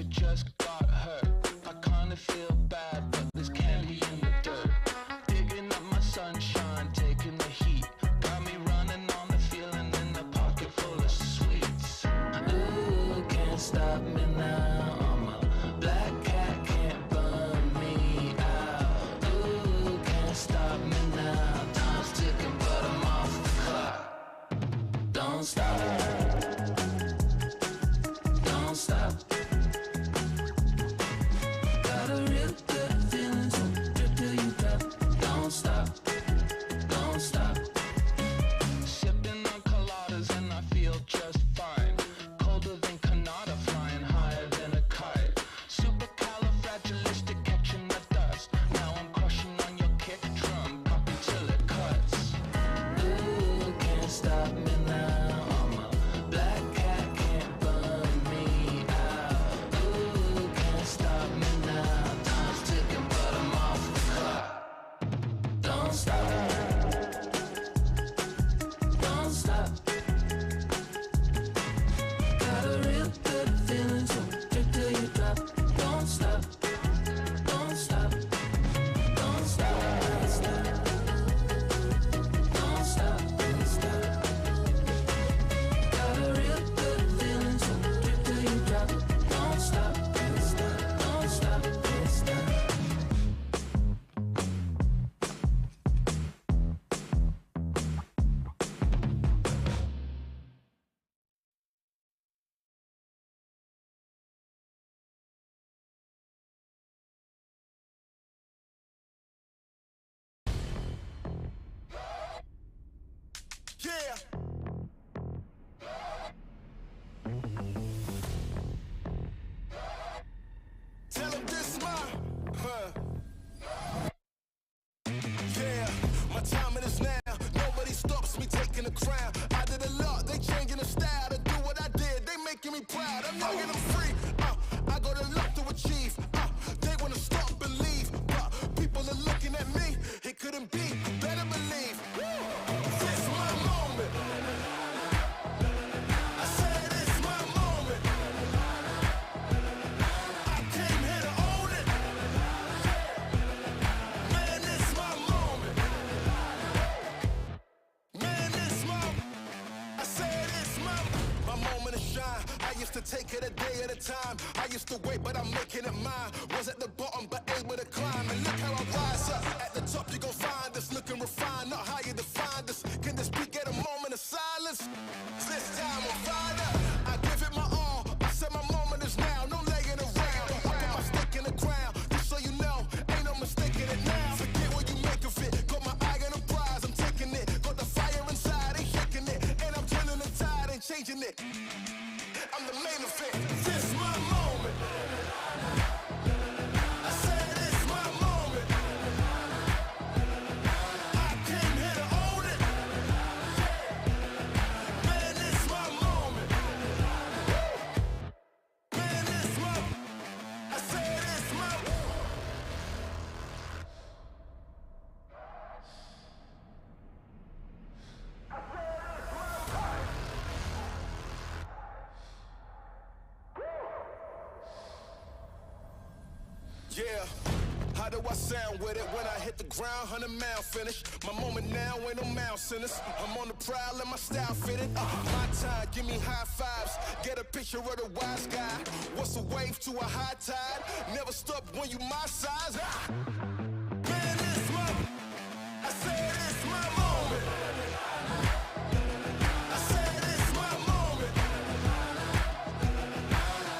just got hurt. I kinda feel bad, but there's candy in the dirt. Digging up my sunshine, taking the heat. Got me running on the feeling in a pocket full of sweets. Ooh, can't stop me now. I'm a black cat, can't burn me out. Ooh, can't stop me now. Time's ticking, but I'm off the clock. Don't stop. Don't stop. Got a real good feeling, so drip till you drop. Don't stop. Don't stop. Sipping on coladas and I feel just fine. Colder than Canada, flying higher than a kite. Supercalifragilistic, catching the dust. Now I'm crushing on your kick drum, popping till it cuts. Ooh, can't stop me now. I'm a black cat, can't burn me out. Ooh, can't stop me now. Time's ticking, but I'm off the clock. Don't stop. Don't stop. Got a real good feeling, so drip till you drop. Don't stop. Don't stop. Don't stop. Don't stop. Don't stop. Don't stop. Got a real good feeling, so drip till you drop. Don't stop. Don't stop. Don't stop. Don't stop. Yeah. Tell him this mine. Yeah, my timing is now. Nobody stops me taking the crown. I did a lot, they changing the style to do what I did. They making me proud. I'm young and I'm free. I got a lot to achieve. They wanna stop and leave, but people are looking at me. It couldn't be. Better believe. This my moment. I said it's my moment. I came here to own it. Man, it's my moment. Man, it's my. I said it's my moment to shine. I used to take it a day at a time. I used to wait, but I'm making it mine. Was at the bottom, but able to climb. And look how I rise up. At the top, you gon' find us looking refined, not how you define us. Can this beat get a moment of silence? This time I'm fired up. I give it my all. I said my moment is now. No laying around. I put my stick in the ground. Just so you know, ain't no mistaking it now. Forget what you make of it. Got my eye on the prize, I'm taking it. Got the fire inside, ain't shaking it. And I'm turning the tide, ain't changing it. I'm the main event. This my moment. I said it's my moment. I came here to own it. Man, it's my moment. Man, it's my. I said it's my. Yeah, how do I sound with it when I hit the ground? 100-mile finish. My moment now ain't no mouse in us. I'm on the prowl and my style fitted. My time, give me high fives. Get a picture of the wise guy. What's a wave to a high tide? Never stop when you my size. Man, it's my. I said it's my moment. I said it's my moment.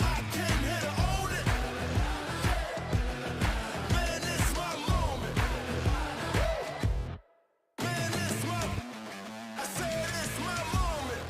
I came here to own it. Man, it's my moment. Man, it's my. I said it's my moment.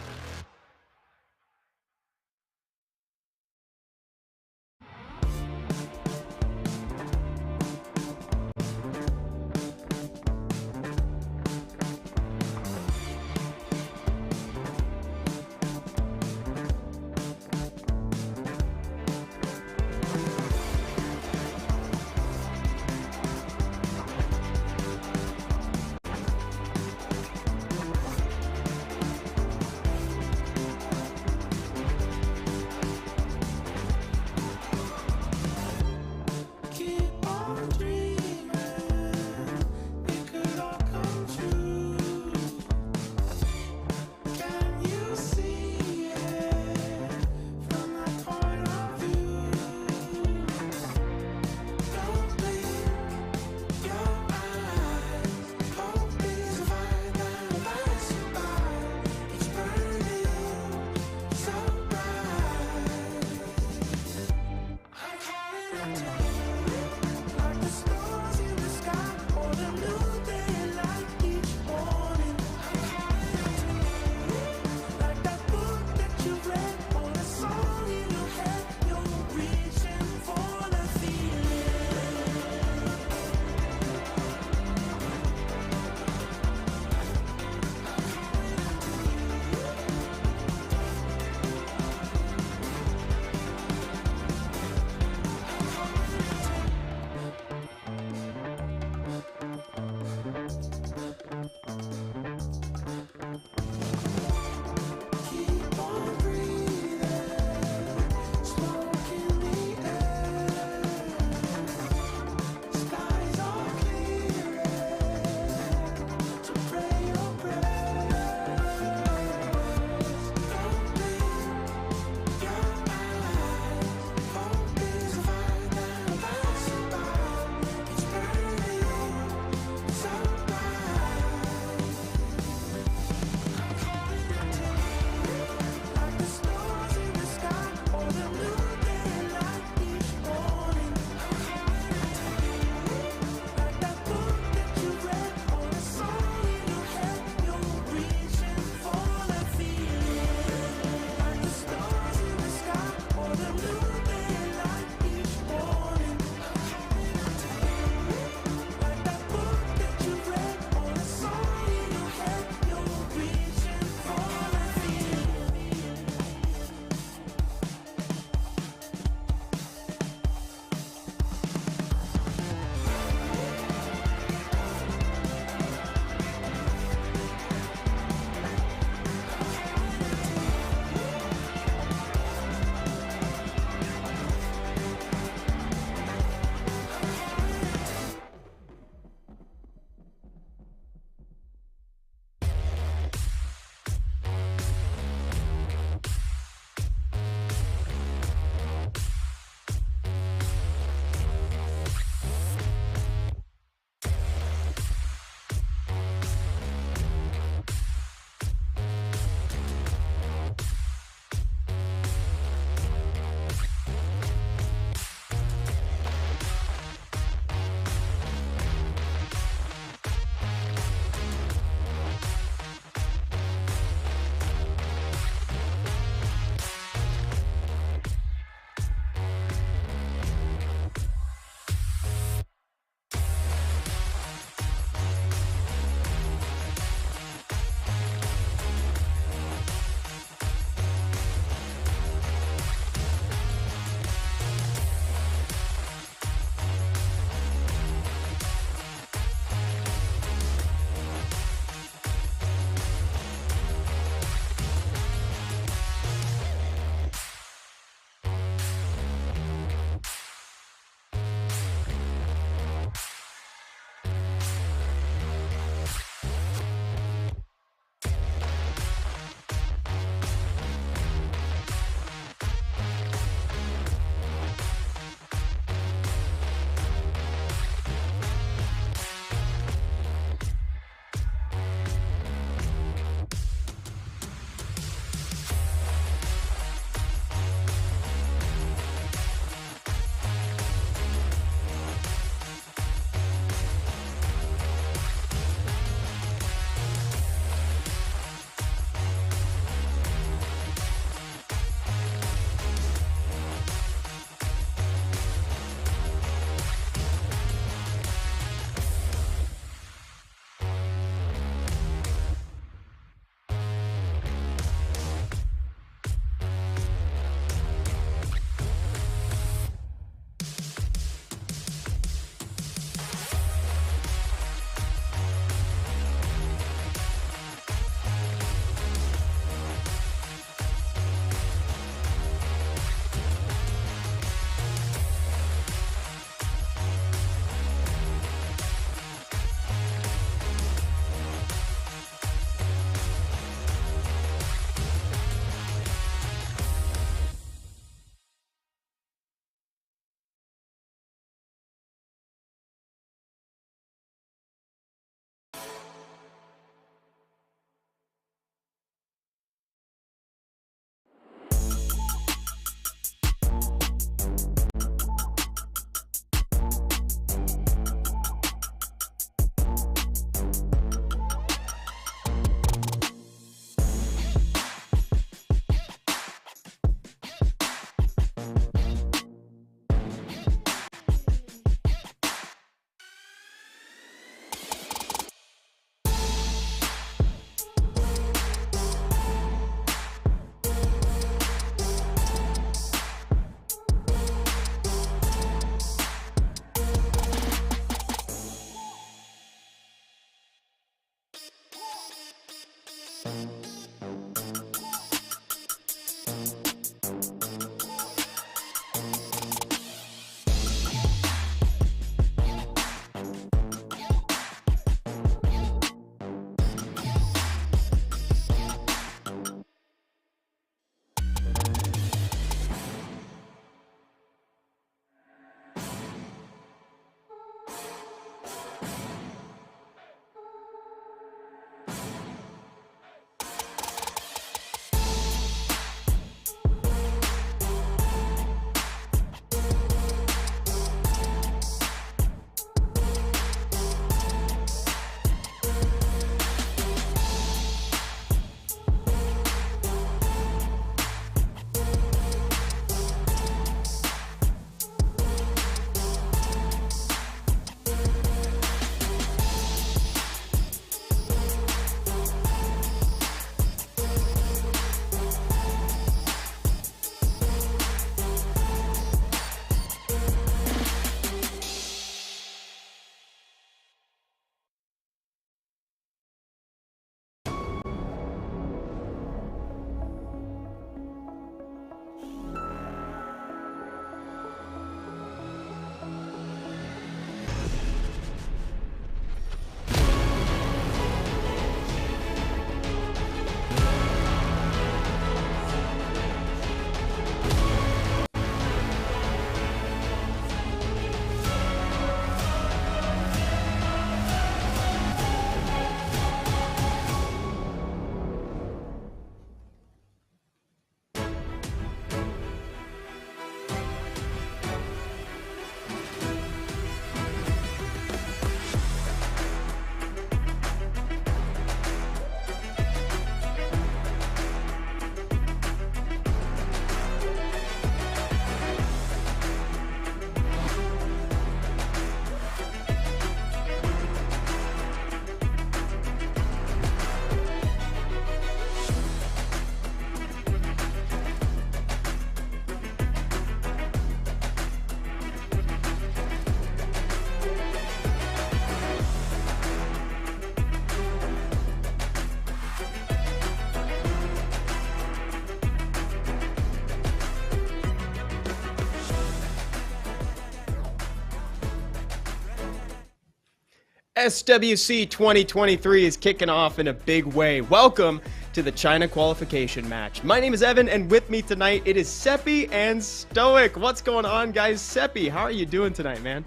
SWC 2023 is kicking off in a big way. Welcome to the China qualification match. My name is Evan, and with me tonight, it is Seppi and Stoic. What's going on, guys? Seppi, how are you doing tonight, man?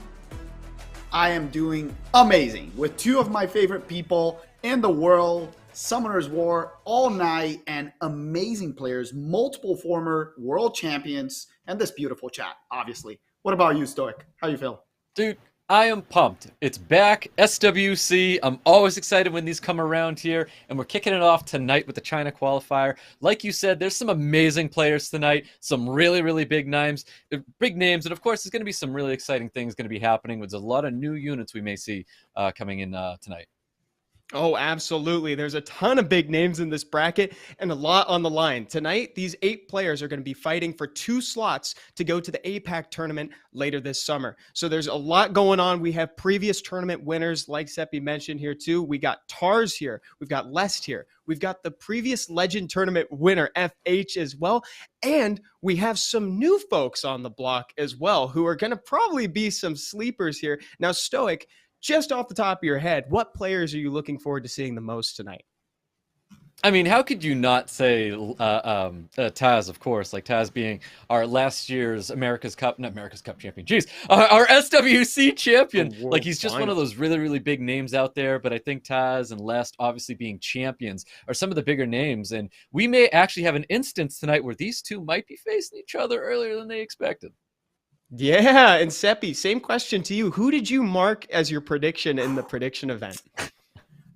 I am doing amazing with two of my favorite people in the world, Summoner's War, all night, and amazing players, multiple former world champions, and this beautiful chat, obviously. What about you, Stoic? How you feel? Dude, I am pumped. It's back, SWC. I'm always excited when these come around here, and we're kicking it off tonight with the China qualifier. Like you said, there's some amazing players tonight, some really, really big names, and of course, there's going to be some really exciting things going to be happening with a lot of new units we may see coming in tonight. Oh, absolutely. There's a ton of big names in this bracket and a lot on the line. Tonight, these 8 players are going to be fighting for 2 slots to go to the APAC tournament later this summer. So there's a lot going on. We have previous tournament winners, like Seppi mentioned here too. We got Tars here. We've got Lest here. We've got the previous Legend tournament winner, FH, as well. And we have some new folks on the block as well who are going to probably be some sleepers here. Now, Stoic, just off the top of your head, what players are you looking forward to seeing the most tonight? I mean, how could you not say Taz, of course, like Taz being our last year's not America's Cup champion, jeez, our SWC champion. Like, he's just one of those really, really big names out there. But I think Taz and Lest, obviously being champions, are some of the bigger names. And we may actually have an instance tonight where these two might be facing each other earlier than they expected. Yeah, and Seppi, same question to you. Who did you mark as your prediction in the prediction event?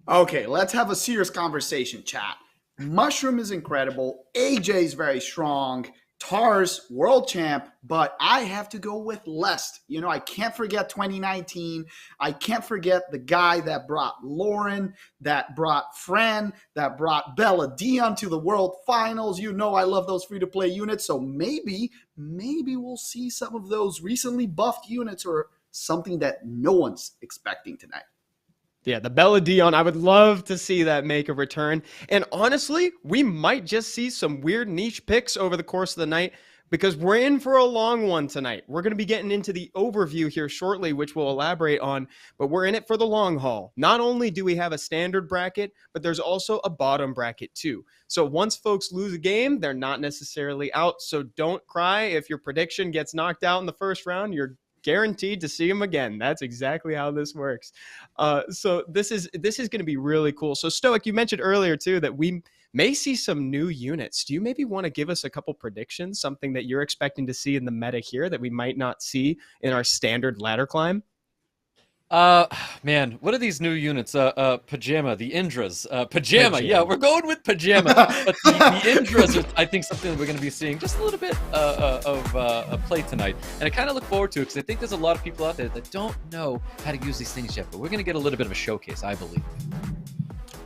Okay, let's have a serious conversation, chat. Mushroom is incredible. AJ is very strong. Tars, world champ, but I have to go with Lest. You know, I can't forget 2019. I can't forget the guy that brought Lauren, that brought Fran, that brought Bella Dion to the world finals. You know I love those free-to-play units, so maybe we'll see some of those recently buffed units or something that no one's expecting tonight. Yeah, the Bella Dion, I would love to see that make a return. And honestly, we might just see some weird niche picks over the course of the night because we're in for a long one tonight. We're going to be getting into the overview here shortly, which we'll elaborate on, but we're in it for the long haul. Not only do we have a standard bracket, but there's also a bottom bracket too. So once folks lose a game, they're not necessarily out. So don't cry if your prediction gets knocked out in the first round. You're guaranteed to see him again. That's exactly how this works. So this is going to be really cool. So Stoic, you mentioned earlier too that we may see some new units. Do you maybe want to give us a couple predictions, something that you're expecting to see in the meta here that we might not see in our standard ladder climb? Man, what are these new units? Pajama, the Indras. Pajama, yeah, we're going with Pajama. But the Indras are, I think, something that we're going to be seeing just a little bit of play tonight. And I kind of look forward to it because I think there's a lot of people out there that don't know how to use these things yet. But we're going to get a little bit of a showcase, I believe.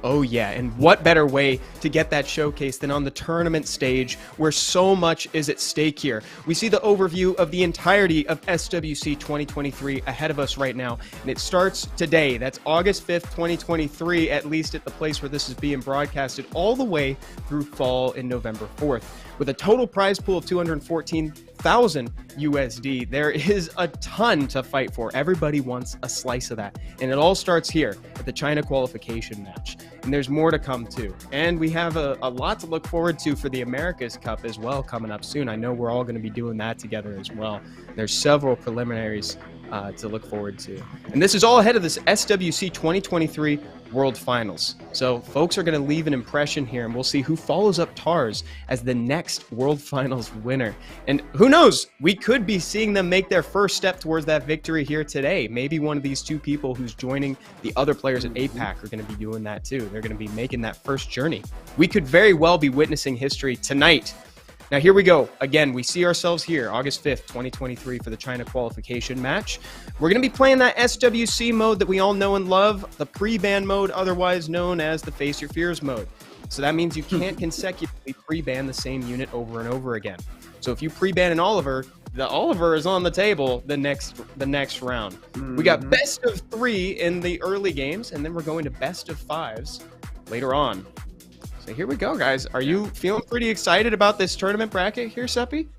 Oh yeah, and what better way to get that showcase than on the tournament stage where so much is at stake here. We see the overview of the entirety of SWC 2023 ahead of us right now, and it starts today. That's August 5th, 2023, at least at the place where this is being broadcasted, all the way through fall in November 4th. With a total prize pool of 214,000 USD, there is a ton to fight for. Everybody wants a slice of that. And it all starts here at the China qualification match. And there's more to come too. And we have a lot to look forward to for the America's Cup as well coming up soon. I know we're all going to be doing that together as well. There's several preliminaries to look forward to. And this is all ahead of this SWC 2023 World Finals. So folks are going to leave an impression here, and we'll see who follows up Tars as the next World Finals winner. And who knows, we could be seeing them make their first step towards that victory here today. Maybe one of these two people who's joining the other players at APAC are going to be doing that too. They're going to be making that first journey. We could very well be witnessing history tonight. Now, here we go. Again, we see ourselves here, August 5th, 2023, for the China qualification match. We're going to be playing that SWC mode that we all know and love, the pre-ban mode, otherwise known as the Face Your Fears mode. So that means you can't consecutively pre-ban the same unit over and over again. So if you pre-ban an Oliver, the Oliver is on the table the next round. We got best of 3 in the early games, and then we're going to best of 5s later on. So here we go, guys. Are you feeling pretty excited about this tournament bracket here, Seppi?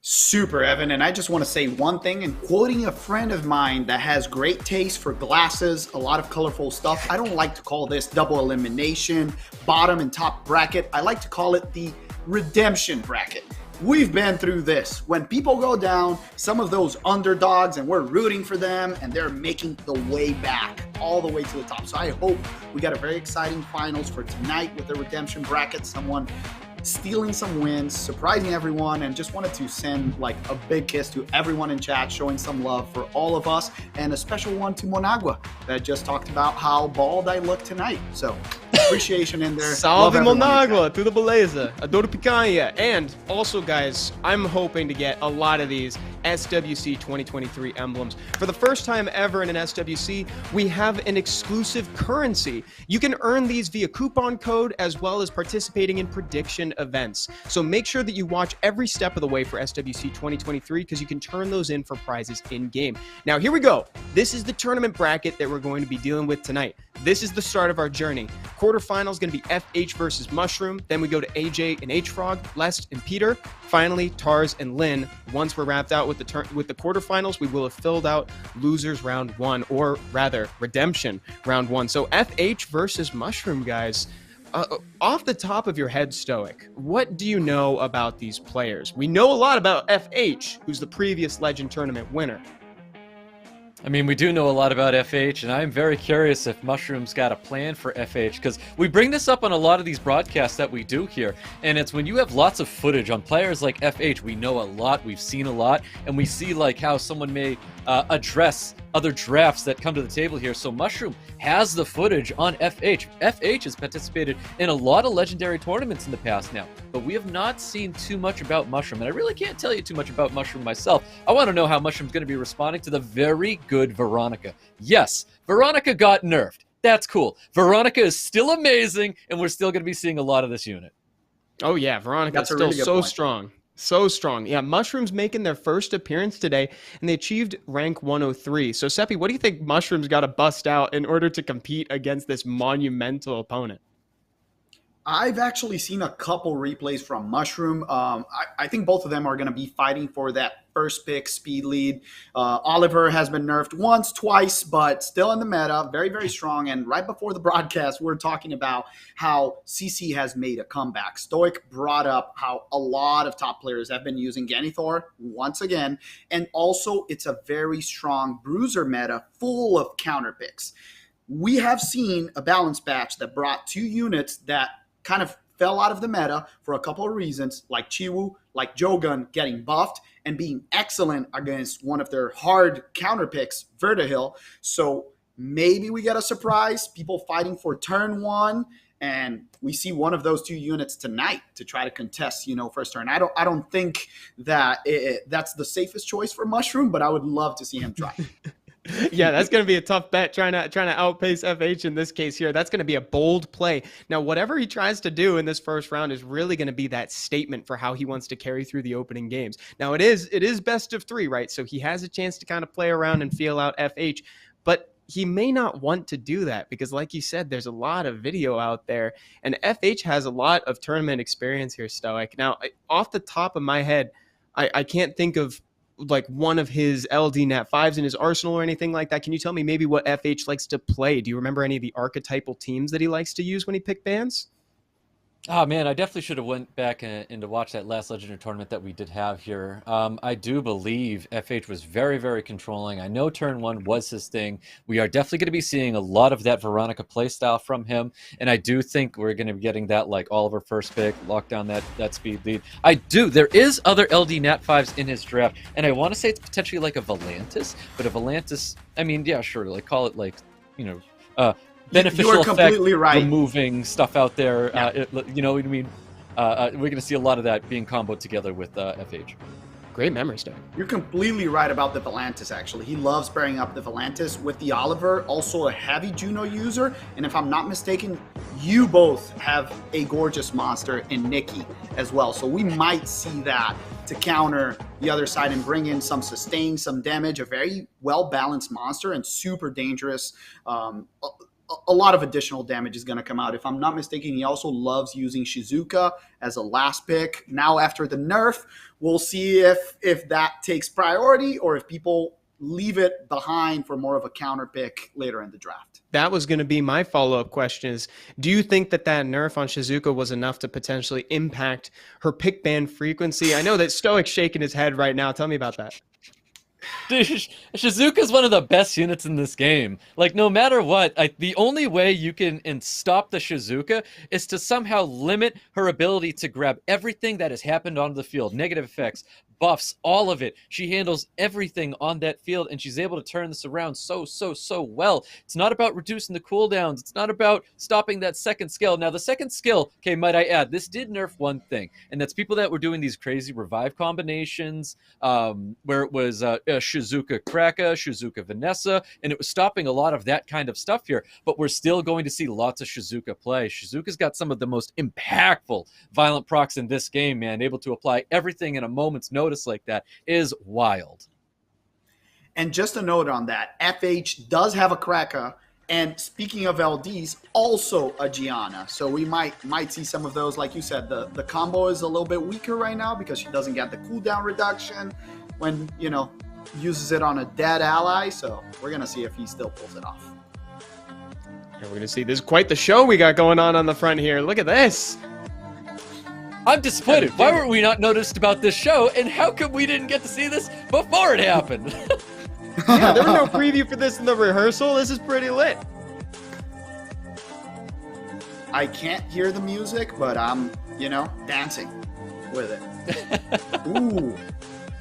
Super, Evan. And I just want to say one thing, and quoting a friend of mine that has great taste for glasses, a lot of colorful stuff. I don't like to call this double elimination, bottom and top bracket. I like to call it the redemption bracket. We've been through this. When people go down, some of those underdogs, and we're rooting for them, and they're making the way back all the way to the top. So I hope we got a very exciting finals for tonight with the redemption bracket. Someone stealing some wins, surprising everyone, and just wanted to send like a big kiss to everyone in chat, showing some love for all of us, and a special one to Monagua that just talked about how bald I look tonight. So appreciation in there. Salve Monagua, tudo beleza, adoro picanha. And also, guys, I'm hoping to get a lot of these SWC 2023 emblems. For the first time ever in an SWC, we have an exclusive currency. You can earn these via coupon code as well as participating in prediction events. So make sure that you watch every step of the way for SWC 2023 because you can turn those in for prizes in game. Now here we go. This is the tournament bracket that we're going to be dealing with tonight. This is the start of our journey. Quarterfinals is going to be FH versus Mushroom. Then we go to AJ and H.FROG, Lest and Peter. Finally, Tars and Lin. Once we're wrapped out with the quarterfinals, we will have filled out losers round 1, or rather redemption round 1. So FH versus Mushroom, guys. Off the top of your head, Stoic, what do you know about these players? We know a lot about FH, who's the previous Legend Tournament winner. I mean, we do know a lot about FH, and I'm very curious if Mushroom's got a plan for FH, because we bring this up on a lot of these broadcasts that we do here, and it's when you have lots of footage on players like FH, we know a lot, we've seen a lot, and we see like how someone may address other drafts that come to the table here. So Mushroom has the footage on FH. FH has participated in a lot of legendary tournaments in the past now, but we have not seen too much about Mushroom, and I really can't tell you too much about Mushroom myself. I want to know how Mushroom's going to be responding to the very good Veronica. Yes, Veronica got nerfed. That's cool. Veronica is still amazing, and we're still going to be seeing a lot of this unit. Oh yeah, Veronica's still really so strong. So strong. Yeah, Mushroom's making their first appearance today, and they achieved rank 103. So, Seppi, what do you think Mushroom's got to bust out in order to compete against this monumental opponent? I've actually seen a couple replays from Mushroom. I think both of them are going to be fighting for that first pick speed lead. Oliver has been nerfed once, twice, but still in the meta. Very, very strong. And right before the broadcast, we're talking about how CC has made a comeback. Stoic brought up how a lot of top players have been using Ganithor once again. And also, it's a very strong bruiser meta full of counter picks. We have seen a balance patch that brought 2 units that kind of fell out of the meta for a couple of reasons, like Chiwu, like Jogun getting buffed and being excellent against one of their hard counter picks, Vertihill. So maybe we get a surprise, people fighting for turn 1, and we see one of those 2 units tonight to try to contest, first turn. I don't think that that's the safest choice for Mushroom, but I would love to see him try. Yeah, that's going to be a tough bet trying to outpace FH in this case here. That's going to be a bold play. Now, whatever he tries to do in this first round is really going to be that statement for how he wants to carry through the opening games. Now, it is best of 3, right? So he has a chance to kind of play around and feel out FH, but he may not want to do that because, like you said, there's a lot of video out there, and FH has a lot of tournament experience here, Stoic. Now, off the top of my head, I can't think of like one of his LD Nat 5s in his arsenal or anything like that. Can you tell me maybe what FH likes to play? Do you remember any of the archetypal teams that he likes to use when he picked bans? Oh man, I definitely should have went back and to watch that last legendary tournament that we did have here. I do believe FH was very, very controlling. I know turn 1 was his thing. We are definitely going to be seeing a lot of that Veronica playstyle from him, and I do think we're going to be getting that like Oliver first pick, lock down that speed lead. There is other LD Nat 5s in his draft, and I want to say it's potentially like a Valantis, but a Valantis, I mean, yeah, sure, like call it like, beneficial effect, right. Removing stuff out there. Yeah. You know what I mean? We're going to see a lot of that being comboed together with FH. Great memory, Stan. You're completely right about the Valantis, actually. He loves pairing up the Valantis with the Oliver, also a heavy Juno user. And if I'm not mistaken, you both have a gorgeous monster in Nikki as well. So we might see that to counter the other side and bring in some sustain, some damage, a very well-balanced monster and super dangerous. a lot of additional damage is going to come out. If I'm not mistaken, he also loves using Shizuka as a last pick. Now after the nerf, we'll see if that takes priority or if people leave it behind for more of a counter pick later in the draft. That was going to be my follow-up question is, do you think that nerf on Shizuka was enough to potentially impact her pick ban frequency? I know that Stoic's shaking his head right now. Tell me about that. Dude, Shizuka is one of the best units in this game. Like, no matter what, the only way you can stop the Shizuka is to somehow limit her ability to grab everything that has happened onto the field. Negative effects, buffs, all of it. She handles everything on that field, and she's able to turn this around so well. It's not about reducing the cooldowns. It's not about stopping that second skill. Now, the second skill, okay, might I add, this did nerf one thing, and that's people that were doing these crazy revive combinations where it was Shizuka Kraka, Shizuka Vanessa, and it was stopping a lot of that kind of stuff here, but we're still going to see lots of Shizuka play. Shizuka's got some of the most impactful violent procs in this game, man. Able to apply everything in a moment's notice like that is wild. And just a note on that, FH does have a Kraka, and speaking of LDs, also a Gianna. So we might see some of those. Like you said, the combo is a little bit weaker right now because she doesn't get the cooldown reduction when, uses it on a dead ally. So we're going to see if he still pulls it off. And we're going to see, this is quite the show we got going on the front here. Look at this. I'm disappointed. Why were we not noticed about this show, and how come we didn't get to see this before it happened? Yeah, there was no preview for this in the rehearsal. This is pretty lit. I can't hear the music, but I'm, dancing with it. Ooh.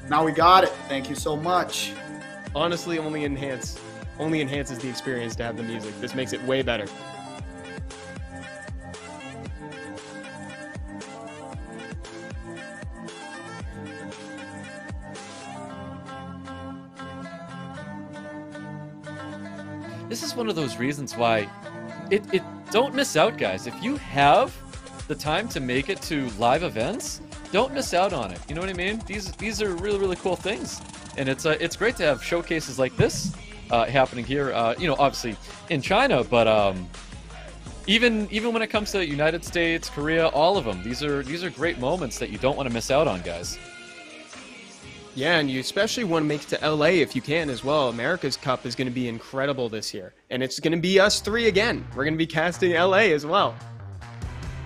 Now we got it. Thank you so much. Honestly, only enhances the experience to have the music. This makes it way better. This is one of those reasons why it don't miss out, guys. If you have the time to make it to live events, don't miss out on it. You know what I mean? These are really cool things, and it's great to have showcases like this happening here. Obviously in China, but even when it comes to United States, Korea, all of them, these are great moments that you don't want to miss out on, guys. Yeah, and you especially want to make it to LA if you can as well. America's Cup is going to be incredible this year, and it's going to be us three again. We're going to be casting LA as well.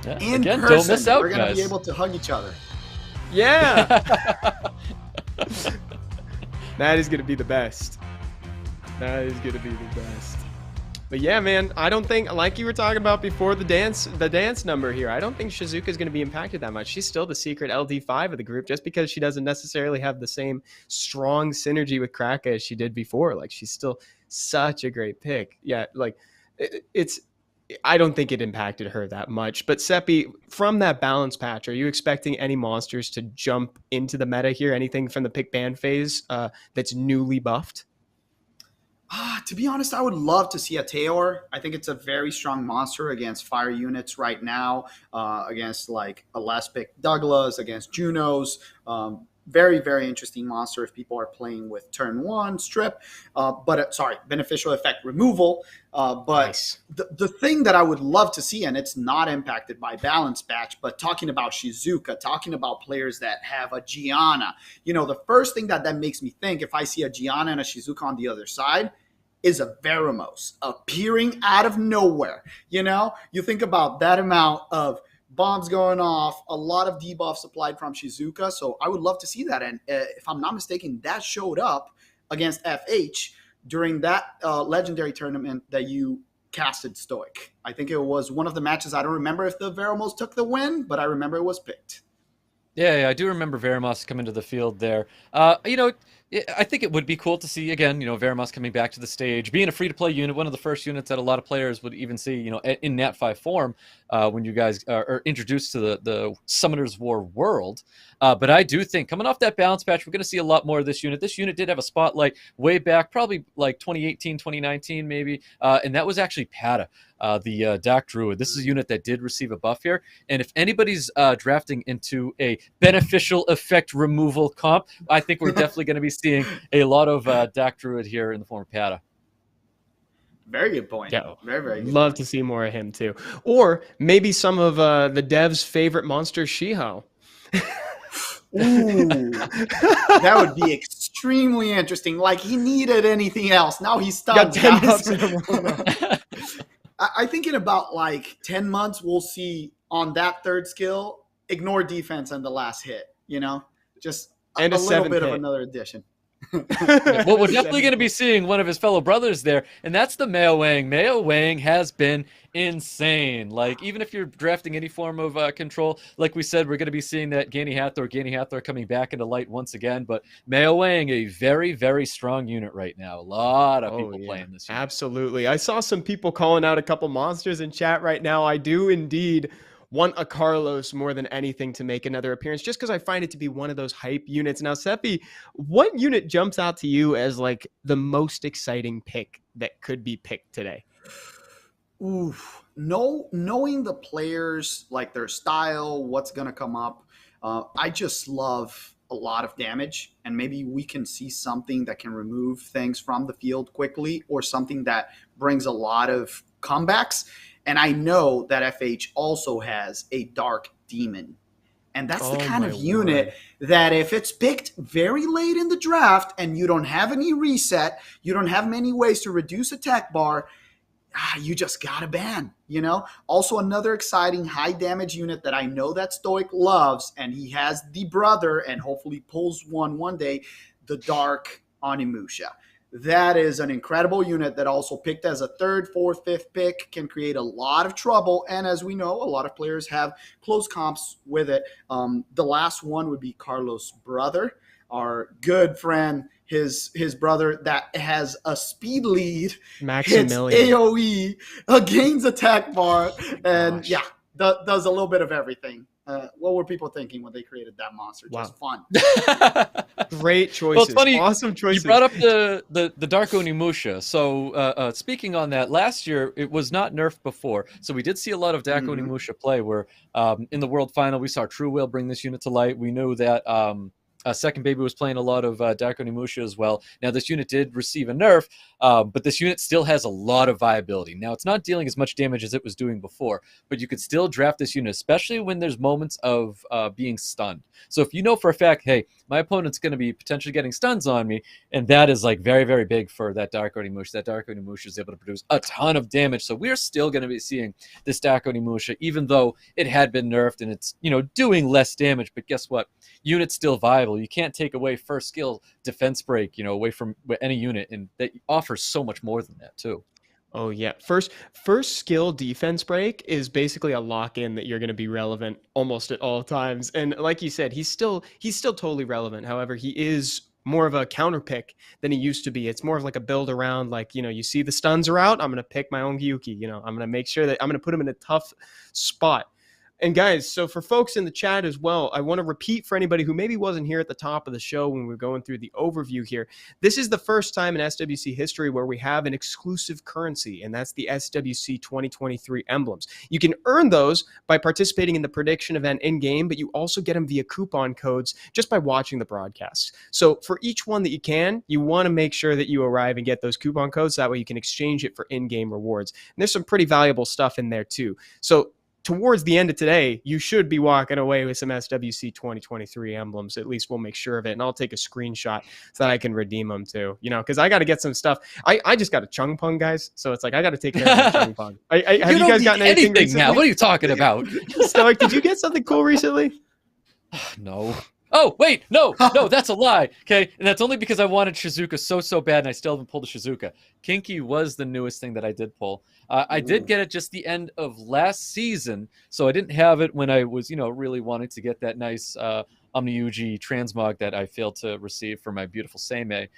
Yeah. In Again, person, don't miss out, we're going to guys. be able to hug each other. Yeah. That is going to be the best. That is going to be the best. But yeah, man, I don't think, like you were talking about before the dance number here, I don't think Shizuka is going to be impacted that much. She's still the secret LD5 of the group just because she doesn't necessarily have the same strong synergy with Kraka as she did before. Like, she's still such a great pick. Yeah, like, I don't think it impacted her that much. But Seppi, from that balance patch, are you expecting any monsters to jump into the meta here? Anything from the pick ban phase that's newly buffed? To be honest, I would love to see a Taeor. I think it's a very strong monster against fire units right now, against like a last pick Douglas, against Junos. Very, very interesting monster if people are playing with turn one strip, beneficial effect removal. But Nice. the thing that I would love to see, and it's not impacted by balance patch, but talking about Shizuka, talking about players that have a Gianna, the first thing that makes me think if I see a Gianna and a Shizuka on the other side is a Veramos appearing out of nowhere. You think about that amount of bombs going off, a lot of debuffs applied from Shizuka. So I would love to see that. And if I'm not mistaken, that showed up against FH during that legendary tournament that you casted Stoic. I think it was one of the matches. I don't remember if the Veramos took the win, but I remember it was picked. Yeah, I do remember Veramos coming to the field there. I think it would be cool to see, again, Veramos coming back to the stage, being a free-to-play unit, one of the first units that a lot of players would even see, in Nat 5 form when you guys are introduced to the Summoner's War world. But I do think, coming off that balance patch, we're going to see a lot more of this unit. This unit did have a spotlight way back, probably like 2018, 2019 maybe, and that was actually Pata, the Dak Druid. This is a unit that did receive a buff here, and if anybody's drafting into a beneficial effect removal comp, I think we're definitely going to be seeing a lot of Dak Druid here in the form of Pata. Very good point. Yeah. Very, very good. Love to see more of him too. Or maybe some of the devs' favorite monster, Shiho. Ooh, that would be extremely interesting. Like, he needed anything else. Now he's stunned. Got 10 guys. months. I think in about like 10 months, we'll see on that third skill, ignore defense and the last hit, just And a a little seventh bit of hit. another addition. Well, we're definitely going to be seeing one of his fellow brothers there, and that's the Meo Wang. Meo Wang has been insane. Like, even if you're drafting any form of control, like we said, we're going to be seeing that Gani Hathor coming back into light once again. But Meo Wang, a very, very strong unit right now. A lot of people playing this unit. Absolutely. I saw some people calling out a couple monsters in chat right now. I do indeed want a Carlos more than anything to make another appearance, just because I find it to be one of those hype units. Now, Seppi, what unit jumps out to you as like the most exciting pick that could be picked today? Oof. Knowing the players, like their style, what's going to come up, I just love a lot of damage, and maybe we can see something that can remove things from the field quickly, or something that brings a lot of comebacks. And I know that FH also has a Dark Demon. And that's the kind of unit that if it's picked very late in the draft and you don't have any reset, you don't have many ways to reduce attack bar, you just got to ban, Also, another exciting high damage unit that I know that Stoic loves, and he has the brother and hopefully pulls one day, the Dark Onimusha. That is an incredible unit that also picked as a third, fourth, fifth pick can create a lot of trouble. And as we know, a lot of players have close comps with it. The last one would be Carlos' brother, our good friend, his brother that has a speed lead, Maximilian. hits AoE, gains attack bar, and does a little bit of everything. What were people thinking when they created that monster? Just fun. Great choices. Well, it's funny, awesome choices. You brought up the Dark Onimusha. So speaking on that, last year it was not nerfed before. So we did see a lot of Dark Onimusha play where in the World Final we saw True Whale bring this unit to light. We knew that Second Baby was playing a lot of Dark Onimusha as well. Now, this unit did receive a nerf, but this unit still has a lot of viability. Now, it's not dealing as much damage as it was doing before, but you could still draft this unit, especially when there's moments of being stunned. So if you know for a fact, hey, my opponent's going to be potentially getting stuns on me, and that is like very, very big for that Dark Onimusha. That Dark Onimusha is able to produce a ton of damage. So we're still going to be seeing this Dark Onimusha, even though it had been nerfed and it's, doing less damage. But guess what? Unit's still viable. You can't take away first skill defense break, away from any unit, and that offers so much more than that too. Oh yeah, first skill defense break is basically a lock-in that you're going to be relevant almost at all times. And like you said, he's still totally relevant. However, he is more of a counter pick than he used to be. It's more of like a build around, like, you see the stuns are out, I'm going to pick my own Gyuki. I'm going to make sure that I'm going to put him in a tough spot. And guys, so for folks in the chat as well, I want to repeat for anybody who maybe wasn't here at the top of the show when we were going through the overview here. This is the first time in SWC history where we have an exclusive currency, and that's the SWC 2023 emblems. You can earn those by participating in the prediction event in-game, but you also get them via coupon codes just by watching the broadcast. So for each one that you want to make sure that you arrive and get those coupon codes. That way you can exchange it for in-game rewards. And there's some pretty valuable stuff in there too. So towards the end of today, you should be walking away with some SWC 2023 emblems. At least we'll make sure of it. And I'll take a screenshot so that I can redeem them too. Because I got to get some stuff. I just got a Chung Pung, guys. So it's like, I got to take care of my Chung Pung. Have you guys gotten anything recently? Now? What are you talking about? Stoic, did you get something cool recently? No. Oh, wait, no, that's a lie. Okay, and that's only because I wanted Shizuka so bad, and I still haven't pulled a Shizuka. Kinky was the newest thing that I did pull. I did get it just the end of last season, so I didn't have it when I was, really wanting to get that nice Omniuji transmog that I failed to receive for my beautiful Seimei.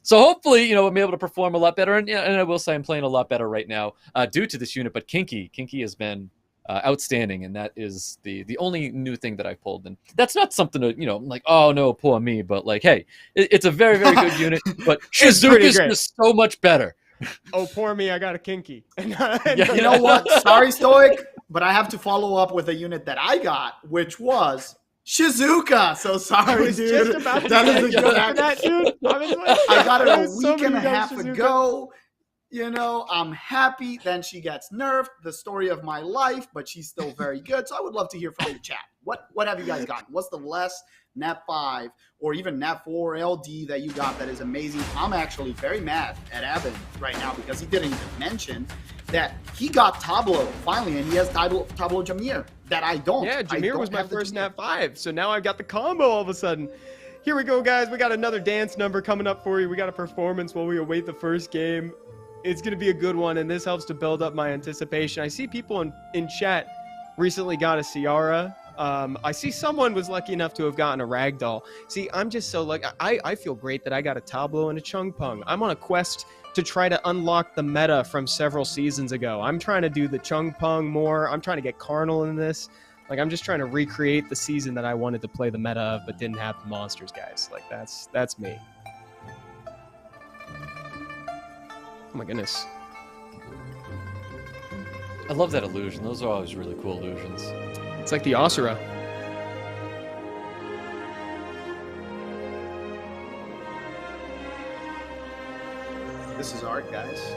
So hopefully, I'm able to perform a lot better, and I will say I'm playing a lot better right now due to this unit. But Kinky has been outstanding, and that is the only new thing that I pulled. And that's not something to, I'm like, oh no, poor me, but like, hey, it's a very, very good unit, but Shizuka's just so much better. Oh, poor me, I got a Kinky. You know what? Sorry, Stoic, but I have to follow up with a unit that I got, which was Shizuka. So sorry, dude. Just about that is a good that, dude. I got it a week and a half ago. You know, I'm happy. Then she gets nerfed. The story of my life, but she's still very good. So I would love to hear from the chat. What have you guys gotten? What's the less Nat 5 or even Nat 4 LD that you got that is amazing? I'm actually very mad at Evan right now because he didn't even mention that he got Tableau finally, and he has Tableau Jameer that I don't. Yeah, Jameer was my first Nat 5, so now I've got the combo all of a sudden. Here we go, guys. We got another dance number coming up for you. We got a performance while we await the first game. It's going to be a good one, and this helps to build up my anticipation. I see people in chat recently got a Ciara. I see someone was lucky enough to have gotten a Ragdoll. See, I'm just so lucky. I feel great that I got a Tableau and a Chung Pung. I'm on a quest to try to unlock the meta from several seasons ago. I'm trying to do the Chung Pung more. I'm trying to get Carnal in this. Like, I'm just trying to recreate the season that I wanted to play the meta of, but didn't have the monsters, guys. Like, that's me. Oh my goodness. I love that illusion. Those are always really cool illusions. It's like the Asura. This is art, guys.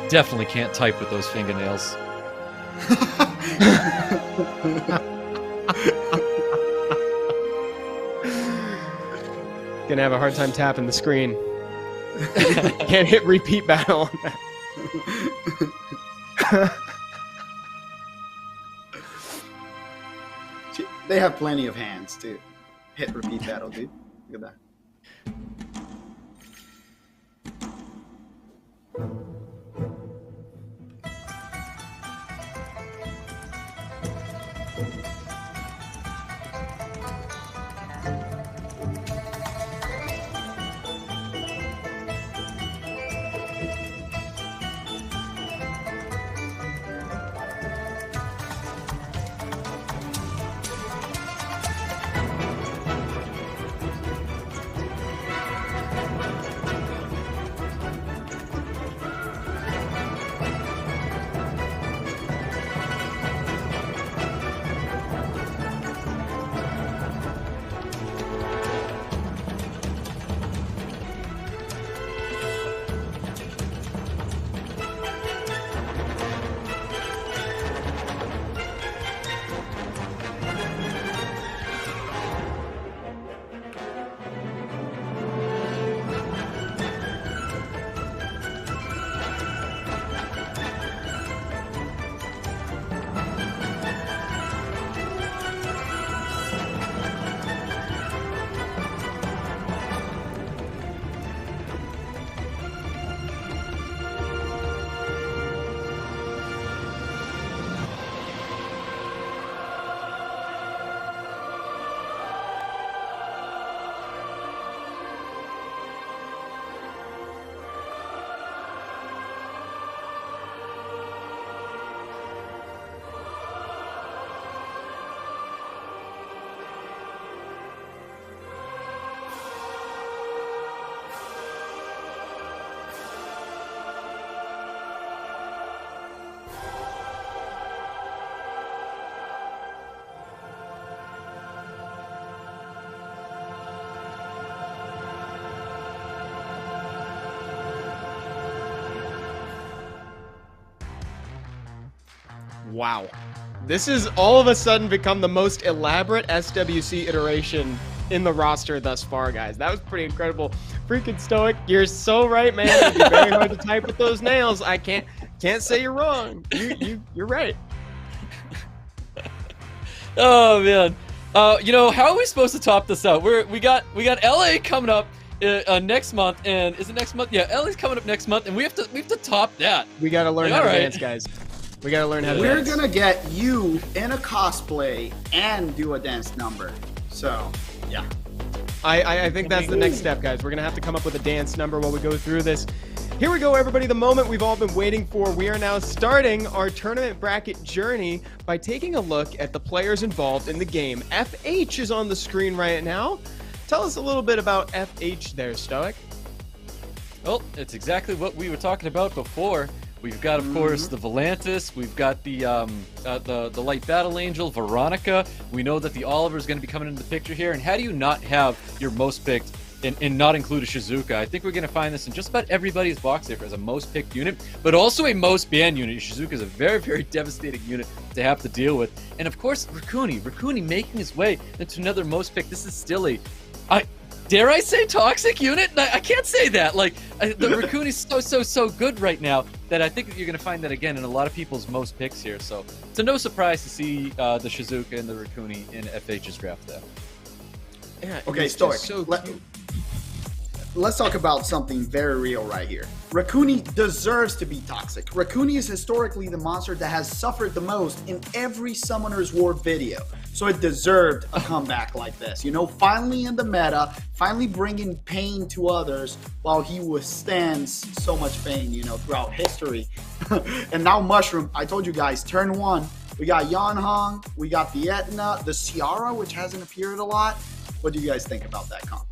Definitely can't type with those fingernails. Gonna have a hard time tapping the screen. Can't hit repeat battle on that. They have plenty of hands to hit repeat battle, dude. Look at that. Wow. This has all of a sudden become the most elaborate SWC iteration in the roster thus far, guys. That was pretty incredible. Freaking Stoic, you're so right, man. It'd be very hard to type with those nails. I can't say you're wrong. You're right. Oh man. You know, how are we supposed to top this out? We got LA coming up next month, and is it next month? Yeah, LA's coming up next month, and we have to top that. We gotta learn how to dance, guys. We gotta learn how to dance. We're gonna get you in a cosplay and do a dance number. So, yeah. I think that's the next step, guys. We're gonna have to come up with a dance number while we go through this. Here we go, everybody, the moment we've all been waiting for. We are now starting our tournament bracket journey by taking a look at the players involved in the game. FH is on the screen right now. Tell us a little bit about FH there, Stoic. Well, it's exactly what we were talking about before. We've got, of course, the Volantis. We've got the Light Battle Angel, Veronica. We know that the Oliver is going to be coming into the picture here. And how do you not have your most picked and not include a Shizuka? I think we're going to find this in just about everybody's box there as a most picked unit, but also a most banned unit. Shizuka is a very, very devastating unit to have to deal with. And of course, Raccoon making his way into another most picked. This is still a, dare I say, toxic unit? I can't say that. Like, the Raccoon is so good right now that I think that you're going to find that again in a lot of people's most picks here. So it's no surprise to see the Shizuka and the Raccoon in FH's draft there. Yeah, Okay, Stoic. Let's talk about something very real right here. Raccoon deserves to be toxic. Raccoon is historically the monster that has suffered the most in every Summoner's War video. So it deserved a comeback like this. You know, finally in the meta, finally bringing pain to others while he withstands so much pain, you know, throughout history. And now Mushroom, I told you guys, turn 1, we got Yanhong, we got the Etna, the Ciara, which hasn't appeared a lot. What do you guys think about that comp?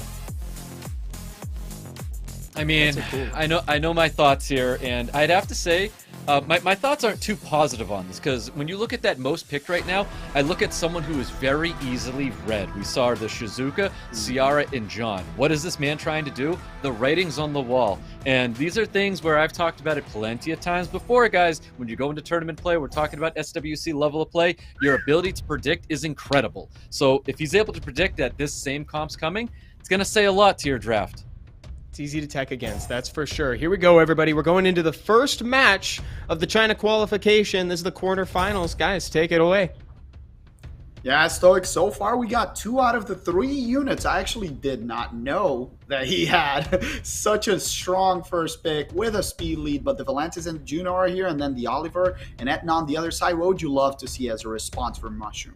I mean, I know my thoughts here, and I'd have to say, my thoughts aren't too positive on this, because when you look at that most picked right now, I look at someone who is very easily read. We saw the Shizuka, Ciara, and John. What is this man trying to do? The writing's on the wall. And these are things where I've talked about it plenty of times before, guys. When you go into tournament play, we're talking about SWC level of play, your ability to predict is incredible. So if he's able to predict that this same comp's coming, it's going to say a lot to your draft. It's easy to tech against, that's for sure. Here we go, everybody. We're going into the first match of the China qualification. This is the quarterfinals. Guys, take it away. Yeah, Stoic, so far we got 2 out of the 3 units. I actually did not know that he had such a strong first pick with a speed lead, but the Volantis and Juno are here, and then the Oliver and Etna on the other side. What would you love to see as a response from Mushroom?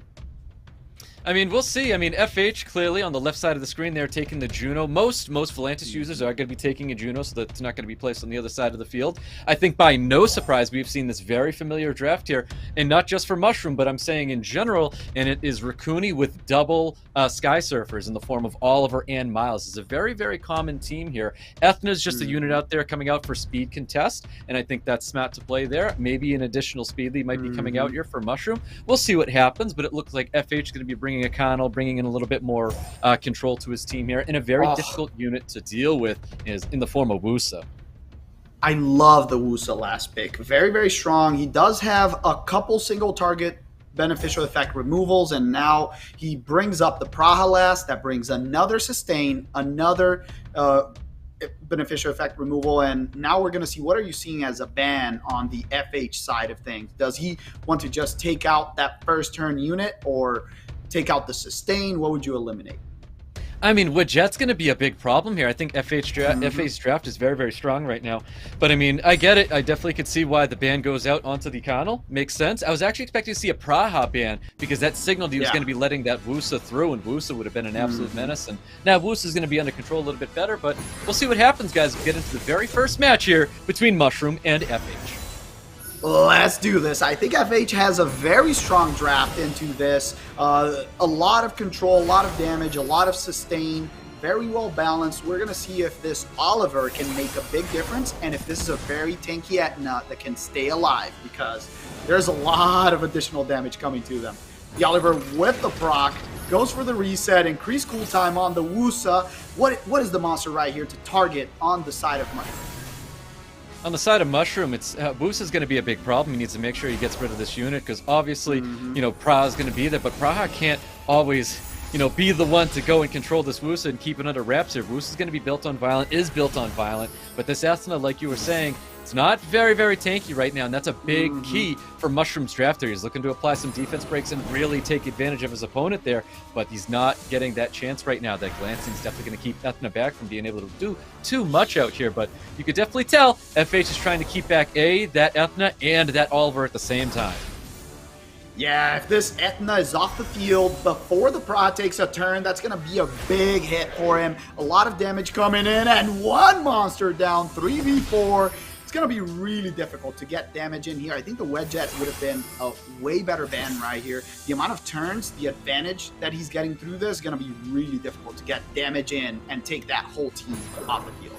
I mean, we'll see. I mean, FH clearly on the left side of the screen, they're taking the Juno. Most Volantis users are going to be taking a Juno, so that's not going to be placed on the other side of the field. I think by no surprise, we've seen this very familiar draft here, and not just for Mushroom, but I'm saying in general, and it is Raccoon with double Sky Surfers in the form of Oliver and Miles. It's a very, very common team here. Ethna's just a unit out there coming out for speed contest, and I think that's smart to play there. Maybe an additional speed lead might be coming out here for Mushroom. We'll see what happens, but it looks like FH is going to be bringing a Connell, bringing in a little bit more control to his team here, and a very difficult unit to deal with is in the form of Wusa. I love the Wusa last pick. Very, very strong. He does have a couple single target beneficial effect removals, and now he brings up the Praha last. That brings another sustain, another beneficial effect removal, and now we're going to see what are you seeing as a ban on the FH side of things. Does he want to just take out that first turn unit or take out the sustain? What would you eliminate? I mean, Widget's going to be a big problem here. I think FH's draft is very, very strong right now. But, I mean, I get it. I definitely could see why the ban goes out onto the Connell. Makes sense. I was actually expecting to see a Praha ban because that signaled he was going to be letting that Wusa through, and Wusa would have been an absolute menace. And now Wusa's going to be under control a little bit better, but we'll see what happens, guys. We get into the very first match here between Mushroom and FH. Let's do this. I think FH has a very strong draft into this. A lot of control, a lot of damage, a lot of sustain. Very well balanced. We're going to see if this Oliver can make a big difference and if this is a very tanky Etna that can stay alive, because there's a lot of additional damage coming to them. The Oliver with the proc goes for the reset, increased cool time on the Wusa. What is the monster right here to target on the side of Mushroom? On the side of Mushroom, it's Wusa's going to be a big problem. He needs to make sure he gets rid of this unit because obviously, you know, Praha's going to be there, but Praha can't always, you know, be the one to go and control this Wusa and keep it under wraps here. Wusa's going to be built on Violent, is built on Violent, but this Asuna, like you were saying, it's not very, very tanky right now, and that's a big key for Mushroom's draft here. He's looking to apply some defense breaks and really take advantage of his opponent there, but he's not getting that chance right now. That glancing's definitely going to keep Ethna back from being able to do too much out here, but you could definitely tell FH is trying to keep back that Ethna and that Oliver at the same time. Yeah, if this Etna is off the field before the Pra takes a turn, that's going to be a big hit for him. A lot of damage coming in, and one monster down, 3v4. It's going to be really difficult to get damage in here. I think the Wedget would have been a way better ban right here. The amount of turns, the advantage that he's getting through this is going to be really difficult to get damage in and take that whole team off the field.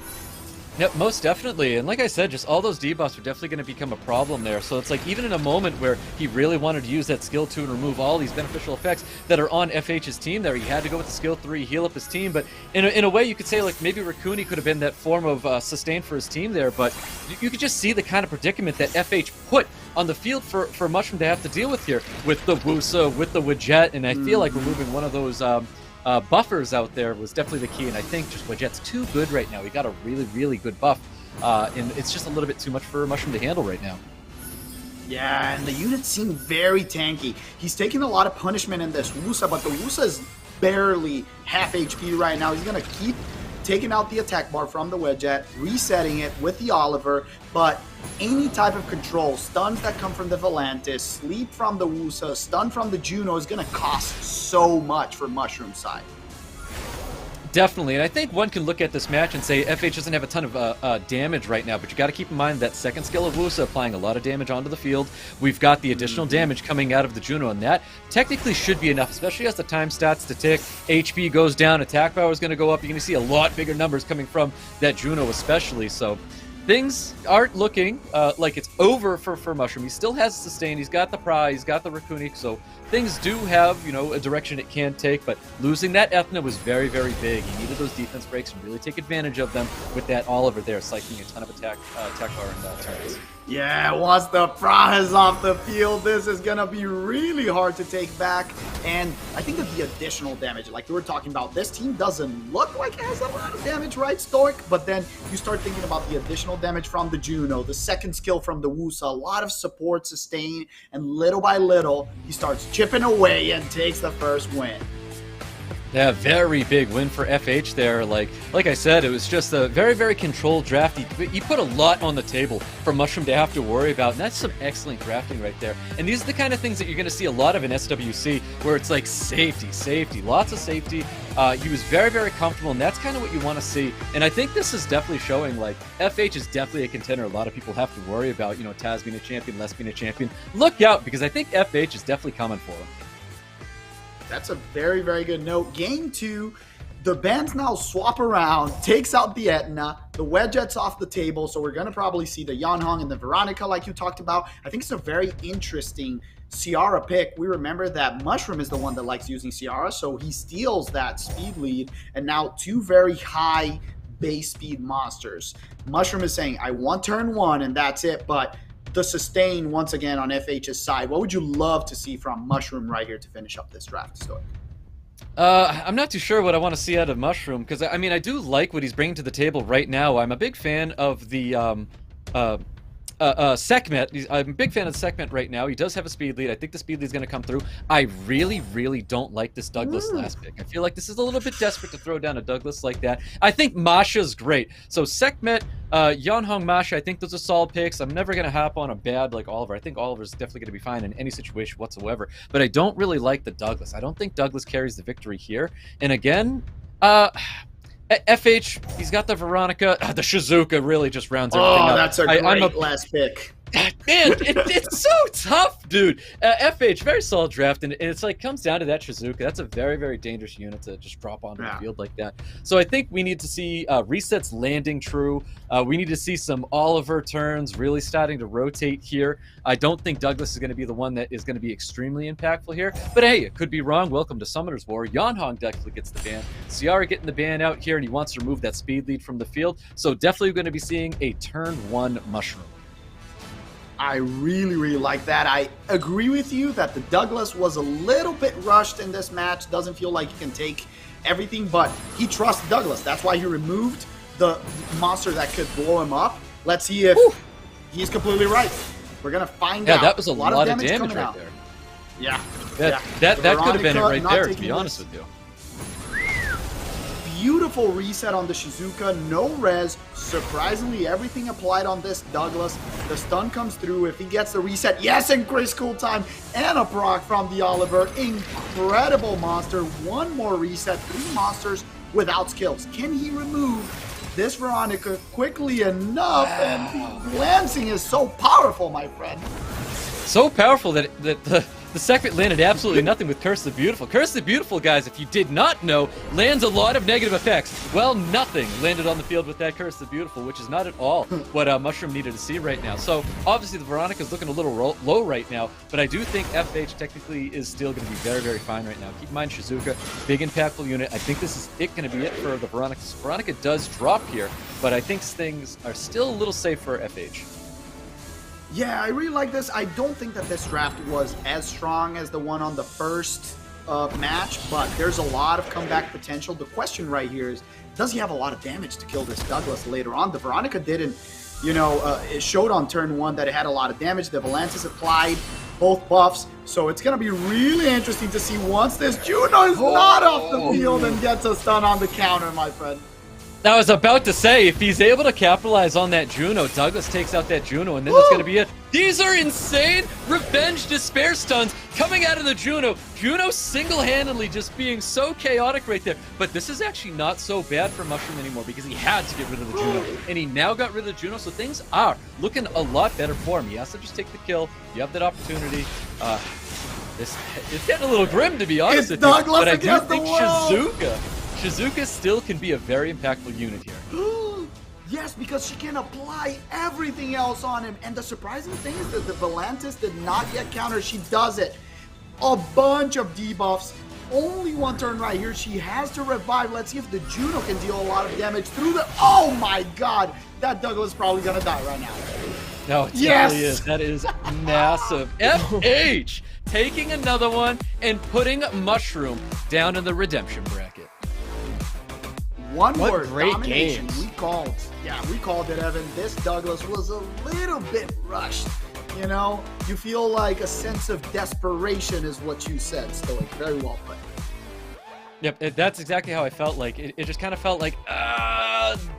Yep, most definitely. And like I said, just all those debuffs are definitely going to become a problem there. So it's like even in a moment where he really wanted to use that skill 2 and remove all these beneficial effects that are on FH's team there, he had to go with the skill 3, heal up his team. But in a way, you could say like maybe Raccoon could have been that form of sustain for his team there. But you could just see the kind of predicament that FH put on the field for Mushroom to have to deal with here with the Wusa, with the Widget. And I feel like removing one of those buffers out there was definitely the key, and I think just Widget's too good right now. He got a really, really good buff, and it's just a little bit too much for Mushroom to handle right now. Yeah, and the units seem very tanky. He's taking a lot of punishment in this Wusa, but the Wusa is barely half HP right now. He's going to keep taking out the attack bar from the Widget, resetting it with the Oliver, but any type of control, stuns that come from the Volantis, sleep from the Wusa, stun from the Juno is going to cost so much for Mushroom side. Definitely, and I think one can look at this match and say FH doesn't have a ton of damage right now, but you got to keep in mind that second skill of Wusa applying a lot of damage onto the field. We've got the additional damage coming out of the Juno, and that technically should be enough, especially as the time stats to tick. HP goes down, attack power is going to go up. You're going to see a lot bigger numbers coming from that Juno especially, so things aren't looking like it's over for Mushroom. He still has sustain, he's got the Pra, he's got the Raccoon, so things do have, you know, a direction it can take, but losing that Ethna was very, very big. He needed those defense breaks and really take advantage of them with that Oliver there, cycling a ton of attack power and turns. Yeah, once the Pra is off the field, this is going to be really hard to take back. And I think that the additional damage, like we were talking about, this team doesn't look like it has a lot of damage, right, Stoic? But then you start thinking about the additional damage from the Juno, the second skill from the Wusa, a lot of support, sustain, and little by little, he starts chipping away and takes the first win. Yeah, very big win for FH there. Like I said, it was just a very, very controlled draft. He put a lot on the table for Mushroom to have to worry about, and that's some excellent drafting right there. And these are the kind of things that you're going to see a lot of in SWC, where it's like safety, lots of safety. He was very, very comfortable, and that's kind of what you want to see. And I think this is definitely showing, like, FH is definitely a contender a lot of people have to worry about, you know, Taz being a champion, Les being a champion. Look out, because I think FH is definitely coming for him. That's a very, very good note. Game 2, the bans now swap around, takes out the Etna, the Wedget's off the table, so we're going to probably see the Yanhong and the Veronica like you talked about. I think it's a very interesting Ciara pick. We remember that Mushroom is the one that likes using Ciara, so he steals that speed lead, and now two very high base speed monsters. Mushroom is saying, I want turn 1, and that's it, but the sustain once again on FH's side. What would you love to see from Mushroom right here to finish up this draft, Stoic? I'm not too sure what I want to see out of Mushroom, because I mean, I do like what he's bringing to the table right now. I'm a big fan of the Sekhmet. I'm a big fan of Sekhmet right now. He does have a speed lead. I think the speed lead is going to come through. I really, really don't like this Douglas last pick. I feel like this is a little bit desperate to throw down a Douglas like that. I think Masha's great. So Sekhmet, Yanhong, Masha, I think those are solid picks. I'm never going to hop on a bad like Oliver. I think Oliver's definitely going to be fine in any situation whatsoever. But I don't really like the Douglas. I don't think Douglas carries the victory here. And again, FH, he's got the Veronica. The Shizuka really just rounds everything up. Oh, that's a great last pick. Man, it's so tough, dude. FH, very solid draft, and it's like comes down to that Shizuka. That's a very, very dangerous unit to just drop onto the field like that. So I think we need to see resets landing true. We need to see some Oliver turns really starting to rotate here. I don't think Douglas is going to be the one that is going to be extremely impactful here. But hey, it could be wrong. Welcome to Summoner's War. Yanhong definitely gets the ban. Ciara getting the ban out here, and he wants to remove that speed lead from the field. So definitely going to be seeing a turn 1 Mushroom. I really, really like that. I agree with you that the Douglas was a little bit rushed in this match. Doesn't feel like he can take everything, but he trusts Douglas. That's why he removed the monster that could blow him up. Let's see if he's completely right. We're going to find out. Yeah, that was a lot of damage right out there. Yeah. That could have been it right there, to be honest with you. Beautiful reset on the Shizuka, no res. Surprisingly, everything applied on this Douglas. The stun comes through if he gets the reset. Yes, and Chris cool time and a proc from the Oliver. Incredible monster. One more reset, 3 monsters without skills. Can he remove this Veronica quickly enough? And the glancing is so powerful, my friend. So powerful that the second landed absolutely nothing with Curse the Beautiful. Curse the Beautiful, guys, if you did not know, lands a lot of negative effects. Well, nothing landed on the field with that Curse the Beautiful, which is not at all what Mushroom needed to see right now. So, obviously, the Veronica's looking a little low right now, but I do think FH technically is still going to be very, very fine right now. Keep in mind, Shizuka, big impactful unit. I think this is going to be it for the Veronica. Veronica does drop here, but I think things are still a little safe for FH. Yeah, I really like this. I don't think that this draft was as strong as the one on the first match, but there's a lot of comeback potential. The question right here is, does he have a lot of damage to kill this Douglas later on? The Veronica didn't, it showed on turn 1 that it had a lot of damage. The Volantis applied both buffs, so it's going to be really interesting to see once this Juno is not off the field and gets a stun on the counter, my friend. I was about to say, if he's able to capitalize on that Juno, Douglas takes out that Juno, and then that's going to be it. These are insane revenge despair stuns coming out of the Juno. Juno single-handedly just being so chaotic right there. But this is actually not so bad for Mushroom anymore because he had to get rid of the Juno. And he now got rid of the Juno, so things are looking a lot better for him. He has to just take the kill. You have that opportunity. It's getting a little grim, to be honest with you. But I do think Shizuka still can be a very impactful unit here. Yes, because she can apply everything else on him. And the surprising thing is that the Volantis did not get countered. She does it. A bunch of debuffs. Only one turn right here. She has to revive. Let's see if the Juno can deal a lot of damage through the... Oh my god! That Douglas is probably going to die right now. No, it definitely is. That is massive. FH taking another one and putting Mushroom down in the redemption bracket. One word, great domination. games. We called it, Evan. This Douglas was a little bit rushed. You feel like a sense of desperation is what you said, Stoic. Very well put. Yep, that's exactly how I felt like. It just kind of felt like,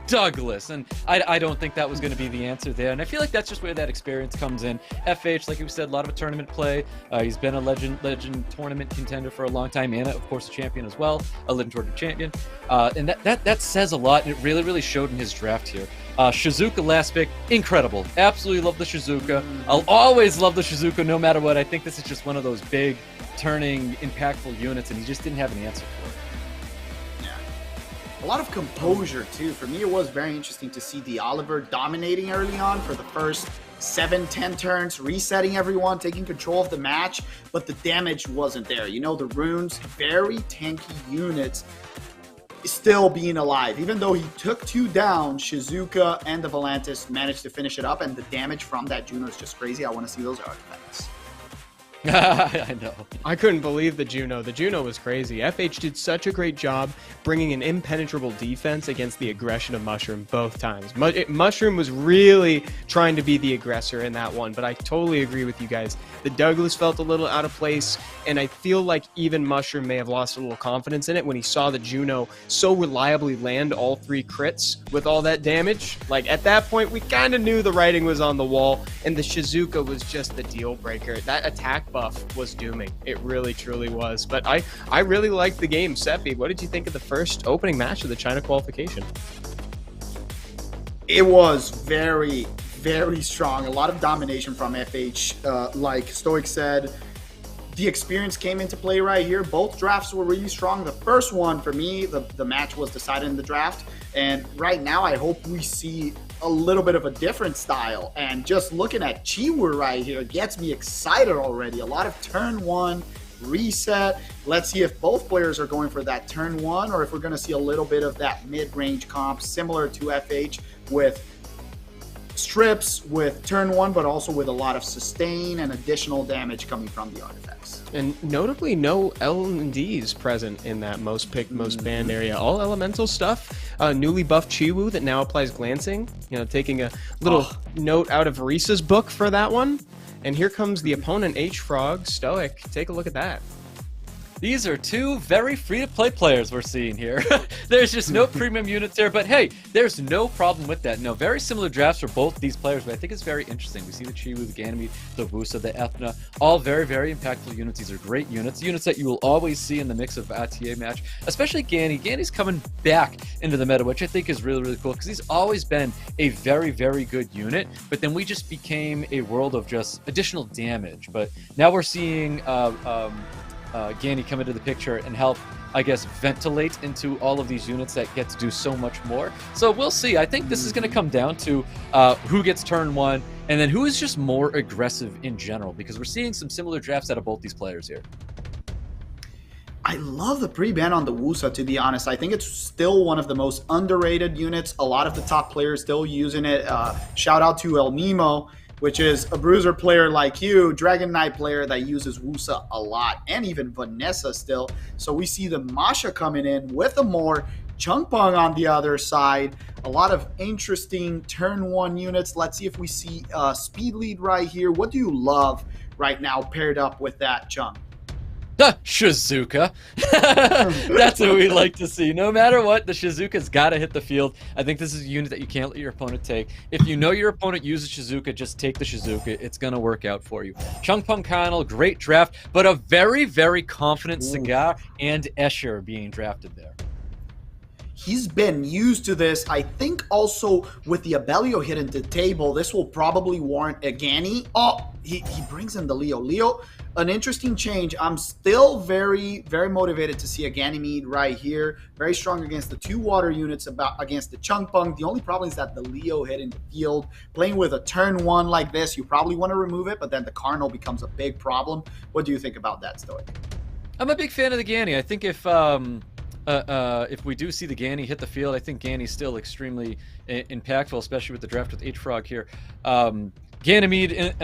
Douglas. And I don't think that was going to be the answer there. And I feel like that's just where that experience comes in. FH, like we said, a lot of a tournament play. He's been a legend tournament contender for a long time. And, of course, a champion as well. A legend tournament champion. And that says a lot. And it really, really showed in his draft here. Shizuka last pick, incredible. Absolutely love the Shizuka. I'll always love the Shizuka no matter what. I think this is just one of those big, turning, impactful units, and he just didn't have an answer for it. A lot of composure, too. For me, it was very interesting to see the Oliver dominating early on for the first 7-10 turns, resetting everyone, taking control of the match, but the damage wasn't there. The runes, very tanky units, still being alive. Even though he took 2 down, Shizuka and the Volantis managed to finish it up, and the damage from that Juno is just crazy. I want to see those artifacts. I know. I couldn't believe the Juno. The Juno was crazy. FH did such a great job bringing an impenetrable defense against the aggression of Mushroom both times. Mushroom was really trying to be the aggressor in that one, but I totally agree with you guys. The Douglas felt a little out of place, and I feel like even Mushroom may have lost a little confidence in it when he saw the Juno so reliably land all 3 crits with all that damage. Like, at that point, we kind of knew the writing was on the wall, and the Shizuka was just the deal breaker. That attack buff was dooming. It really, truly was. But I really liked the game. Seppi, what did you think of the first opening match of the China qualification? It was very, very strong. A lot of domination from FH. Like Stoic said, the experience came into play right here. Both drafts were really strong. The first one, for me, the match was decided in the draft. And right now, I hope we see a little bit of a different style. And just looking at Chiwu right here gets me excited already. A lot of turn 1 reset. Let's see if both players are going for that turn 1 or if we're going to see a little bit of that mid-range comp similar to FH with strips with turn 1, but also with a lot of sustain and additional damage coming from the artifacts. And notably, no L&Ds present in that most picked, most banned area. All elemental stuff. Newly buffed Chiwu that now applies glancing. Taking a little note out of Risa's book for that one. And here comes the opponent, H.FROG, Stoic. Take a look at that. These are two very free-to-play players we're seeing here. There's just no premium units there, but hey, there's no problem with that. No, very similar drafts for both these players, but I think it's very interesting. We see the Chiwu, the Ganymede, the Wusa, the Ethna, all very, very impactful units. These are great units that you will always see in the mix of ATA match, especially Ganny. Ganny's coming back into the meta, which I think is really, really cool, because he's always been a very, very good unit, but then we just became a world of just additional damage. But now we're seeing Ganny come into the picture and help, I guess, ventilate into all of these units that get to do so much more. So we'll see. I think this is going to come down to who gets turn 1 and then who is just more aggressive in general, because we're seeing some similar drafts out of both these players here. I love the pre-ban on the Wusa, to be honest. I think it's still one of the most underrated units. A lot of the top players still using it. Shout out to El Mimo, which is a bruiser player like you, Dragon Knight player that uses Wusa a lot, and even Vanessa still. So we see the Masha coming in with a more Chungpong on the other side. A lot of interesting turn 1 units. Let's see if we see speed lead right here. What do you love right now paired up with that Chung? Shizuka. That's what we like to see. No matter what, the Shizuka's got to hit the field. I think this is a unit that you can't let your opponent take. If you know your opponent uses Shizuka, just take the Shizuka. It's going to work out for you. Chungpong Kanal, great draft, but a very, very confident Sagar and Escher being drafted there. He's been used to this. I think also with the Abellio hit into the table, this will probably warrant a Ganny. Oh, he brings in the Leo. Leo, an interesting change. I'm still very, very motivated to see a Ganymede right here. Very strong against the 2 water units against the Chungpong. The only problem is that the Leo hit in the field. Playing with a turn 1 like this, you probably want to remove it, but then the Cardinal becomes a big problem. What do you think about that, Stoic? I'm a big fan of the Ganny. I think if we do see the Ganny hit the field, I think Ganny's still extremely impactful, especially with the draft with H.FROG here. Ganymede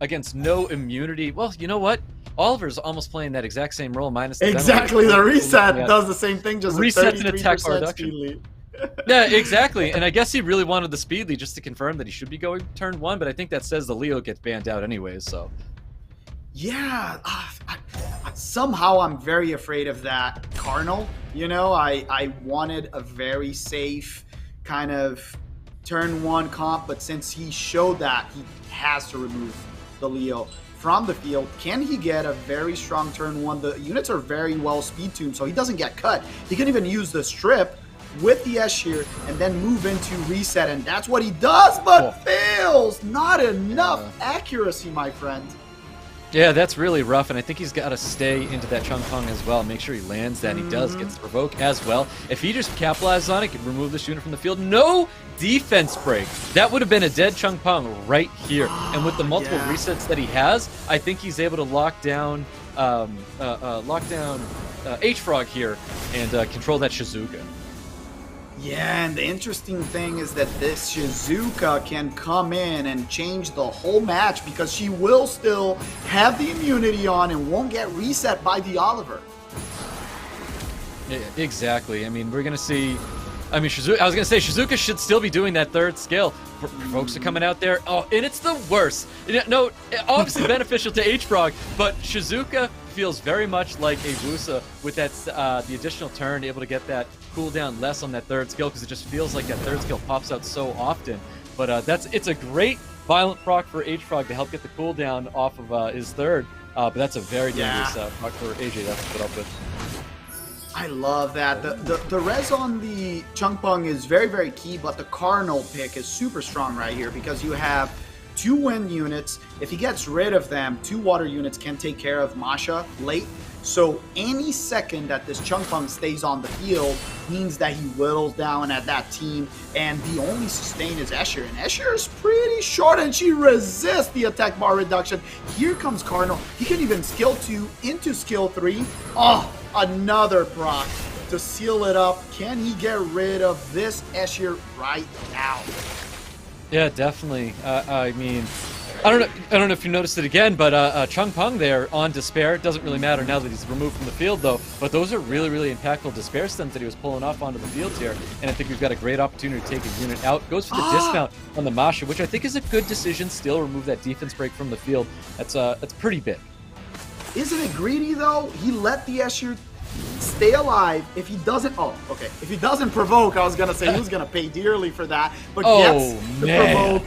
against no immunity. Well, you know what? Oliver's almost playing that exact same role, minus the exactly. The reset does the same thing, just resets and attack bar speed lead. Yeah, exactly. And I guess he really wanted the speed lead just to confirm that he should be going turn 1, but I think that says the Leo gets banned out anyways, so. Yeah, somehow I'm very afraid of that Cardinal. You know, I wanted a very safe kind of turn 1 comp, but since he showed that, he has to remove the Leo from the field. Can he get a very strong turn 1? The units are very well speed tuned, so he doesn't get cut. He can even use the strip with the S here and then move into reset, and that's what he does, but fails. Not enough accuracy, my friend. Yeah, that's really rough, and I think he's got to stay into that Chungpong as well. Make sure he lands that. He does, gets the provoke as well. If he just capitalizes on it, could remove this unit from the field. No defense break. That would have been a dead Chungpong right here. And with the multiple resets that he has, I think he's able to lock down H.FROG here and control that Shizuka. Yeah, and the interesting thing is that this Shizuka can come in and change the whole match because she will still have the immunity on and won't get reset by the Oliver. Yeah, exactly. I mean, we're going to see... I mean, I was going to say, Shizuka should still be doing that 3rd skill. Folks are coming out there. Oh, and it's the worst. No, obviously beneficial to H.FROG, but Shizuka feels very much like a Wusa with that the additional turn, able to get that cooldown less on that 3rd skill, because it just feels like that 3rd skill pops out so often. But it's a great violent proc for H.FROG to help get the cooldown off of his 3rd. But that's a very dangerous proc for AJ to have to put up with. I love that. The res on the Chungpong is very, very key, but the Cardinal pick is super strong right here because you have 2 wind units. If he gets rid of them, 2 water units can take care of Masha late. So any second that this Chungpong stays on the field means that he whittles down at that team, and the only sustain is Escher. And Escher is pretty short, and she resists the attack bar reduction. Here comes Cardinal. He can even skill 2 into skill 3. Oh, another proc to seal it up. Can he get rid of this Escher right now? Yeah, definitely. I mean, I don't know if you noticed it again, but Chungpong there on Despair. It doesn't really matter now that he's removed from the field, though. But those are really, really impactful Despair stunts that he was pulling off onto the field here. And I think we've got a great opportunity to take a unit out. Goes for the dismount on the Masha, which I think is a good decision. Still remove that defense break from the field. That's pretty big. Isn't it greedy though? He let the Escher stay alive. If he doesn't, if he doesn't provoke, I was gonna say he was gonna pay dearly for that, but gets the provoke,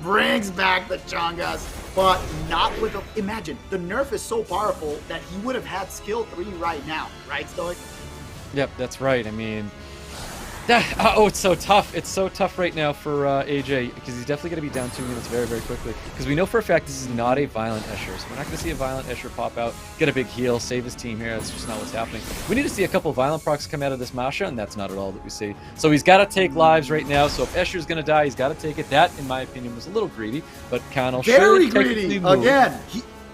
brings back the Chongas, but not with the. Imagine the nerf is so powerful that he would have had skill 3 right now, right, Stoic? Yep, that's right. I mean, it's so tough. It's so tough right now for AJ because he's definitely going to be down 2 minutes very, very quickly. Because we know for a fact this is not a violent Escher, so we're not going to see a violent Escher pop out, get a big heal, save his team here. That's just not what's happening. We need to see a couple of violent procs come out of this Masha, and that's not at all that we see. So he's got to take lives right now. So if Escher's going to die, he's got to take it. That, in my opinion, was a little greedy, but Khan will very surely greedy. Move. Again,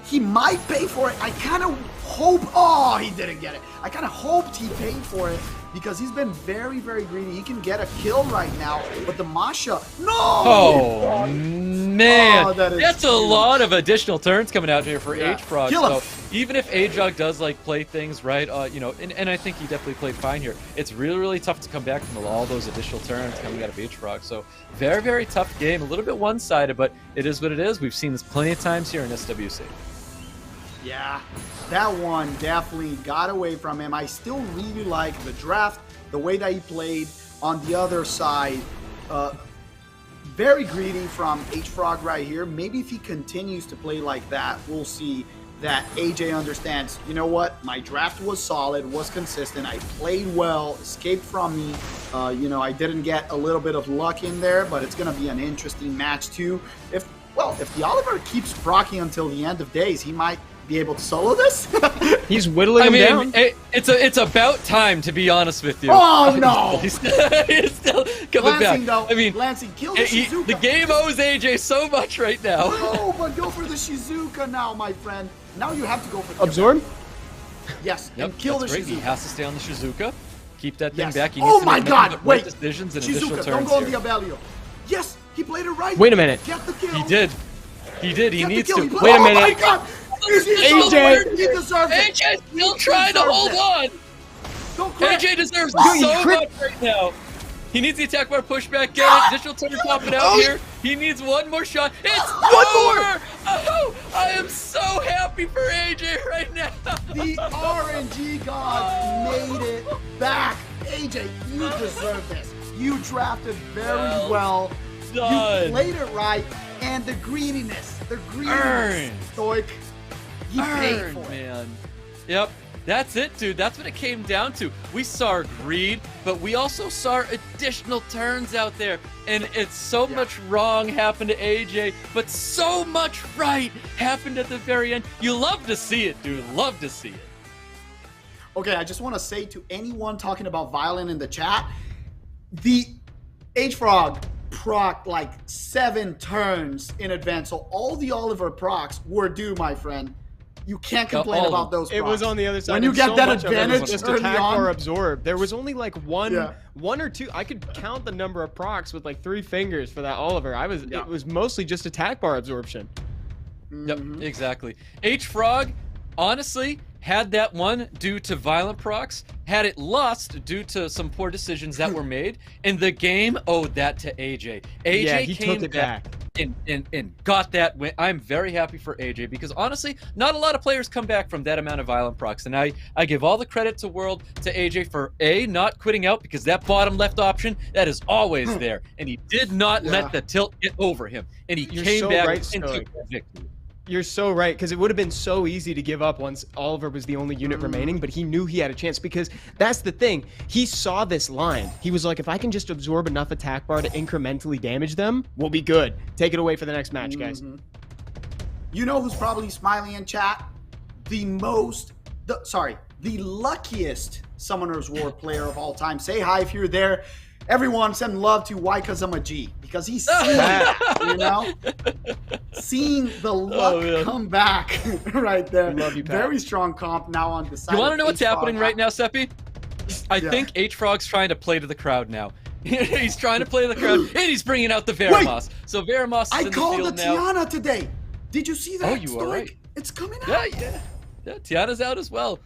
he might pay for it. I kind of hope. Oh, he didn't get it. I kind of hoped he paid for it because he's been very, very greedy. He can get a kill right now, but the Masha, no! Oh, man. Oh, that's a lot of additional turns coming out here for H.FROG. Kill him. So even if H.FROG does like play things right, you know, and I think he definitely played fine here, it's really, really tough to come back from all those additional turns coming out of H.FROG. So very, very tough game. A little bit one-sided, but it is what it is. We've seen this plenty of times here in SWC. Yeah, that one definitely got away from him. I still really like the draft, the way that he played. On the other side, very greedy from H.FROG right here. Maybe if he continues to play like that, we'll see that AJ understands, you know what, my draft was solid, was consistent, I played well, escaped from me. You know, I didn't get a little bit of luck in there, but it's going to be an interesting match too. If the Oliver keeps proccing until the end of days, he might be able to solo this. He's whittling him down. It's about time, to be honest with you. Oh no! He's still coming Lansing, back. though, I mean, Lansing, kill the Shizuka. The game owes AJ so much right now. No, but go for the Shizuka now, my friend. Now you have to go for the Absorb? Yes, Yep, and kill the that's great. Shizuka. He has to stay on the Shizuka. Keep that thing Yes. back. He needs to make nothing but right decisions and additional Shizuka, turns don't go on here. the Abelio. Yes, he played it right. Wait a minute. Get the kill. He did. He did. He needs to. Wait a minute. Oh my God. AJ. He deserves it. AJ's still trying to hold on. Don't crack. AJ deserves Dude, he so crit- much right now. He needs the attack bar pushback. Get it. Additional turn popping out here. He needs one more shot. It's over. Oh, I am so happy for AJ right now. The RNG gods made it back. AJ, you deserve this. You drafted very well. Done. You played it right. And the greediness. Earned. Stoic. He paid Earned, for it. man. Yep. That's it, dude. That's what it came down to. We saw greed, but we also saw additional turns out there. And it's so much wrong happened to AJ, but so much right happened at the very end. You love to see it, dude. Love to see it. Okay, I just want to say to anyone talking about violent in the chat, the H.FROG proc like 7 turns in advance, so all the Oliver procs were due, my friend. You can't complain about those procs. It was on the other side. When you and get so that much of it was advantage just early attack on. or absorb. There was only like one or two. I could count the number of procs with like 3 fingers for that Oliver. It was mostly just attack bar absorption. Yep, exactly. H.FROG, honestly, had that one due to violent procs, had it lost due to some poor decisions that were made, and the game owed that to AJ. AJ he came took it back. And got that win. I'm very happy for AJ because honestly, not a lot of players come back from that amount of violent procs. And I give all the credit to world to AJ for not quitting out, because that bottom left option, that is always there. And he did not let the tilt get over him. And he came back and took the victory. You're so right, because it would have been so easy to give up once Oliver was the only unit remaining, but he knew he had a chance, because that's the thing. He saw this line. He was like, if I can just absorb enough attack bar to incrementally damage them, we'll be good. Take it away for the next match, guys. You know who's probably smiling in chat? The luckiest Summoner's War player of all time. Say hi if you're there. Everyone send love to YKazamaG, because he's seeing that, you know? Seeing the luck come back right there. Love you, Pat. Very strong comp now on the side. You want to of know what's H.FROG. happening right now, Seppi? I think H.FROG's trying to play to the crowd now. He's trying to play to the crowd, and he's bringing out the Veramos. So Veramos is in the called field the now. Tiana today. Did you see that? Oh, you are right. It's coming out. Yeah, Tiana's out as well.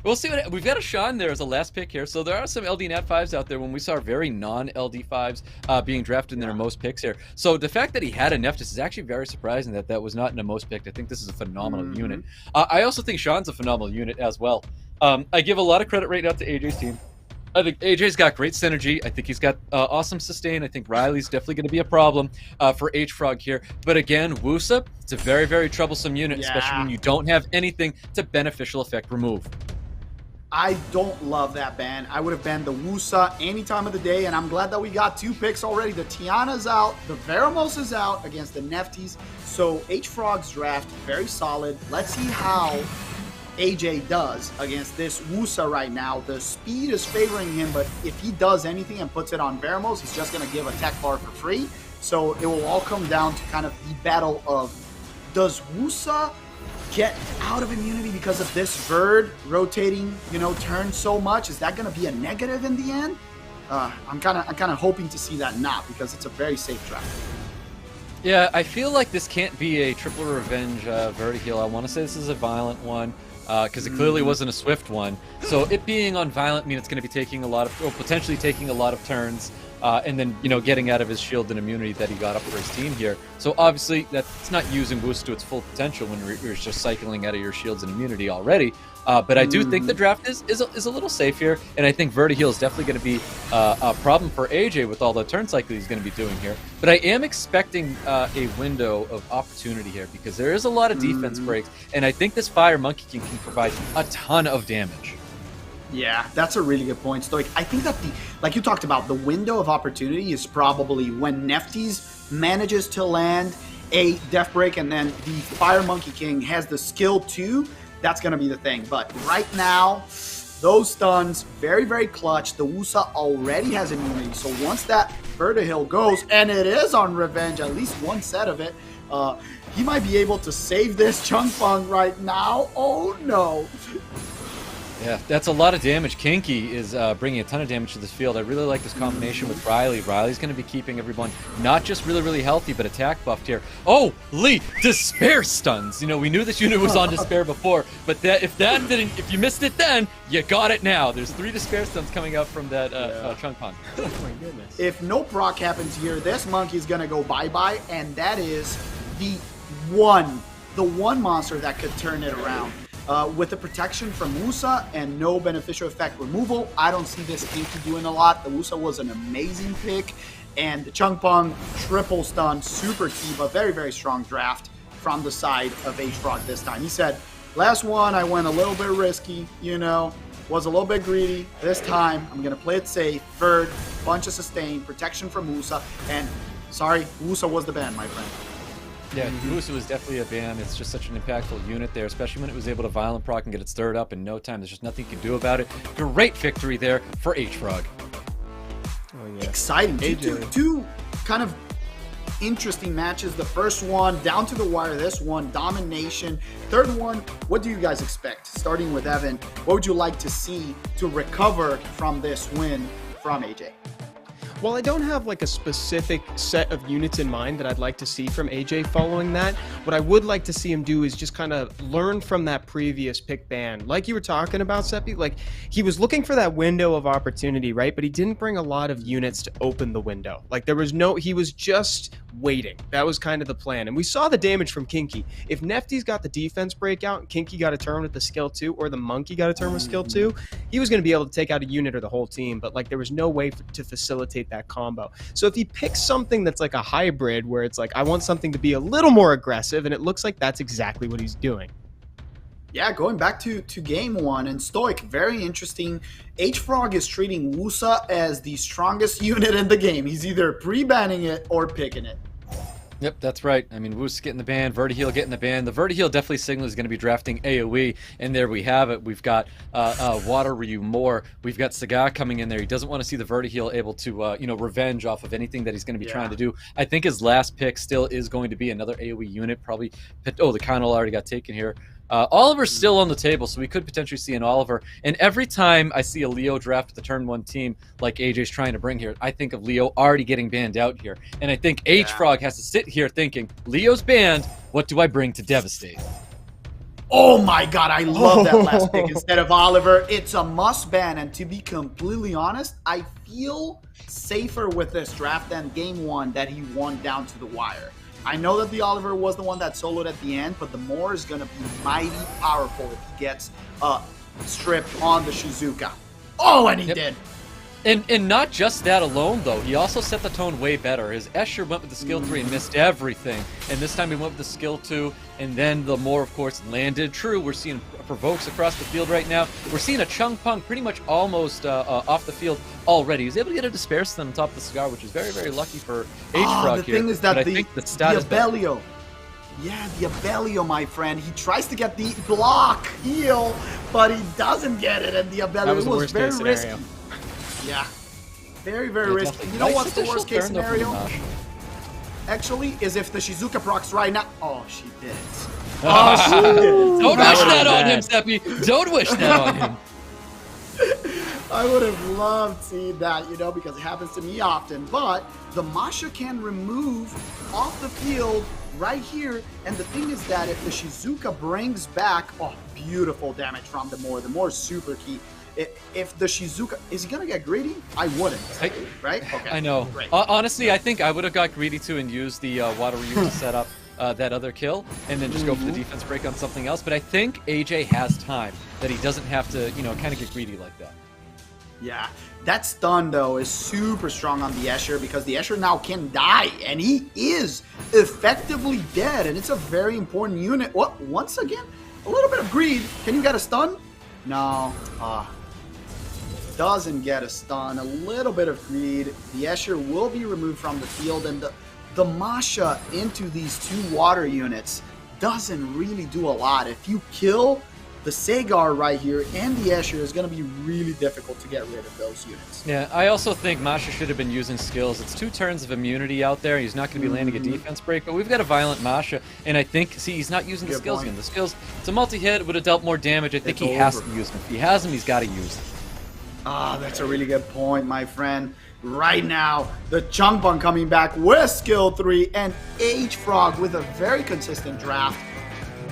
We'll see what we've got. A Sean there as a last pick here, so there are some LD Nat 5s out there when we saw very non-LD 5s being drafted in their most picks here. So the fact that he had a Neftis is actually very surprising that was not in a most picked. I think this is a phenomenal unit. I also think Sean's a phenomenal unit as well. I give a lot of credit right now to AJ's team. I think AJ's got great synergy. I think he's got awesome sustain. I think Riley's definitely going to be a problem for H.FROG here. But again, Wusa, it's a very, very troublesome unit, especially when you don't have anything to beneficial effect remove. I don't love that ban. I would have banned the Wusa any time of the day, and I'm glad that we got 2 picks already. The Tiana's out, the Veramos is out against the Neftis. So H.FROG's draft, very solid. Let's see how AJ does against this Wusa right now. The speed is favoring him, but if he does anything and puts it on Veramos, he's just going to give a tech bar for free. So it will all come down to kind of the battle of, does Wusa get out of immunity because of this Verd rotating, turn so much? Is that going to be a negative in the end? I'm kind of hoping to see that not, because it's a very safe draft. Yeah, I feel like this can't be a triple revenge Vertiheal. I want to say this is a violent one, because it clearly wasn't a swift one. So it being on violent means it's going to be taking a lot of, or potentially taking a lot of turns, and then getting out of his shield and immunity that he got up for his team here. So obviously that's not using Boost to its full potential when you're just cycling out of your shields and immunity already. But I do think the draft is a little safe here, and I think Vertiheal is definitely going to be a problem for AJ with all the turn cycle he's going to be doing here. But I am expecting a window of opportunity here, because there is a lot of defense breaks, and I think this Fire Monkey King can provide a ton of damage. Yeah, that's a really good point, Stoic. I think that like you talked about, the window of opportunity is probably when Neftis manages to land a Death Break, and then the Fire Monkey King has the skill too. That's going to be the thing. But right now, those stuns, very, very clutch. The Wusa already has immunity. So once that Vertihill goes, and it is on Revenge, at least one set of it, he might be able to save this Chungfang right now. Oh, no. Yeah, that's a lot of damage. Kinky is bringing a ton of damage to this field. I really like this combination with Riley. Riley's going to be keeping everyone not just really, really healthy, but attack buffed here. Oh, Lee, Despair stuns. We knew this unit was on Despair before, but if you missed it then, you got it now. There's 3 Despair stuns coming out from that Chungfang. Oh my goodness. If no proc happens here, this monkey is going to go bye-bye, and that is the one monster that could turn it around. With the protection from Wusa and no beneficial effect removal, I don't see this Kinky doing a lot. The Wusa was an amazing pick, and the Chungfang triple stun, super key, but very, very strong draft from the side of H.FROG this time. He said, last one, I went a little bit risky, was a little bit greedy. This time, I'm going to play it safe. Third, bunch of sustain, protection from Wusa, and sorry, Wusa was the ban, my friend. Yeah, Wusa was definitely a ban. It's just such an impactful unit there, especially when it was able to violent proc and get it stirred up in no time. There's just nothing you can do about it. Great victory there for H.FROG. Oh, yeah. Exciting. Two kind of interesting matches. The first one, down to the wire. This one, domination. Third one, what do you guys expect? Starting with Evan, what would you like to see to recover from this win from AJ? Well, I don't have like a specific set of units in mind that I'd like to see from AJ following that. What I would like to see him do is just kind of learn from that previous pick ban. Like you were talking about, Seppi, like he was looking for that window of opportunity, right? But he didn't bring a lot of units to open the window. Like he was just waiting. That was kind of the plan. And we saw the damage from Kinky. If Nefty's got the defense breakout, Kinky got a turn with the skill 2, or the Monkey got a turn with skill 2, he was going to be able to take out a unit or the whole team. But like there was no way to facilitate that combo. So if he picks something that's like a hybrid where it's like, I want something to be a little more aggressive, and it looks like that's exactly what he's doing. Yeah, going back to game 1, and Stoic, very interesting. H.FROG is treating Wusa as the strongest unit in the game. He's either pre-banning it or picking it. Yep, that's right. I mean, Wusa getting the ban, Vertiheal getting the ban. The Vertiheal definitely signal is going to be drafting AoE, and there we have it. We've got Water Ryu more. We've got Saga coming in there. He doesn't want to see the Vertiheal able to, revenge off of anything that he's going to be trying to do. I think his last pick still is going to be another AoE unit, probably. Oh, the Conal already got taken here. Oliver's still on the table, so we could potentially see an Oliver. And every time I see a Leo draft with the turn 1 team like AJ's trying to bring here, I think of Leo already getting banned out here. And I think H.FROG has to sit here thinking, Leo's banned, what do I bring to devastate? Oh my god, I love that last pick instead of Oliver. It's a must ban, and to be completely honest, I feel safer with this draft than game 1 that he won down to the wire. I know that the Oliver was the one that soloed at the end, but the Moore is going to be mighty powerful if he gets stripped on the Shizuka. Oh, and he did. And not just that alone, though. He also set the tone way better. His Escher went with the skill 3 and missed everything. And this time he went with the skill 2, and then the Moore, of course, landed true. We're seeing provokes across the field right now. We're seeing a Chung Pung pretty much almost off the field already. He's able to get a Despair Stun on top of the cigar, which is very, very lucky for H.FROG here. The thing is that the Abellio. Yeah, the Abellio, my friend. He tries to get the block heal, but he doesn't get it, and the Abellio was very risky. Yeah, very, very risky. You know what's the worst case scenario? Actually, is if the Shizuka procs right now. Oh, she did it. Oh, she did it. Don't wish that on him, Seppi. Don't wish that on him. I would have loved seeing that, you know, because it happens to me often. But the Masha can remove off the field right here. And the thing is that if the Shizuka brings back, oh, beautiful damage from the Moore. The Moore is super key. If the Shizuka, is he going to get greedy? I wouldn't, right? Okay. I know. Honestly, I think I would have got greedy too and used the Water Ryu to set up that other kill and then just go for the defense break on something else. But I think AJ has time that he doesn't have to, you know, kind of get greedy like that. Yeah, that stun, though, is super strong on the Escher because the Escher now can die, and he is effectively dead, and it's a very important unit. What? Once again, a little bit of greed. Can you get a stun? No. Doesn't get a stun. A little bit of greed. The Escher will be removed from the field, and the Masha into these 2 water units doesn't really do a lot. If you kill the Sagar right here and the Escher, is going to be really difficult to get rid of those units. Yeah, I also think Masha should have been using skills. It's 2 turns of immunity out there. He's not going to be landing a defense break, but we've got a violent Masha, and I think, see, he's not using the skills again. The skills, it's a multi-hit, would have dealt more damage. I think he has to use them. If he has them, he's got to use them. Ah, that's a really good point, my friend. Right now, the Chung Pung coming back with skill 3 and H.FROG with a very consistent draft.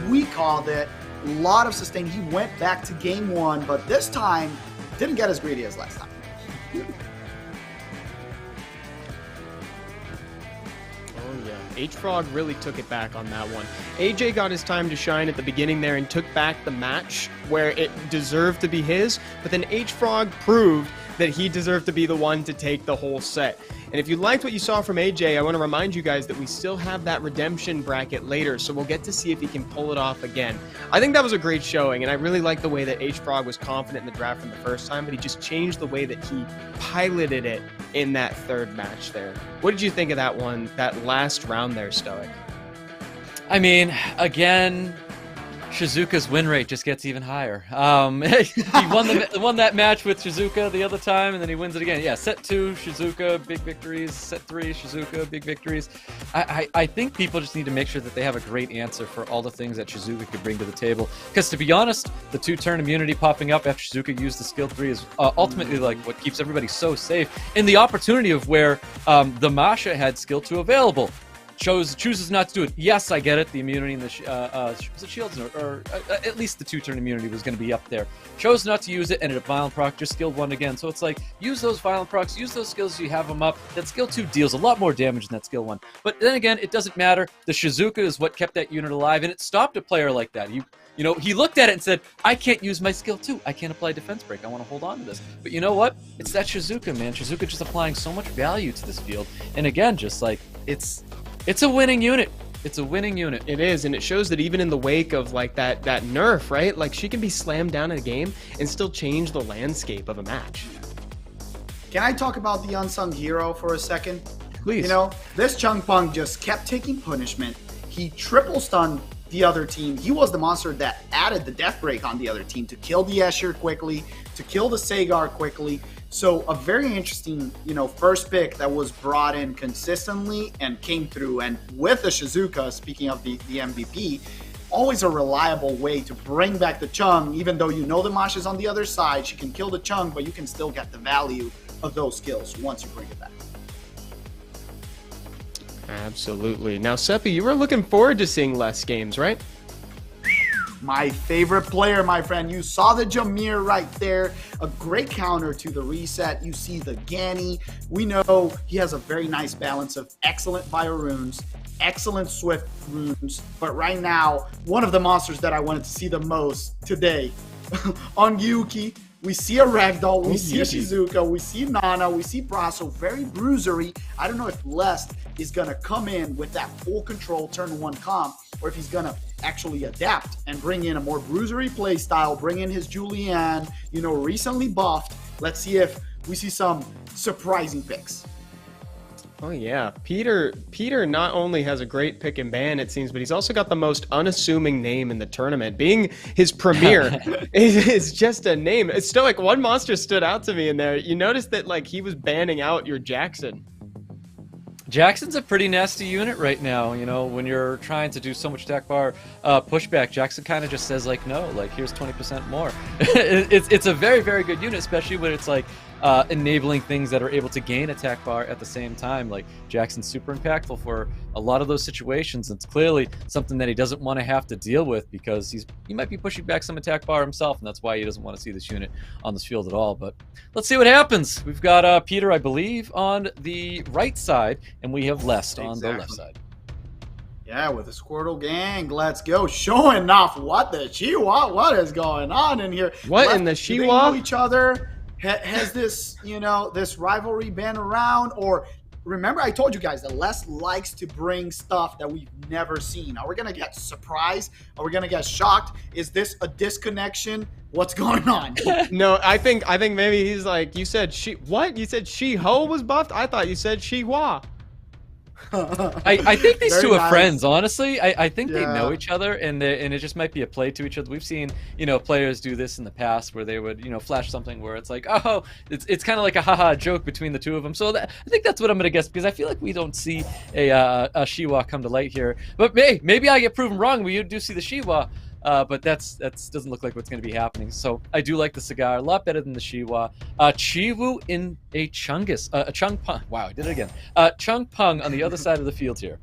We called it. A lot of sustain. He went back to game 1, but this time didn't get as greedy as last time. Oh yeah, H.FROG really took it back on that one. AJ got his time to shine at the beginning there and took back the match where it deserved to be his, but then H.FROG proved that he deserved to be the one to take the whole set. And if you liked what you saw from AJ, I want to remind you guys that we still have that redemption bracket later, so we'll get to see if he can pull it off again. I think that was a great showing, and I really like the way that H.FROG was confident in the draft from the first time, but he just changed the way that he piloted it in that 3rd match there. What did you think of that one, that last round there, Stoic? I mean, again, Shizuka's win rate just gets even higher. He won that match with Shizuka the other time, and then he wins it again. Yeah, set 2, Shizuka, big victories. Set 3, Shizuka, big victories. I think people just need to make sure that they have a great answer for all the things that Shizuka could bring to the table. Because to be honest, the 2-turn immunity popping up after Shizuka used the skill 3 is ultimately like what keeps everybody so safe. And the opportunity of where the Masha had skill 2 available. Chooses not to do it. Yes, I get it. The immunity and the shields, or at least the 2-turn immunity was going to be up there. Chose not to use it, ended up violent proc, just skilled 1 again. So it's like, use those violent procs, use those skills so you have them up. That skill 2 deals a lot more damage than that skill 1. But then again, it doesn't matter. The Shizuka is what kept that unit alive, and it stopped a player like that. You know, he looked at it and said, I can't use my skill 2. I can't apply defense break. I want to hold on to this. But you know what? It's that Shizuka, man. Shizuka just applying so much value to this field. And again, just like, it's a winning unit. It's a winning unit. It is, and it shows that even in the wake of like that nerf, right? Like she can be slammed down in a game and still change the landscape of a match. Can I talk about the unsung hero for a second? Please. You know, this Chung Pung just kept taking punishment. He triple stunned the other team. He was the monster that added the death break on the other team to kill the Escher quickly, to kill the Sagar quickly. So a very interesting, you know, first pick that was brought in consistently and came through. And with the Shizuka, speaking of the MVP, always a reliable way to bring back the Chung, even though you know the Masha's on the other side. She can kill the Chung, but you can still get the value of those skills once you bring it back. Absolutely. Now, Seppi, you were looking forward to seeing less games, right? my favorite player, my friend. You saw the Jameer right there. A great counter to the reset. You see the Ganny. We know he has a very nice balance of excellent bio runes, excellent Swift runes. But right now, one of the monsters that I wanted to see the most today on Yuki, we see a Ragdoll, we see a Shizuka, we see Nana, we see Brasso, very bruisery. I don't know if Lest is going to come in with that full control turn 1 comp, or if he's going to actually adapt and bring in a more bruisery play style, bring in his Julianne, you know, recently buffed. Let's see if we see some surprising picks. Oh yeah, Peter not only has a great pick and ban, it seems, but he's also got the most unassuming name in the tournament. Being his premier is just a name. It's still like one monster stood out to me in there. You noticed that like he was banning out your Jackson. Jackson's a pretty nasty unit right now. You know, when you're trying to do so much attack bar pushback, Jackson kind of just says like, no, like here's 20% more. It's a very, very good unit, especially when it's like enabling things that are able to gain attack bar at the same time. Like Jackson's super impactful for a lot of those situations. It's clearly something that he doesn't want to have to deal with, because he might be pushing back some attack bar himself, and that's why he doesn't want to see this unit on this field at all. But let's see what happens. We've got Peter, I believe, on the right side, and we have Lest on the left side. Yeah, with the Squirtle gang, let's go. Showing off what the Chihuahua, what is going on in here? What in the Chihuahua? They know each other. Has this, you know, this rivalry been around? Or remember I told you guys that Les likes to bring stuff that we've never seen. Are we going to get surprised? Are we going to get shocked? Is this a disconnection? What's going on? No, I think maybe he's like, you said what? You said She-Ho was buffed? I thought you said She-Hua. I think these two are friends, honestly. I think they Yeah. know each other, and it just might be a play to each other. We've seen, you know, players do this in the past where they would, you know, flash something where it's like, oh, it's kind of like a haha joke between the two of them. So I think that's what I'm gonna guess, because I feel like we don't see a Shiwa come to light here. But maybe I get proven wrong. We do see the Shiwa. But that's doesn't look like what's going to be happening. So I do like the cigar a lot better than the Shiwa. Chiwu in a Chungus, a Chungpung. Wow, I did it again. Chungpung on the other side of the field here.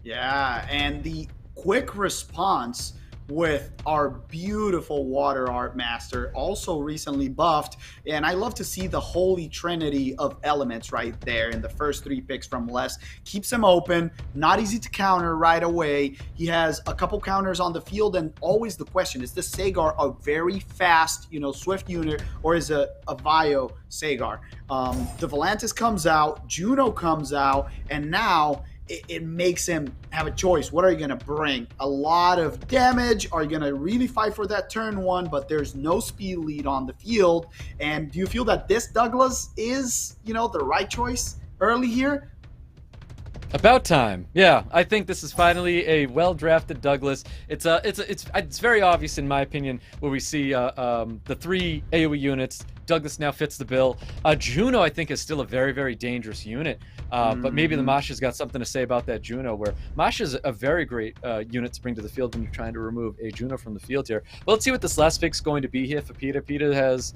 Yeah, and the quick response with our beautiful water art master, also recently buffed. And I love to see the holy trinity of elements right there in the first 3 picks from Les. Keeps him open, not easy to counter right away. He has a couple counters on the field, and always the question, is this Sagar a very fast, you know, swift unit, or is it a Vio Sagar? The Volantis comes out, Juno comes out, and now it makes him have a choice. What are you going to bring? A lot of damage? Are you going to really fight for that turn 1, but there's no speed lead on the field? And do you feel that this Douglas is, you know, the right choice early here? About time. Yeah, I think this is finally a well-drafted Douglas. It's very obvious, in my opinion, where we see the 3 AoE units. Douglas now fits the bill. Juno, I think, is still a very, very dangerous unit. But maybe the Masha's got something to say about that Juno, where Masha's a very great unit to bring to the field when you're trying to remove a Juno from the field here. But let's see what this last pick's going to be here for Peter. Peter has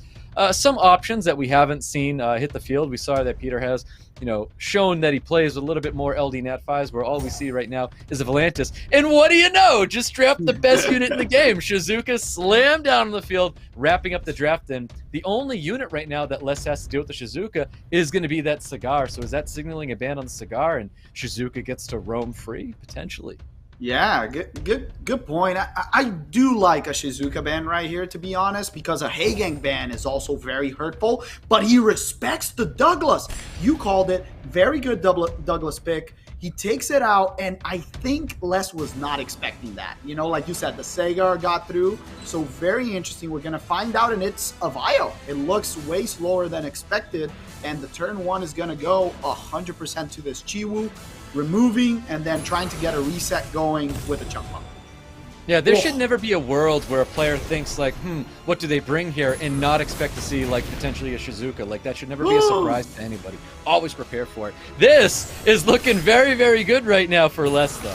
some options that we haven't seen hit the field. We saw that Peter has, you know, shown that he plays a little bit more LD Nat 5s, where all we see right now is a Volantis. And what do you know? Just draft the best unit in the game. Shizuka slammed down on the field, wrapping up the draft. And the only unit right now that Les has to deal with the Shizuka is going to be that Cigar. So is that signaling a ban on the Cigar, and Shizuka gets to roam free, potentially? Yeah, good point. I do like a Shizuka ban right here, to be honest, because a Hagang ban is also very hurtful, but he respects the Douglas. You called it. Very good Douglas pick. He takes it out, and I think Les was not expecting that. You know, like you said, the Sagar got through, so very interesting. We're going to find out, and it's a Vio. It looks way slower than expected, and the turn 1 is going to go 100% to this Chiwu, removing and then trying to get a reset going with a chunk pump. Yeah, there should never be a world where a player thinks like, what do they bring here, and not expect to see like potentially a Shizuka. Like that should never be a surprise to anybody. Always prepare for it. This is looking very, very good right now for Les, though.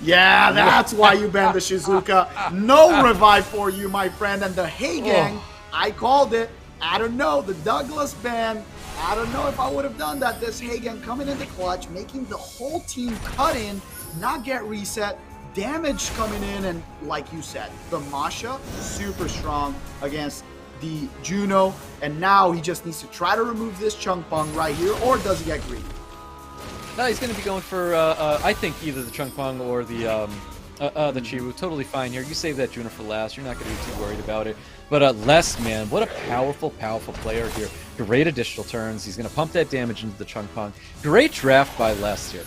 Yeah, that's why you banned the Shizuka. No revive for you, my friend. And the Hagang, I called it. I don't know, the Douglas ban. I don't know if I would have done that. This Hagan coming in the clutch, making the whole team cut in, not get reset. damage coming in, and like you said, the Masha, super strong against the Juno, and now he just needs to try to remove this Chunk Pong right here, or does he get greedy? No, he's going to be going for, I think, either the Chung Pong or the Chiwu. Totally fine here. You save that Juno for last. You're not going to be too worried about it. But Les, man, what a powerful, powerful player here. Great additional turns. He's going to pump that damage into the Chung Pong. Great draft by Les here.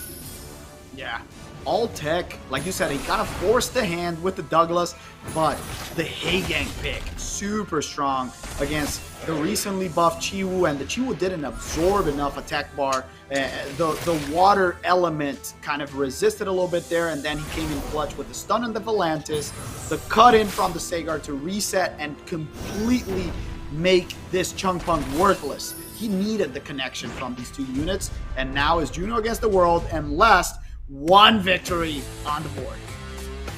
Yeah. All tech, like you said, he kind of forced the hand with the Douglas, but the Heigang pick, super strong against the recently buffed Chiwu, and the Chiwu didn't absorb enough attack bar. The water element kind of resisted a little bit there, and then he came in clutch with the stun on the Volantis, the cut in from the Sagar to reset and completely make this Chung Pong worthless. He needed the connection from these two units, and now is Juno against the world, and last, one victory on the board.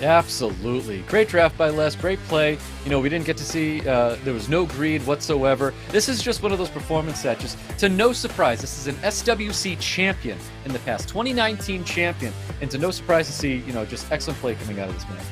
Absolutely. Great draft by Les. Great play. You know, we didn't get to see, there was no greed whatsoever. This is just one of those performance that just, to no surprise, this is an SWC champion in the past, 2019 champion, and to no surprise to see, you know, just excellent play coming out of this man.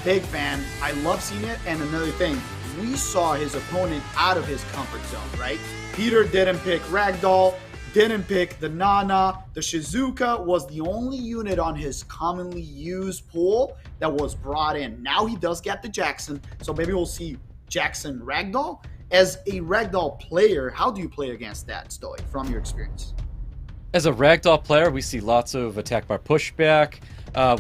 Big fan. I love seeing it. And another thing, we saw his opponent out of his comfort zone, right? Peter didn't pick Ragdoll, didn't pick the Nana. The Shizuka was the only unit on his commonly used pool that was brought in. Now he does get the Jackson, so maybe we'll see Jackson Ragdoll. As a Ragdoll player, how do you play against that, Stoic, from your experience? As a Ragdoll player, we see lots of attack bar pushback.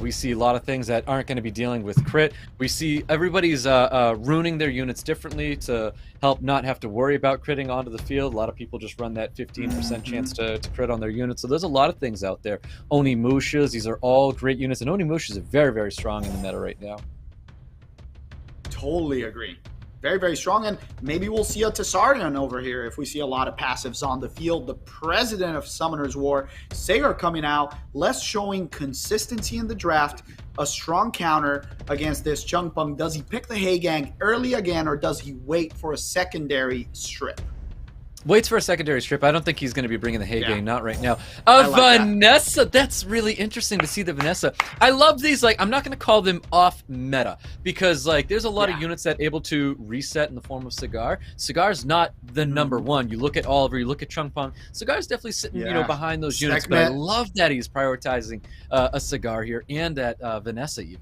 We see a lot of things that aren't going to be dealing with crit. We see everybody's ruining their units differently to help not have to worry about critting onto the field. A lot of people just run that 15% chance to crit on their units. So there's a lot of things out there. Onimushas, these are all great units. And Onimushas are very, very strong in the meta right now. Totally agree. Very, very strong, and maybe we'll see a Tsardian over here if we see a lot of passives on the field. The president of Summoner's War, Sagar coming out, less showing consistency in the draft, a strong counter against this Chung Pong. Does he pick the Heigang early again, or does he wait for a secondary strip? Waits for a secondary strip. I don't think he's going to be bringing the Heigang, not right now. Like Vanessa, that's really interesting to see the Vanessa. I love these, like, I'm not going to call them off meta, because, like, there's a lot of units that are able to reset in the form of Cigar. Cigar's not the number one. You look at Oliver, you look at Chung Pong. Cigar's definitely sitting, you know, behind those units, but I love that he's prioritizing a Cigar here, and that Vanessa even.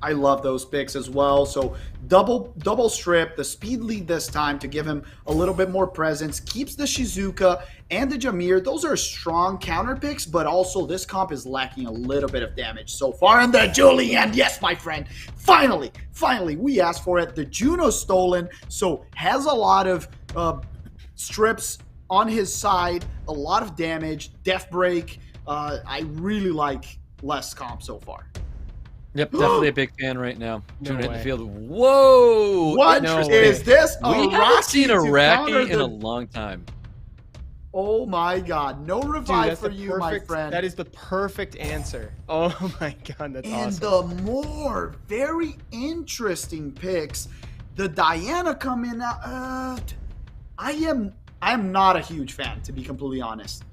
I love those picks as well. So double strip, the speed lead this time to give him a little bit more presence, keeps the Shizuka and the Jameer. Those are strong counter picks, but also this comp is lacking a little bit of damage so far. And the Julian, yes, my friend, finally, we asked for it. The Juno stolen, so has a lot of strips on his side, a lot of damage, Death Break. I really like Les comp so far. Yep, definitely a big fan right now. Juno hit the field. Whoa! What is this? We haven't seen a Raki in a long time. Oh my god. No revive for you, my friend. That is the perfect answer. Oh my god, that's awesome. And the more very interesting picks, the Diana coming out. I am not a huge fan, to be completely honest.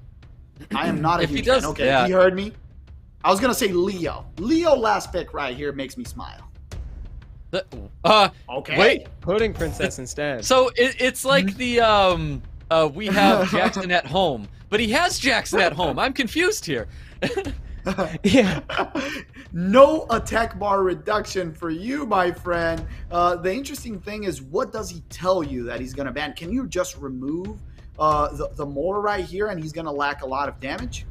I am not a huge fan. Okay, he heard me. I was going to say Leo. Leo last pick right here makes me smile. Okay. Wait, Pudding Princess instead. So it's like the we have Jackson at home, but he has Jackson at home. I'm confused here. Yeah. No attack bar reduction for you, my friend. The interesting thing is, what does he tell you that he's going to ban? Can you just remove the Moor right here and he's going to lack a lot of damage?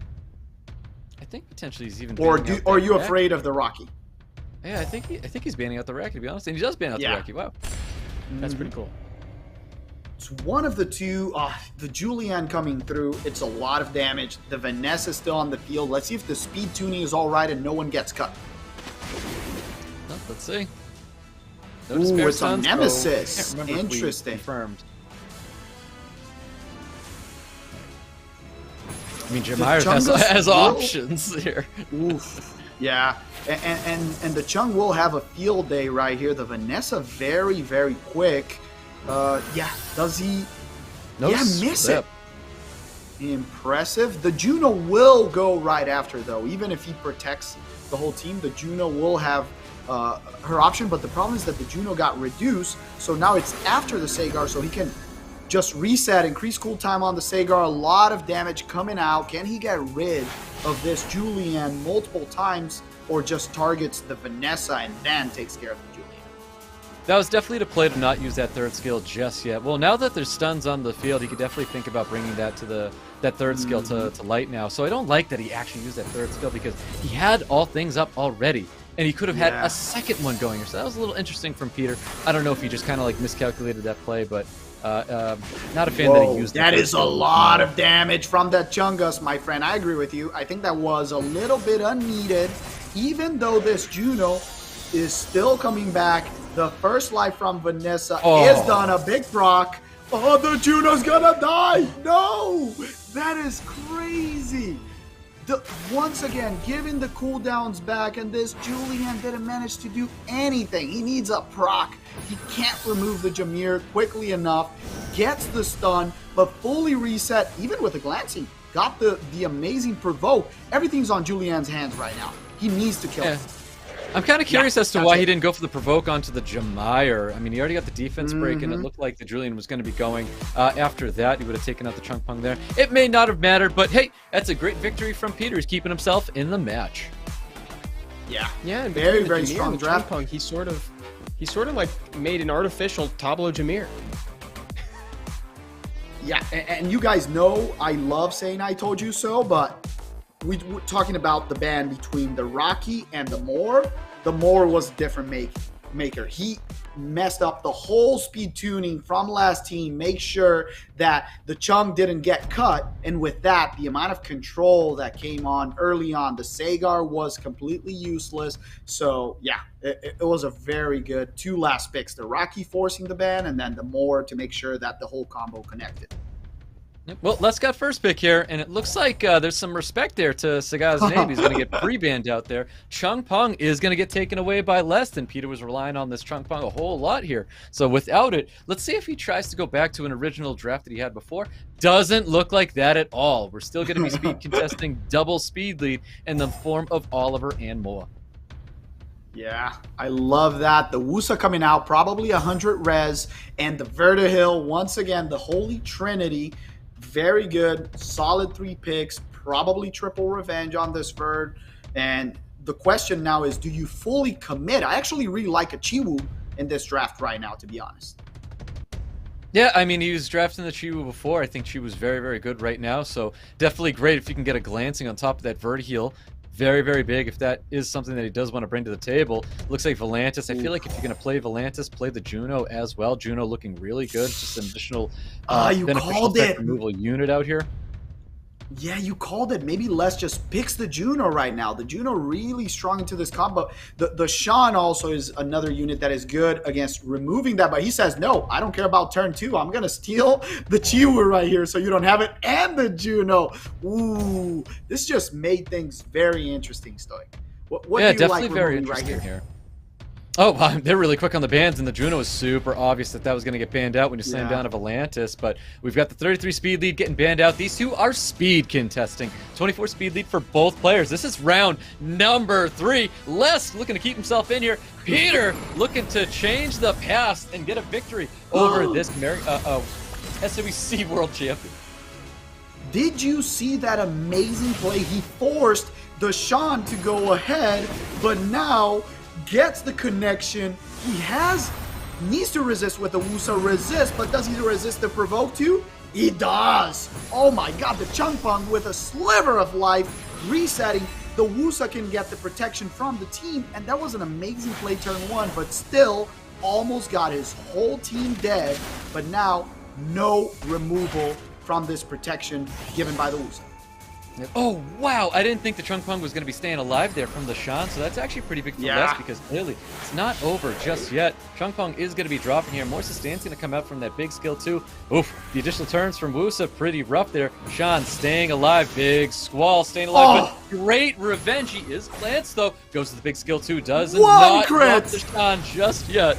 I think potentially he's even. Or are you afraid of the Rocky? Yeah, I think he's banning out the Rocky, to be honest, and he does ban out the Rocky. Wow, that's pretty cool. It's one of the two. The Julian coming through. It's a lot of damage. The Vanessa is still on the field. Let's see if the speed tuning is all right and no one gets cut. Well, let's see. No Ooh, it's a Nemesis. Interesting. Confirmed. I mean, Jameer has options here. Oof. Yeah, and the Chung will have a field day right here. The Vanessa very, very quick. Yeah, does he? No miss it. Impressive. The Juno will go right after, though. Even if he protects the whole team, the Juno will have her option. But the problem is that the Juno got reduced, so now it's after the Sagar, so he can just reset, increase cooltime on the Sagar. A lot of damage coming out. Can he get rid of this Julian multiple times, or just targets the Vanessa and then takes care of the Julian? That was definitely the play to not use that third skill just yet. Well, now that there's stuns on the field, he could definitely think about bringing that to that third skill to light now. So I don't like that he actually used that third skill, because he had all things up already, and he could have had a second one going. So that was a little interesting from Peter. I don't know if he just kind of like miscalculated that play, but not a fan that he used. That is a lot of damage from that Chungus, my friend. I agree with you. I think that was a little bit unneeded, even though this Juno is still coming back. The first life from Vanessa is done. A big proc. Oh, the Juno's gonna die. No, that is crazy. Once again, giving the cooldowns back, and this Julian didn't manage to do anything. He needs a proc. He can't remove the Jameer quickly enough. Gets the stun, but fully reset, even with the glancing. Got the amazing provoke. Everything's on Julian's hands right now. He needs to kill him. I'm kind of curious as to why he didn't go for the provoke onto the Jameer. I mean, he already got the defense break, and it looked like the Julian was going to be going after that. He would have taken out the Chunk Pung there. It may not have mattered, but hey, that's a great victory from Peter. He's keeping himself in the match. Yeah, and very strong draft. Pung, he sort of like made an artificial Tablo Jameer. Yeah, and you guys know I love saying I told you so, but we're talking about the ban between the Rocky and the Moore. The Moore was a different maker. He messed up the whole speed tuning from last team, make sure that the Chung didn't get cut, and with that, the amount of control that came on early on, the Sagar was completely useless. So yeah, it was a very good two last picks, the Rocky forcing the ban, and then the Moore to make sure that the whole combo connected. Well, Les got first pick here, and it looks like there's some respect there to Sagaz's name. He's going to get pre-banned out there. Chung Pung is going to get taken away by Les, and Peter was relying on this Chung Pung a whole lot here. So without it, let's see if he tries to go back to an original draft that he had before. Doesn't look like that at all. We're still going to be speed contesting double speed lead in the form of Oliver and Moa. Yeah, I love that. The Wusa coming out, probably 100 res, and the Vertihill, once again, the Holy Trinity. Very good, solid 3 picks, probably triple revenge on this Verd. And the question now is, do you fully commit? I actually really like a Chiwu in this draft right now, to be honest. Yeah, I mean, he was drafting the Chiwu before. I think Chiwu's very, very good right now. So definitely great if you can get a glancing on top of that Vertiheal. Very, very big if that is something that he does want to bring to the table. Looks like Volantis. I feel like if you're going to play Volantis, play the Juno as well. Juno looking really good. Just an additional you called it. Removal unit out here. Yeah, you called it. Maybe Les just picks the Juno right now. The Juno really strong into this combo. The Sean also is another unit that is good against removing that, but he says, no, I don't care about turn 2. I'm going to steal the Chiwu right here so you don't have it, and the Juno. Ooh, this just made things very interesting, Stoic. What do you definitely like very removing interesting right here? Oh, wow, they're really quick on the bans, and the Juno is super obvious that was going to get banned out when you slam down a Volantis, but we've got the 33 speed lead getting banned out. These two are speed contesting. 24 speed lead for both players. This is round number 3. Les looking to keep himself in here. Peter looking to change the past and get a victory over this SWC World Champion. Did you see that amazing play? He forced the Sean to go ahead, but now gets the connection. He needs to resist with the Wusa resist, but does he resist the provoke too? He does. Oh my god, the Chung Pung with a sliver of life resetting. The Wusa can get the protection from the team, and that was an amazing play turn 1, but still almost got his whole team dead. But now no removal from this protection given by the Wusa. Oh, wow. I didn't think the Chung Pung was going to be staying alive there from the Shan, so that's actually pretty big for Les, because clearly it's not over just yet. Chung Pung is going to be dropping here. More sustain's going to come out from that big skill too. Oof, the additional turns from Wusa, pretty rough there. Shan staying alive. Big Squall staying alive, but great revenge. He is glanced though. Goes to the big skill too. Does not drop the Shan just yet.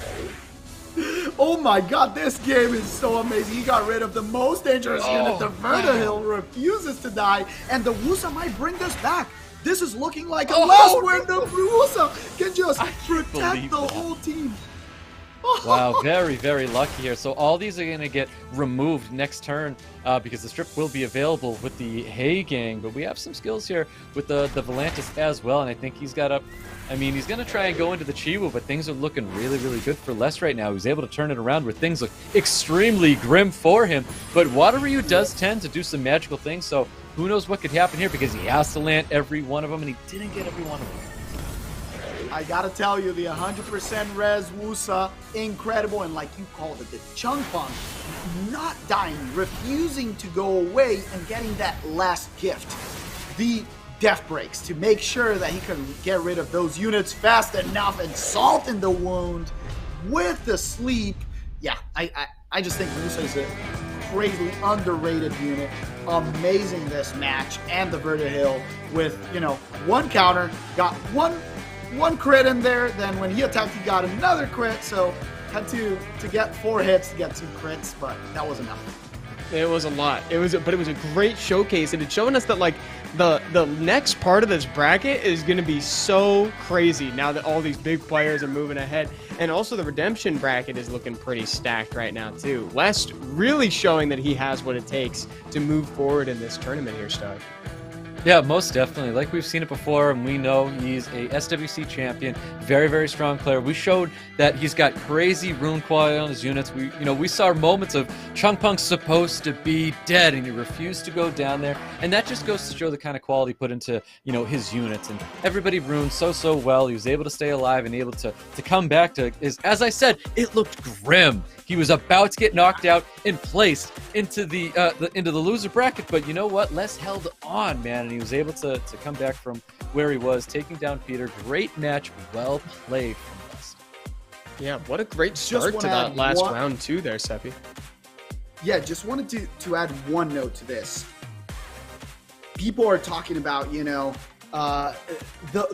Oh my god, this game is so amazing. He got rid of the most dangerous unit. The Vertihill refuses to die, and the Wusa might bring this back. This is looking like a last where the Wusa can just protect the whole team. Wow, very, very lucky here. So all these are going to get removed next turn because the strip will be available with the Hay Gang. But we have some skills here with the Volantis as well. And I think he's got he's going to try and go into the Chiwu, but things are looking really, really good for Les right now. He's able to turn it around where things look extremely grim for him. But Wateryu does tend to do some magical things. So who knows what could happen here because he has to land every one of them, and he didn't get every one of them. I gotta tell you, the 100% res Wusa, incredible, and like you called it, the Chungpong not dying, refusing to go away, and getting that last gift, the death breaks, to make sure that he can get rid of those units fast enough and salt in the wound with the sleep. Yeah, I just think Wusa is a crazy underrated unit. Amazing this match, and the Vertihill with, one counter, got one crit in there, then when he attacked he got another crit, so had to get 4 hits to get 2 crits, but that was enough. It was a lot. But it was a great showcase, and it's showing us that like the next part of this bracket is going to be so crazy now that all these big players are moving ahead, and also the redemption bracket is looking pretty stacked right now too. West really showing that he has what it takes to move forward in this tournament here, Stark. Yeah, most definitely. Like we've seen it before, and we know he's a SWC champion, very, very strong player. We showed that he's got crazy rune quality on his units. We saw moments of Chungpong's supposed to be dead, and he refused to go down there, and that just goes to show the kind of quality put into his units. And everybody runed so well. He was able to stay alive and able to come back to as I said, it looked grim. He was about to get knocked out and placed into the loser bracket, but you know what? Les held on, man, and he was able to come back from where he was, taking down Peter. Great match, well played from West. Yeah, what a great start to that last round too there, Seppi. Yeah, just wanted to add one note to this. People are talking about, the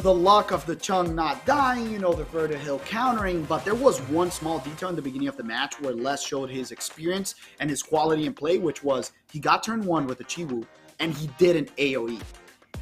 luck of the Chung not dying, the Vertihill countering, but there was one small detail in the beginning of the match where Les showed his experience and his quality in play, which was he got turn 1 with a Chiwu, and he did an AoE.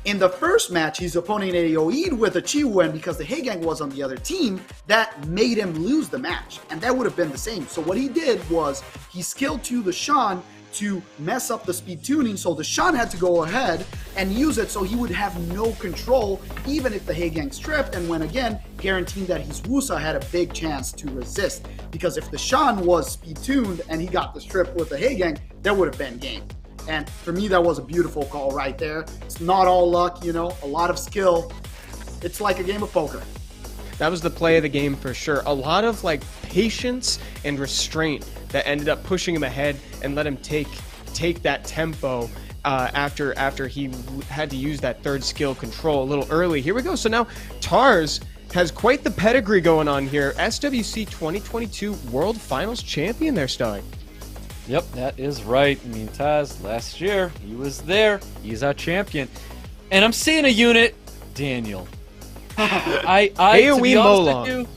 In the first match, his opponent AoE'd with a Chiwu, and because the Hay Gang was on the other team, that made him lose the match, and that would have been the same. So what he did was he skilled to the Shan to mess up the speed tuning, so the Shan had to go ahead and use it so he would have no control even if the Hay Gang stripped, and when again guaranteeing that his Wusa had a big chance to resist, because if the Shan was speed tuned and he got the strip with the Hay Gang, that would have been game. And for me, that was a beautiful call right there. It's not all luck, a lot of skill. It's like a game of poker. That was the play of the game for sure. A lot of patience and restraint that ended up pushing him ahead and let him take that tempo after he had to use that third skill control a little early. Here we go. So now Tars has quite the pedigree going on here. SWC 2022 World Finals champion there, Stark. Yep, that is right. Taz, last year, he was there. He's our champion. And I'm seeing a unit, Daniel. AoE Molong.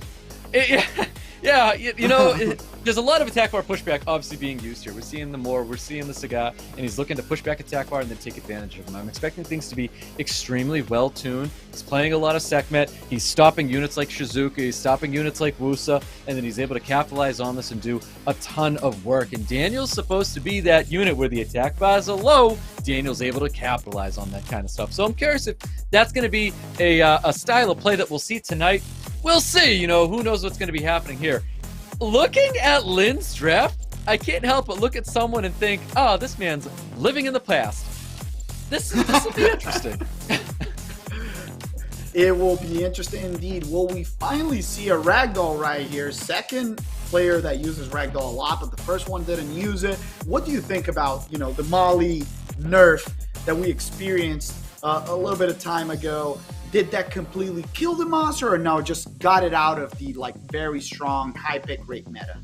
There's a lot of attack bar pushback obviously being used here. We're seeing we're seeing the Saga, and he's looking to push back attack bar and then take advantage of them. I'm expecting things to be extremely well tuned. He's playing a lot of Sekhmet. He's stopping units like Shizuka. He's stopping units like Wusa, and then he's able to capitalize on this and do a ton of work. And Daniel's supposed to be that unit where the attack bars are low. Daniel's able to capitalize on that kind of stuff. So I'm curious if that's going to be a style of play that we'll see tonight. We'll see. Who knows what's going to be happening here. Looking at Lin's draft, I can't help but look at someone and think, oh, this man's living in the past. This will be interesting. It will be interesting indeed. Will we finally see a Ragdoll right here? Second player that uses Ragdoll a lot, but the first one didn't use it. What do you think about, the Molly nerf that we experienced a little bit of time ago? Did that completely kill the monster, or no, just got it out of the very strong high pick rate meta?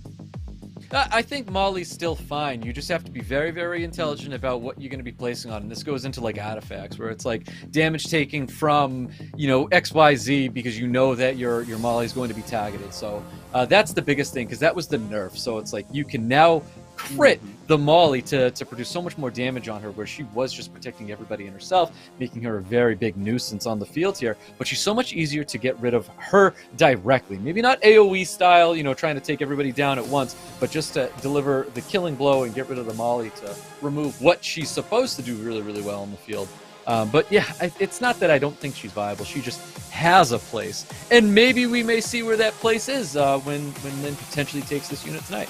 I think Molly's still fine. You just have to be very, very intelligent about what you're going to be placing on. And this goes into like artifacts, where it's like damage taking from, you know, XYZ, because you know that your Molly's going to be targeted. So that's the biggest thing, because that was the nerf. So it's like you can now crit the Molly to produce so much more damage on her, where she was just protecting everybody and herself, making her a very big nuisance on the field here. But she's so much easier to get rid of her directly. Maybe not AoE style, you know, trying to take everybody down at once, but just to deliver the killing blow and get rid of the Molly to remove what she's supposed to do really, really well on the field. But yeah, it's not that I don't think she's viable. She just has a place. And maybe we may see where that place is when Lin potentially takes this unit tonight.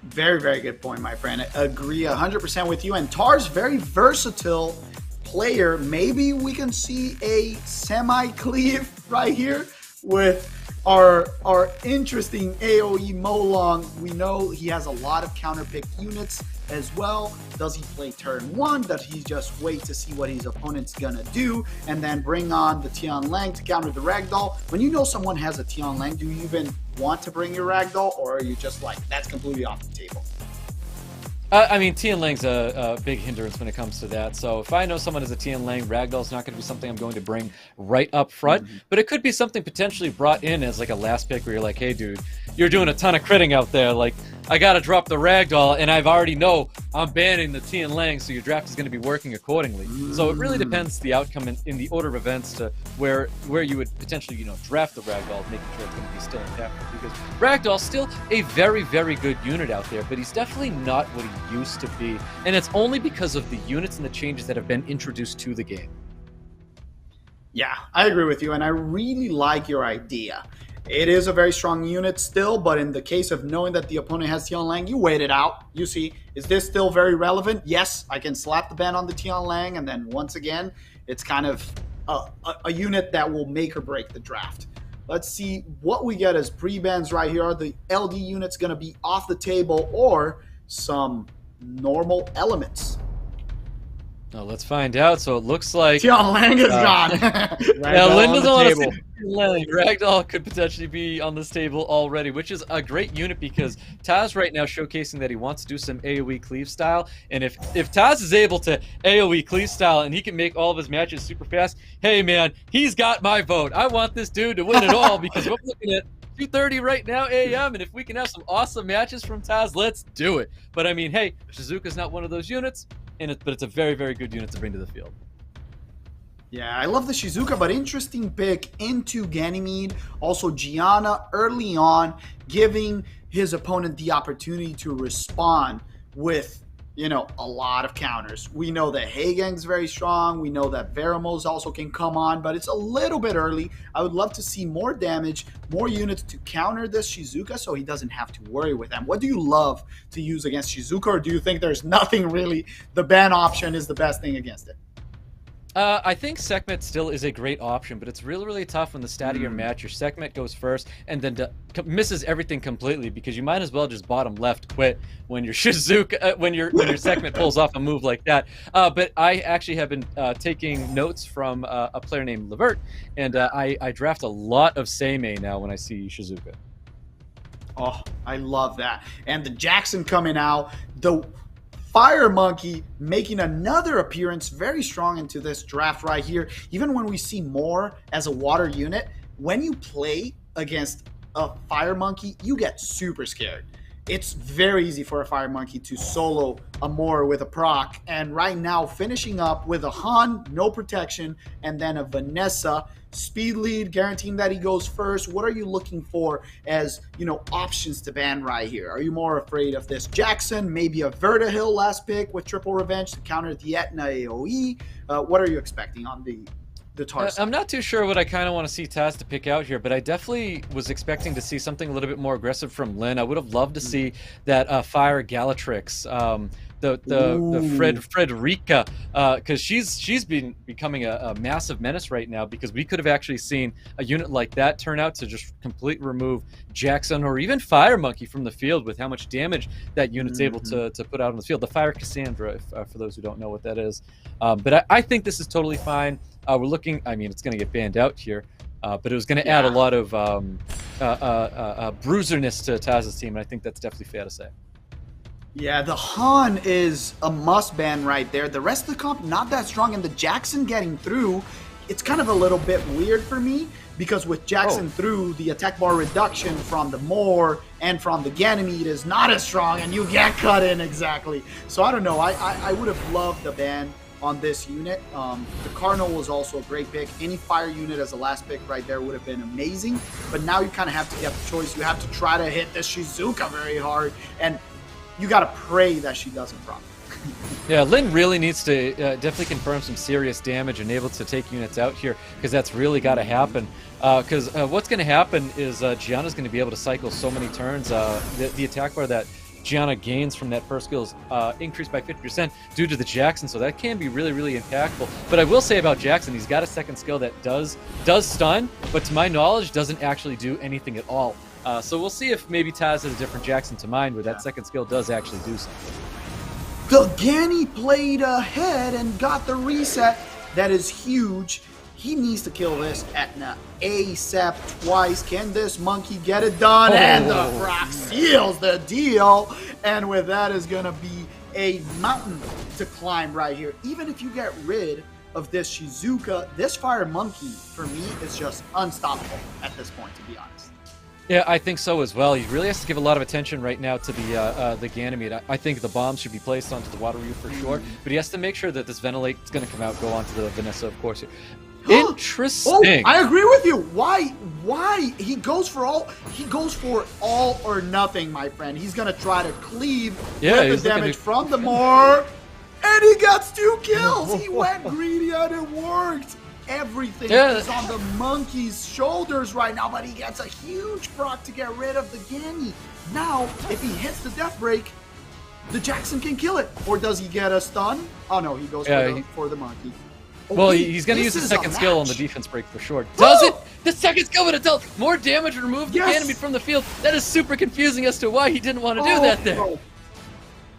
Very, very good point, my friend. I agree 100% with you. And Tar's very versatile player. Maybe we can see a semi-cleave right here with our interesting AoE Molong. We know he has a lot of counter-pick units as well. Does he play turn 1? Does he just wait to see what his opponent's gonna do and then bring on the Tian Lang to counter the Ragdoll? When you know someone has a Tian Lang, do you even want to bring your Ragdoll, or are you just like, that's completely off the table? I mean, Tian Lang's a big hindrance when it comes to that. So if I know someone has a Tian Lang, Ragdoll's not going to be something I'm going to bring right up front. But it could be something potentially brought in as like a last pick, where you're like, hey, dude, you're doing a ton of critting out there. Like, I got to drop the Ragdoll, and I've already know I'm banning the Tian Lang, so your draft is going to be working accordingly. So it really depends the outcome in the order of events to where you would potentially, you know, draft the Ragdoll, making sure it's going to be still intact. Because Ragdoll's still a very, very good unit out there, but he's definitely not what he used to be, and it's only because of the units and the changes that have been introduced to the game. Yeah, I agree with you, and I really like your idea. It is a very strong unit still, but in the case of knowing that the opponent has Tian Lang, you wait it out. You see, is this still very relevant? Yes, I can slap the ban on the Tian Lang, and then once again, it's kind of a unit that will make or break the draft. Let's see what we get as pre-bans right here. Are the LD units going to be off the table, or some normal elements? Well, let's find out. So it looks like Tian Lang is gone. Yeah, Lin doesn't want to see Lang. Ragdoll could potentially be on this table already, which is a great unit, because Taz right now showcasing that he wants to do some AoE cleave style. And if Taz is able to AoE cleave style and he can make all of his matches super fast, hey man, he's got my vote. I want this dude to win it all, because we're looking at 2:30 right now a.m. and if we can have some awesome matches from Taz, let's do it. But I mean, hey, Shizuka's not one of those units, but it's a very, very good unit to bring to the field. Yeah, I love the Shizuka, but interesting pick into Ganymede. Also, Gianna early on, giving his opponent the opportunity to respond with, you know, a lot of counters. We know that Hagen's very strong. We know that Veramos also can come on, but it's a little bit early. I would love to see more damage, more units to counter this Shizuka so he doesn't have to worry with them. What do you love to use against Shizuka, or do you think there's nothing really? The ban option is the best thing against it? I think Sekhmet still is a great option, but it's really, really tough when the stat of your match, your Sekhmet goes first and then misses everything completely, because you might as well just bottom left quit when your Shizuka, when your Sekhmet pulls off a move like that. But I actually have been taking notes from a player named Levert, and I draft a lot of Seimei now when I see Shizuka. Oh, I love that. And the Jackson coming out, the Fire Monkey making another appearance, very strong into this draft right here. Even when we see more as a water unit, when you play against a Fire Monkey, you get super scared. It's very easy for a Fire Monkey to solo a Moore with a proc, and right now finishing up with a Han, no protection, and then a Vanessa. Speed lead, guaranteeing that he goes first. What are you looking for as, you know, options to ban right here? Are you more afraid of this Jackson, maybe a Vertihill last pick with triple revenge to counter the Etna AoE? What are you expecting on the Tar side? I'm not too sure what I kind of want to see Taz to pick out here, but I definitely was expecting to see something a little bit more aggressive from Lin. I would have loved to see that Fire Galatrix, the Frederica, because she's been becoming a massive menace right now, because we could have actually seen a unit like that turn out to just completely remove Jackson or even Fire Monkey from the field with how much damage that unit's able to put out on the field. The Fire Cassandra, for those who don't know what that is. But I think this is totally fine. We're looking, I mean, it's going to get banned out here. But it was going to add a lot of bruiserness to Taz's team, and I think that's definitely fair to say. Yeah, the Han is a must ban right there. The rest of the comp, not that strong, and the Jackson getting through, it's kind of a little bit weird for me, because with Jackson through, the attack bar reduction from the Moore and from the Ganymede is not as strong, and you get cut in exactly. So I don't know. I would have loved the ban on this unit. The Cardinal was also a great pick. Any fire unit as a last pick right there would have been amazing. But now you kind of have to get the choice. You have to try to hit this Shizuka very hard, and you got to pray that she doesn't proc. Yeah, Lin really needs to definitely confirm some serious damage and able to take units out here, because that's really got to happen. Because what's going to happen is Gianna's going to be able to cycle so many turns. The attack bar that Gianna gains from that first skill is increased by 50% due to the Jackson, so that can be really, really impactful. But I will say about Jackson, he's got a second skill that does stun, but to my knowledge, doesn't actually do anything at all. So we'll see if maybe Taz has a different Jackson to mind, where that second skill does actually do something. The Ganny played ahead and got the reset. That is huge. He needs to kill this Etna ASAP twice. Can this monkey get it done? And the Frog seals the deal. And with that is going to be a mountain to climb right here. Even if you get rid of this Shizuka, this Fire Monkey, for me, is just unstoppable at this point, to be honest. Yeah, I think so as well. He really has to give a lot of attention right now to the Ganymede. I think the bombs should be placed onto the Water Ryu for sure, but he has to make sure that this Ventilate is going to come out, go onto the Vanessa, of course. Interesting. Oh, I agree with you. Why? He goes for all or nothing, my friend. He's going to try to cleave with the damage from the Moore, and he gets 2 kills. He went greedy and it worked. Everything is on the monkey's shoulders right now, but he gets a huge proc to get rid of the Ganny. Now, if he hits the death break, the Jackson can kill it. Or does he get a stun? Oh no, he goes for the monkey. Okay, well, he's going to use the second skill on the defense break for sure. Does it? The second skill would have dealt more damage and removed the Ganymede from the field. That is super confusing as to why he didn't want to do that there.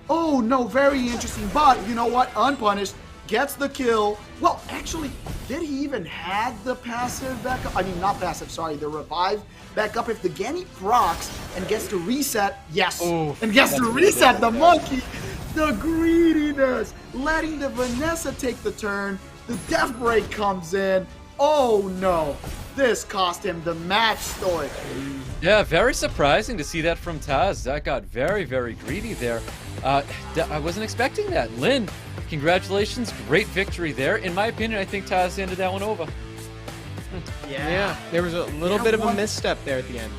Oh no, very interesting. But you know what? Unpunished. Gets the kill. Well, actually, did he even have the passive backup? I mean, not passive, sorry, the revive backup. If the Ganny procs and gets to reset, and gets to reset the monkey, the greediness, letting the Vanessa take the turn, the death break comes in. Oh no, this cost him the match, Stoic. Yeah, very surprising to see that from Taz. That got very, very greedy there. I wasn't expecting that. Lin, congratulations, great victory there. In my opinion, I think Taz ended that one over. Yeah, there was a little bit of a misstep there at the end.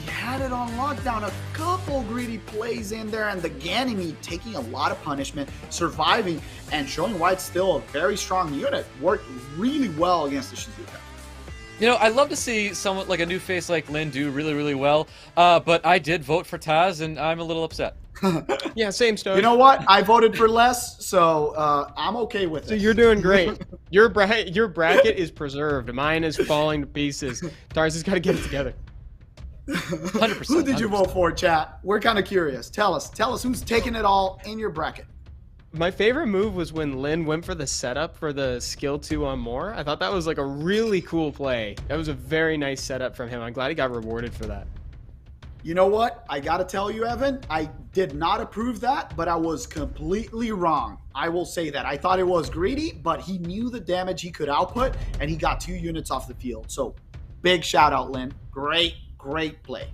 He had it on lockdown, a couple greedy plays in there, and the Ganymede taking a lot of punishment, surviving, and showing why it's still a very strong unit. Worked really well against the Shizuka. You know, I'd love to see someone like a new face like Lin do really, really well, but I did vote for Taz, and I'm a little upset. Yeah, same story. You know what? I voted for less, so I'm okay with it. So you're doing great. Your bracket is preserved. Mine is falling to pieces. Tars has got to get it together. 100%. Who did you vote for, chat? We're kind of curious. Tell us who's taking it all in your bracket. My favorite move was when Lin went for the setup for the skill 2 on Moore. I thought that was like a really cool play. That was a very nice setup from him. I'm glad he got rewarded for that. You know what? I got to tell you, Evan, I did not approve that, but I was completely wrong. I will say that. I thought it was greedy, but he knew the damage he could output, and he got 2 units off the field. So big shout out, Lin. Great play.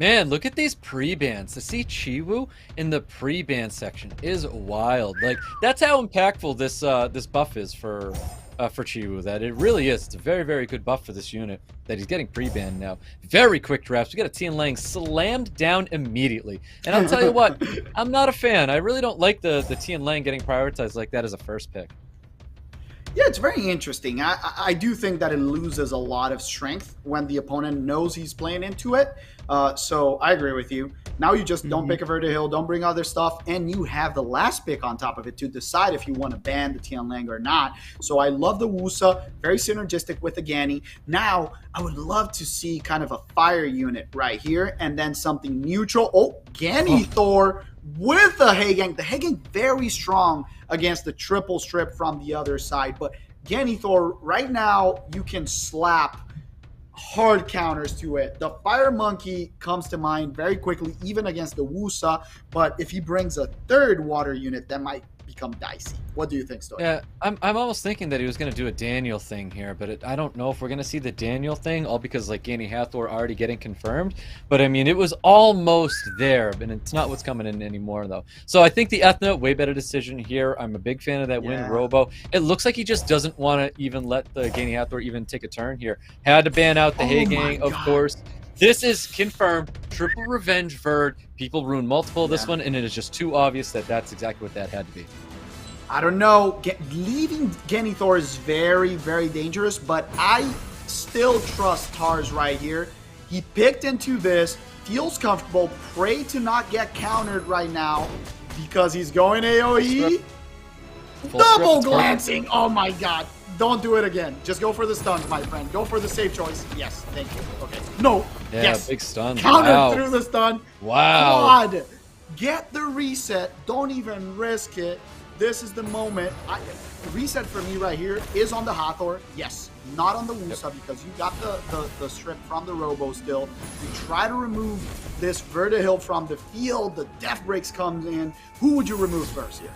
Man, look at these pre-bans. To see Chiwu in the pre-ban section is wild. Like, that's how impactful this this buff is for Chiwu. That it really is. It's a very, very good buff for this unit that he's getting pre-banned now. Very quick drafts. We got a Tian Lang slammed down immediately. And I'll tell you what, I'm not a fan. I really don't like the Tian Lang getting prioritized like that as a first pick. Yeah, it's very interesting. I do think that it loses a lot of strength when the opponent knows he's playing into it. So I agree with you. Now you just don't pick a Vertihill, don't bring other stuff, and you have the last pick on top of it to decide if you want to ban the Tian Lang or not. So I love the Wusa, very synergistic with the Ganny. Now, I would love to see kind of a fire unit right here, and then something neutral. Oh, Ganny Thor with the Hagang. The Hagang very strong against the triple strip from the other side, but Ganithor, right now, you can slap hard counters to it. The Fire Monkey comes to mind very quickly, even against the Wusa. But if he brings a third water unit, that might become dicey. What do you think, Stoy? Yeah, I'm almost thinking that he was going to do a Daniel thing here, but I don't know if we're going to see the Daniel thing, all because like Gani Hathor already getting confirmed. But I mean, it was almost there, and it's not what's coming in anymore though. So I think the Ethna, way better decision here. I'm a big fan of that win, Robo. It looks like he just doesn't want to even let the Gani Hathor even take a turn here. Had to ban out the Hey Gang, of course. This is confirmed. Triple Revenge Verd. People ruin multiple of this one, and it is just too obvious that that's exactly what that had to be. I don't know. Leaving Ganithor is very, very dangerous, but I still trust Tars right here. He picked into this, feels comfortable, pray to not get countered right now because he's going AoE. Double glancing. Oh my god. Don't do it again. Just go for the stuns, my friend. Go for the safe choice. Yes, thank you. Okay. No. Yeah, yes. Big stun. Counter through the stun. Wow. God. Get the reset. Don't even risk it. This is the moment. The reset for me right here is on the Hathor. Yes, not on the Wusa because you got the strip from the Robo still. You try to remove this Vertihil from the field. The Death Breaks comes in. Who would you remove first here?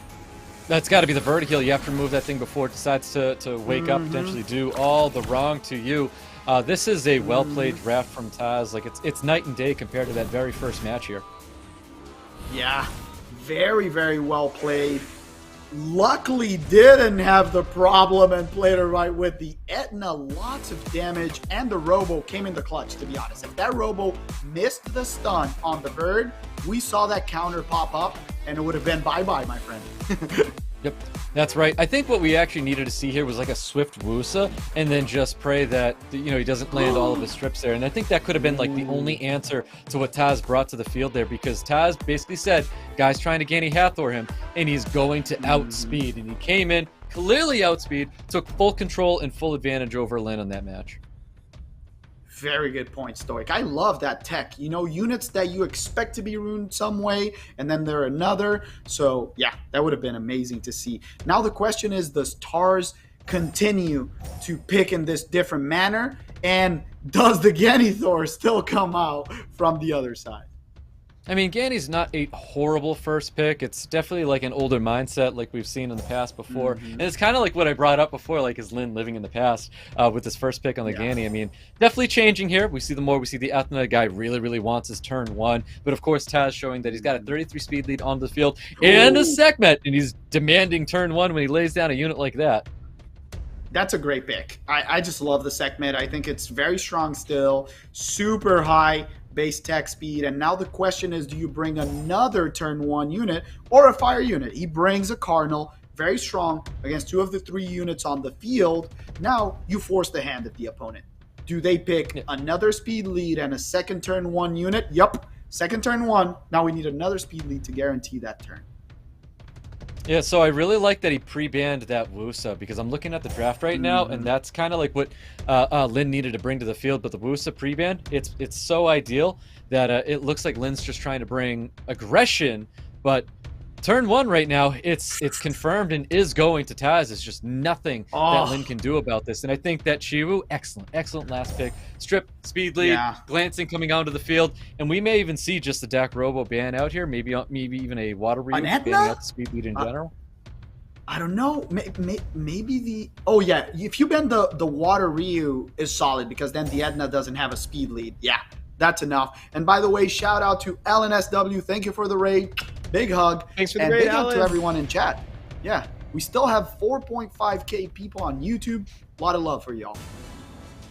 That's got to be the Vertihil. You have to remove that thing before it decides to wake up, potentially do all the wrong to you. This is a well-played draft from Taz. Like it's night and day compared to that very first match here. Yeah, very, very well played. Luckily didn't have the problem and played it right with the Etna. Lots of damage, and the Robo came in the clutch, to be honest. If that Robo missed the stun on the Bird, we saw that counter pop up, and it would have been bye-bye, my friend. Yep, that's right. I think what we actually needed to see here was like a swift Wusa, and then just pray that, you know, he doesn't land all of his strips there. And I think that could have been like the only answer to what Taz brought to the field there, because Taz basically said, guys trying to Gani Hathor him, and he's going to outspeed. And he came in, clearly outspeed, took full control and full advantage over Lin on that match. Very good point, Stoic. I love that tech. You know, units that you expect to be ruined some way, and then they're another. So, yeah, that would have been amazing to see. Now the question is, does Tars continue to pick in this different manner? And does the Ganithor still come out from the other side? I mean, Gani's not a horrible first pick. It's definitely like an older mindset like we've seen in the past before. And it's kind of like what I brought up before, like is Lin living in the past with his first pick on the Gani. I mean, definitely changing here. We see the more we see the Ethna guy really, really wants his turn one. But of course, Taz showing that he's got a 33 speed lead on the field and a segment, and he's demanding turn one when he lays down a unit like that. That's a great pick. I just love the segment. I think it's very strong still, super high base tech speed, and now the question is, do you bring another turn one unit or a fire unit? He brings a Cardinal, very strong against two of the three units on the field. Now you force the hand of the opponent. Do they pick another speed lead and a second turn one unit? Yup, second turn one. Now we need another speed lead to guarantee that turn. Yeah, so I really like that he pre-banned that Wusa, because I'm looking at the draft right now, and that's kind of like what Lin needed to bring to the field. But the Wusa pre-ban, it's so ideal that it looks like Lin's just trying to bring aggression. But turn one right now, it's confirmed and is going to Taz. It's just nothing that Lin can do about this. And I think that Chiwu, excellent last pick. Strip, speed lead, glancing coming onto the field. And we may even see just the Dak Robo ban out here. Maybe even a Water Ryu banning out the speed lead in general. I don't know. Maybe the... Oh, yeah. If you ban the Water Ryu is solid, because then the Edna doesn't have a speed lead. Yeah, that's enough. And by the way, shout out to LNSW. Thank you for the raid. Big hug. Thanks for the and raid, big hug Alan. to everyone in chat. Yeah, we still have 4.5K people on YouTube. A lot of love for y'all.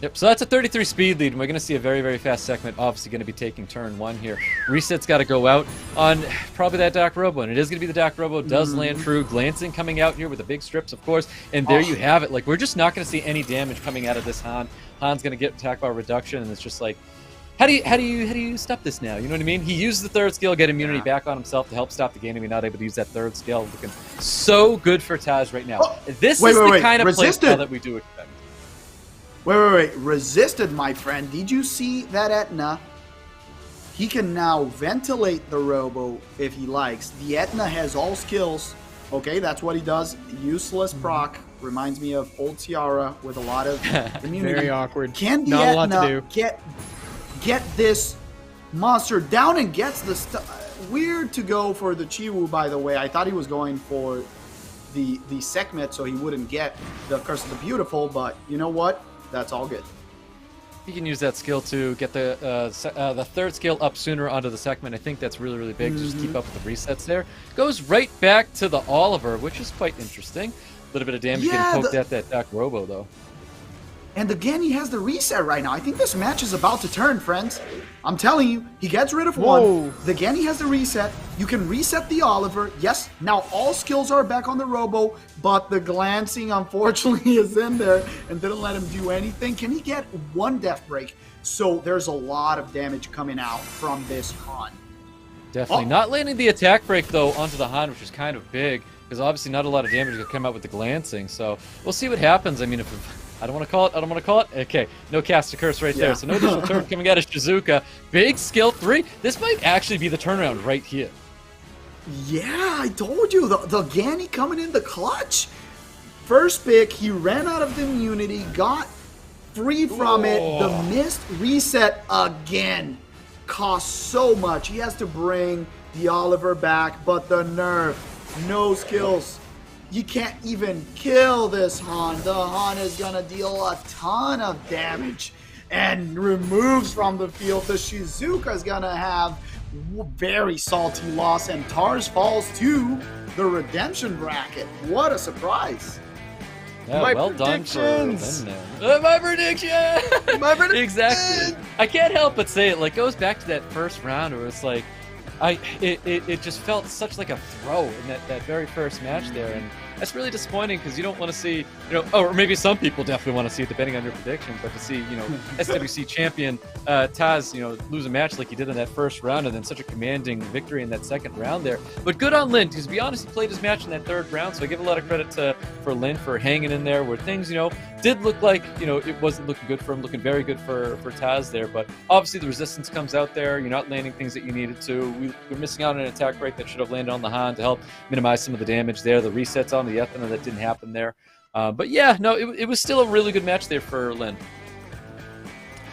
Yep, so that's a 33 speed lead, and we're going to see a very, very fast segment. Obviously going to be taking turn one here. Reset's got to go out on probably that Dark Robo, and it is going to be the Dark Robo. Does land true. Glancing coming out here with the big strips, of course. And there you have it. Like, we're just not going to see any damage coming out of this Han. Han's going to get attack bar reduction, and it's just like, how do you stop this now? You know what I mean? He used the third skill, get immunity back on himself to help stop the game. We're not able to use that third skill. Looking so good for Taz right now. This is the kind of play style that we do expect. Wait. Resisted, my friend. Did you see that Etna? He can now ventilate the Robo if he likes. The Etna has all skills Okay, that's what he does. Useless proc. Reminds me of old Tiara with a lot of immunity. Very awkward. Can Not a lot to do. Get this monster down and gets the weird to go for the Chiwu, by the way. I thought he was going for the Sekhmet so he wouldn't get the Curse of the Beautiful, but you know what? That's all good. You can use that skill to get the third skill up sooner onto the Sekhmet. I think that's really, really big to just keep up with the resets there. Goes right back to the Oliver, which is quite interesting. A little bit of damage getting poked at that Doc Robo, though. And again, he has the reset right now. I think this match is about to turn, friends. I'm telling you, he gets rid of one. The Genny has the reset. You can reset the Oliver. Yes, now all skills are back on the Robo, but the glancing, unfortunately, is in there and didn't let him do anything. Can he get one Death Break? So there's a lot of damage coming out from this Han. Definitely. Not landing the attack break, though, onto the Han, which is kind of big, because obviously not a lot of damage will come out with the glancing. So we'll see what happens. I mean, if I don't want to call it. Okay, no cast to curse right there. So no additional turn coming out of Shizuka. Big skill 3. This might actually be the turnaround right here. Yeah, I told you. The Ganny coming in the clutch. First pick, he ran out of the immunity, got free from it. The missed reset again costs so much. He has to bring the Oliver back, but the nerf, no skills. You can't even kill this Han. The Han is going to deal a ton of damage and removes from the field. The Shizuka is going to have very salty loss, and Tars falls to the redemption bracket. What a surprise. Yeah, well done for Lin there. My prediction! My prediction! Exactly. I can't help but say it. Like, goes back to that first round where it's like, it just felt such like a throw in that very first match there, and that's really disappointing because you don't want to see, or maybe some people definitely want to see it depending on your predictions, but to see, SWC champion Taz, lose a match like he did in that first round and then such a commanding victory in that second round there. But good on Lin, because to be honest, he played his match in that third round, so I give a lot of credit for Lin for hanging in there where things, did look like, it wasn't looking good for him, looking very good for Taz there, but obviously the resistance comes out there, you're not landing things that you needed to. We're missing out on an attack break that should have landed on the Han to help minimize some of the damage there. The resets on the Ethna that didn't happen there. But yeah, no, it was still a really good match there for Lin.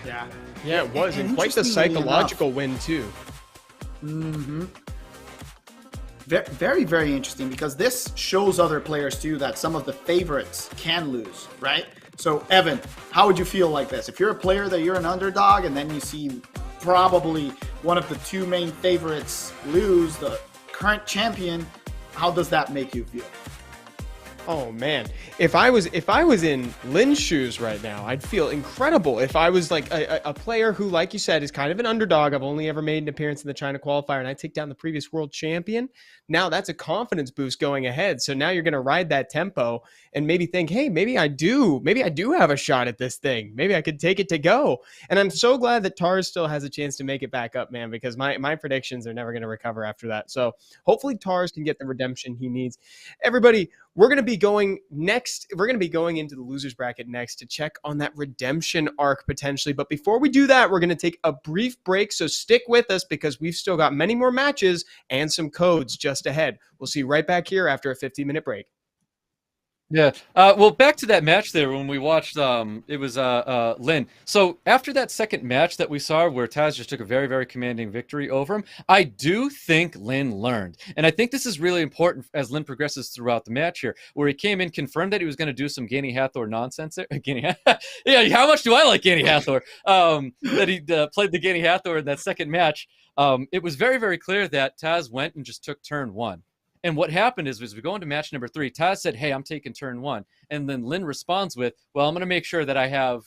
Yeah, it was, and quite the psychological win too. Very, very interesting, because this shows other players too that some of the favorites can lose, right? So Evan, how would you feel like this? If you're a player that you're an underdog and then you see probably one of the two main favorites lose, the current champion, how does that make you feel? Oh man, if I was in Lin's shoes right now, I'd feel incredible. If I was like a player who, like you said, is kind of an underdog. I've only ever made an appearance in the China qualifier, and I take down the previous world champion. Now that's a confidence boost going ahead. So now you're going to ride that tempo and maybe think, hey, maybe I do have a shot at this thing. Maybe I could take it to go. And I'm so glad that Tars still has a chance to make it back up, man, because my predictions are never going to recover after that. So hopefully Tars can get the redemption he needs. Everybody, we're going to be going next. We're going to be going into the losers bracket next to check on that redemption arc potentially. But before we do that, we're going to take a brief break. So stick with us because we've still got many more matches and some codes just ahead. We'll see you right back here after a 15-minute break. Yeah. Well, back to that match there when we watched, it was Lin. So after that second match that we saw where Taz just took a very, very commanding victory over him, I do think Lin learned. And I think this is really important as Lin progresses throughout the match here, where he came in, confirmed that he was going to do some Gani Hathor nonsense there. Yeah, how much do I like Gani Hathor? That he played the Gani Hathor in that second match. It was very, very clear that Taz went and just took turn one. And what happened is, as we go into match number 3, Taz said, hey, I'm taking turn 1. And then Lin responds with, well, I'm going to make sure that I have,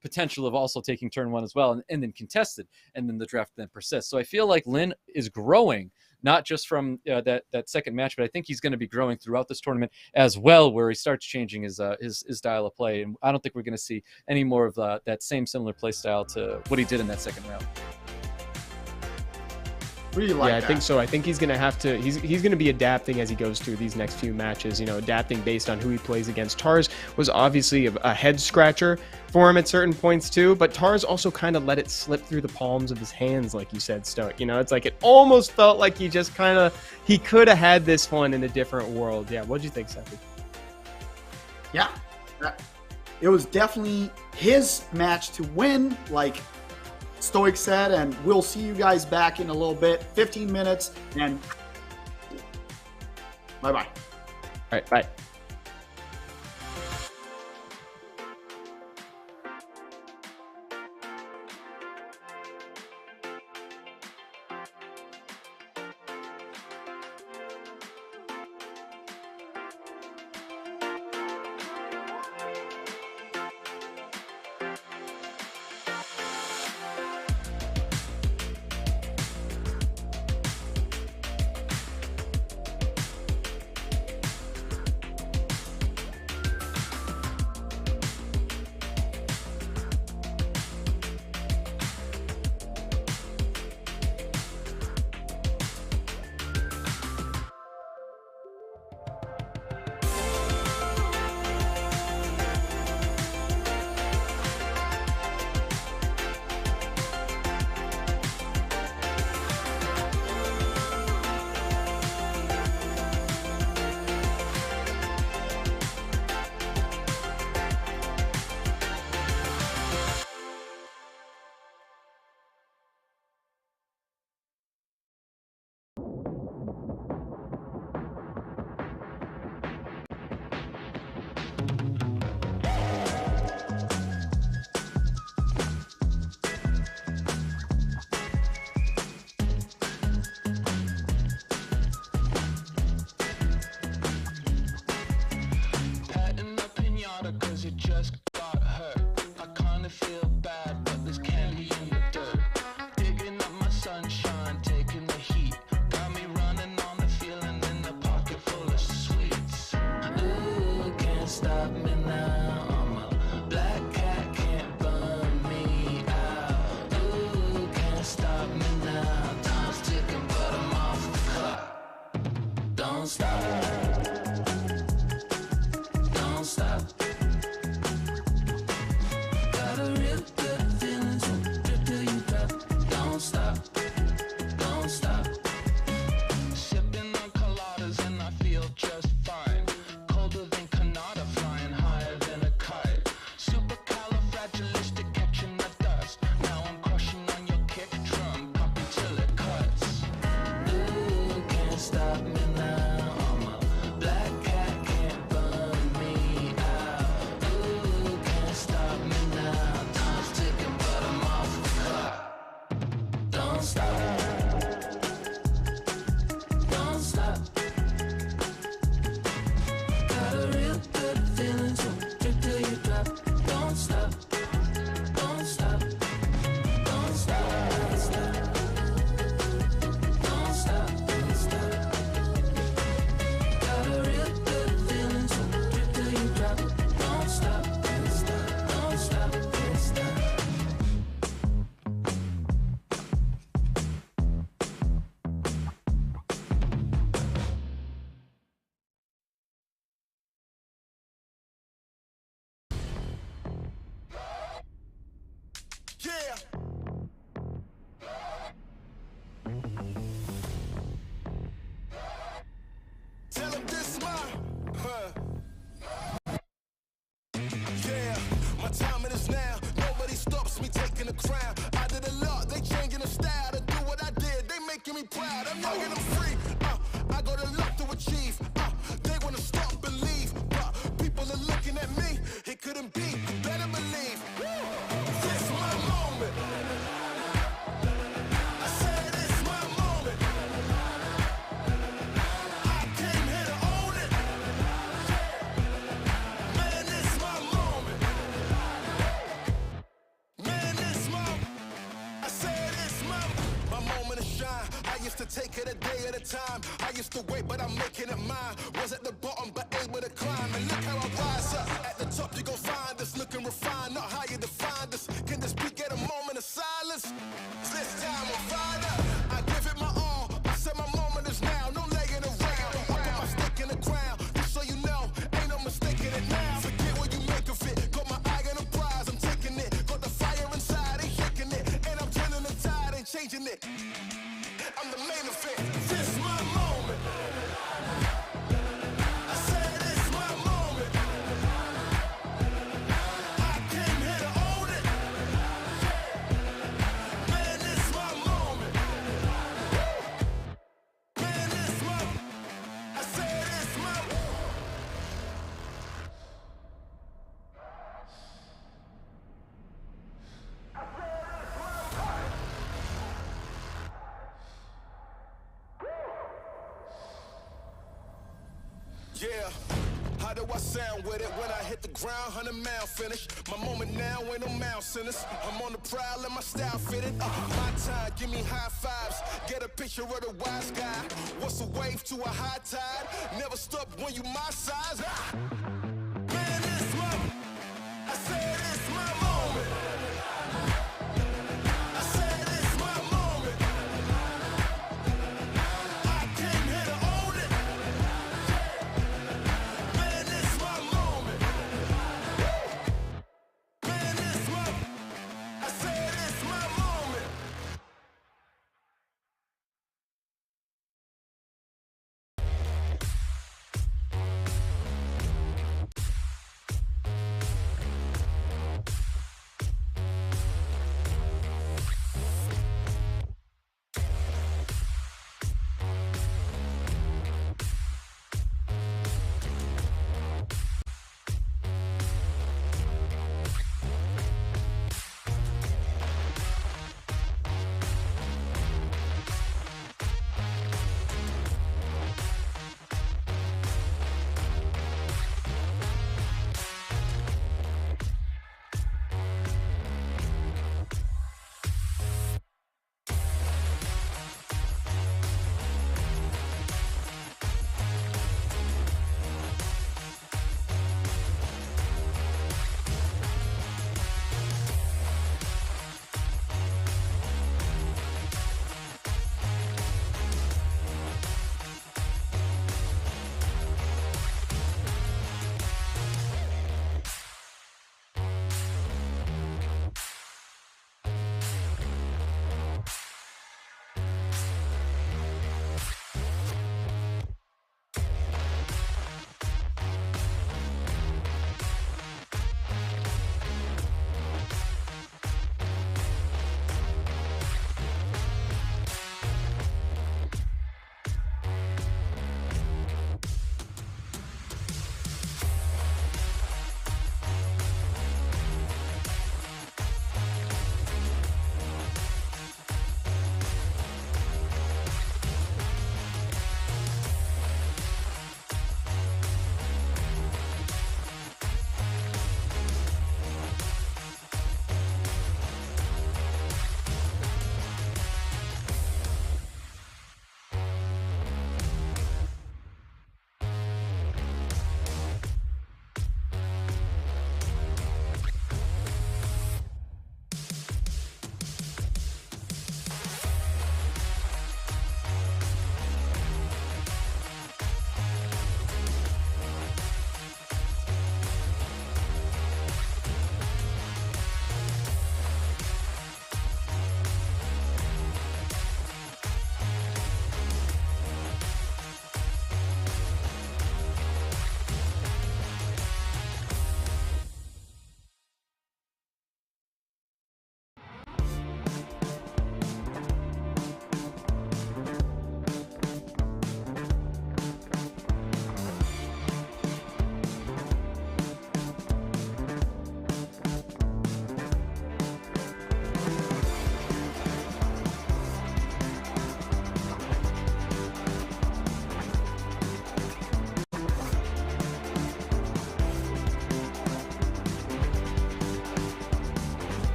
potential of also taking turn 1 as well, and then contested. And then the draft then persists. So I feel like Lin is growing, not just from that second match, but I think he's going to be growing throughout this tournament as well, where he starts changing his style of play. And I don't think we're going to see any more of that same similar play style to what he did in that second round. Really like Yeah, I that. think so. I think he's gonna have to. He's gonna be adapting as he goes through these next few matches. You know, adapting based on who he plays against. Tars was obviously a head scratcher for him at certain points too, but Tars also kind of let it slip through the palms of his hands, like you said, Stoic. You know, it's like it almost felt like he just he could have had this one in a different world. Yeah, what'd you think, Seppi? Yeah, it was definitely his match to win, like Stoic said, and we'll see you guys back in a little bit. 15 minutes, and bye-bye. All right, bye. Patting a pinata 'cause you just got hurt. I kinda feel bad, but there's candy in the dirt. Digging up my sunshine, taking the heat. Got me running on the feeling in the pocket full of sweets. Ooh, can't stop me now. I'm a black cat, can't burn me out. Ooh, can't stop me now. Time's ticking, but I'm off the clock. Don't stop. Don't stop. Got a real good feeling, so drip till you drop. Don't stop. Don't stop. Sipping on coladas and I feel just fine. Colder than Canada, flying higher than a kite. Supercalifragilistic, catching the dust. Now I'm crushing on your kick drum, copy till it cuts. Ooh, can't stop me now. I'm a black cat, can't burn me out. Ooh, can't stop me now. Time's ticking, but I'm off the clock. Don't stop. Don't stop. Got a real good feeling, so drip till you drop. Don't stop. Don't stop. Don't stop. Don't stop. Don't stop. Don't stop. Got a real good feeling, so drip till you drop. Don't stop. Don't stop. Don't stop. Don't stop. Yeah. Tell him this mine. Yeah, my timing is now. Nobody stops me taking the crown. I did a lot, they changing the style to do what I did. They making me proud. I'm knocking them free. I got a lot to achieve. They wanna stop and leave, but people are looking at me. It couldn't be. Better believe. This my moment. I said it's my moment. I came here to own it. Man, it's my moment. Man, it's my. I said it's my moment to shine. I used to take it a day at a time. I used to wait, but I'm making it mine. Was at the bottom, but able to climb. And look how I rise up. At the top, you gon' find us looking refined, not how you define us. Can this beat get a moment of silence? This time I'm fired up. I give it my all. changing it. I'm the main event. This my moment. I said it's my moment. I came here to own it. Man, it's my moment. Man, it's my. I said it's my. Yeah, how do I sound with it when I hit the ground? 100-mile finish. My moment now ain't no mouse in this. I'm on the prowl and my style fitted. My time, give me high fives. Get a picture of the wise guy. What's a wave to a high tide? Never stop when you my size. Man, it's my. I said it's my moment. I said it's my moment. I came here to own it. Man, it's my moment. Man, it's my. I said it's my moment.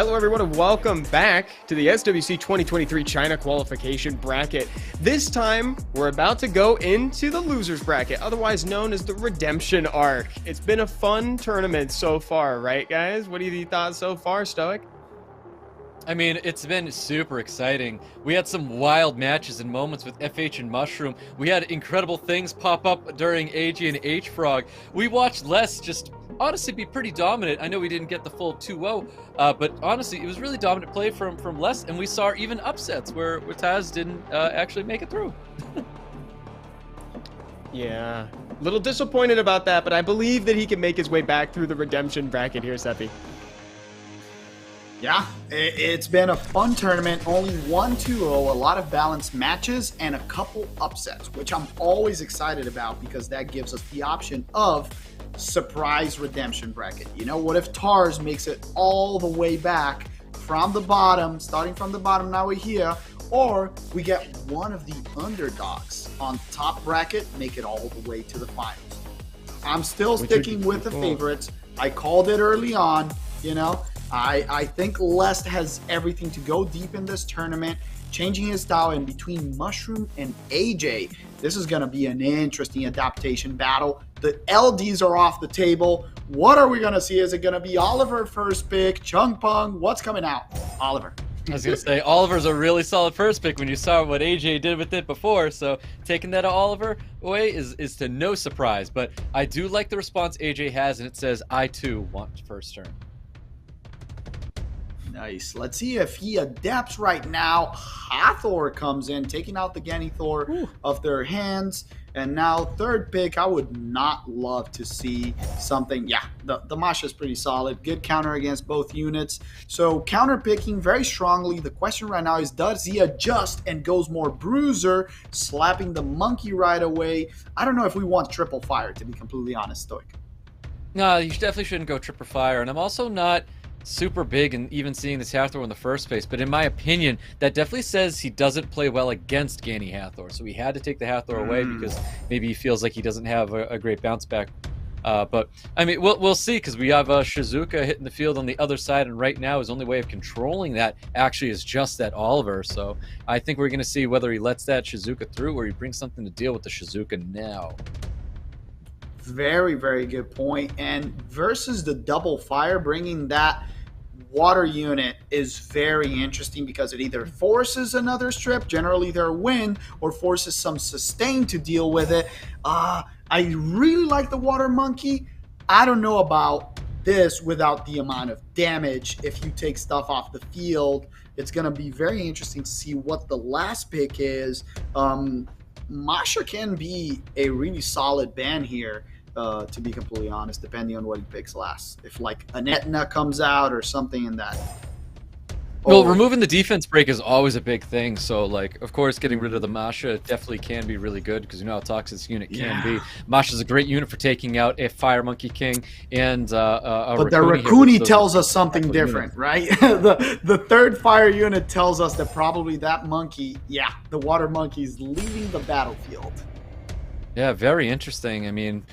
Hello, everyone, and welcome back to the SWC 2023 China qualification bracket. This time, we're about to go into the losers bracket, otherwise known as the redemption arc. It's been a fun tournament so far, right, guys? What have you thought so far, Stoic? I mean, it's been super exciting. We had some wild matches and moments with FH and Mushroom. We had incredible things pop up during AG and H.FROG. We watched Les just honestly be pretty dominant. I know we didn't get the full 2-0, but honestly, it was really dominant play from Les, and we saw even upsets where Taz didn't actually make it through. Yeah, a little disappointed about that, but I believe that he can make his way back through the redemption bracket here, Seppi. Yeah, it's been a fun tournament. Only 1-2-0, a lot of balanced matches, and a couple upsets, which I'm always excited about because that gives us the option of surprise redemption bracket. You know, what if Tars makes it all the way back from the bottom, starting from the bottom, now we're here, or we get one of the underdogs on top bracket, make it all the way to the finals. I'm still sticking with the favorites. I called it early on, you know. I think Lest has everything to go deep in this tournament, changing his style in between Mushroom and AJ. This is going to be an interesting adaptation battle. The LDs are off the table. What are we going to see? Is it going to be Oliver first pick, Chung Pung? What's coming out? Oliver. I was going to say, Oliver's a really solid first pick when you saw what AJ did with it before, so taking that Oliver away is to no surprise. But I do like the response AJ has, and it says, I too want first turn. Nice. Let's see if he adapts right now. Hathor comes in, taking out the Ganithor of their hands. And now third pick, I would not love to see something. Yeah, the Masha is pretty solid. Good counter against both units. So counter picking very strongly. The question right now is, does he adjust and goes more bruiser, slapping the monkey right away? I don't know if we want triple fire, to be completely honest, Stoic. No, you definitely shouldn't go triple fire. And I'm also not super big and even seeing this Hathor in the first place, but in my opinion, that definitely says he doesn't play well against Gani Hathor. So he had to take the Hathor away because maybe he feels like he doesn't have a great bounce back. But I mean, we'll see, because we have Shizuka hitting the field on the other side, and right now his only way of controlling that actually is just that Oliver. So I think we're going to see whether he lets that Shizuka through or he brings something to deal with the Shizuka now. Very, very good point. And versus the double fire, bringing that water unit is very interesting because it either forces another strip, generally their win, or forces some sustain to deal with it. I really like the water monkey. I don't know about this without the amount of damage. If you take stuff off the field, it's going to be very interesting to see what the last pick is. Masha can be a really solid ban here, to be completely honest, depending on what he picks last. If like an Etna comes out or something in that. Well, removing the defense break is always a big thing. So, like, of course, getting rid of the Masha definitely can be really good because you know how toxic this unit can be. Masha's a great unit for taking out a Fire Monkey King and but the Rakuni tells us something different, right? the third fire unit tells us that probably that monkey, the water monkey is leaving the battlefield. Yeah, very interesting. I mean,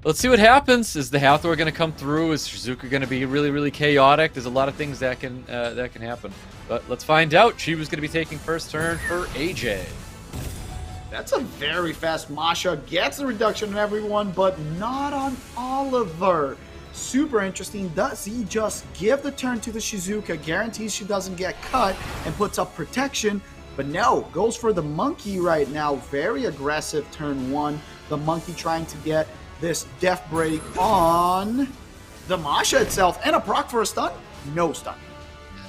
let's see what happens. Is the Hathor going to come through? Is Shizuka going to be really, really chaotic? There's a lot of things that can happen. But let's find out. She was going to be taking first turn for AJ. That's a very fast Masha. Gets the reduction on everyone, but not on Oliver. Super interesting. Does he just give the turn to the Shizuka, guarantees she doesn't get cut, and puts up protection? But no, goes for the monkey right now. Very aggressive turn one. The monkey trying to get this death break on the Masha itself, and a proc for a stun. No stun.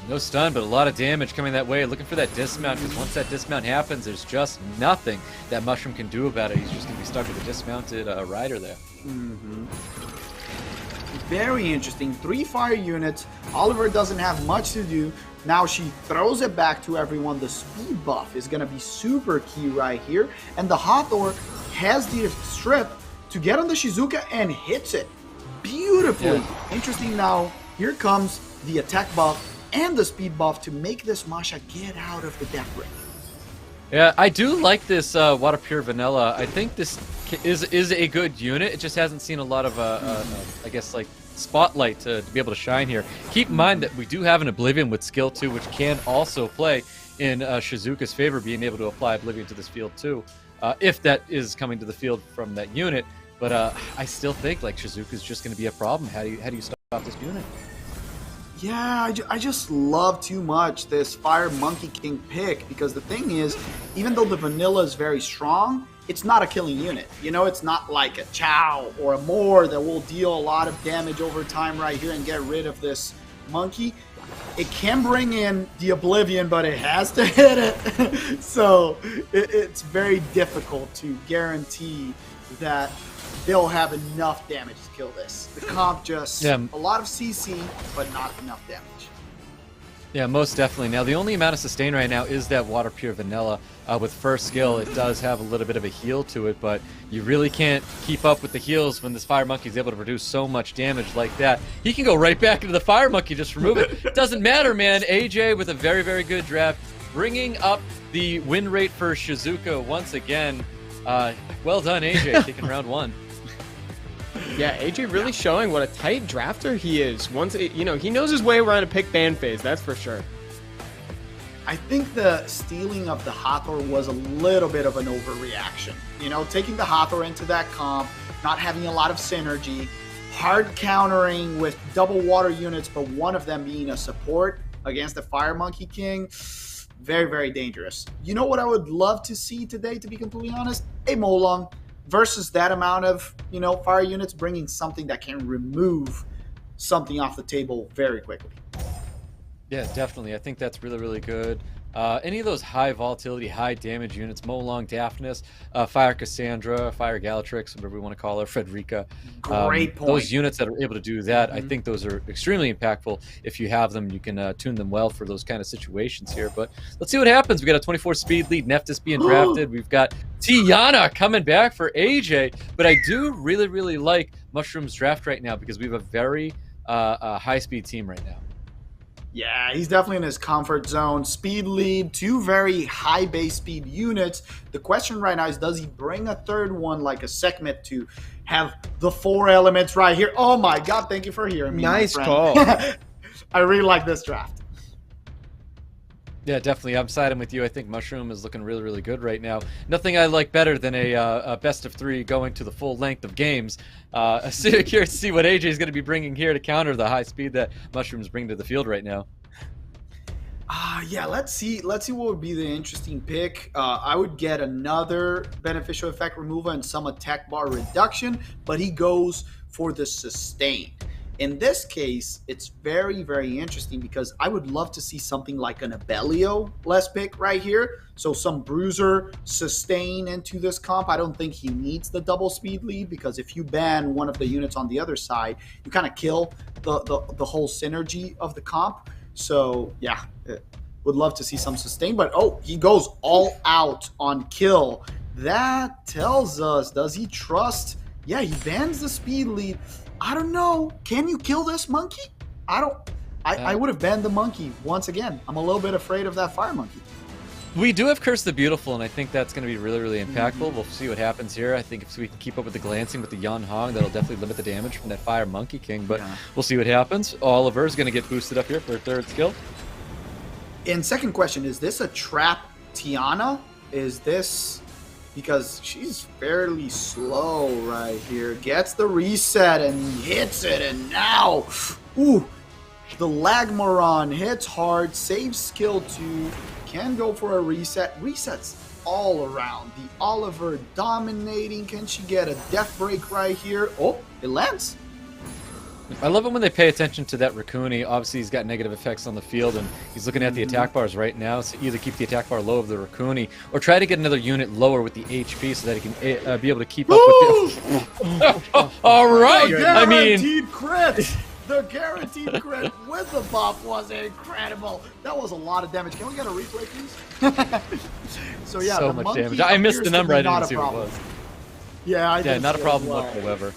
No stun, but a lot of damage coming that way. Looking for that dismount, because once that dismount happens, there's just nothing that Mushroom can do about it. He's just going to be stuck with a dismounted rider there. Very interesting. 3 fire units. Oliver doesn't have much to do. Now she throws it back to everyone. The speed buff is going to be super key right here. And the Hathor has the strip to get on the Shizuka and hits it beautifully. Interesting. Now here comes the attack buff and the speed buff to make this Masha get out of the death ring. Yeah, I do like this Water Pure Vanilla. I think this is a good unit. It just hasn't seen a lot of, I guess, like spotlight to be able to shine here. Keep in mind that we do have an Oblivion with skill 2, which can also play in Shizuka's favor, being able to apply Oblivion to this field too, if that is coming to the field from that unit. But I still think like Shizuka's just going to be a problem. How do you stop this unit? Yeah, I just love too much this Fire Monkey King pick, because the thing is, even though the vanilla is very strong, it's not a killing unit. You know, it's not like a Chow or a Moor that will deal a lot of damage over time right here and get rid of this monkey. It can bring in the Oblivion, but it has to hit it. So it's very difficult to guarantee that they'll have enough damage to kill this. The comp just a lot of CC, but not enough damage. Yeah, most definitely. Now, the only amount of sustain right now is that Water Pure Vanilla. With first skill, it does have a little bit of a heal to it, but you really can't keep up with the heals when this Fire Monkey is able to produce so much damage like that. He can go right back into the Fire Monkey, just remove it. Doesn't matter, man. AJ with a very, very good draft, bringing up the win rate for Shizuka once again. Well done, AJ, taking round 1. Yeah, AJ really showing what a tight drafter he is. Once you know, he knows his way around a pick ban phase, that's for sure. I think the stealing of the Hathor was a little bit of an overreaction. You know, taking the Hathor into that comp, not having a lot of synergy, hard countering with double water units, but one of them being a support against the Fire Monkey King. Very, very dangerous. You know what I would love to see today, to be completely honest? A Molong versus that amount of, you know, fire units, bringing something that can remove something off the table very quickly. Yeah, definitely. I think that's really, really good. Any of those high volatility, high damage units, Molong, Daphnis, Fire Cassandra, Fire Galatrix, whatever we want to call her, Frederica. Great point. Those units that are able to do that, I think those are extremely impactful. If you have them, you can tune them well for those kind of situations here. But let's see what happens. We got a 24 speed lead, Nephthys being drafted. We've got Tiana coming back for AJ. But I do really, really like Mushroom's draft right now, because we have a very high-speed team right now. Yeah, he's definitely in his comfort zone. Speed lead, 2 very high base speed units. The question right now is, does he bring a third one like a Sekhmet to have the 4 elements right here? Oh my god, thank you for hearing me. Nice call. I really like this draft. Yeah, definitely. I'm siding with you. I think Mushroom is looking really, really good right now. Nothing I like better than a best of 3 going to the full length of games. Curious to see what AJ is going to be bringing here to counter the high speed that Mushroom's bringing to the field right now. Yeah, let's see what would be the interesting pick. I would get another beneficial effect removal and some attack bar reduction, but he goes for the sustain. In this case, it's very, very interesting, because I would love to see something like an Abellio less pick right here. So some Bruiser sustain into this comp. I don't think he needs the double speed lead, because if you ban one of the units on the other side, you kind of kill the whole synergy of the comp. So yeah, would love to see some sustain, but oh, he goes all out on kill. That tells us, does he trust? Yeah, he bans the speed lead. I don't know. Can you kill this monkey? I would have banned the monkey once again. I'm a little bit afraid of that fire monkey. We do have Curse the Beautiful, and I think that's going to be really, really impactful. We'll see what happens here. I think if we can keep up with the glancing with the Yon Hong, that'll definitely limit the damage from that Fire Monkey King, but we'll see what happens. Oliver is going to get boosted up here for a 3rd skill. And second question, is this a trap Tiana? Is this... because she's fairly slow right here. Gets the reset and hits it, and now, ooh, the Lagmaron hits hard, saves skill 2, can go for a reset. Resets all around. The Oliver dominating. Can she get a death break right here? Oh, it lands. I love it when they pay attention to that Raccoony. Obviously, he's got negative effects on the field, and he's looking at the attack bars right now. So either keep the attack bar low of the Raccoony, or try to get another unit lower with the HP so that he can be able to keep up with it. All right. I mean, guaranteed crit. The guaranteed crit with the buff was incredible. That was a lot of damage. Can we get a replay, please? So yeah, so much damage. I missed the number. I didn't see what it was. Yeah, not a problem whatsoever.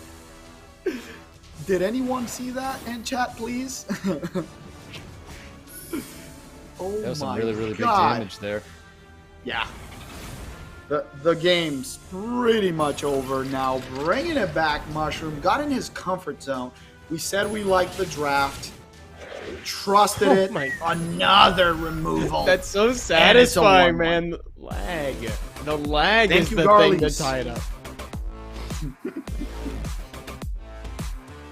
Did anyone see that in chat, please? Oh, that was some really, really big God. damage there. Yeah. The game's pretty much over now. Bringing it back, Mushroom got in his comfort zone. We said we liked the draft. Trusted it. my- Another removal. That's so And it's a satisfying, 1-1. man. Lag. The lag Thank is you, the thing Garlies. to tie it up.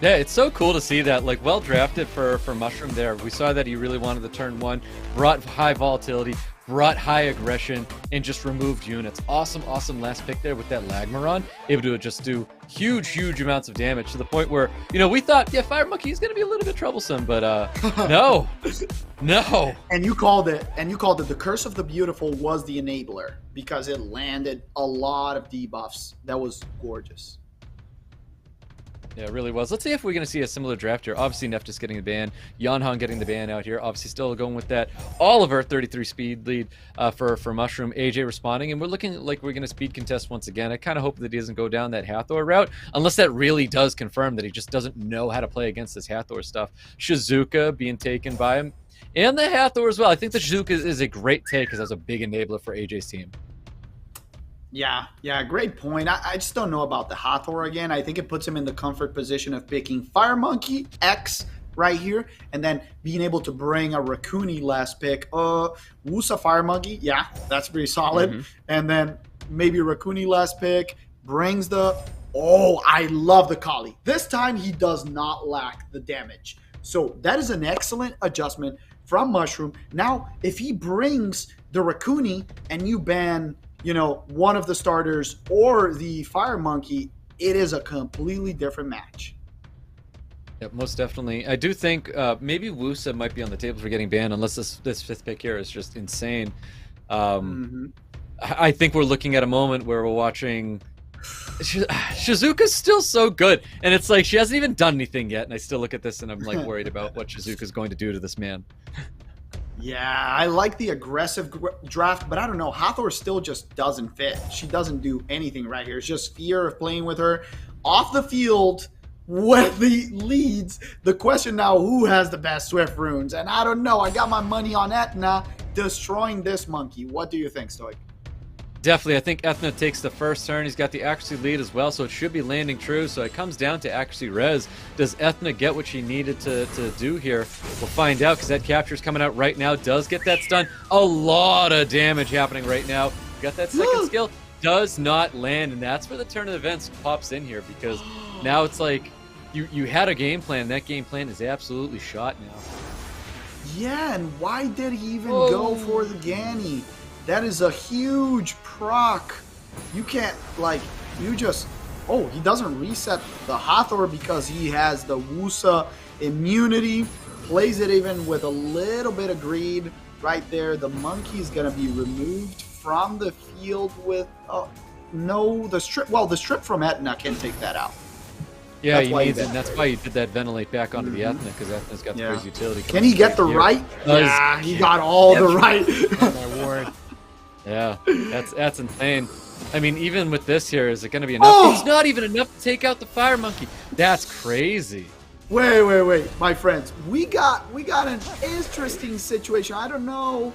Yeah, it's so cool to see that. Like, well drafted for Mushroom there. We saw that he really wanted the turn 1, brought high volatility, brought high aggression, and just removed units. Awesome, awesome last pick there with that Lagmaron, able to just do huge amounts of damage to the point where, you know, we thought, yeah, Fire Monkey is going to be a little bit troublesome, but no. And you called it. The Curse of the Beautiful was the enabler because it landed a lot of debuffs. That was gorgeous. Yeah, it really was. Let's see if we're going to see a similar draft here. Obviously, Neff just getting the ban. Yanhan getting the ban out here. Obviously, still going with that Oliver 33 speed lead for Mushroom. AJ responding. And we're looking like we're going to speed contest once again. I kind of hope that he doesn't go down that Hathor route, unless that really does confirm that he just doesn't know how to play against this Hathor stuff. Shizuka being taken by him. And the Hathor as well. I think the Shizuka is a great take because that's a big enabler for AJ's team. Yeah, great point. I just don't know about the Hathor again. I think it puts him in the comfort position of picking Fire Monkey X right here, and then being able to bring a Raccoony last pick. Wusa Fire Monkey, yeah, that's pretty solid. And then maybe Raccoony last pick brings the. Oh, I love the Kali. This time he does not lack the damage. So that is an excellent adjustment from Mushroom. Now, if he brings the Raccoony and you ban, you know, one of the starters or the Fire Monkey, it is a completely different match. Yep, most definitely. I do think maybe Wusa might be on the table for getting banned, unless this fifth pick here is just insane. I think we're looking at a moment where we're watching. Shizuka's still so good, and it's like she hasn't even done anything yet, and I still look at this and I'm like worried about what Shizuka's going to do to this man. Yeah, I like the aggressive draft, but I don't know. Hathor still just doesn't fit. She doesn't do anything right here. It's just fear of playing with her off the field with the leads. The question now, who has the best Swift runes? And I don't know. I got my money on Etna destroying this monkey. What do you think, Stoic? Definitely, I think Ethna takes the first turn. He's got the accuracy lead as well, so it should be landing true. So it comes down to accuracy res. Does Ethna get what she needed to do here? We'll find out, because that capture is coming out right now. Does get that stun. A lot of damage happening right now. Got that second skill. Does not land, and that's where the turn of events pops in here, because now it's like you had a game plan. That game plan is absolutely shot now. Yeah, and why did he even go for the Ganny? That is a huge proc. You can't, like, you just... Oh, he doesn't reset the Hathor because he has the Wusa immunity. Plays it even with a little bit of greed right there. The monkey's going to be removed from the field with... no, the strip... Well, the strip from Etna can take that out. Yeah, he needs it, and that's why he did that ventilate back onto the Ethna, because Ethna's got the crazy utility. Can he get the right? Yeah, he got all the right. My word. Yeah, that's insane. I mean, even with this here, is it going to be enough? It's not even enough to take out the Fire Monkey. That's crazy. Wait, my friends. We got an interesting situation. I don't know.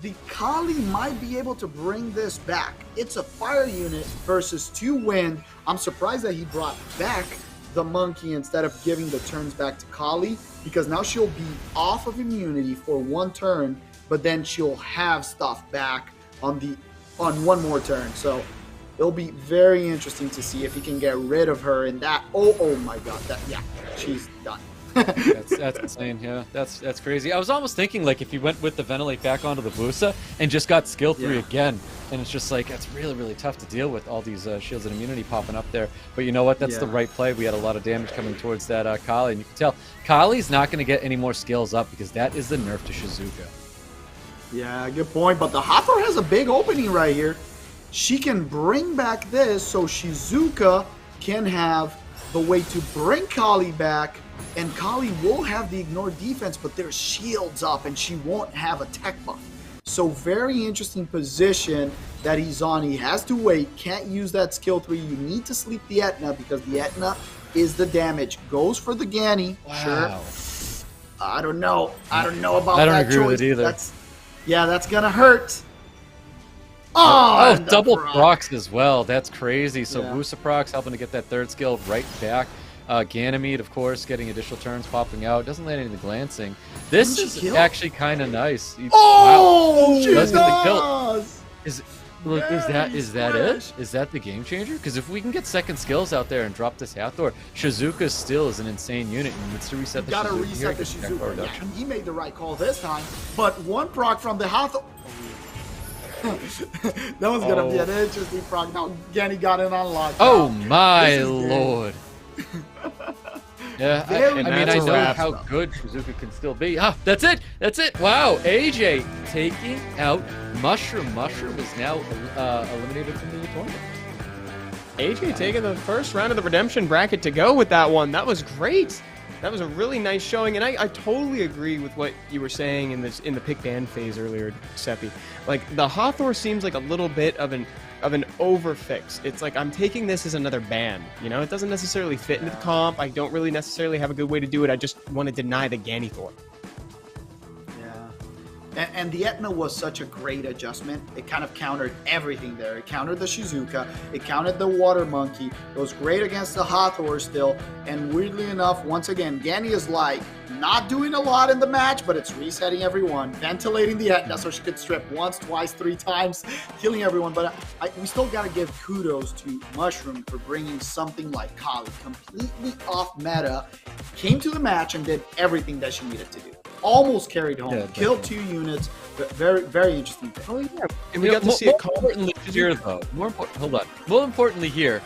The Kali might be able to bring this back. It's a fire unit versus 2 wind. I'm surprised that he brought back the monkey instead of giving the turns back to Kali, because now she'll be off of immunity for 1 turn, but then she'll have stuff back on one more turn. So it'll be very interesting to see if he can get rid of her in that. Oh my god, she's done. That's insane. Yeah, that's crazy. I was almost thinking, like, if he went with the ventilate back onto the Wusa and just got skill 3 again, and it's just like, it's really tough to deal with all these shields and immunity popping up there. But you know what? That's the right play. We had a lot of damage coming towards that Kali, and you can tell Kali's not going to get any more skills up, because that is the nerf to Shizuka. Yeah, good point. But the Hathor has a big opening right here. She can bring back this, so Shizuka can have the way to bring Kali back, and Kali will have the ignore defense, but there's shields up, and she won't have a tech buff. So very interesting position that he's on. He has to wait, can't use that skill 3. You need to sleep the Etna, because the Etna is the damage. Goes for the Ganny, sure. I don't know about that choice. I don't agree with it either. That's gonna hurt. Double procs as well. That's crazy. So Wusa procs helping to get that 3rd skill right back. Ganymede, of course, getting additional turns, popping out. Doesn't land any of the glancing. This is actually kind of nice. Oh, she does get the kill. does! Look, is Very that it? splash. Is that the game changer? Because if we can get second skills out there and drop this Hathor, Shizuka still is an insane unit, and it's to reset the Gotta Shizuka. reset the Shizuka. Yeah, he made the right call this time, but one proc from the Hathor. That was gonna be an interesting proc. Now Genny got it on lock. Oh my lord! Yeah, I mean, I know how good Shizuka can still be. Ah, that's it! That's it! Wow, AJ taking out Mushroom. Mushroom is now eliminated from the tournament. AJ taking the first round of the redemption bracket to go with that one. That was great. That was a really nice showing, and I totally agree with what you were saying in the pick ban phase earlier, Seppi. Like, the Hathor seems like a little bit of an overfix. It's like I'm taking this as another ban. You know, it doesn't necessarily fit into the comp. I don't really necessarily have a good way to do it. I just want to deny the Ganithor. And the Etna was such a great adjustment. It kind of countered everything there. It countered the Shizuka. It countered the Water Monkey. It was great against the Hathor still. And weirdly enough, once again, Ganny is like not doing a lot in the match, but it's resetting everyone, ventilating the Etna so she could strip once, twice, 3 times, killing everyone. But we still got to give kudos to Mushroom for bringing something like Kali completely off meta, came to the match and did everything that she needed to do. Almost carried home, killed 2 units. Very, very interesting thing. Oh yeah, and we got to see it. More importantly here, though. Hold on. More importantly here,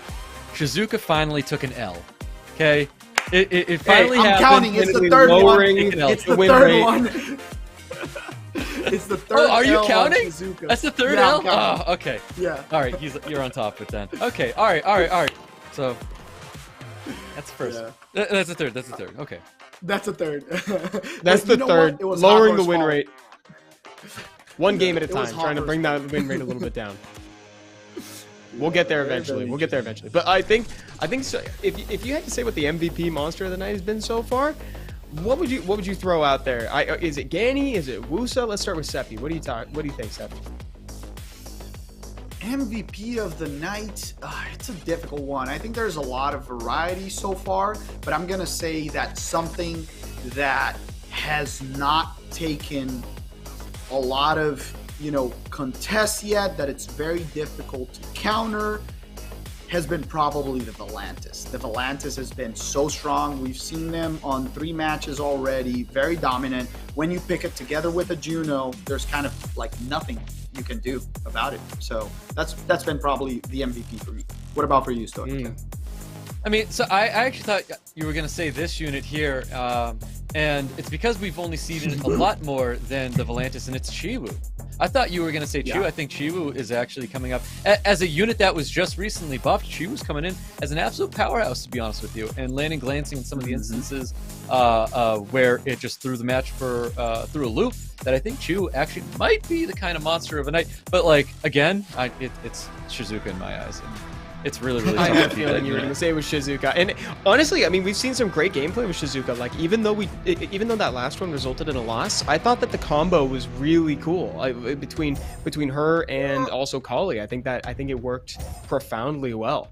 Shizuka finally took an L. Okay, it finally happened. I'm counting. It's the third one. It's the third one. It's the third. Oh, are you L counting? Shizuka. That's the third Yeah, L. Oh, okay. Yeah. All right, you're on top of it then. Okay. All right. So that's the first. Yeah. That's the third. That's the third. Okay. That's a third. That's the third. Lowering the win rate. One game at a It was time, trying to bring that win rate a little bit down. We'll get there eventually. very We'll get there eventually. But I think so, if you had to say what the MVP monster of the night has been so far, what would you throw out there? Is it Ganny? Is it Wusa? Let's start with Seppi. What do you think, Seppi? MVP of the night, it's a difficult one. I think there's a lot of variety so far, but I'm going to say that something that has not taken a lot of, contests yet, that it's very difficult to counter, has been probably the Volantis. The Volantis has been so strong. We've seen them on 3 matches already, very dominant. When you pick it together with a Juno, there's kind of like nothing you can do about it. So that's been probably the MVP for me. What about for you, Stoic? I mean, so I actually thought you were going to say this unit here, and it's because we've only seen it a lot more than the Volantis, and it's Chiwu. I thought you were going to say Chiwu. I think Chiwu is actually coming up as a unit that was just recently buffed. Chiwu's coming in as an absolute powerhouse, to be honest with you, and landing glancing in some of the instances where it just threw the match through a loop. That I think Chiwu actually might be the kind of monster of a night. But like again, it's Shizuka in my eyes. And it's really, really tough. I had a feeling you were going to say it was Shizuka. And honestly, I mean, we've seen some great gameplay with Shizuka. Like, even though that last one resulted in a loss, I thought that the combo was really cool between her and also Kali. I think it worked profoundly well.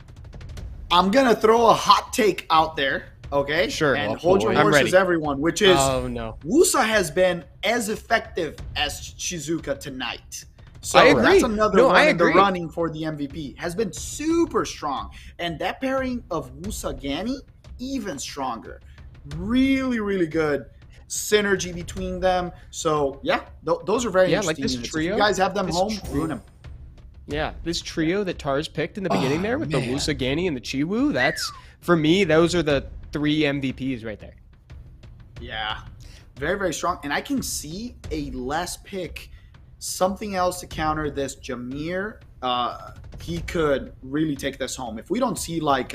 I'm going to throw a hot take out there. Okay, sure. And hold your horses, everyone. Which is, Wusa has been as effective as Shizuka tonight. So I agree. That's another one in the agree. running for the MVP. Has been super strong, and that pairing of Wusa Ganny even stronger. Really, really good synergy between them. So yeah, those are very interesting. Like this units. trio. If you guys have them home, ruin them. Yeah, this trio that Tars picked in the beginning there with the Wusa Ganny and the Chiwu. That's for me. Those are the 3 MVPs right there. Yeah, very, very strong. And I can see a less pick, something else to counter this Jameer. He could really take this home. If we don't see like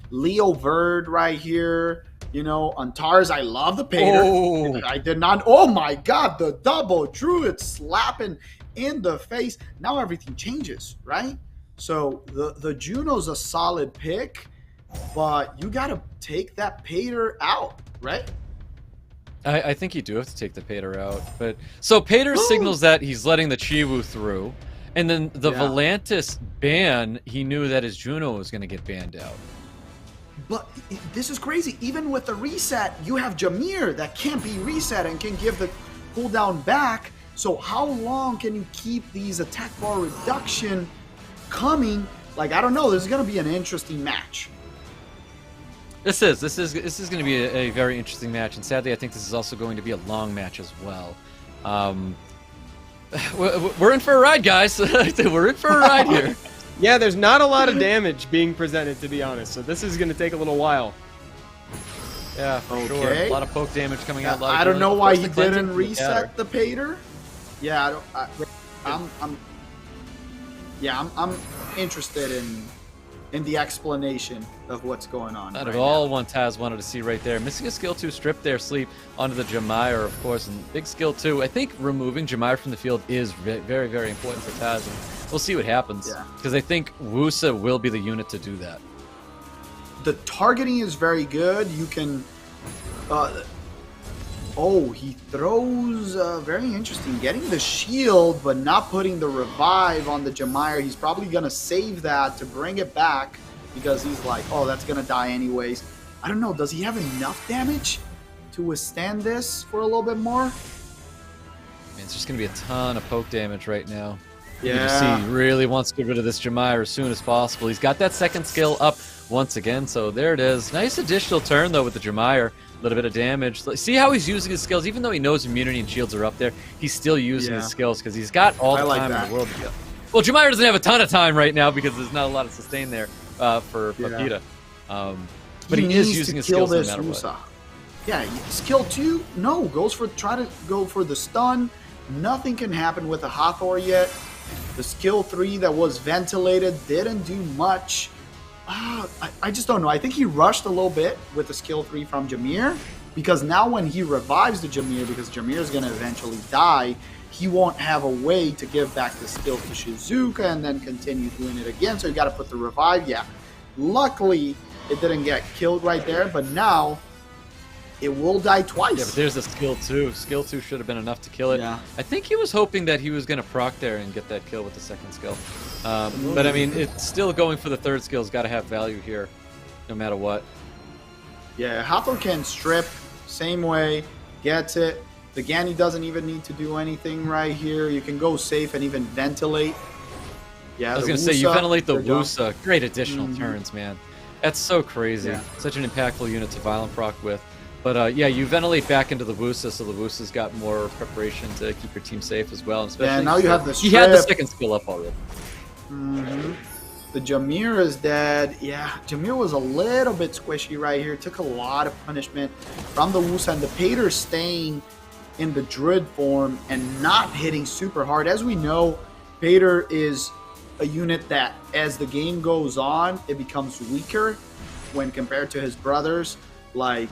Leo Verd right here, on Tars, I love the Pater. Oh. I did not. Oh my God, the double Druid slapping in the face. Now everything changes, right? So the Juno's a solid pick. But you got to take that Pater out, right? I think you do have to take the Pater out. But so Pater signals that he's letting the Chiwu through. And then the Volantis ban, he knew that his Juno was going to get banned out. But this is crazy. Even with the reset, you have Jameer that can't be reset and can give the cooldown back. So how long can you keep these attack bar reduction coming? Like, I don't know. This is going to be an interesting match. This is going to be a very interesting match, and sadly, I think this is also going to be a long match as well. We're in for a ride, guys. We're in for a ride here. Yeah, there's not a lot of damage being presented, to be honest. So this is going to take a little while. Yeah, for sure. A lot of poke damage coming out. I don't know why he didn't reset the Pater. Yeah, I'm interested in the explanation of what's going on. Out of all one Taz wanted to see right there. Missing a skill 2 strip there, sleep onto the Jameer, of course, and big skill 2. I think removing Jameer from the field is very, very important for Taz, and we'll see what happens. Because I think Wusa will be the unit to do that. The targeting is very good. You can... oh, he throws... very interesting. Getting the shield, but not putting the revive on the Jameer. He's probably going to save that to bring it back, because he's like, oh, that's going to die anyways. I don't know. Does he have enough damage to withstand this for a little bit more? Man, it's just going to be a ton of poke damage right now. Yeah. You can see he really wants to get rid of this Jameer as soon as possible. He's got that second skill up once again, so there it is. Nice additional turn, though, with the Jameer. A little bit of damage. See how he's using his skills? Even though he knows immunity and shields are up there, he's still using his skills because he's got all the time in the world to go. Well, Jameer doesn't have a ton of time right now because there's not a lot of sustain there for Papita. But he is using his skills no matter what. Yeah, skill 2, no, try to go for the stun. Nothing can happen with the Hathor yet. The skill 3 that was ventilated didn't do much. I just don't know. I think he rushed a little bit with the skill 3 from Jameer, because now when he revives the Jameer, because Jameer is going to eventually die, he won't have a way to give back the skill to Shizuka and then continue doing it again. So you got to put the revive. Yeah, luckily it didn't get killed right there, but now it will die twice. Yeah, but there's a skill 2. Skill 2 should have been enough to kill it. Yeah. I think he was hoping that he was going to proc there and get that kill with the second skill. But I mean, it's still going for the third skill's got to have value here, no matter what. Yeah, Hathor can strip, same way, gets it. The Ganny doesn't even need to do anything right here. You can go safe and even ventilate. Yeah, I was going to say, you ventilate the Wusa. Great additional turns, man. That's so crazy. Yeah. Such an impactful unit to violent proc with. But yeah, you ventilate back into the Wusa, so the Wusa's got more preparation to keep your team safe as well. And especially yeah, now you have the strip. He had the second skill up already. The Jameer is dead. Yeah, Jameer was a little bit squishy right here. Took a lot of punishment from the Wusa, and the Pater staying in the Druid form and not hitting super hard. As we know, Pater is a unit that, as the game goes on, it becomes weaker when compared to his brothers, like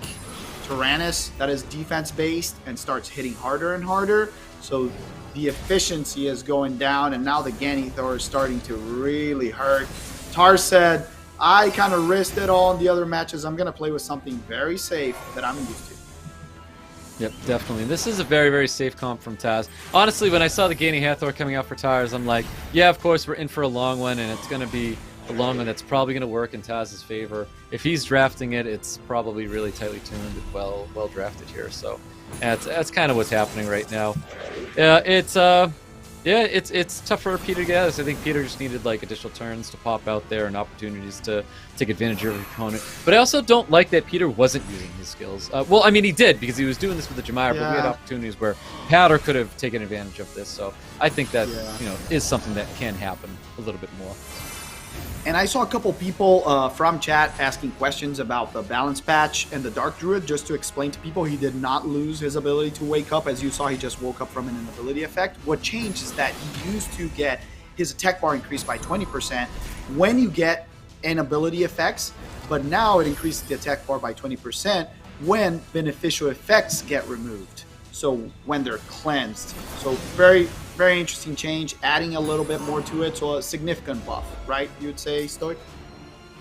Tyrannus, that is defense-based and starts hitting harder and harder. So the efficiency is going down, and now the Ganny Thor is starting to really hurt. Tar said, I kind of risked it all in the other matches. I'm going to play with something very safe that I'm used to. Yep, definitely. This is a very, very safe comp from Taz. Honestly, when I saw the Ganny Hathor coming out for Tars, I'm like, yeah, of course, we're in for a long one, and it's going to be a long one that's probably going to work in Taz's favor. If he's drafting it, it's probably really tightly tuned and well drafted here. So that's kind of what's happening right now. It's tough for Peter to get. I think Peter just needed like additional turns to pop out there and opportunities to take advantage of your opponent. But I also don't like that Peter wasn't using his skills. Well, I mean, he did because he was doing this with the Jameer, but we had opportunities where Pater could have taken advantage of this. So I think that is something that can happen a little bit more. And I saw a couple people from chat asking questions about the balance patch and the Dark Druid. Just to explain to people, he did not lose his ability to wake up. As you saw, he just woke up from an inability effect. What changed is that he used to get his attack bar increased by 20% when you get inability effects, but now it increases the attack bar by 20% when beneficial effects get removed. So when they're cleansed. So very, very interesting change, adding a little bit more to it. So a significant buff, right? You would say, Stoic?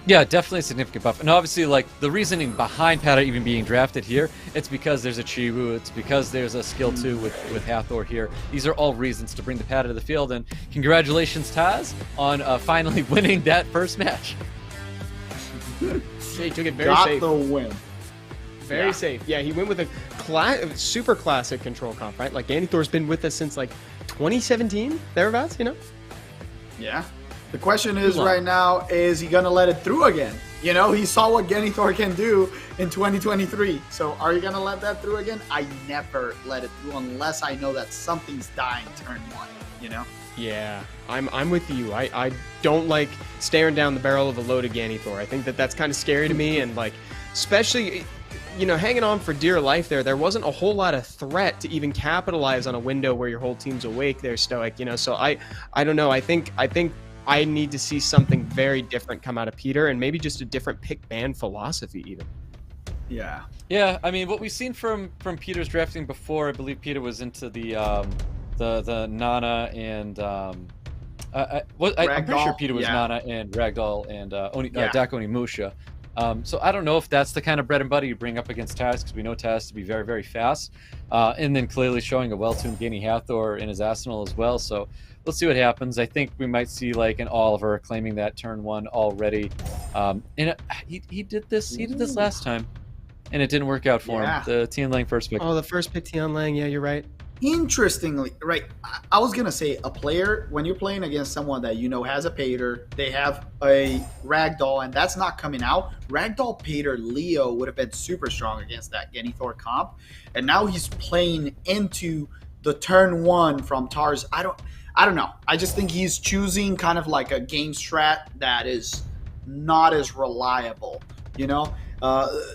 Yeah, definitely a significant buff. And obviously, like, the reasoning behind Pater even being drafted here, it's because there's a Chiwu, it's because there's a skill 2 with Hathor here. These are all reasons to bring the Pater to the field. And congratulations, Taz, on finally winning that first match. He took it very Got safe. the win. Very Yeah. safe. Yeah, he went with a super classic control comp, right? Like Ganithor's been with us since like 2017, thereabouts, you know? Yeah. The question is long? right now, is he going to let it through again? You know, he saw what Ganithor can do in 2023. So are you going to let that through again? I never let it through unless I know that something's dying turn one, you know? Yeah, I'm with you. I don't like staring down the barrel of a loaded Ganithor. I think that's kind of scary to me, and like, especially, you know, hanging on for dear life there wasn't a whole lot of threat to even capitalize on a window where your whole team's awake there, Stoic, you know. So I don't know. I think I need to see something very different come out of Peter, and maybe just a different pick ban philosophy even. Yeah. Yeah, I mean, what we've seen from Peter's drafting before, I believe Peter was into the Nana and I'm pretty sure Peter was Nana and Ragdoll and Dak Onimusha. So I don't know if that's the kind of bread and butter you bring up against Taz, because we know Taz to be very, very fast, and then clearly showing a well-tuned Gani Hathor in his arsenal as well. So let's see what happens. I think we might see like an Oliver claiming that turn one already, and he did this last time, and it didn't work out for him. The Tian Lang first pick. Oh, the first pick Tian Lang. Yeah, you're right. Interestingly, right, I was going to say a player, when you're playing against someone that you know has a Pater, they have a Ragdoll, and that's not coming out. Ragdoll, Pater, Leo would have been super strong against that Ganithor comp, and now he's playing into the turn one from Tars. I don't know. I just think he's choosing kind of like a game strat that is not as reliable, you know?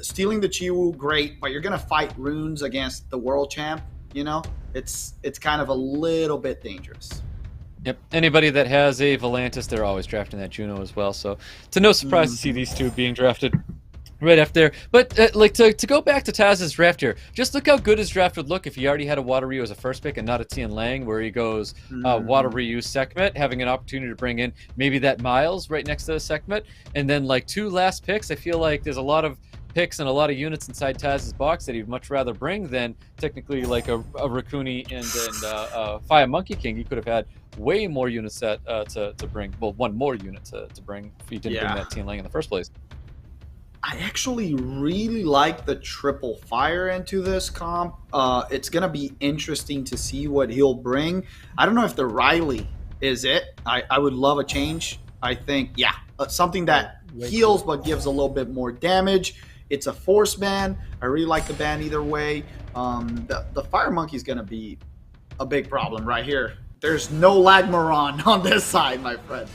Stealing the Chiwu, great, but you're going to fight runes against the world champ, you know? It's kind of a little bit dangerous. Yep. Anybody that has a Volantis, they're always drafting that Juno as well. So it's no surprise to see these two being drafted right after there. But like to go back to Taz's draft here, just look how good his draft would look if he already had a Water Ryu as a first pick and not a Tian Lang, where he goes Water Ryu Sekhmet, having an opportunity to bring in maybe that Miles right next to the Sekhmet, and then like two last picks. I feel like there's a lot of picks and a lot of units inside Taz's box that he'd much rather bring than technically like a Rakuni and Fire Monkey King. He could have had way more units that to bring. Well, one more unit to bring if he didn't bring that Tian Lang in the first place. I actually really like the triple fire into this comp. It's going to be interesting to see what he'll bring. I don't know if the Riley is it. I would love a change. I think, something that heals but gives a little bit more damage. It's a force ban. I really like the ban either way. The Fire Monkey is going to be a big problem right here. There's no Lagmaron on this side, my friend.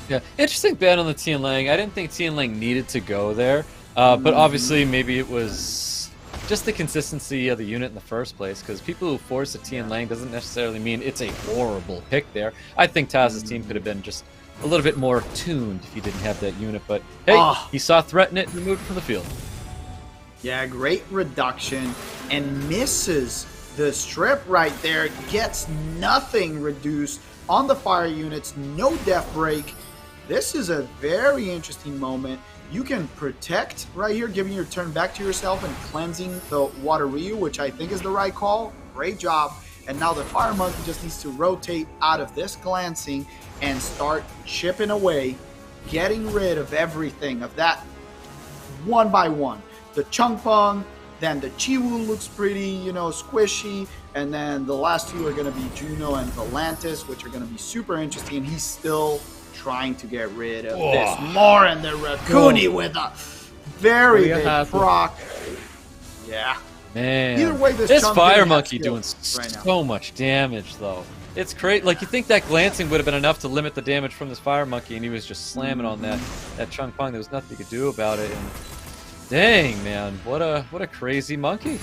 Yeah, interesting ban on the Tian Lang. I didn't think Tian Lang needed to go there, but obviously maybe it was just the consistency of the unit in the first place, because people who force a Tian Lang doesn't necessarily mean it's a horrible pick there. I think Taz's team could have been just a little bit more tuned if he didn't have that unit, but hey, he saw threaten it and removed it from the field. Yeah, great reduction, and misses the strip right there. Gets nothing reduced on the fire units, no death break. This is a very interesting moment. You can protect right here, giving your turn back to yourself and cleansing the Water Ryu, which I think is the right call. Great job. And now the Fire Monkey just needs to rotate out of this glancing and start chipping away, getting rid of everything of that one by one. The Chungpung, then the Chiwu looks pretty, squishy, and then the last two are going to be Juno and Volantis, which are going to be super interesting. And he's still trying to get rid of this more, and the Rakuni with a very big proc. Yeah. Man, either way, this Fire Monkey doing so much damage, though. It's great. Like, you think that glancing would have been enough to limit the damage from this Fire Monkey, and he was just slamming on that Chungpung. There was nothing he could do about it. And dang, man, what a crazy monkey.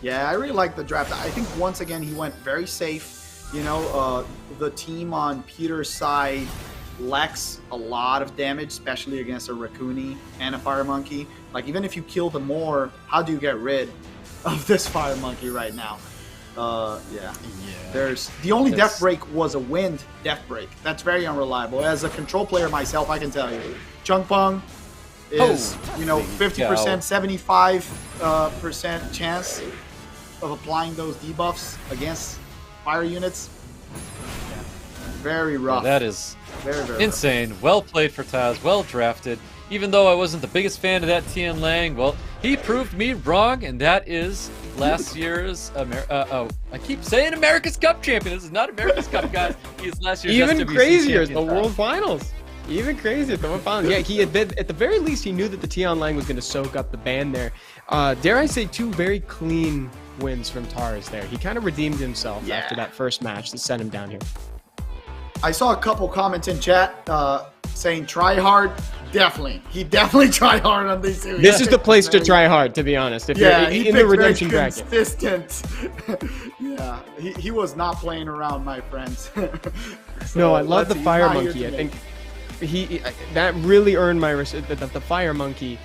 Yeah, I really like the draft. I think once again he went very safe. The team on Peter's side lacks a lot of damage, especially against a Rakuni and a Fire Monkey. Like, even if you kill them more, how do you get rid of this Fire Monkey right now? There's the only death break was a wind death break. That's very unreliable. As a control player myself, I can tell you, Chungpung is 50%, 75% chance of applying those debuffs against fire units. Very rough. Yeah, that is very, very insane. Rough. Well played for Taz. Well drafted. even though I wasn't the biggest fan of that Tian Lang, well, he proved me wrong, and that is last year's I keep saying America's Cup champion. This is not America's Cup, guys. He is last year's Even SWC crazier, champion. the World Finals. Even crazier, the World Finals. Yeah, he had been, at the very least, he knew that the Tian Lang was going to soak up the ban there. Dare I say, 2 very clean wins from Tars there. He kind of redeemed himself after that first match that sent him down here. I saw a couple comments in chat saying try hard. Definitely. He definitely tried hard on these series. This is the place to try hard, to be honest. If you're in the redemption bracket. Consistent. Yeah, he was not playing around, my friends. No, I love the Fire Monkey. I think that really earned my respect. The Fire Monkey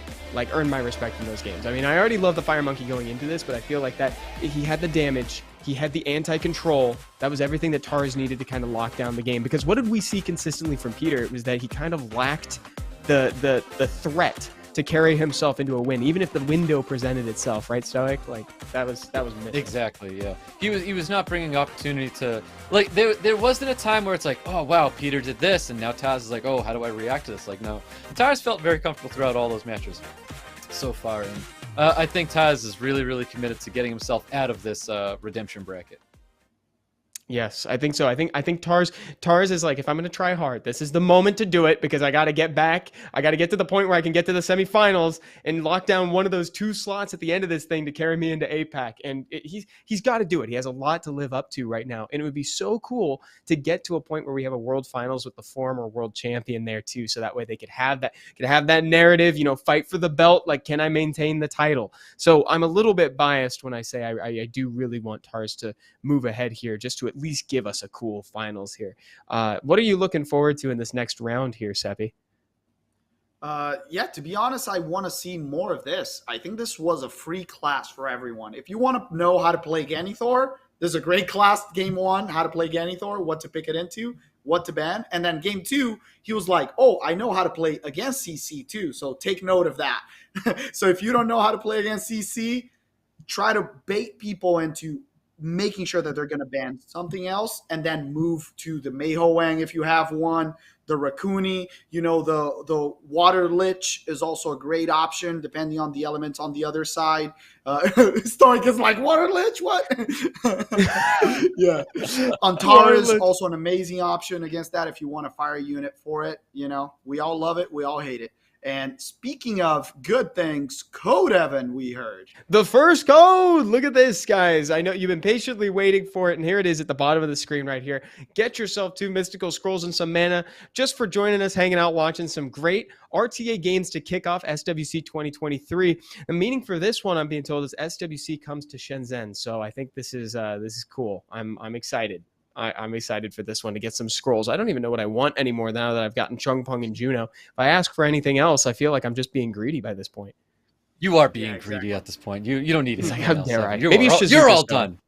earned my respect in those games. I mean, I already love the Fire Monkey going into this, but I feel like that he had the damage, he had the anti-control. That was everything that Tars needed to kind of lock down the game. Because what did we see consistently from Peter? It was that he kind of lacked the threat to carry himself into a win, even if the window presented itself, right, Stoic? That was missing. Exactly, yeah. He was not bringing opportunity to there wasn't a time where it's like, oh wow, Peter did this, and now Taz is like, oh, how do I react to this? Like, no, Taz felt very comfortable throughout all those matches so far, and I think Taz is really committed to getting himself out of this redemption bracket. Yes, I think so. I think Tars is like, if I'm going to try hard, this is the moment to do it, because I got to get back. I got to get to the point where I can get to the semifinals and lock down one of those 2 slots at the end of this thing to carry me into APAC. And he's got to do it. He has a lot to live up to right now. And it would be so cool to get to a point where we have a world finals with the former world champion there too. So that way they could have that narrative, fight for the belt. Like, can I maintain the title? So I'm a little bit biased when I say I do really want Tars to move ahead here, just to at least give us a cool finals here. What are you looking forward to in this next round here, Seppi? Yeah, to be honest, I want to see more of this. I think this was a free class for everyone. If you want to know how to play Ganithor, there's a great class, game 1, how to play Ganithor, what to pick it into, what to ban. And then game 2, he was like, oh, I know how to play against CC too, so take note of that. So if you don't know how to play against CC, try to bait people into making sure that they're going to ban something else, and then move to the Meihoang if you have one, the Rakuni, the Water Lich is also a great option depending on the elements on the other side. Stoic is like, Water Lich, what? Yeah. Antara is also an amazing option against that if you want a fire unit for it. We all love it, we all hate it. And speaking of good things, Code Evan, we heard. The first code! Look at this, guys. I know you've been patiently waiting for it, and here it is at the bottom of the screen right here. Get yourself 2 mystical scrolls and some mana just for joining us, hanging out, watching some great RTA games to kick off SWC 2023. The meaning for this one, I'm being told, is SWC comes to Shenzhen. So I think this is cool. I'm excited. I'm excited for this one to get some scrolls. I don't even know what I want anymore now that I've gotten Chungpung and Juno. If I ask for anything else, I feel like I'm just being greedy by this point. You are being greedy at this point. You don't need it. Like, how dare I? Maybe you're all done.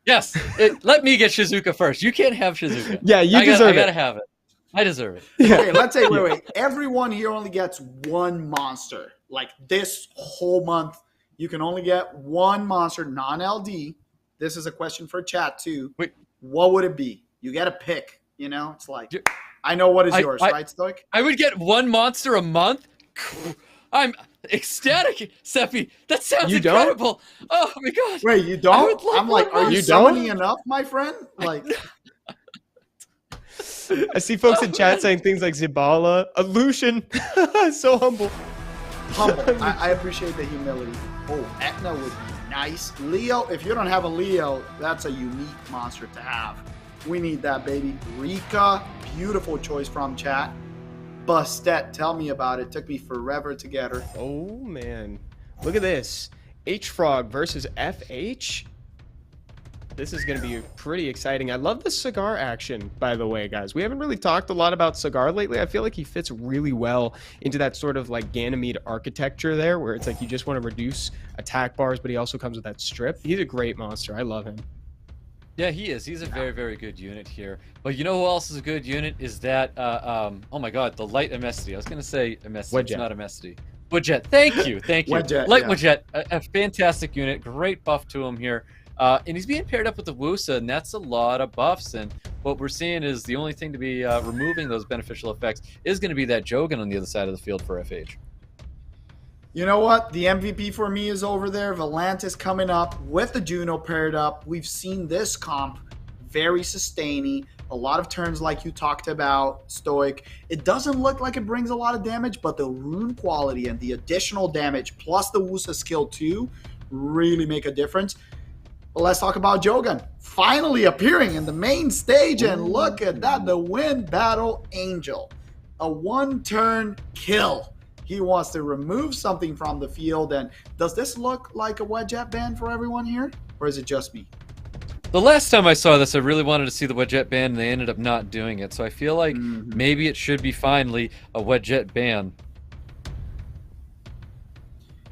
Yes. Let me get Shizuka first. You can't have Shizuka. Yeah, you deserve it. I gotta have it. I deserve it. Okay, let's say, wait. Everyone here only gets 1 monster. Like, this whole month, you can only get 1 monster, non-LD. This is a question for chat too. Wait. What would it be? You got to pick, It's like, I know what is yours, right, Stoic? I would get 1 monster a month? I'm ecstatic, Seppi. That sounds incredible. Oh, my God. Wait, you don't? I'm like, are you summoning enough, my friend? Like, I see folks in chat saying things like Zibala, Illusion. So humble. Humble. I appreciate the humility. Oh, Etna would be nice. Leo, if you don't have a Leo, that's a unique monster to have. We need that, baby. Rika, beautiful choice from chat. Bastet, tell me about it. Took me forever to get her. Oh, man. Look at this. H.FROG versus FH. This is going to be pretty exciting. I love the Cigar action, by the way, guys. We haven't really talked a lot about Cigar lately. I feel like he fits really well into that sort of like Ganymede architecture there, where it's like you just want to reduce attack bars, but he also comes with that strip. He's a great monster. I love him. Yeah, he is. He's a very, very good unit here. But you know who else is a good unit? Is that, oh my God, the Light Amesty. I was going to say Amesty. It's not Amesty. Woodjet. Thank you. Thank you. Woodjet, Light yeah. Woodjet, a fantastic unit. Great buff to him here. And he's being paired up with the Wusa, and that's a lot of buffs. And what we're seeing is the only thing to be removing those beneficial effects is going to be that Jogan on the other side of the field for FH. You know what? The MVP for me is over there. Volantis coming up with the Juno paired up. We've seen this comp very sustaining. A lot of turns like you talked about, Stoic. It doesn't look like it brings a lot of damage, but the rune quality and the additional damage plus the Wusa skill too really make a difference. But let's talk about Jogan. Finally appearing in the main stage, and look at that, the Wind Battle Angel. A one-turn kill. He wants to remove something from the field, and does this look like a Wedget ban for everyone here, or is it just me? The last time I saw this, I really wanted to see the Wedget ban, and they ended up not doing it. So I feel like maybe it should be finally a Wedget ban.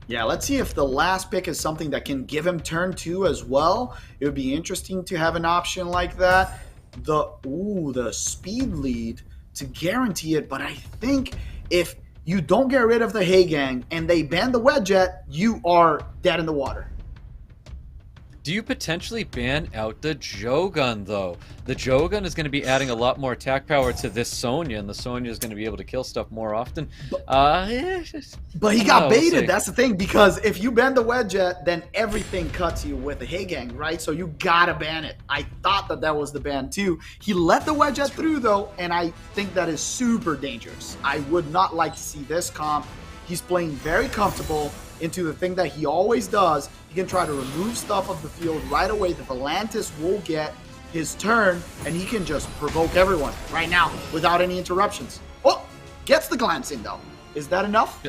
Yeah, let's see if the last pick is something that can give him turn 2 as well. It would be interesting to have an option like that. The speed lead to guarantee it, but I think if you don't get rid of the Hey Gang and they ban the Wedget, you are dead in the water. Do you potentially ban out the Jogun, though? The Jogun is going to be adding a lot more attack power to this Sonya, and the Sonya is going to be able to kill stuff more often. But he got baited. That's the thing, because if you ban the Wedget, then everything cuts you with the Hey Gang, right? So you gotta ban it. I thought that was the ban too. He let the Wedget through, though, and I think that is super dangerous. I would not like to see this comp. He's playing very comfortable into the thing that he always does. He can try to remove stuff of the field right away. The Volantis will get his turn, and he can just provoke everyone right now without any interruptions. Oh, gets the glancing though. Is that enough?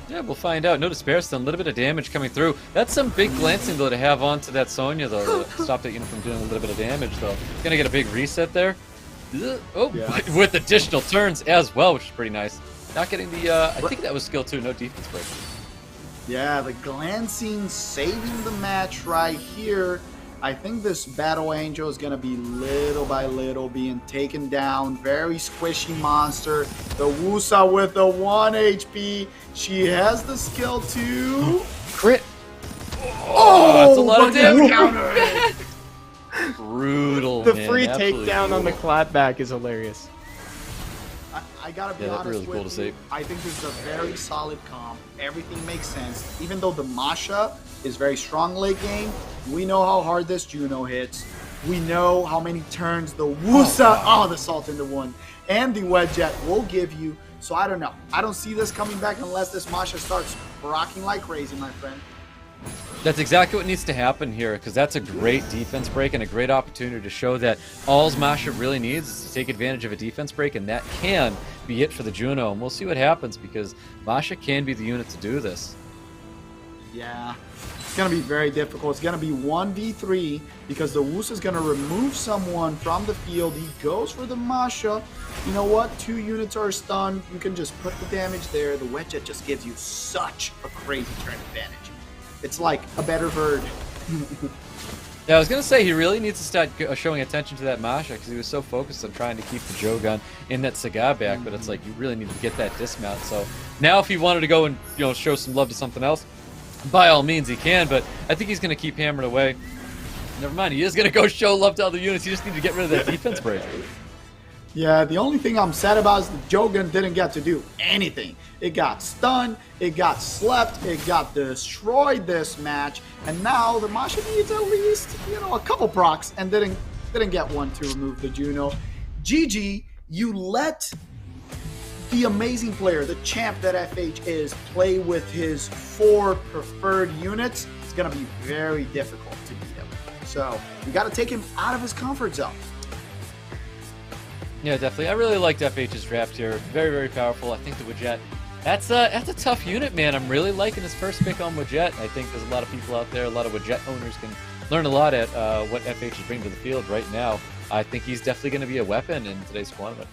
Yeah, we'll find out. No despair stun, a little bit of damage coming through. That's some big glancing though to have onto that Sonya though. To stop that unit from doing a little bit of damage though. Gonna get a big reset there. Oh, yeah. With additional turns as well, which is pretty nice. Not getting the, I think that was skill 2, no defense break. Yeah, the glancing saving the match right here. I think this Battle Angel is going to be little by little being taken down. Very squishy monster. The Wusa with the 1 HP. She has the skill 2. Crit. Oh, that's a lot of damage. Brutal, The man, free absolutely takedown brutal. on the clapback is hilarious. I gotta be that's honest really with cool to you. see. I think this is a very solid comp. Everything makes sense. Even though the Masha is very strong late game, we know how hard this Juno hits. We know how many turns the Wusa, the Salt in the Wound, and the Wedget will give you. So I don't know. I don't see this coming back unless this Masha starts rocking like crazy, my friend. That's exactly what needs to happen here, because that's a great defense break and a great opportunity to show that all Masha really needs is to take advantage of a defense break, and that can be it for the Juno. And we'll see what happens, because Masha can be the unit to do this. Yeah, it's going to be very difficult. It's going to be 1v3 because the Wusa is going to remove someone from the field. He goes for the Masha. You know what? 2 units are stunned. You can just put the damage there. The Wedget just gives you such a crazy turn advantage. It's like a better bird. Yeah, I was going to say, he really needs to start showing attention to that Masha, because he was so focused on trying to keep the Jogun in that Saga back, but it's like, you really need to get that dismount. So now if he wanted to go and, you know, show some love to something else, by all means he can, but I think he's going to keep hammering away. Never mind, he is going to go show love to other units. You just need to get rid of that defense break. Yeah, the only thing I'm sad about is the Jogun didn't get to do anything. It got stunned, it got slept, it got destroyed this match, and now the Masha needs at least, you know, a couple procs and didn't get one to remove the Juno. GG, you let the amazing player, the champ that FH is, play with his 4 preferred units. It's going to be very difficult to beat him. So you got to take him out of his comfort zone. Yeah, definitely. I really liked FH's draft here. Very, very powerful. I think the Wedget, that's a tough unit, man. I'm really liking his first pick on Wedget. I think there's a lot of people out there, a lot of Wedget owners can learn a lot at what FH is bringing to the field right now. I think he's definitely going to be a weapon in today's tournament.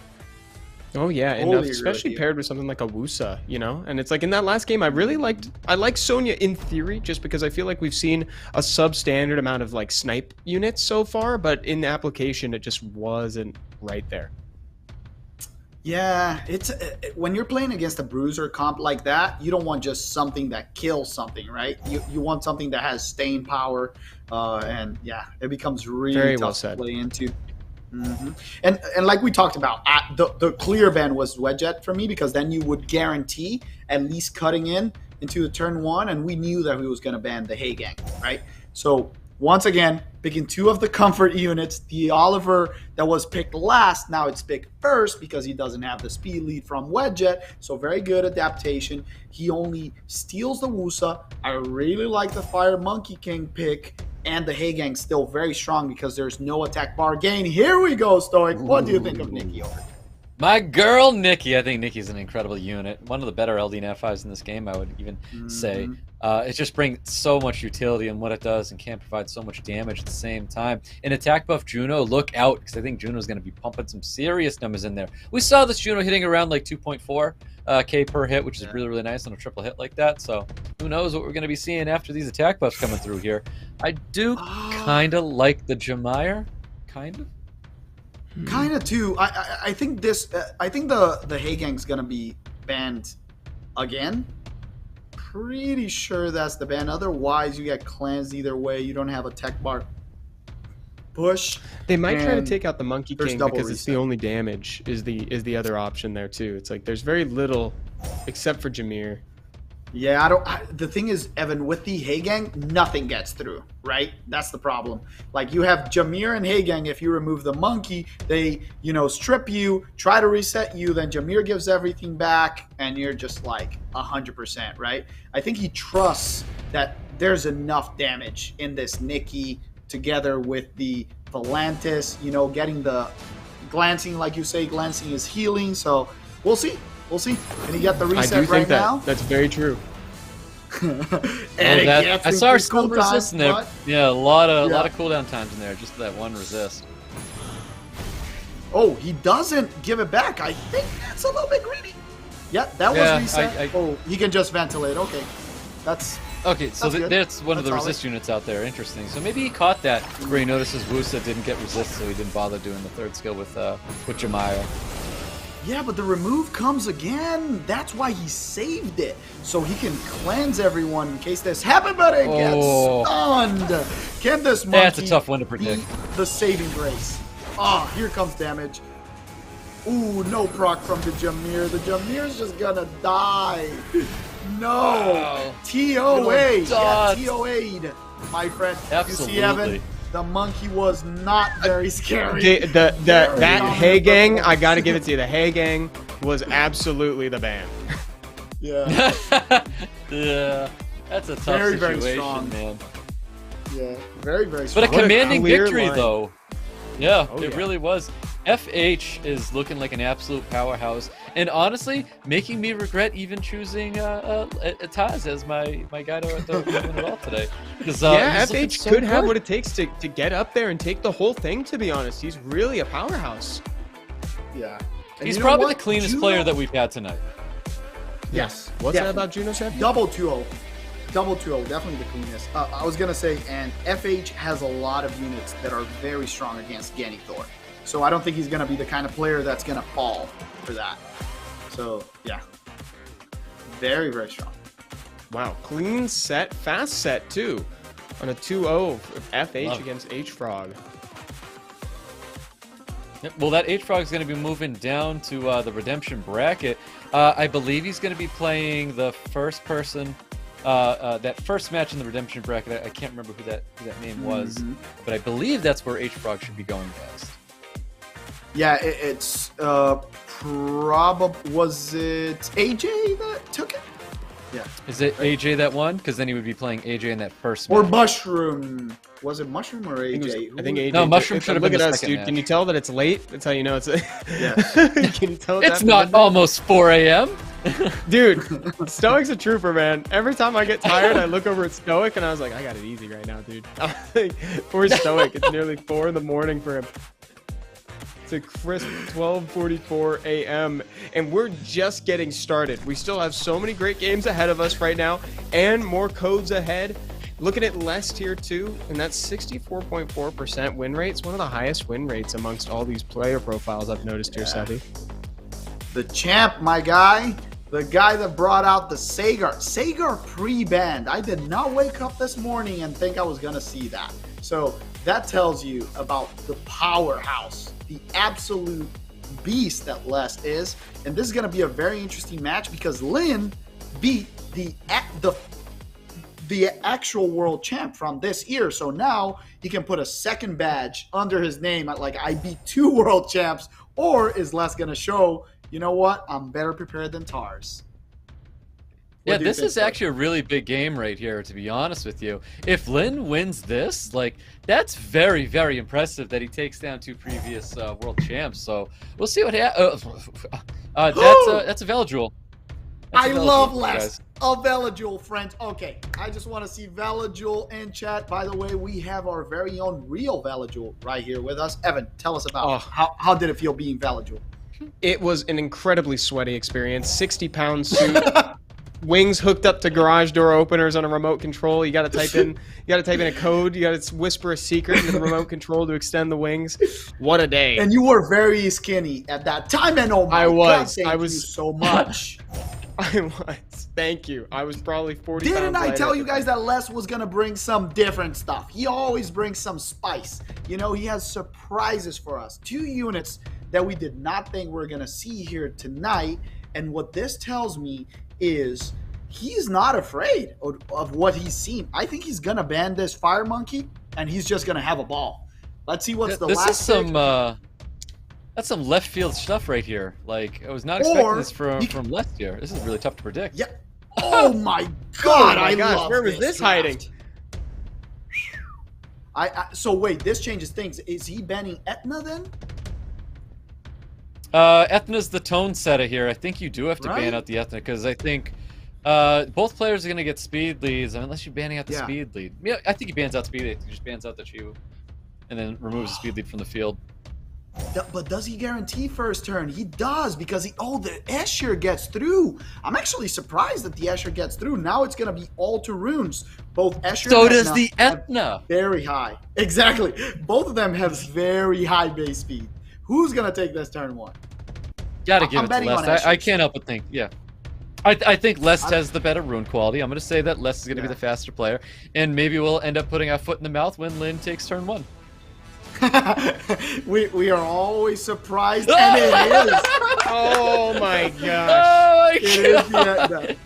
Oh yeah, and Totally especially paired with something like a Wusa, you know? And it's like in that last game, I like Sonya in theory, just because I feel like we've seen a substandard amount of like snipe units so far, but in the application, it just wasn't right there. Yeah, it's when you're playing against a bruiser comp like that, you don't want just something that kills something, right? You want something that has staying power, and yeah, it becomes really Very tough well to said. play into. And like we talked about, the clear ban was Wedget for me because then you would guarantee at least cutting into the turn one, and we knew that he was going to ban the Hay Gang, right? So once again, picking two of the comfort units. The Oliver that was picked last, now it's picked first because he doesn't have the speed lead from Wedget. So very good adaptation. He only steals the Wusa. I really like the Fire Monkey King pick. And the Hay Gang's still very strong because there's no attack bar gain. Here we go, Stoic. What do you think of Nikki over? My girl, Nikki. I think Nikki's an incredible unit. One of the better LD and F5s in this game, I would even say. It just brings so much utility in what it does and can provide so much damage at the same time. In attack buff Juno, look out, because I think Juno's going to be pumping some serious numbers in there. We saw this Juno hitting around like 2.4 K per hit, which is really, really nice on a triple hit like that. So who knows what we're going to be seeing after these attack buffs coming through here. I do kind of like the Jamire. Kind of. Kind of too. I think this. I think the Hay Gang's gonna be banned again. Pretty sure that's the ban. Otherwise, you get cleansed either way. You don't have a tech bar push. They might try to take out the Monkey there's King double because it's the reset. only damage is the other option there too. It's like there's very little except for Jameer. Yeah, the thing is, Evan, with the Hay Gang, nothing gets through, right? That's the problem. Like, you have Jameer and Hay Gang. If you remove the monkey, they, strip you, try to reset you, then Jameer gives everything back, and you're just like 100%, right? I think he trusts that there's enough damage in this Nikki together with the Volantis, getting the glancing, like you say, glancing is healing, so we'll see. We'll see. Can he get the I reset do think right now? that's very true. And I saw her still cooldown, resist in there. but- Yeah, a lot of cooldown times in there, just that one resist. Oh, he doesn't give it back. I think that's a little bit greedy. Yeah, that was reset. Oh, he can just ventilate. Okay. That's Okay, so That's good. that's one of the That's resist units out there. Interesting. So maybe he caught that where he notices Wusa didn't get resist, so he didn't bother doing the third skill with Jamaya. Yeah, but the remove comes again. That's why he saved it. So he can cleanse everyone in case this happened, but it gets stunned. Can this monkey That's a tough one to predict. beat the saving grace? Ah, here comes damage. Ooh, no proc from the Jameer. The Jameer's just gonna die. No. Wow. TOA. Yeah, Dots. TOA'd, my friend. Absolutely. You see, Evan? The monkey was not very scary. That Hay Gang, I got to give it to you. The Hay Gang was absolutely the ban. Yeah. Yeah, that's a tough Very, very situation, strong. man. Yeah. Very, very But strong. a commanding clear victory, line. though. Yeah, Oh, it yeah. really was. FH is looking like an absolute powerhouse, and honestly, making me regret even choosing Taz as my guy to win it all today. Because Yeah, he's looking FH so could have good. what it takes to get up there and take the whole thing, to be honest. He's really a powerhouse. Yeah. And He's you know probably what? the cleanest Juno- player that we've had tonight. Yes. What's Yeah. that about Juno, Seth? Double 2-0. Double 2-0, definitely the cleanest. I was going to say, and FH has a lot of units that are very strong against Ganithor. So I don't think he's going to be the kind of player that's going to fall for that. So, yeah. Very, very strong. Wow, clean set, fast set too. On a 2-0 of FH Love it. against H.FROG. Yep, well, that H.FROG is going to be moving down to the Redemption bracket. I believe he's going to be playing the first person, that first match in the Redemption bracket. I can't remember who that name was, but I believe that's where H.FROG should be going next. Yeah, it's probably, was it AJ that took it? Yeah. Is it AJ that won? Because then he would be playing AJ in that first Or match. Mushroom. Was it Mushroom or I AJ? think AJ. No, Mushroom it's- should have Look been at the us, second dude. Can match. you tell that it's late? That's how you know it's. Yes. Can you tell It's after not midnight? almost 4 a.m. Dude, Stoic's a trooper, man. Every time I get tired, I look over at Stoic and I was like, I got it easy right now, dude. Poor Stoic. It's nearly 4 in the morning for him. It's a crisp 12:44 a.m. and we're just getting started. We still have so many great games ahead of us right now and more codes ahead. Looking at Lest here too, and that's 64.4% win rates, one of the highest win rates amongst all these player profiles I've noticed here, Sevi. The champ, my guy. The guy that brought out the Sagar. Sagar pre-banned. I did not wake up this morning and think I was going to see that. So that tells you about the powerhouse, the absolute beast that Les is. And this is going to be a very interesting match because Lin beat the actual world champ from this year. So now he can put a second badge under his name at like, I beat 2 world champs. Or is Les going to show, you know what, I'm better prepared than Tars? Yeah, this is actually a really big game right here, to be honest with you. If Lin wins this, like, that's very, very impressive that he takes down 2 previous world champs. So we'll see what happens. That's a Veladrul. I love Les. A Veladrul, friends. Okay, I just want to see Veladrul in chat. By the way, we have our very own real Veladrul right here with us. Evan, tell us about how did it feel being Veladrul? It was an incredibly sweaty experience. 60-pound suit, wings hooked up to garage door openers on a remote control. You got to type in a code. You got to whisper a secret into the remote control to extend the wings. What a day! And you were very skinny at that time. And oh my God, thank you so much. I was. Thank you. I was probably 40 pounds Didn't I lighter. tell you guys that Les was going to bring some different stuff? He always brings some spice. You know, he has surprises for us. 2 units that we did not think we were going to see here tonight. And what this tells me is he's not afraid of what he's seen. I think he's going to ban this Fire Monkey, and he's just going to have a ball. Let's see what's the last pick. That's some left field stuff right here. Like, I was not expecting this from left here. This is really tough to predict. Yeah. Oh my God! Oh my gosh, where was this hiding? So wait, this changes things. Is he banning Etna then? Ethna's the tone setter here. I think you do have to ban out the Ethna because I think both players are going to get speed leads unless you're banning out the speed lead. Yeah, I think he bans out speed lead. He just bans out the Chiwu and then removes the speed lead from the field. But does he guarantee first turn? He does because the Escher gets through. I'm actually surprised that the Escher gets through. Now it's going to be all 2 runes. Both Escher so and does the Ethna. Very high. Exactly. Both of them have very high base speed. Who's going to take this turn 1? Gotta give it to Les. I can't help but think, yeah. I think Les has the better rune quality. I'm going to say that Les is going to be the faster player. And maybe we'll end up putting our foot in the mouth when Lin takes turn 1. we are always surprised, and it is. Oh my gosh! Oh my God!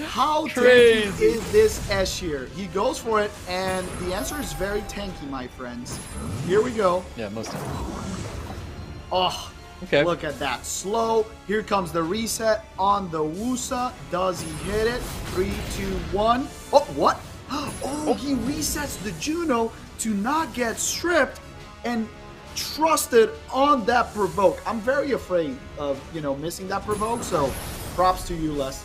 How tanky is this Escher? He goes for it, and the answer is very tanky, my friends. Here we go. Yeah, most of it. Oh, okay. Look at that. Slow. Here comes the reset on the Wusa. Does he hit it? 3, 2, 1. Oh, what? Oh, he resets the Juno to not get stripped and trusted on that provoke. I'm very afraid of, missing that provoke, so props to you, Les.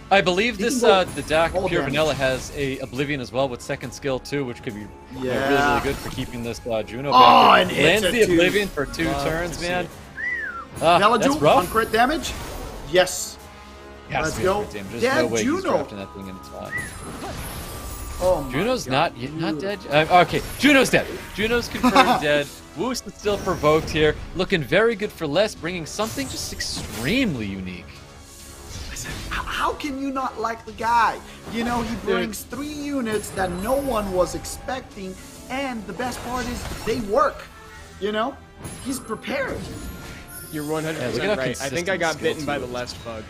I believe this the Dark Pure Vanilla has a Oblivion as well with second skill too, which could be really good for keeping this Juno back. And lands the Oblivion for 2 turns, man. That's rough. On crit damage? Yes. Let's go. There's no way he's drafting that thing in the spot. Oh Juno's not dead. Okay, Juno's dead. Juno's confirmed dead. Woos is still provoked here. Looking very good for Les, bringing something just extremely unique. How can you not like the guy? He brings 3 units that no one was expecting, and the best part is they work. He's prepared. You're 100% right. I think I got bitten by the Les bug.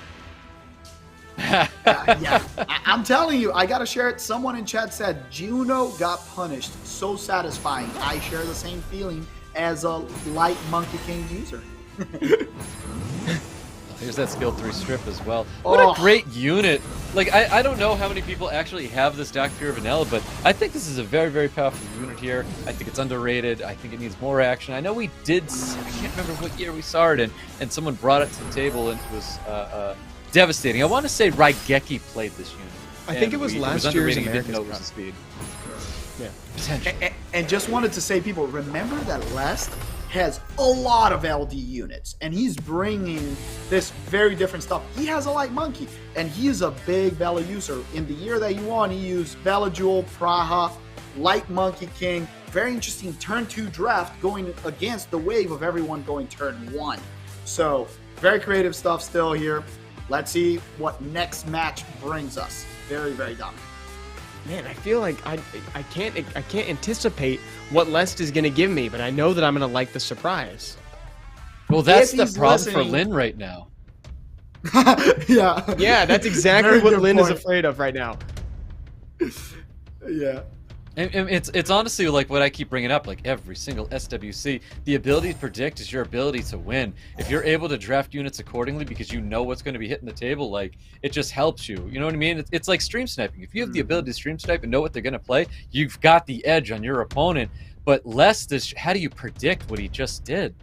I'm telling you, I gotta share it. Someone in chat said Juno got punished. So satisfying. I share the same feeling as a light Monkey King user. Here's that skill 3 strip as well. What a great unit. Like, I don't know how many people actually have this Dark Pure Vanilla, but I think this is a very, very powerful unit here. I think it's underrated. I think it needs more action. I know we did, I can't remember what year we saw it in, and someone brought it to the table, and it was devastating. I want to say Raigeki played this unit. I think it was last year's America's Cup. Speed. Yeah. Potentially. And just wanted to say, people, remember that Les has a lot of LD units, and he's bringing this very different stuff. He has a light monkey, and he is a big Vela user. In the year that he won, he used Veladrul, Praha, light Monkey King. Very interesting turn 2 draft going against the wave of everyone going turn 1. So very creative stuff still here. Let's see what next match brings us. Very, very dominant. Man, I feel like I can't anticipate what Lest is going to give me, but I know that I'm going to like the surprise. Well, that's If the he's problem for listening- Lin right now. Yeah. Yeah, that's exactly Very what good Lin is point. afraid of right now. Yeah. And it's honestly like what I keep bringing up, like every single SWC, the ability to predict is your ability to win. If you're able to draft units accordingly because you know what's going to be hitting the table, like it just helps you. You know what I mean? It's like stream sniping. If you have the ability to stream snipe and know what they're going to play, you've got the edge on your opponent. But less is how do you predict what he just did?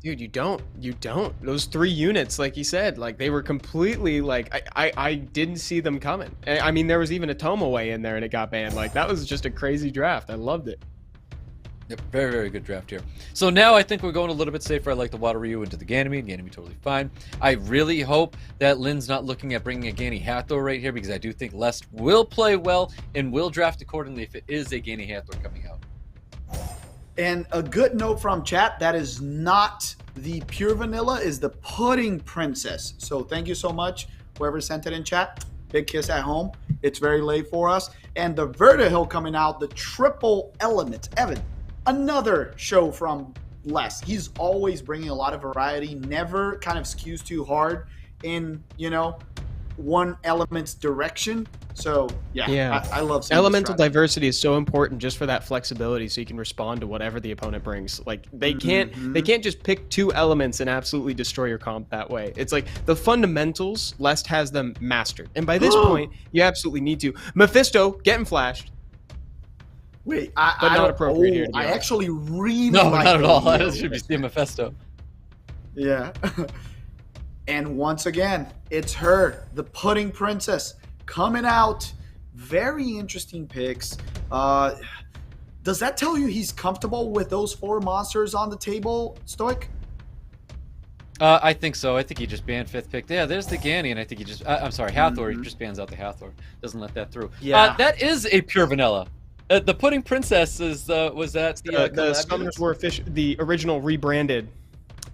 Dude, you don't. Those 3 units, like you said, like they were completely like I didn't see them coming. I mean, there was even a Tomaway in there and it got banned. Like that was just a crazy draft. I loved it. Yep, very, very good draft here. So now I think we're going a little bit safer. I like the Water Ryu into the Ganymede. Ganymede totally fine. I really hope that Lin's not looking at bringing a Gany Hathor right here because I do think Lest will play well and will draft accordingly if it is a Gany Hathor coming out. And a good note from chat, that is not the pure vanilla, is the pudding princess. So thank you so much, whoever sent it in chat. Big kiss at home. It's very late for us. And the Vertihill coming out, the triple element. Evan, another show from Les. He's always bringing a lot of variety, never kind of skews too hard in, one element's direction. So yeah. I love seeing Elemental this diversity is so important just for that flexibility, so you can respond to whatever the opponent brings. Like they can't just pick 2 elements and absolutely destroy your comp that way. It's like the fundamentals, Lest has them mastered, and by this point, you absolutely need to. Mephisto getting flashed. Wait, But I not don't- appropriate here, to be I honest. actually really No, like not at all. the- That should be Steve Mephisto. Yeah. And once again, it's her, the pudding princess, coming out. Very interesting picks. Does that tell you he's comfortable with those 4 monsters on the table, Stoic? I think so. I think he just banned 5th pick. Yeah, there's the Gany, and I think he just... I'm sorry, Hathor. He just bans out the Hathor. Doesn't let that through. Yeah. That is a pure vanilla. The Pudding Princess was that the... The collab Summoners unit? were the original rebranded.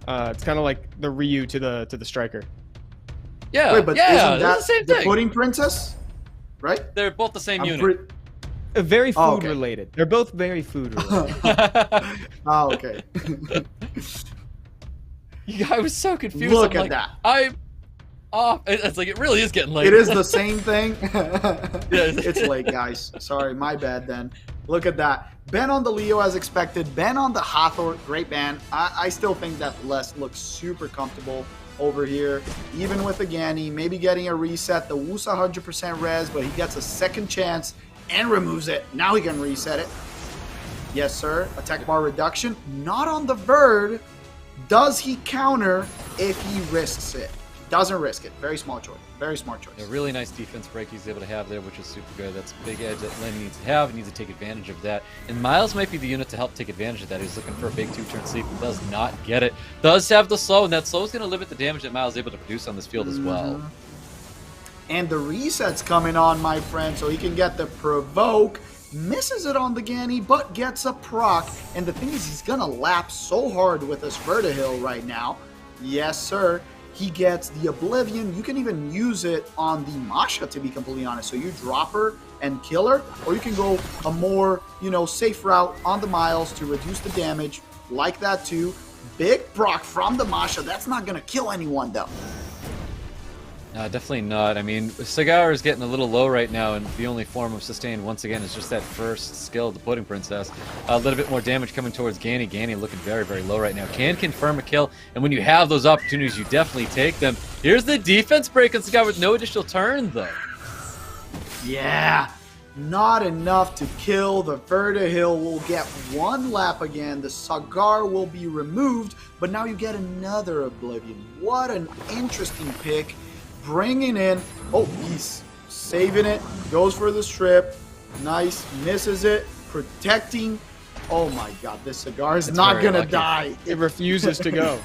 It's kind of like the Ryu to the Striker. Yeah, Wait, but yeah, isn't that's that the same the thing. pudding princess? Right? They're both the same I'm unit. Very food Oh, okay. related. They're both very food related. Oh, okay. Yeah, I was so confused. Look I'm at that. I'm off. It's like it really is getting late. It is the same thing. Yeah. It's late, guys. Sorry, my bad then. Look at that. Ben on the Leo as expected. Ben on the Hathor. Great ban. I still think that Les looks super comfortable over here. Even with the Gany, maybe getting a reset. The Wusa 100% res, but he gets a second chance and removes it. Now he can reset it. Yes, sir. Attack bar reduction. Not on the Verd. Does he counter if he risks it? Doesn't risk it. Very small choice. Very smart choice. A really nice defense break he's able to have there, which is super good. That's a big edge that Lin needs to have. He needs to take advantage of that. And Miles might be the unit to help take advantage of that. He's looking for a big 2-turn sleep and does not get it. Does have the slow, and that slow is going to limit the damage that Miles is able to produce on this field as well. And the reset's coming on, my friend, so he can get the provoke. Misses it on the Gany, but gets a proc. And the thing is, he's going to lap so hard with this Vertihill right now. Yes, sir. He gets the Oblivion. You can even use it on the Masha, to be completely honest. So you drop her and kill her, or you can go a more, safe route on the Miles to reduce the damage. Like that too. Big proc from the Masha. That's not going to kill anyone, though. No, definitely not. I mean, Cigar is getting a little low right now, and the only form of sustain, once again, is just that first skill, the Pudding Princess. A little bit more damage coming towards Gany. Gany looking very, very low right now. Can confirm a kill, and when you have those opportunities, you definitely take them. Here's the defense break on Cigar with no additional turn, though. Yeah, not enough to kill. The Vertihill will get one lap again. The Cigar will be removed, but now you get another Oblivion. What an interesting pick. Bringing in, oh, he's saving it, goes for the strip, nice, misses it, protecting. Oh my God, this Cigar is not very gonna lucky. die. It refuses to go.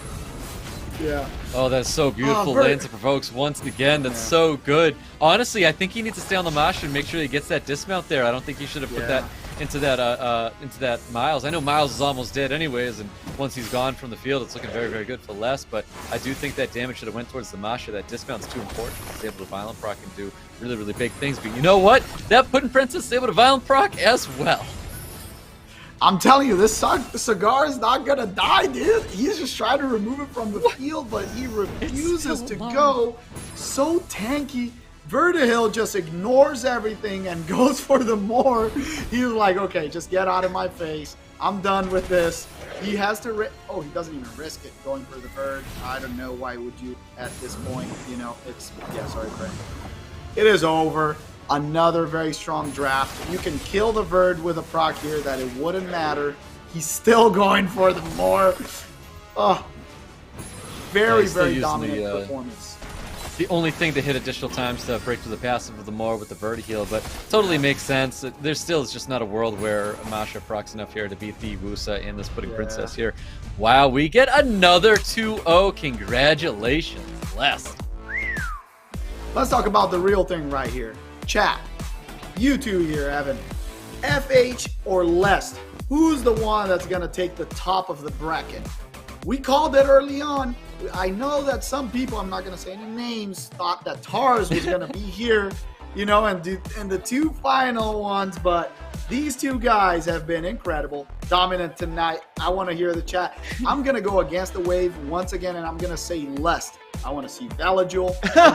Yeah. Oh, that's so beautiful. Vert. Lands and provokes once again. That's so good. Honestly, I think he needs to stay on the Masha and make sure he gets that dismount there. I don't think he should have put that into that Miles. I know Miles is almost dead anyways, and once he's gone from the field, it's looking very, very good for Les. But I do think that damage should have went towards the Masha. That dismount's too important. He's able to violent proc and do really, really big things. But you know what? That Puddin' Princess is able to violent proc as well. I'm telling you, this cigar is not gonna die, dude. He's just trying to remove it from the field, but he refuses to go. So tanky. Vertihill just ignores everything and goes for the more. He's like, okay, just get out of my face. I'm done with this. He has to oh, he doesn't even risk it going for the bird. I don't know why would you at this point. You know, it's, yeah, sorry, Frank. It is over. Another very strong draft. You can kill the Verd with a proc here that it wouldn't matter. He's still going for the more. Oh, very, very dominant performance. The only thing to hit additional times to break through the passive of the more with the Verd heal, but totally makes sense. There's still is just not a world where Masha procs enough here to beat the Wusa in this Pudding Princess here. Wow, we get another 2-0. Congratulations, Les. Let's talk about the real thing right here. Chat, you two here, Evan. FH or Lest? Who's the one that's going to take the top of the bracket? We called it early on. I know that some people, I'm not going to say any names, thought that Tars was going to be here, you know, and the two final ones, but these two guys have been incredible, dominant tonight. I want to hear the chat. I'm going to go against the wave once again, and I'm going to say Lest. I want to see Bella Jewel. I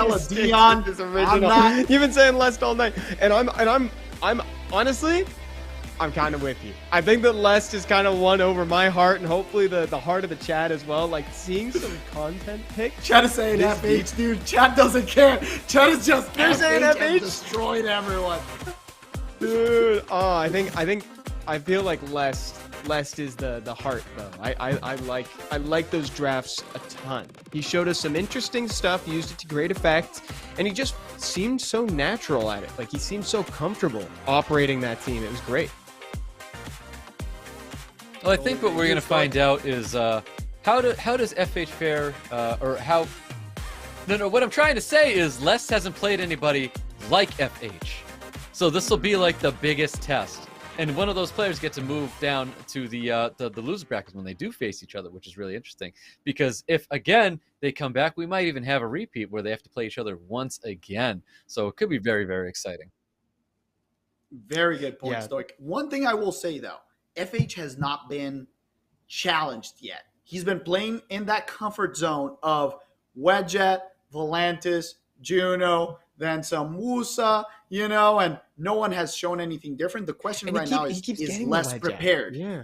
want to see Bella Dion. You've been saying Lest all night, and I'm honestly, I'm kind of with you. I think that Lest is kind of won over my heart, and hopefully the heart of the chat as well. Like seeing some content pick. Chat is saying FH, dude. Chat doesn't care. Chat is just they're saying FH. Destroyed everyone. Dude, oh, I feel like Lest is the heart though. I like those drafts a ton. He showed us some interesting stuff, used it to great effect, and he just seemed so natural at it. Like he seemed so comfortable operating that team. It was great. Well, I think what we're gonna find out is how does FH fare or how. No. What I'm trying to say is Les hasn't played anybody like FH, so this will be like the biggest test. And one of those players get to move down to the loser brackets when they do face each other, which is really interesting. Because if, again, they come back, we might even have a repeat where they have to play each other once again. So it could be very, very exciting. Very good point, Stoic. One thing I will say, though, FH has not been challenged yet. He's been playing in that comfort zone of Wedget, Volantis, Juno, then some Wusa, you know, and no one has shown anything different. The question right now is Les prepared? Yeah,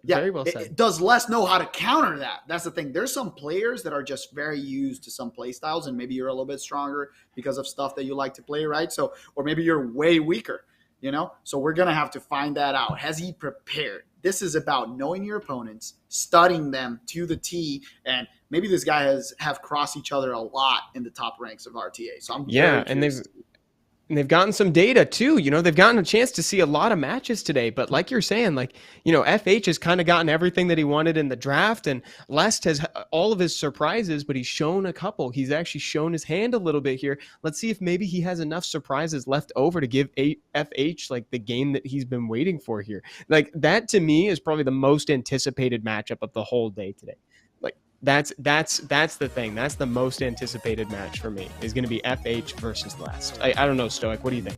very well said. Does Les know how to counter that? That's the thing. There's some players that are just very used to some play styles, and maybe you're a little bit stronger because of stuff that you like to play, right? So, or maybe you're way weaker, you know? So we're going to have to find that out. Has he prepared? This is about knowing your opponents, studying them to the T, and maybe this guy have crossed each other a lot in the top ranks of RTA. So I'm very curious. And they've gotten some data too. You know, they've gotten a chance to see a lot of matches today. But like you're saying, like, you know, FH has kind of gotten everything that he wanted in the draft, and Lest has all of his surprises, but he's shown a couple. He's actually shown his hand a little bit here. Let's see if maybe he has enough surprises left over to give FH like the game that he's been waiting for here. Like that to me is probably the most anticipated matchup of the whole day today. Like that's the thing. That's the most anticipated match for me is going to be FH versus Lest. I don't know, Stoic. What do you think?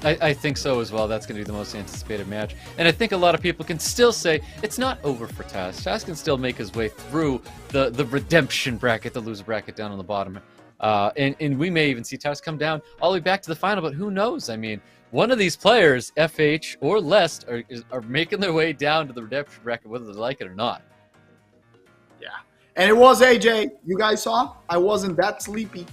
I think so as well. That's going to be the most anticipated match. And I think a lot of people can still say it's not over for Taz. Taz can still make his way through the redemption bracket, the loser bracket down on the bottom. And we may even see Taz come down all the way back to the final, but who knows? I mean, one of these players, FH or Lest, are making their way down to the redemption bracket, whether they like it or not. Yeah. And it was AJ. You guys saw? I wasn't that sleepy.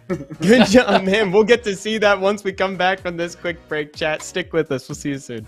Good job, man. We'll get to see that once we come back from this quick break. Chat, stick with us. We'll see you soon.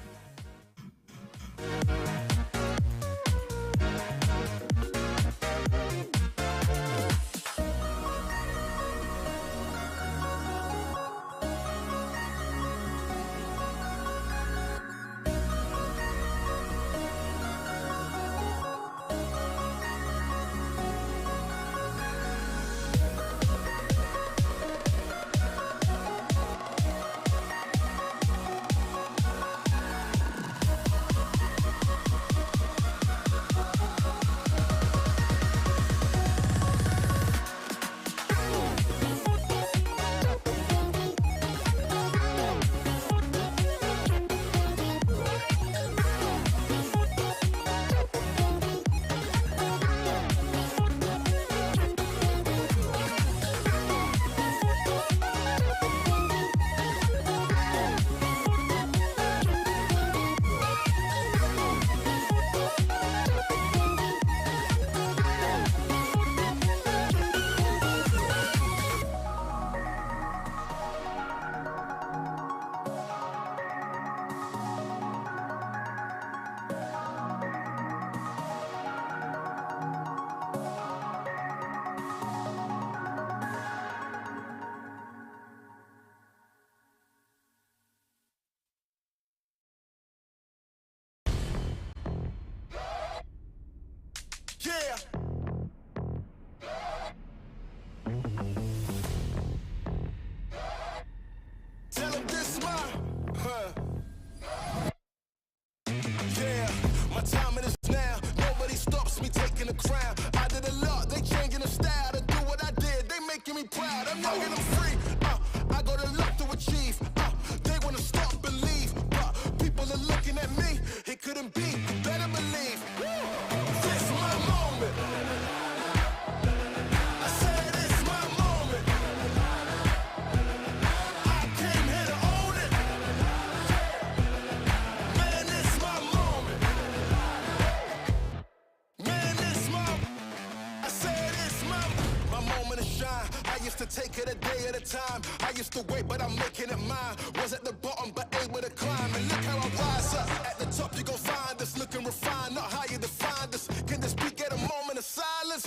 shine. I used to take it a day at a time. I used to wait, but I'm making it mine. Was at the bottom, but able to climb. And look how I rise up. At the top, you gon' find us looking refined, not how you defined us. Can this beat get a moment of silence?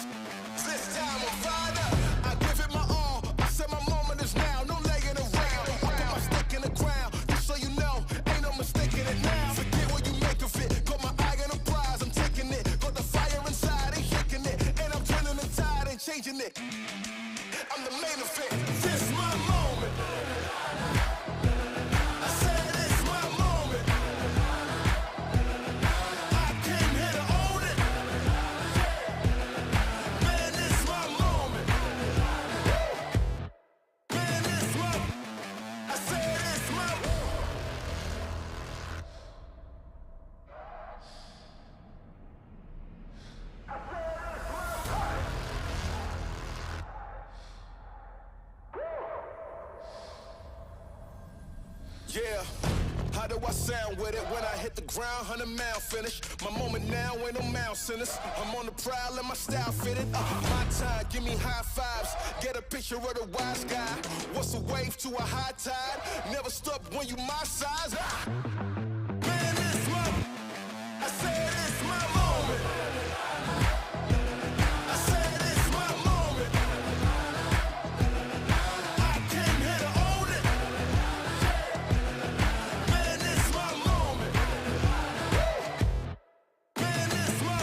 This time I'm fired up. I give it my all. I said my moment is now. No laying around. I put my stick in the ground. Just so you know, ain't no mistaking it now. Forget what you make of it. Got my eye on the prize, I'm taking it. Got the fire inside, ain't shaking it. And I'm turning the tide, ain't changing it. I'm the main event. This my moment. I said it's my moment. I came here to own it. Man, it's my moment. Man, it's my. I said it's my. Yeah, how do I sound with it when I hit the ground? 100-mile finish. My moment now ain't no mouse in us. I'm on the prowl and my style fitted. My time, give me high fives. Get a picture of the wise guy. What's a wave to a high tide? Never stop when you my size. Man, it's my. I said it's my moment. I said it's my moment. I came here to own it. Man, it's my moment. Man, it's my.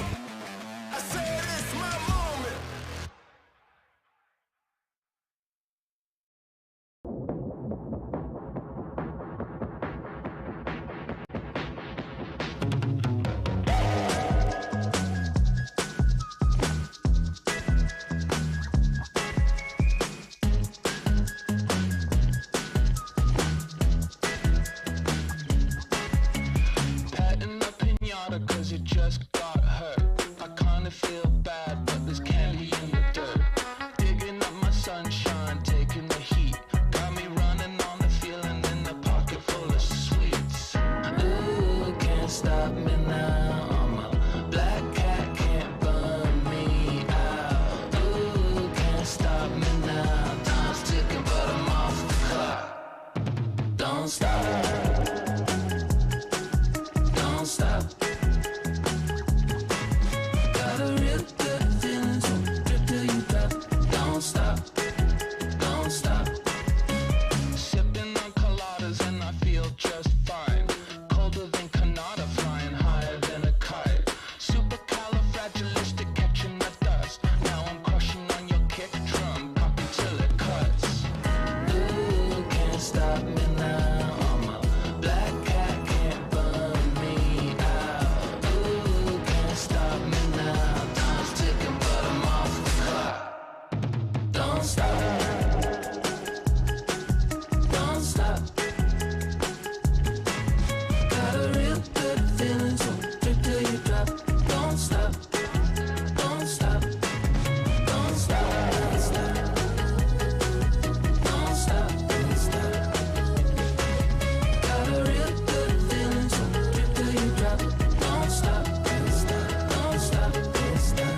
I said it's my moment. Patting the pinata cause it just got hurt. I kinda feel bad, but there's candy in the dirt. Digging up my sunshine, taking the heat. Got me running on the feeling in the pocket full of sweets. Ooh, can't stop me now. I'm a black cat, can't burn me out. Ooh, can't stop me now. Time's ticking, but I'm off the clock. Don't stop. Don't stop. Got a real good feeling, so drip till you drop. Don't stop. Don't stop. Sipping on coladas and I feel just fine. Colder than Canada, flying higher than a kite. Supercalifragilistic, catching the dust. Now I'm crushing on your kick drum, popping till it cuts. Ooh, can't stop me now. I'm a black cat, can't burn me out. Ooh, can't stop me now. Time's ticking, but I'm off the clock. Don't stop. Don't stop. Got a real good feeling, so drip till you drop. Don't stop. Don't stop. Don't stop. Don't stop. Don't stop. Don't stop. Got a real good feeling, so drip till you drop. Don't stop. Don't stop. Don't stop. Don't stop.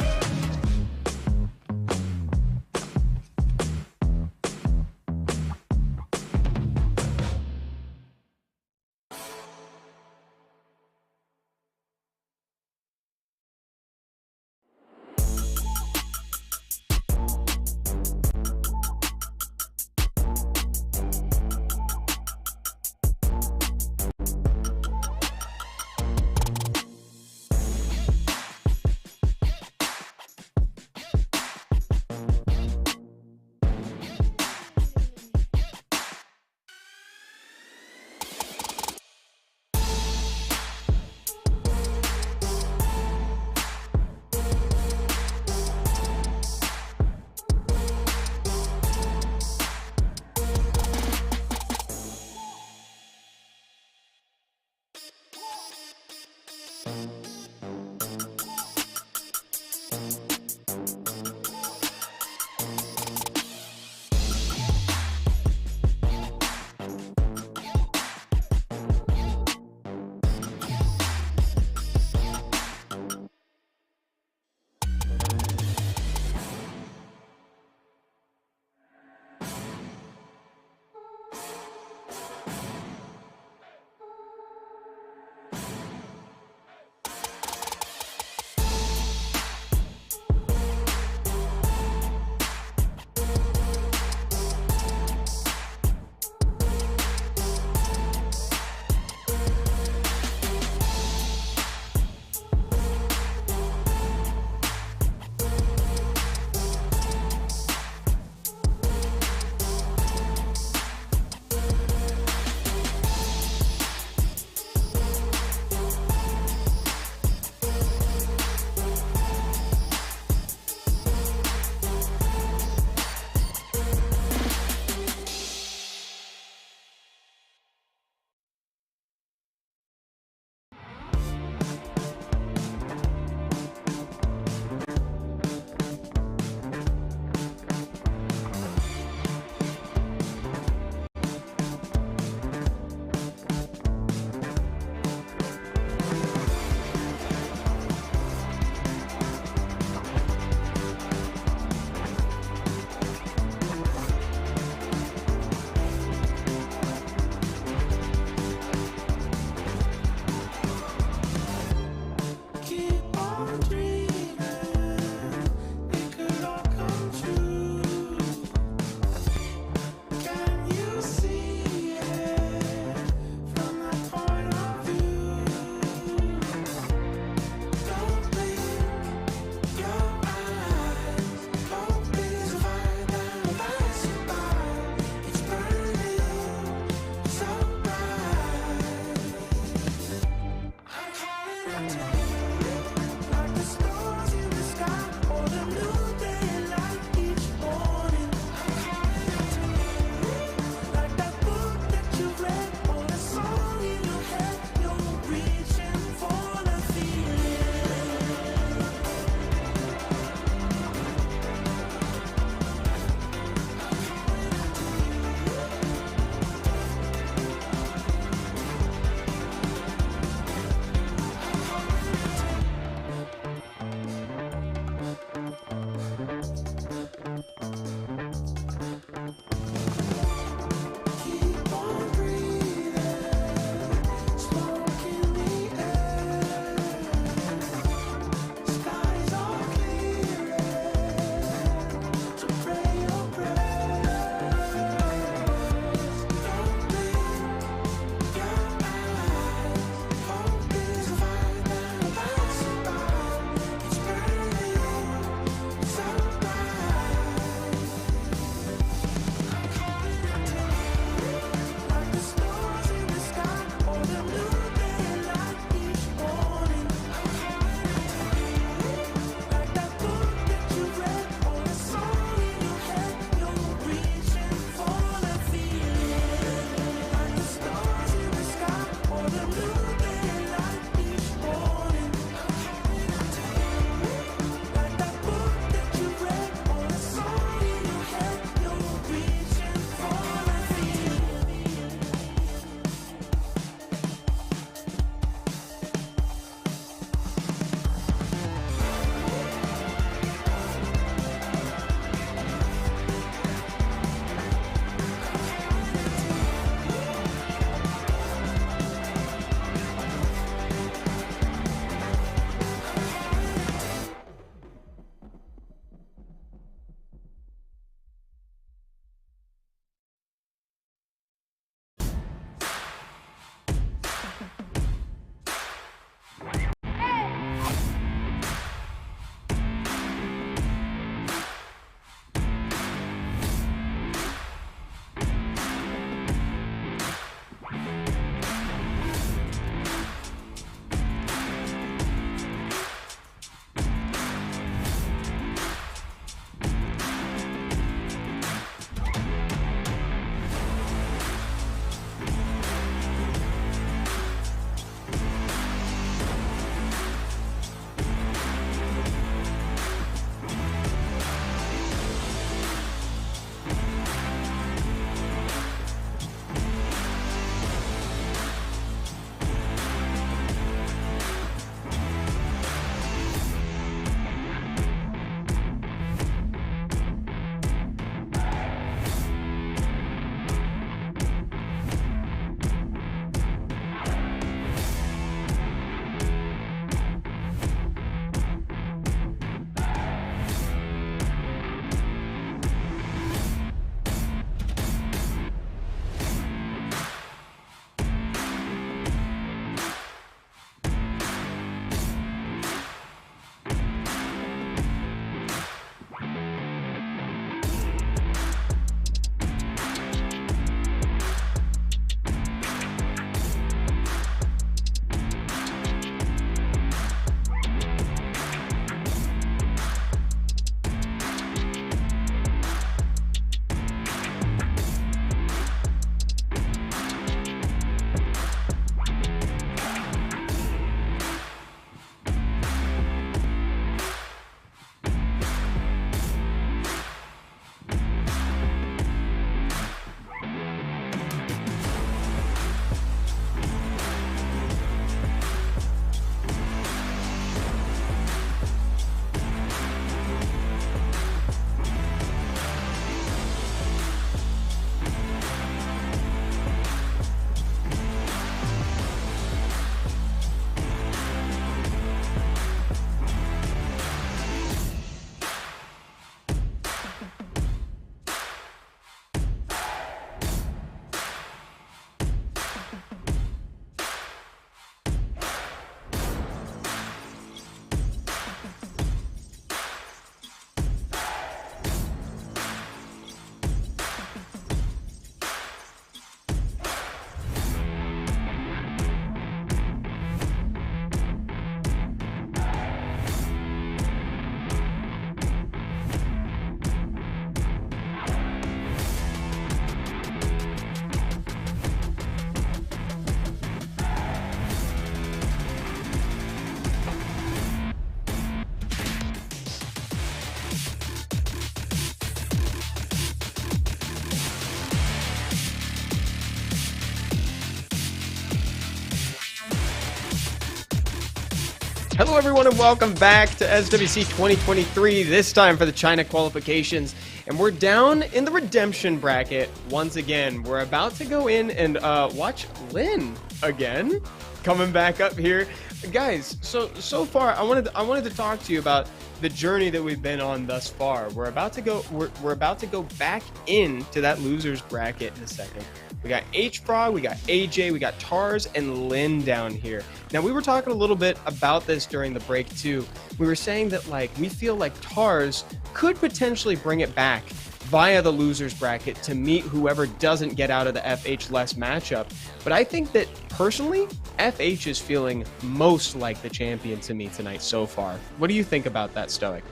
Hello, everyone, and welcome back to SWC 2023, this time for the China qualifications. And we're down in the redemption bracket once again. We're about to go in and watch Lin again, coming back up here. Guys, so far, I wanted to talk to you about the journey that we've been on thus far. We're about to go back into that losers bracket in a second. We got H.FROG, we got AJ, we got Tars, and Lin down here. Now, we were talking a little bit about this during the break, too. We were saying that, like, we feel like Tars could potentially bring it back via the losers bracket to meet whoever doesn't get out of the FH less matchup. But I think that, personally, FH is feeling most like the champion to me tonight so far. What do you think about that, Stoic?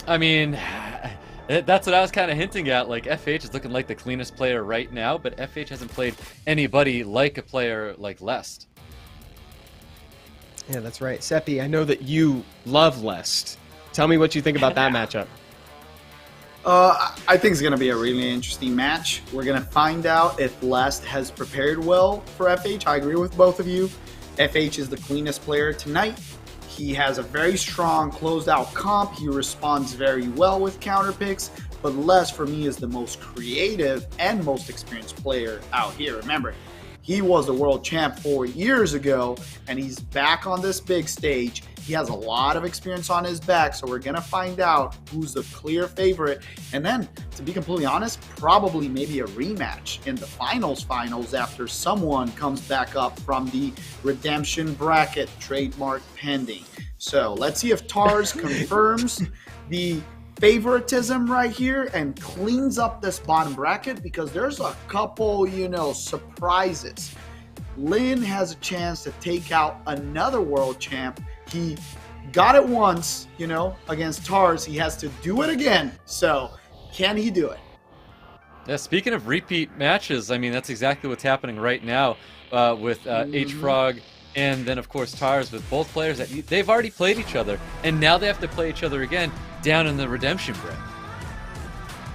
I mean, that's what I was kind of hinting at. Like, FH is looking like the cleanest player right now, but FH hasn't played anybody like a player like Lest. Yeah, that's right. Seppi, I know that you love Lest. Tell me what you think about that matchup. I think it's going to be a really interesting match. We're going to find out if Lest has prepared well for FH. I agree with both of you. FH is the cleanest player tonight. He has a very strong closed-out comp. He responds very well with counter picks. But Lest, for me, is the most creative and most experienced player out here. Remember, he was the world champ 4 years ago, and he's back on this big stage. He has a lot of experience on his back, so we're going to find out who's the clear favorite. And then, to be completely honest, probably maybe a rematch in the finals after someone comes back up from the redemption bracket, trademark pending. So let's see if Tars confirms the favoritism right here and cleans up this bottom bracket, because there's a couple, surprises. Lin has a chance to take out another world champ. He got it once, against Tars. He has to do it again. So, can he do it? Yeah, speaking of repeat matches, I mean, that's exactly what's happening right now with H.FROG and then, of course, Tars, with both players that they've already played each other, and now they have to play each other again down in the redemption break.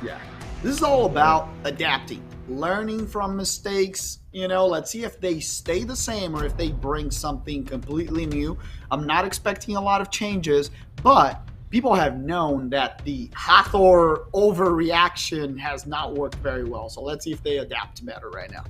Yeah. This is all about adapting, learning from mistakes. Let's see if they stay the same or if they bring something completely new. I'm not expecting a lot of changes, but people have known that the Hathor overreaction has not worked very well. So let's see if they adapt better right now.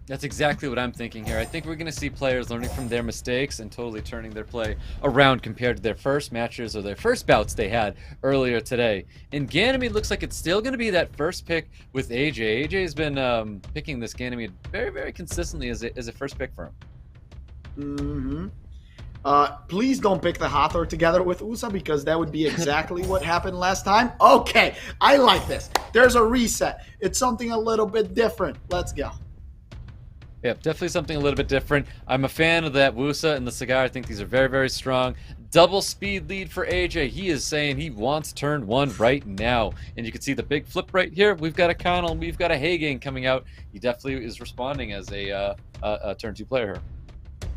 That's exactly what I'm thinking here. I think we're going to see players learning from their mistakes and totally turning their play around compared to their first matches or their first bouts they had earlier today. And Ganymede looks like it's still going to be that first pick with AJ. AJ has been picking this Ganymede very, very consistently as a first pick for him. Please don't pick the Hathor together with USA, because that would be exactly what happened last time. Okay, I like this. There's a reset. It's something a little bit different. Let's go. Yep, definitely something a little bit different. I'm a fan of that Wusa and the Cigar. I think these are very, very strong. Double speed lead for AJ. He is saying he wants turn one right now. And you can see the big flip right here. We've got a Connell, we've got a Hagang coming out. He definitely is responding as a turn two player here.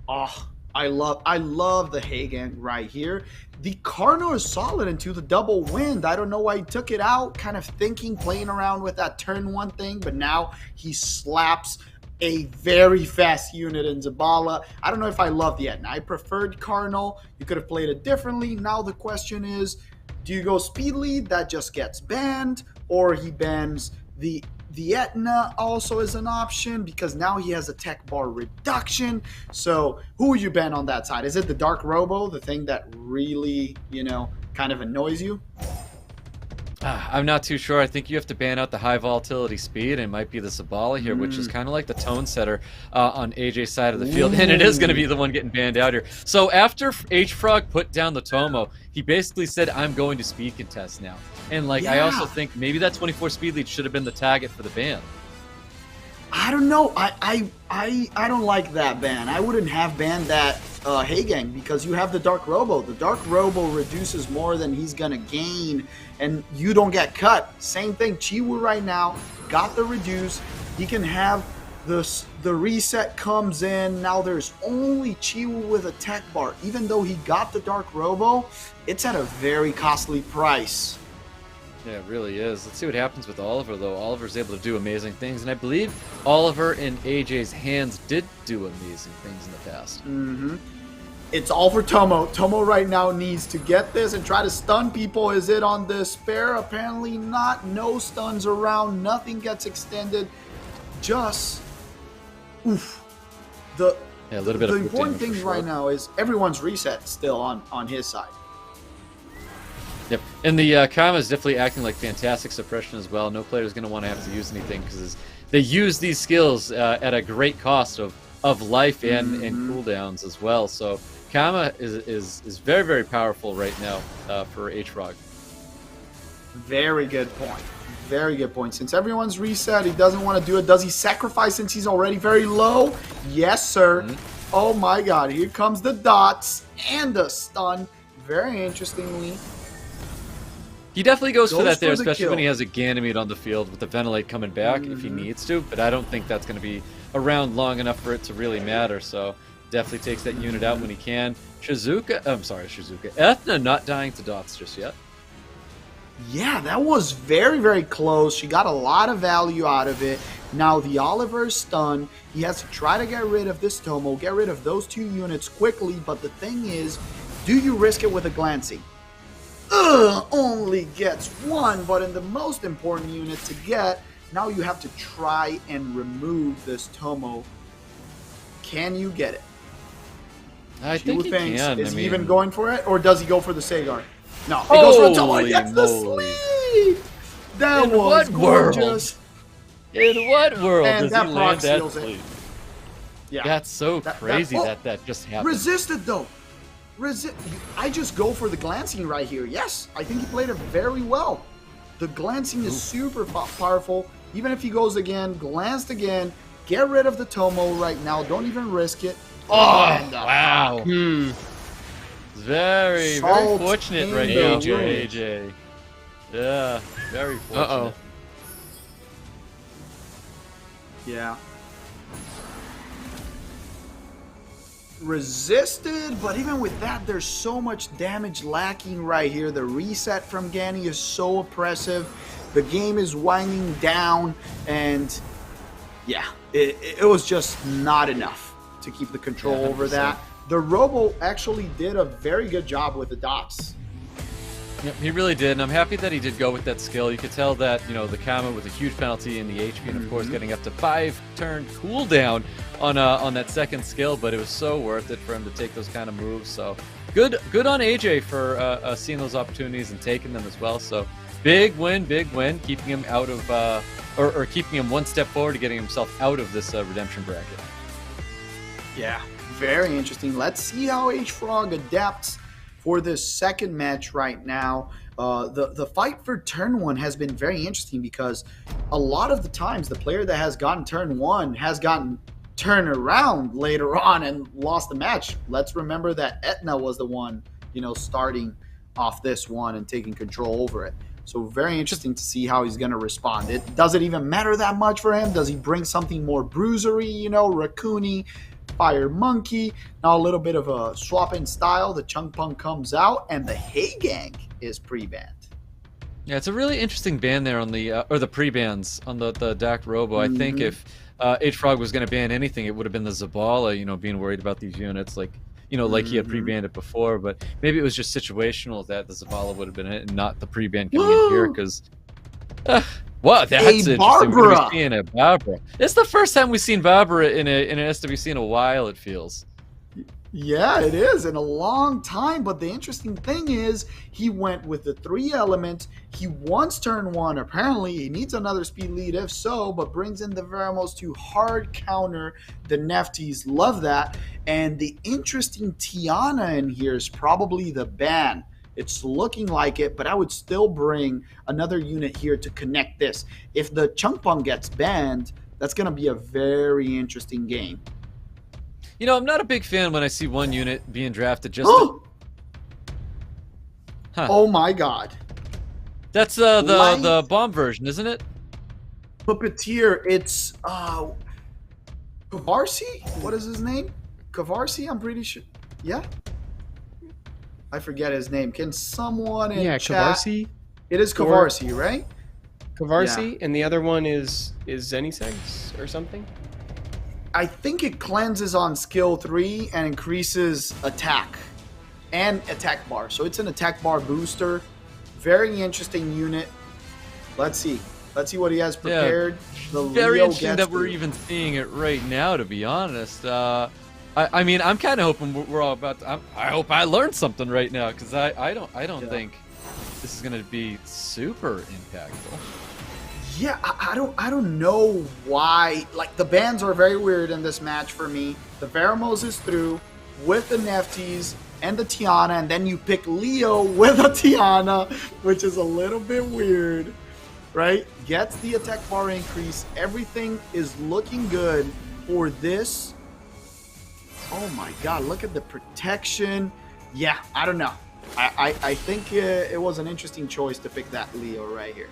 Oh, I love the Hagang right here. The Cardinal is solid into the double wind. I don't know why he took it out, kind of thinking, playing around with that turn one thing, but now he slaps a very fast unit in Zabala. I don't know if I love the Etna. I preferred Cardinal. You could have played it differently. Now the question is, do you go speed lead? That just gets banned, or he bans the Etna also is an option, because now he has a tech bar reduction. So who would you ban on that side? Is it the Dark Robo, the thing that really, kind of annoys you? I'm not too sure. I think you have to ban out the high volatility speed, and it might be the Zabala here, which is kind of like the tone setter on AJ's side of the field, and it is going to be the one getting banned out here. So after H.FROG put down the Tomo, he basically said, I'm going to speed contest now. And I also think maybe that 24 speed lead should have been the target for the ban. I don't know. I don't like that ban. I wouldn't have banned that Hagang, because you have the Dark Robo. The Dark Robo reduces more than he's going to gain, and you don't get cut. Same thing. Chiwu right now got the reduce. He can have the reset comes in. Now there's only Chiwu with a tech bar. Even though he got the Dark Robo, it's at a very costly price. Yeah, it really is. Let's see what happens with Oliver, though. Oliver's able to do amazing things, and I believe Oliver and AJ's hands did do amazing things in the past. It's all for Tomo. Tomo right now needs to get this and try to stun people. Is it on despair? Apparently not. No stuns around. Nothing gets extended. Just, oof. The important thing right now is everyone's reset still on his side. Yep, and the Kama is definitely acting like fantastic suppression as well. No player is going to want to have to use anything because they use these skills at a great cost of life and cooldowns as well. So Kama is very, very powerful right now for H.FROG. Very good point. Very good point. Since everyone's reset, he doesn't want to do it. Does he sacrifice since he's already very low? Yes, sir. Oh my god, here comes the dots and the stun. Very interestingly. He definitely goes for that there, the especially kill. when he has a Ganymede on the field with the Ventilate coming back if he needs to, but I don't think that's going to be around long enough for it to really matter, so definitely takes that unit out when he can. Shizuka, Ethna not dying to dots just yet. Yeah, that was very, very close. She got a lot of value out of it. Now the Oliver is stunned. He has to try to get rid of this Tomo, get rid of those 2 units quickly, but the thing is, do you risk it with a glancing? Only gets 1, but in the most important unit to get, now you have to try and remove this Tomo. Can you get it? I think he can. Is he even going for it, or does he go for the Sagar? No, he goes for the Tomo. He gets the sleeve! That was gorgeous. In what world And does that he land proc that seals it. sleeve? Yeah. That's so crazy that just happened. Resisted though. I just go for the glancing right here. Yes, I think he played it very well. The glancing is super powerful. Even if he goes again, glanced again, get rid of the Tomo right now. Don't even risk it. Oh, wow. Very fortunate right now for AJ. Yeah, very fortunate. Yeah. Resisted, but even with that, there's so much damage lacking right here. The reset from Gani is so oppressive. The game is winding down, and yeah, it was just not enough to keep the control over that. The Robo actually did a very good job with the dots. Yep, he really did, and I'm happy that he did go with that skill. You could tell that, you know, the Kama with a huge penalty in the HP, and of course getting up to 5-turn cooldown on that second skill, but it was so worth it for him to take those kind of moves. So good on AJ for seeing those opportunities and taking them as well. So big win, keeping him out of or keeping him one step forward to getting himself out of this redemption bracket. Yeah, very interesting. Let's see how H.FROG adapts for this second match right now. The fight for turn 1 has been very interesting because a lot of the times the player that has gotten turn 1 has gotten turn around later on and lost the match. Let's remember that Etna was the one, you know, starting off this one and taking control over it. So very interesting to see how he's going to respond. Does it even matter that much for him? Does he bring something more bruisery, you know, Raccoony, Fire Monkey? Now a little bit of a swap in style. The Chung Pung comes out and the Hey Gang is pre-banned. Yeah, it's a really interesting ban there on the or the pre-bans on the Dak Robo. I think if H.FROG was going to ban anything, it would have been the Zabala, you know, being worried about these units, like, you know, like he had pre-banned it before, but maybe it was just situational that the Zabala would have been it and not the pre-ban coming in here, because wow, that's interesting. Barbara. We're seeing a Barbara. It's the first time we've seen Barbara in an SWC in a while, it feels. Yeah, it is in a long time. But the interesting thing is he went with the 3 elements. He wants turn 1. Apparently, he needs another speed lead if so, but brings in the Veramos to hard counter. The Nefties love that. And the interesting Tiana in here is probably the ban. It's looking like it, but I would still bring another unit here to connect this. If the Chung Pung gets banned, that's going to be a very interesting game. You know, I'm not a big fan when I see one unit being drafted just to... Oh my god. That's the bomb version, isn't it? Puppeteer, it's Kavarsi? What is his name? Kavarsi, I'm pretty sure. Yeah? I forget his name. Can someone in chat? Kavarsi. It is Kavarsi, right? Kavarsi, and the other one is Zenisegs or something. I think it cleanses on skill 3 and increases attack and attack bar. So it's an attack bar booster. Very interesting unit. Let's see. Let's see what he has prepared. The Very Leo interesting gets that we're through. even seeing it right now, to be honest. I mean, I'm kind of hoping we're all about to, I hope I learned something right now, because I don't think this is going to be super impactful. Yeah, I don't know why. Like, the bans are very weird in this match for me. The Veramos is through with the Nefties and the Tiana, and then you pick Leo with a Tiana, which is a little bit weird, right? Gets the attack bar increase. Everything is looking good for this. Oh my god, look at the protection. Yeah, I don't know. I think it was an interesting choice to pick that Leo right here.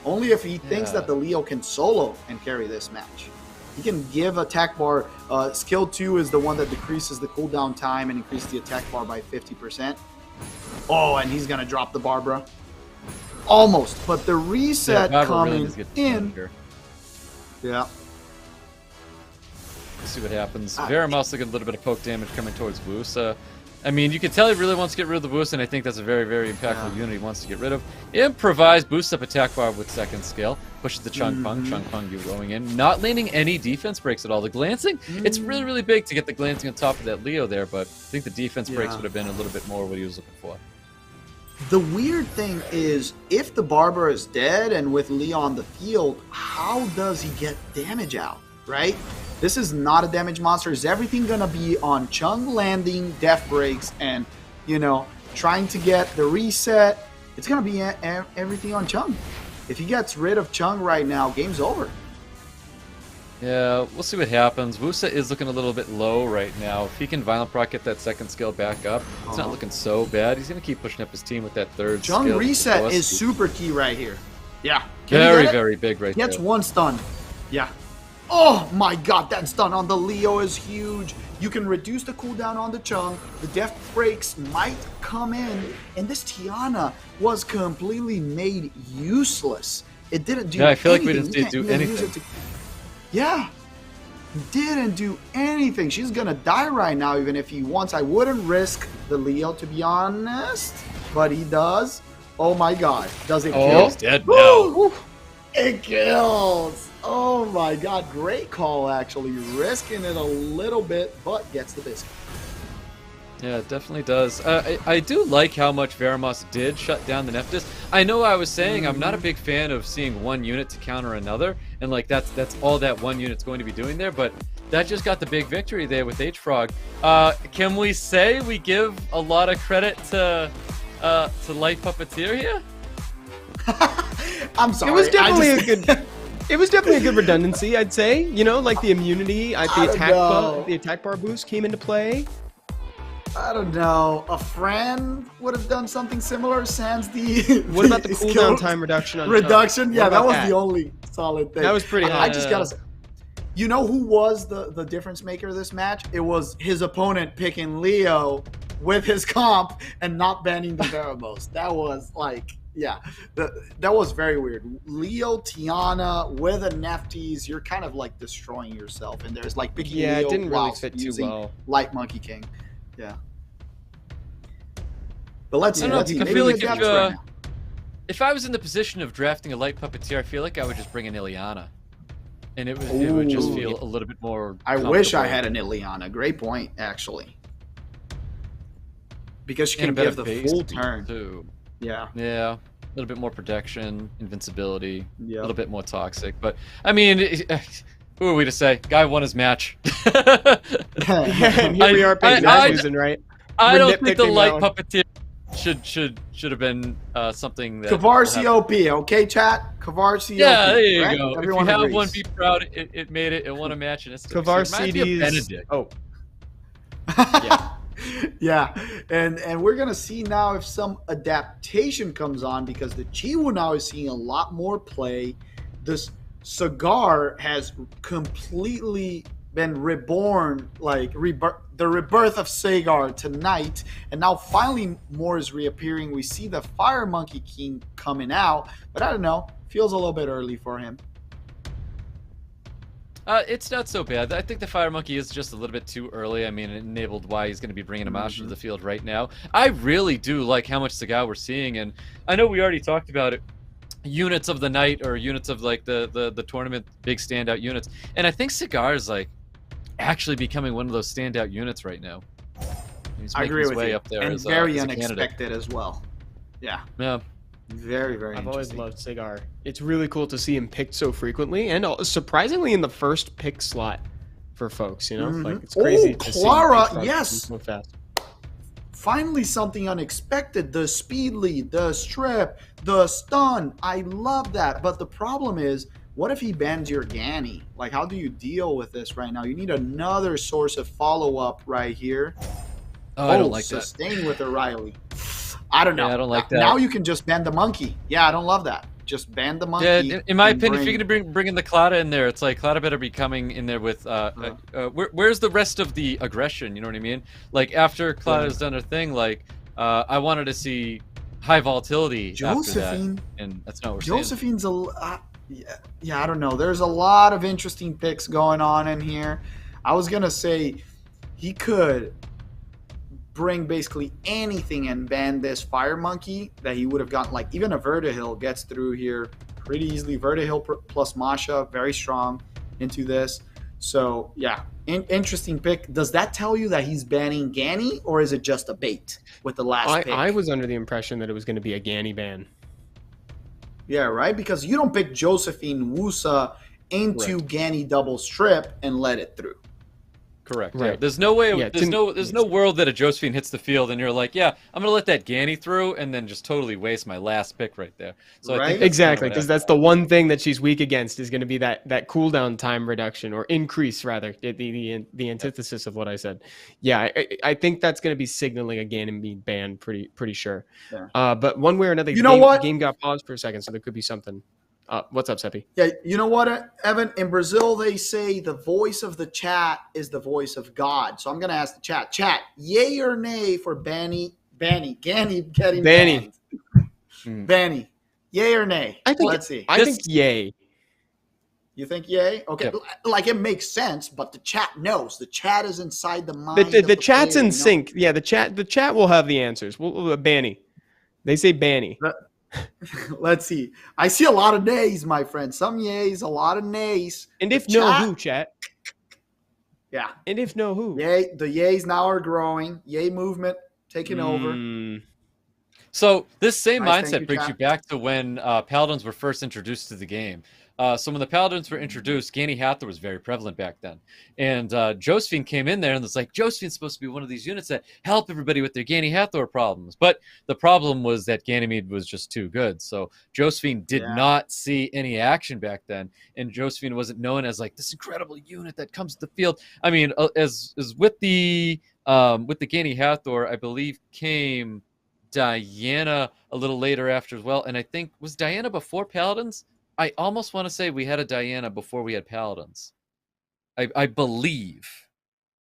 Only if he thinks that the Leo can solo and carry this match. He can give attack bar. Skill 2 is the one that decreases the cooldown time and increases the attack bar by 50%. Oh, and he's going to drop the Barbara. Almost, but the reset coming in. Yeah. Let's see what happens. Veramos looking a little bit of poke damage coming towards Wusa. I mean, you can tell he really wants to get rid of the Wusa, and I think that's a very, very impactful unit he wants to get rid of. Improvise, boosts up attack bar with second skill, pushes the Chung Pung. Chung Pung you going in. Not landing any defense breaks at all. The glancing, it's really, really big to get the glancing on top of that Leo there, but I think the defense breaks would have been a little bit more what he was looking for. The weird thing is, if the Barbara is dead and with Leo on the field, how does he get damage out, right? This is not a damage monster. Is everything going to be on Chung landing, death breaks, and, you know, trying to get the reset? It's going to be everything on Chung. If he gets rid of Chung right now, game's over. Yeah, we'll see what happens. Wusa is looking a little bit low right now. If he can Violent Proc get that second skill back up, it's not looking so bad. He's going to keep pushing up his team with that third skill. Chung reset is super key right here. Yeah. Very, very big right there. Gets one stun. Yeah. Oh my god, that stun on the Leo is huge. You can reduce the cooldown on the Chung. The death breaks might come in. And this Tiana was completely made useless. It didn't do anything. Yeah, I feel like we didn't do anything. Yeah. Didn't do anything. She's gonna die right now even if he wants. I wouldn't risk the Leo, to be honest. But he does. Oh my god. Does it kill? He's dead now. Woo! It kills. Oh my god, great call actually. Risking it a little bit, but gets the biscuit. Yeah, it definitely does. I do like how much Veramos did shut down the Nephthys. I know I was saying I'm not a big fan of seeing one unit to counter another, and like that's all that one unit's going to be doing there, but that just got the big victory there with H.FROG. Can we say we give a lot of credit to Light Puppeteer here? I'm sorry. It was definitely a good. It was definitely a good redundancy, I'd say. You know, like the immunity, the attack bar boost came into play. I don't know. A friend would have done something similar. Sans the. What about the cooldown time reduction on reduction? Chung? Yeah, that was the only solid thing. That was pretty high. I just gotta say, you know who was the difference maker this match? It was his opponent picking Leo with his comp and not banning the Veramos. That was like. Yeah, that was very weird. Leo, Tiana, with a Nefties, you're kind of like destroying yourself. And there's like picking Leo it didn't really while fit too using well. Light Monkey King. Yeah. But let's see. I feel like right if I was in the position of drafting a Light Puppeteer, I feel like I would just bring an Ileana. And it would just feel a little bit more I wish I had an Ileana. Great point, actually. Because she can give the full turn. Too. Yeah. Yeah. A little bit more protection, invincibility, Yeah. a little bit more toxic. But, I mean, who are we to say? Guy won his match. And here we are picking that losing, right? I don't think the nitpicking Light that one. Puppeteer should have been something that... Kavarsi OP, okay, chat? Kavarsi OP. Yeah, there you right? go. Everyone if you have agrees. one, be proud. It made it. It won a match. And it's Kavarsides. Benedict. Oh. Yeah. Yeah, and we're gonna see now if some adaptation comes on because the Chiwu now is seeing a lot more play. This Cigar has completely been reborn, like the rebirth of Sagar tonight, and now finally more is reappearing. We see the Fire Monkey King coming out, but I don't know, feels a little bit early for him. It's not so bad. I think the Fire Monkey is just a little bit too early. I mean, it enabled why he's going to be bringing Amasha to the field right now. I really do like how much Cigar we're seeing, and I know we already talked about it. Units of the night or units of like the tournament, big standout units, and I think Cigar is like actually becoming one of those standout units right now. He's I making agree his with way you. up there And as, very as a candidate. unexpected as well. Yeah. Yeah. Very, very I've always interesting. loved Cigar. It's really cool to see him picked so frequently and surprisingly in the first pick slot for folks, you know? Like, it's crazy to see him Clara, pick yes. so fast. Finally, something unexpected. The speed lead, the strip, the stun. I love that. But the problem is, what if he bans your Ganny? Like, how do you deal with this right now? You need another source of follow-up right here. Oh, I don't like that. Sustain with O'Reilly. I don't know. Yeah, I don't like that. Now you can just ban the monkey. Yeah, I don't love that. Just ban the monkey. Yeah, in my and opinion, if you're gonna bring in the Clada in there, it's like Clada better be coming in there with where's the rest of the aggression? You know what I mean? Like after Clada's done her thing, like I wanted to see high volatility after that, Josephine. and that's not what we're seeing. Josephine's yeah, I don't know. There's a lot of interesting picks going on in here. I was gonna say he could bring basically anything and ban this Fire Monkey that he would have gotten. Like even a Vertihill gets through here pretty easily. Vertihill plus Masha, very strong into this. So yeah, interesting pick. Does that tell you that he's banning Ganny, or is it just a bait with the last pick? I was under the impression that it was going to be a Ganny ban. Yeah, right? Because you don't pick Josephine Wusa into Ganny double strip and let it through. Correct. Right. Yeah. There's no way. Yeah, There's no world that a Josephine hits the field and you're like, yeah, I'm gonna let that Ganny through and then just totally waste my last pick right there. So I Right? think that's Exactly, kind of because what that's the one thing that she's weak against is going to be that cooldown time reduction or increase rather, the antithesis of what I said. Yeah, I think that's going to be signaling a Ganon being banned pretty sure. Yeah. But one way or another, You know what? the game got paused for a second, so there could be something. What's up, Seppi? Yeah, you know what, Evan? In Brazil, they say the voice of the chat is the voice of God. So I'm going to ask the chat. Chat, yay or nay for Ganny getting banned? Banny, yay or nay? Let's see. I think yay. You think yay? Okay, Yep. like it makes sense, but the chat knows. The chat is inside the mind. The chat's player, in sync. Yeah, the chat will have the answers. Banny. They say Banny. Let's see. I see a lot of nays, my friend. Some yays, a lot of nays. And if The no chat- who, chat. Yeah. And if no who. Yay. The yays now are growing. Yay movement taking over. So this same Nice, thank mindset you, brings chat. you back to when Paladins were first introduced to the game. So when the Paladins were introduced, Ganny Hathor was very prevalent back then. And Josephine came in there and it's like, Josephine's supposed to be one of these units that help everybody with their Ganny Hathor problems. But the problem was that Ganymede was just too good. So Josephine did not see any action back then. And Josephine wasn't known as like this incredible unit that comes to the field. I mean, as with the Ganny Hathor, I believe came Diana a little later after as well. And I think, was Diana before Paladins? I almost want to say we had a Diana before we had Paladins. I believe.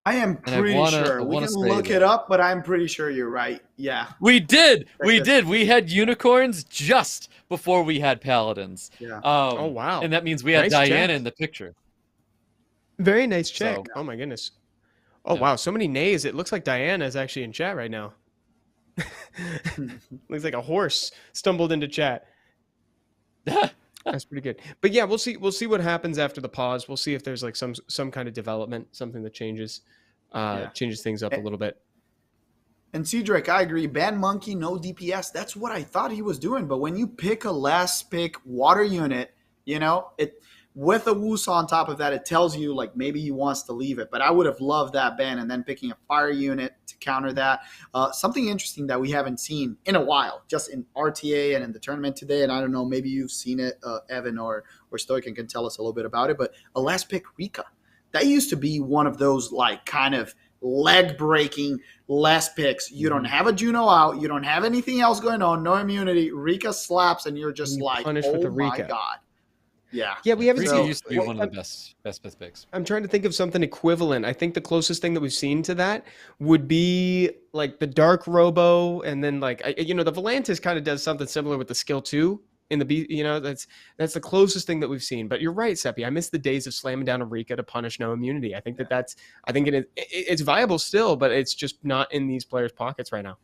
I am And I pretty wanna- sure. I We wanna can say look that. it up, but I'm pretty sure you're right. Yeah. We did. We That's did. We had unicorns just before we had Paladins. Yeah. Oh, wow. And that means we had Nice Diana check. in the picture. Very nice check. So- Oh my goodness. Oh Yeah. wow, so many nays. It looks like Diana is actually in chat right now. Looks like a horse stumbled into chat. That's pretty good. But yeah, we'll see what happens after the pause. We'll see if there's like some kind of development, something that changes things up a little bit. And Cedric, I agree. Ban Monkey, no DPS. That's what I thought he was doing. But when you pick a last pick water unit, you know, it with a Wusa on top of that, it tells you like maybe he wants to leave it. But I would have loved that ban and then picking a fire unit to counter that. Something interesting that we haven't seen in a while, just in RTA and in the tournament today. And I don't know, maybe you've seen it, Evan or Stoic, and can tell us a little bit about it. But a last pick Rika. That used to be one of those like kind of leg breaking last picks. You don't have a Juno out. You don't have anything else going on. No immunity. Rika slaps and you're just You like, punish with oh a my Rika. God. Yeah. Yeah, we haven't Rika seen. used to be one of the best picks. I'm trying to think of something equivalent. I think the closest thing that we've seen to that would be like the Dark Robo, and then like the Volantis kind of does something similar with the skill 2 in the B. You know, that's the closest thing that we've seen. But you're right, Seppi. I miss the days of slamming down a Rika to punish no immunity. I think it's viable still, but it's just not in these players' pockets right now.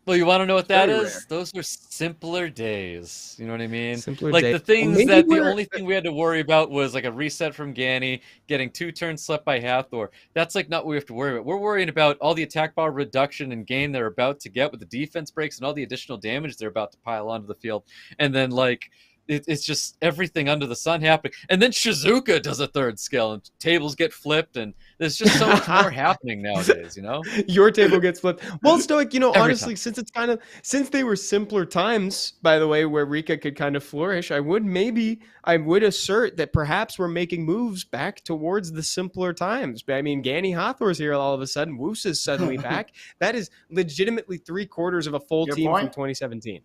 Well, you want to know what that Very is? rare. Those were simpler days. You know what I mean? Simpler like days. the things Maybe that the we're- only thing we had to worry about was like a reset from Ganny, getting 2 turns slept by Hathor. That's like not what we have to worry about. We're worrying about all the attack bar reduction and gain they're about to get with the defense breaks and all the additional damage they're about to pile onto the field. And then like it's just everything under the sun happening. And then Shizuka does a 3rd skill and tables get flipped and there's just so much more happening nowadays, you know? Your table gets flipped. Well, Stoic, you know, Every honestly, since they were simpler times, by the way, where Rika could kind of flourish, I would assert that perhaps we're making moves back towards the simpler times. I mean, Ganny Hathor's here all of a sudden. Woos is suddenly back. That is legitimately 3/4 of a full Good team point. from 2017.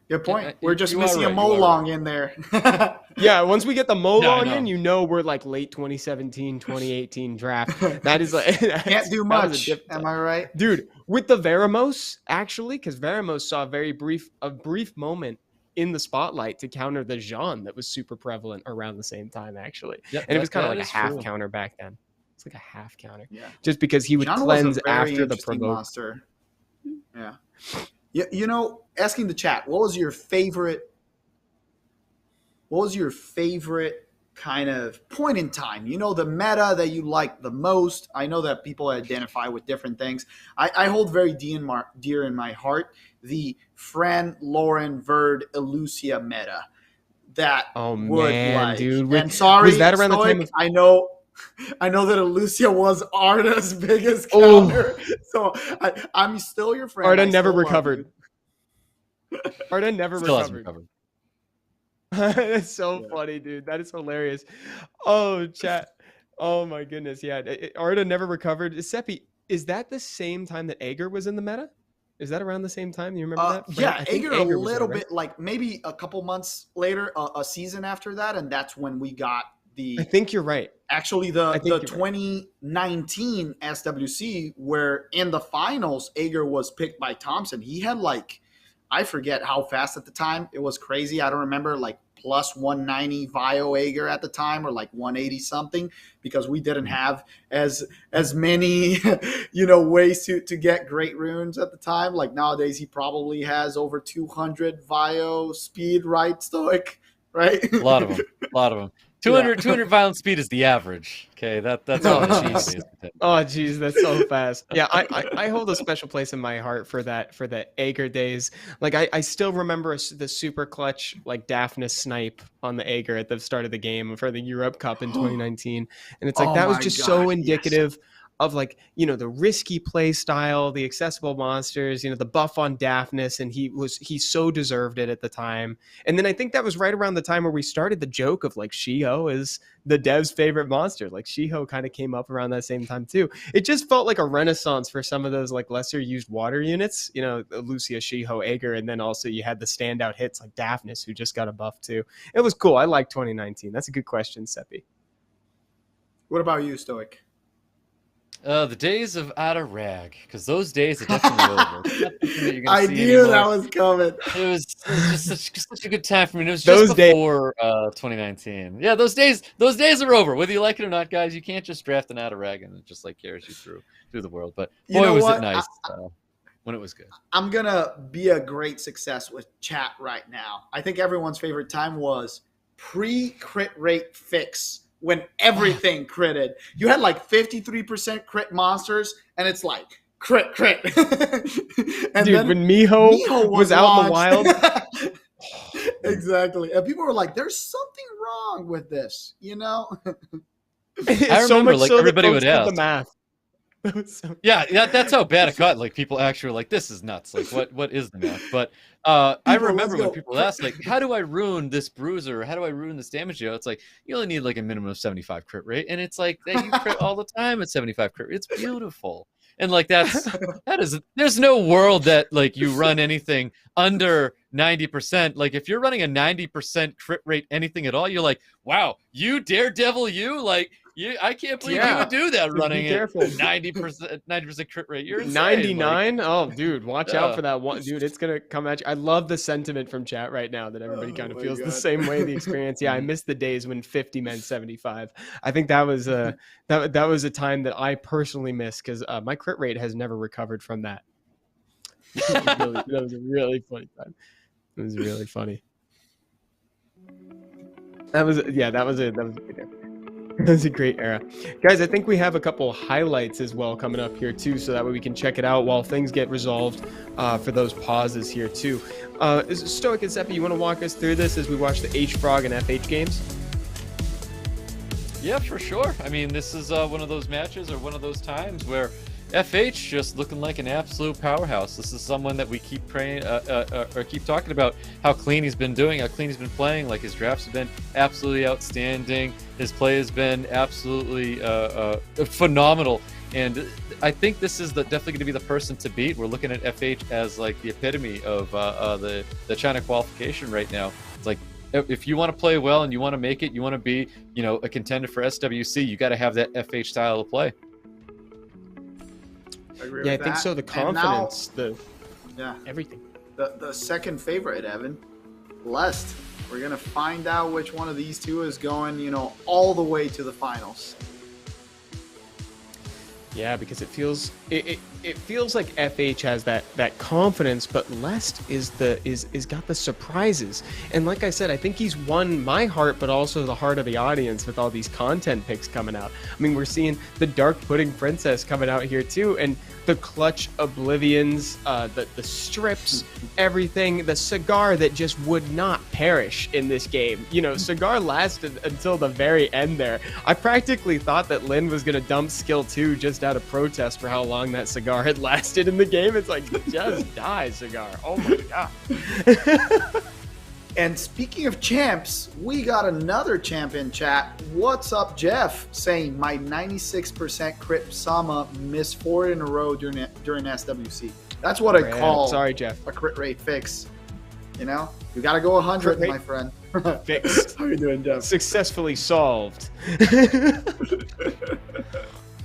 Good point. Yeah, We're just you are missing right, a you are Molong in there. Yeah, once we get the Yeah, I Molong know. in, you know we're like late 2017, 2018 draft. That is like Can't do much. Am I right? Dude, with the Veramos, actually, because Veramos saw a brief moment in the spotlight to counter the Jean that was super prevalent around the same time, actually. Yep, And it was kind of that like a is half true. counter back then. It's like a half counter. Yeah. Just because he would John was a cleanse very after the interesting provoke. monster. Yeah. You know, asking the chat, what was your favorite kind of point in time? You know, the meta that you like the most. I know that people identify with different things. I hold very dear in my heart the Fran, Lauren, Verd, Elucia meta. That Oh, would man, like, dude. and sorry, Was that around the time Stoic, of- I know that Elucia was Arda's biggest Oh. counter. So I'm still your friend. Arda I never still love recovered. you. Arda never Still hasn't recovered. recovered. That's so funny, dude. That is hilarious. Oh, chat. Oh my goodness. Yeah. Arda never recovered. Seppi, is that the same time that Ager was in the meta? Is that around the same time? You remember that? Yeah, I think Ager a was there, little right? bit, like maybe a couple months later, a season after that, and that's when we got the I think you're right. actually I the think you're right. 2019 SWC, where in the finals Ager was picked by Thompson. He had like, I forget how fast at the time. It was crazy. I don't remember, like plus 190 Vio Ager at the time, or like 180 something, because we didn't have as many ways to get great runes at the time. Like nowadays he probably has over 200 Vio speed, right, Stoic? Right? A lot of them. 200 violent speed is the average. Okay, that's all it jeez. is. Oh, geez, that's so fast. Yeah, I hold a special place in my heart for the Ager days. Like I still remember the super clutch like Daphne snipe on the Ager at the start of the game for the Europe Cup in 2019, and it's like Oh that was my just God, so yes. indicative of like, the risky play style, the accessible monsters, the buff on Daphnis, and he so deserved it at the time. And then I think that was right around the time where we started the joke of like Shiho is the dev's favorite monster. Like Shiho kind of came up around that same time too. It just felt like a renaissance for some of those like lesser used water units, Lucia, Shiho, Ager, and then also you had the standout hits like Daphnis, who just got a buff too. It was cool. I like 2019. That's a good question, Seppi. What about you, Stoic? The days of Ada Rag, because those days are definitely over. It's not something that you're gonna I see knew anymore. that was coming. It was just such a good time for me. And it was Those just days- before 2019. Yeah, those days are over. Whether you like it or not, guys, you can't just draft an Ada Rag and it just like carries you through the world. But You boy, know was what? it nice when it was good. I'm going to be a great success with chat right now. I think everyone's favorite time was pre-crit rate fix, when everything critted. You had like 53% crit monsters, and it's like crit. And Dude, then when Miho was out in the wild. Exactly. And people were like, there's something wrong with this, It's I remember, like, that everybody folks would did the ask. math. That was so- Yeah, that's how bad it got. Like people actually were like, this is nuts. Like what is the math? But I People, remember let's when go. people asked, like, how do I ruin this bruiser? Or how do I ruin this damage deal? It's like you only need like a minimum of 75 crit rate, and it's like that you crit all the time at 75 crit rate. It's beautiful. And like there's no world that like you run anything under 90%. Like if you're running a 90% crit rate anything at all, you're like, wow, you daredevil, you like I can't believe Yeah. you would do that running be at careful. 90% crit rate. You're insane. 99. Oh, dude, watch out Yeah. for that one, dude. It's gonna come at you. I love the sentiment from chat right now that everybody kind of my feels the God. same way. The experience. Yeah, I miss the days when 50 meant 75. I think that was that was a time that I personally miss because my crit rate has never recovered from that. That was a really funny time. It was really funny. That was a good era. That was a great era. Guys, I think we have a couple highlights as well coming up here too, so that way we can check it out while things get resolved for those pauses here too. Stoic and Seppi, you want to walk us through this as we watch the H.FROG and FH games? Yeah, for sure. I mean, this is one of those matches or one of those times where FH just looking like an absolute powerhouse. This is someone that we keep praying or keep talking about how clean he's been doing, how clean he's been playing. Like his drafts have been absolutely outstanding. His play has been absolutely phenomenal. And I think this is definitely going to be the person to beat. We're looking at FH as like the epitome of the China qualification right now. It's like, if you want to play well and you want to make it, you want to be, a contender for SWC, you got to have that FH style of play. Yeah, I think so. The confidence, everything. The second favorite, Evan, Lest. We're gonna find out which one of these two is going, all the way to the finals. Yeah, because it feels like FH has that confidence, but Lest is got the surprises. And like I said, I think he's won my heart, but also the heart of the audience with all these content picks coming out. I mean, we're seeing the Dark Pudding Princess coming out here too, and the clutch Oblivions, the strips, everything, the cigar that just would not perish in this game. Cigar lasted until the very end there. I practically thought that Lin was going to dump skill 2 just out of protest for how long that cigar had lasted in the game. It's like, just die, cigar. Oh my god. And speaking of champs, we got another champ in chat. What's up, Jeff? Saying my 96% crit Sama missed 4 in a row during SWC. That's what I call Jeff. A crit rate fix. You got to go 100, my friend. Fixed. How are you doing, Jeff? Successfully solved.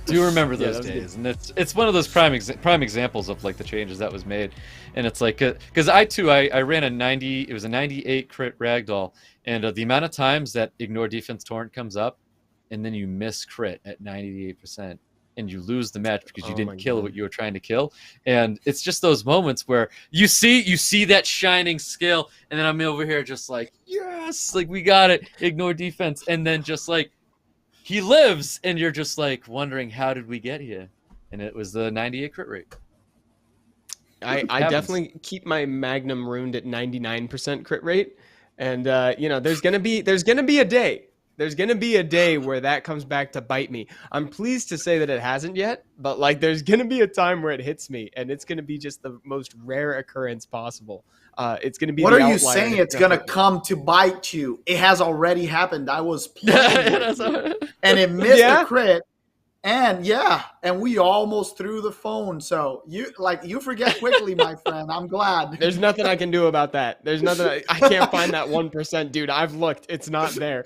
Do you remember those days? And it's one of those prime examples of like the changes that was made. And it's like, because I ran a 90, it was a 98 crit ragdoll, and the amount of times that ignore defense torrent comes up, and then you miss crit at 98%, and you lose the match because you didn't kill what you were trying to kill. And it's just those moments where you see that shining skill, and then I'm over here just like, yes, like we got it, ignore defense, and then just like he lives, and you're just like wondering, how did we get here? And it was the 98 crit rate. I definitely keep my Magnum ruined at 99% crit rate, and there's gonna be a day. There's gonna be a day where that comes back to bite me. I'm pleased to say that it hasn't yet, but like there's gonna be a time where it hits me, and it's gonna be just the most rare occurrence possible. It's gonna be. What are you saying? It's gonna come to bite you? It has already happened. I was playing and it missed a crit. And we almost threw the phone. So you forget quickly, my friend. I'm glad. There's nothing I can do about that. There's nothing. I can't find that 1%, dude. I've looked. It's not there.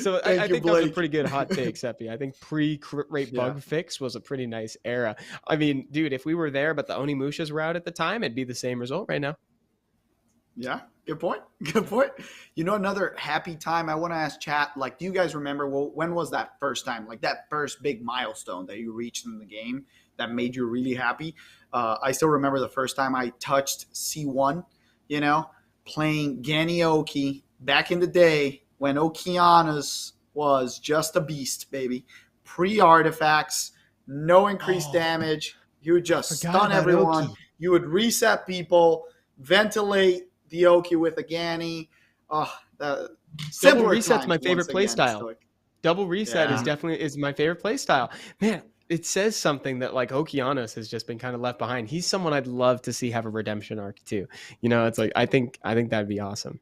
So I think that's a pretty good hot take, Seppi. I think pre-crit rate bug fix was a pretty nice era. I mean, dude, if we were there, but the Onimushas were out at the time, it'd be the same result right now. Yeah, good point. Good point. Another happy time I want to ask chat, like, do you guys remember, when was that first time, like that first big milestone that you reached in the game that made you really happy? I still remember the first time I touched C1, playing Ganioki back in the day when Okeanos was just a beast, baby. Pre-artifacts, no increased damage. You would just stun everyone. Oki. You would reset people, ventilate the Oki with a Ganny. Double reset's my favorite playstyle. Double reset is my favorite playstyle. Man, it says something that like Okeanos has just been kind of left behind. He's someone I'd love to see have a redemption arc too. It's like I think that'd be awesome.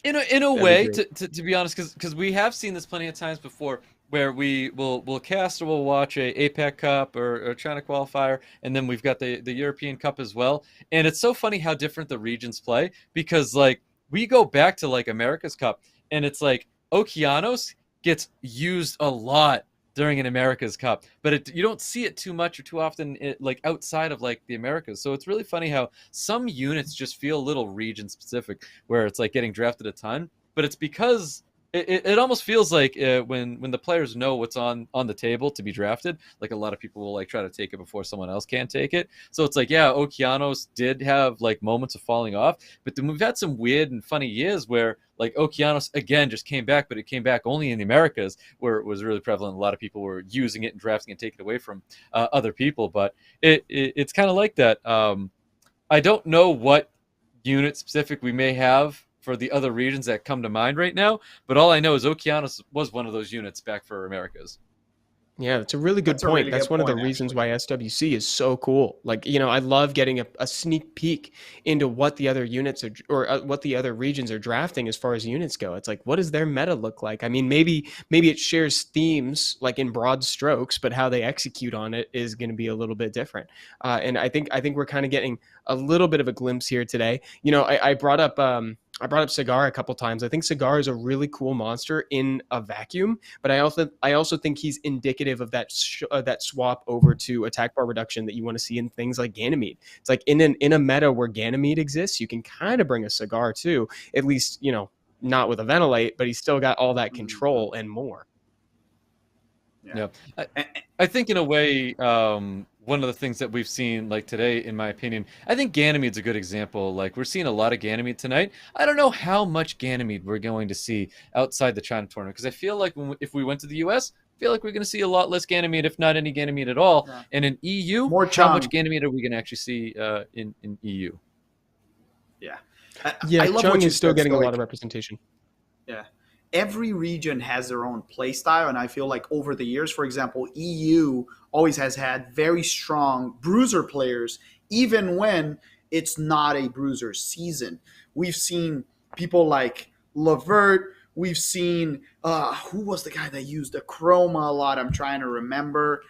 In a way, to be honest, because we have seen this plenty of times before, where we'll cast or we'll watch a APAC Cup or China qualifier, and then we've got the European Cup as well. And it's so funny how different the regions play, because like we go back to like America's Cup, and it's like Okeanos gets used a lot during an America's Cup, but you don't see it too much or too often, like outside of like the Americas. So it's really funny how some units just feel a little region specific, where it's like getting drafted a ton, but it's because it almost feels like when the players know what's on the table to be drafted, like a lot of people will like try to take it before someone else can take it. So it's like, yeah, Okeanos did have like moments of falling off, but then we've had some weird and funny years where like Okeanos again just came back, but it came back only in the Americas, where it was really prevalent. A lot of people were using it and drafting it, taking it away from other people, but it's kind of like that. I don't know what unit specific we may have for the other regions that come to mind right now, but all I know is Okeanos was one of those units back for Americas. Yeah, that's a really good point. That's one of the reasons why SWC is so cool. Like, I love getting a sneak peek into what the other units are, or what the other regions are drafting as far as units go. It's like, what does their meta look like? I mean, maybe it shares themes like in broad strokes, but how they execute on it is going to be a little bit different. And I think we're kind of getting a little bit of a glimpse here today. I brought up Cigar a couple times. I think Cigar is a really cool monster in a vacuum, but I also think he's indicative of that swap over to attack bar reduction that you want to see in things like Ganymede. It's like in a meta where Ganymede exists, you can kind of bring a Cigar too, at least, not with a Ventilate, but he's still got all that control and more. Yeah. I think in a way, one of the things that we've seen like today, in my opinion, I think Ganymede's a good example. Like we're seeing a lot of Ganymede tonight. I don't know how much Ganymede we're going to see outside the China tournament, because I feel like if we went to the US, I feel like we're going to see a lot less Ganymede, if not any Ganymede at all. Yeah. And in EU, how much Ganymede are we going to actually see in EU? Yeah. Chung is still getting a lot of representation. Yeah. Every region has their own play style, and I feel like over the years, for example, EU always has had very strong bruiser players, even when it's not a bruiser season. We've seen people like Levert. We've seen who was the guy that used the chroma a lot? I'm trying to remember.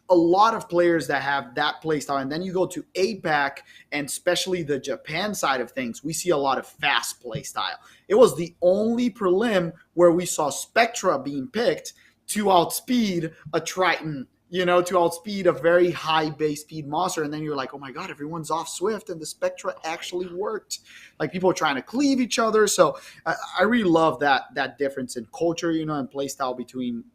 A lot of players that have that play style. And then you go to APAC, and especially the Japan side of things, we see a lot of fast play style. It was the only prelim where we saw Spectra being picked to outspeed a Triton, to outspeed a very high base speed monster. And then you're like, oh my God, everyone's off Swift, and the Spectra actually worked. Like people are trying to cleave each other. So I really love that difference in culture, and play style between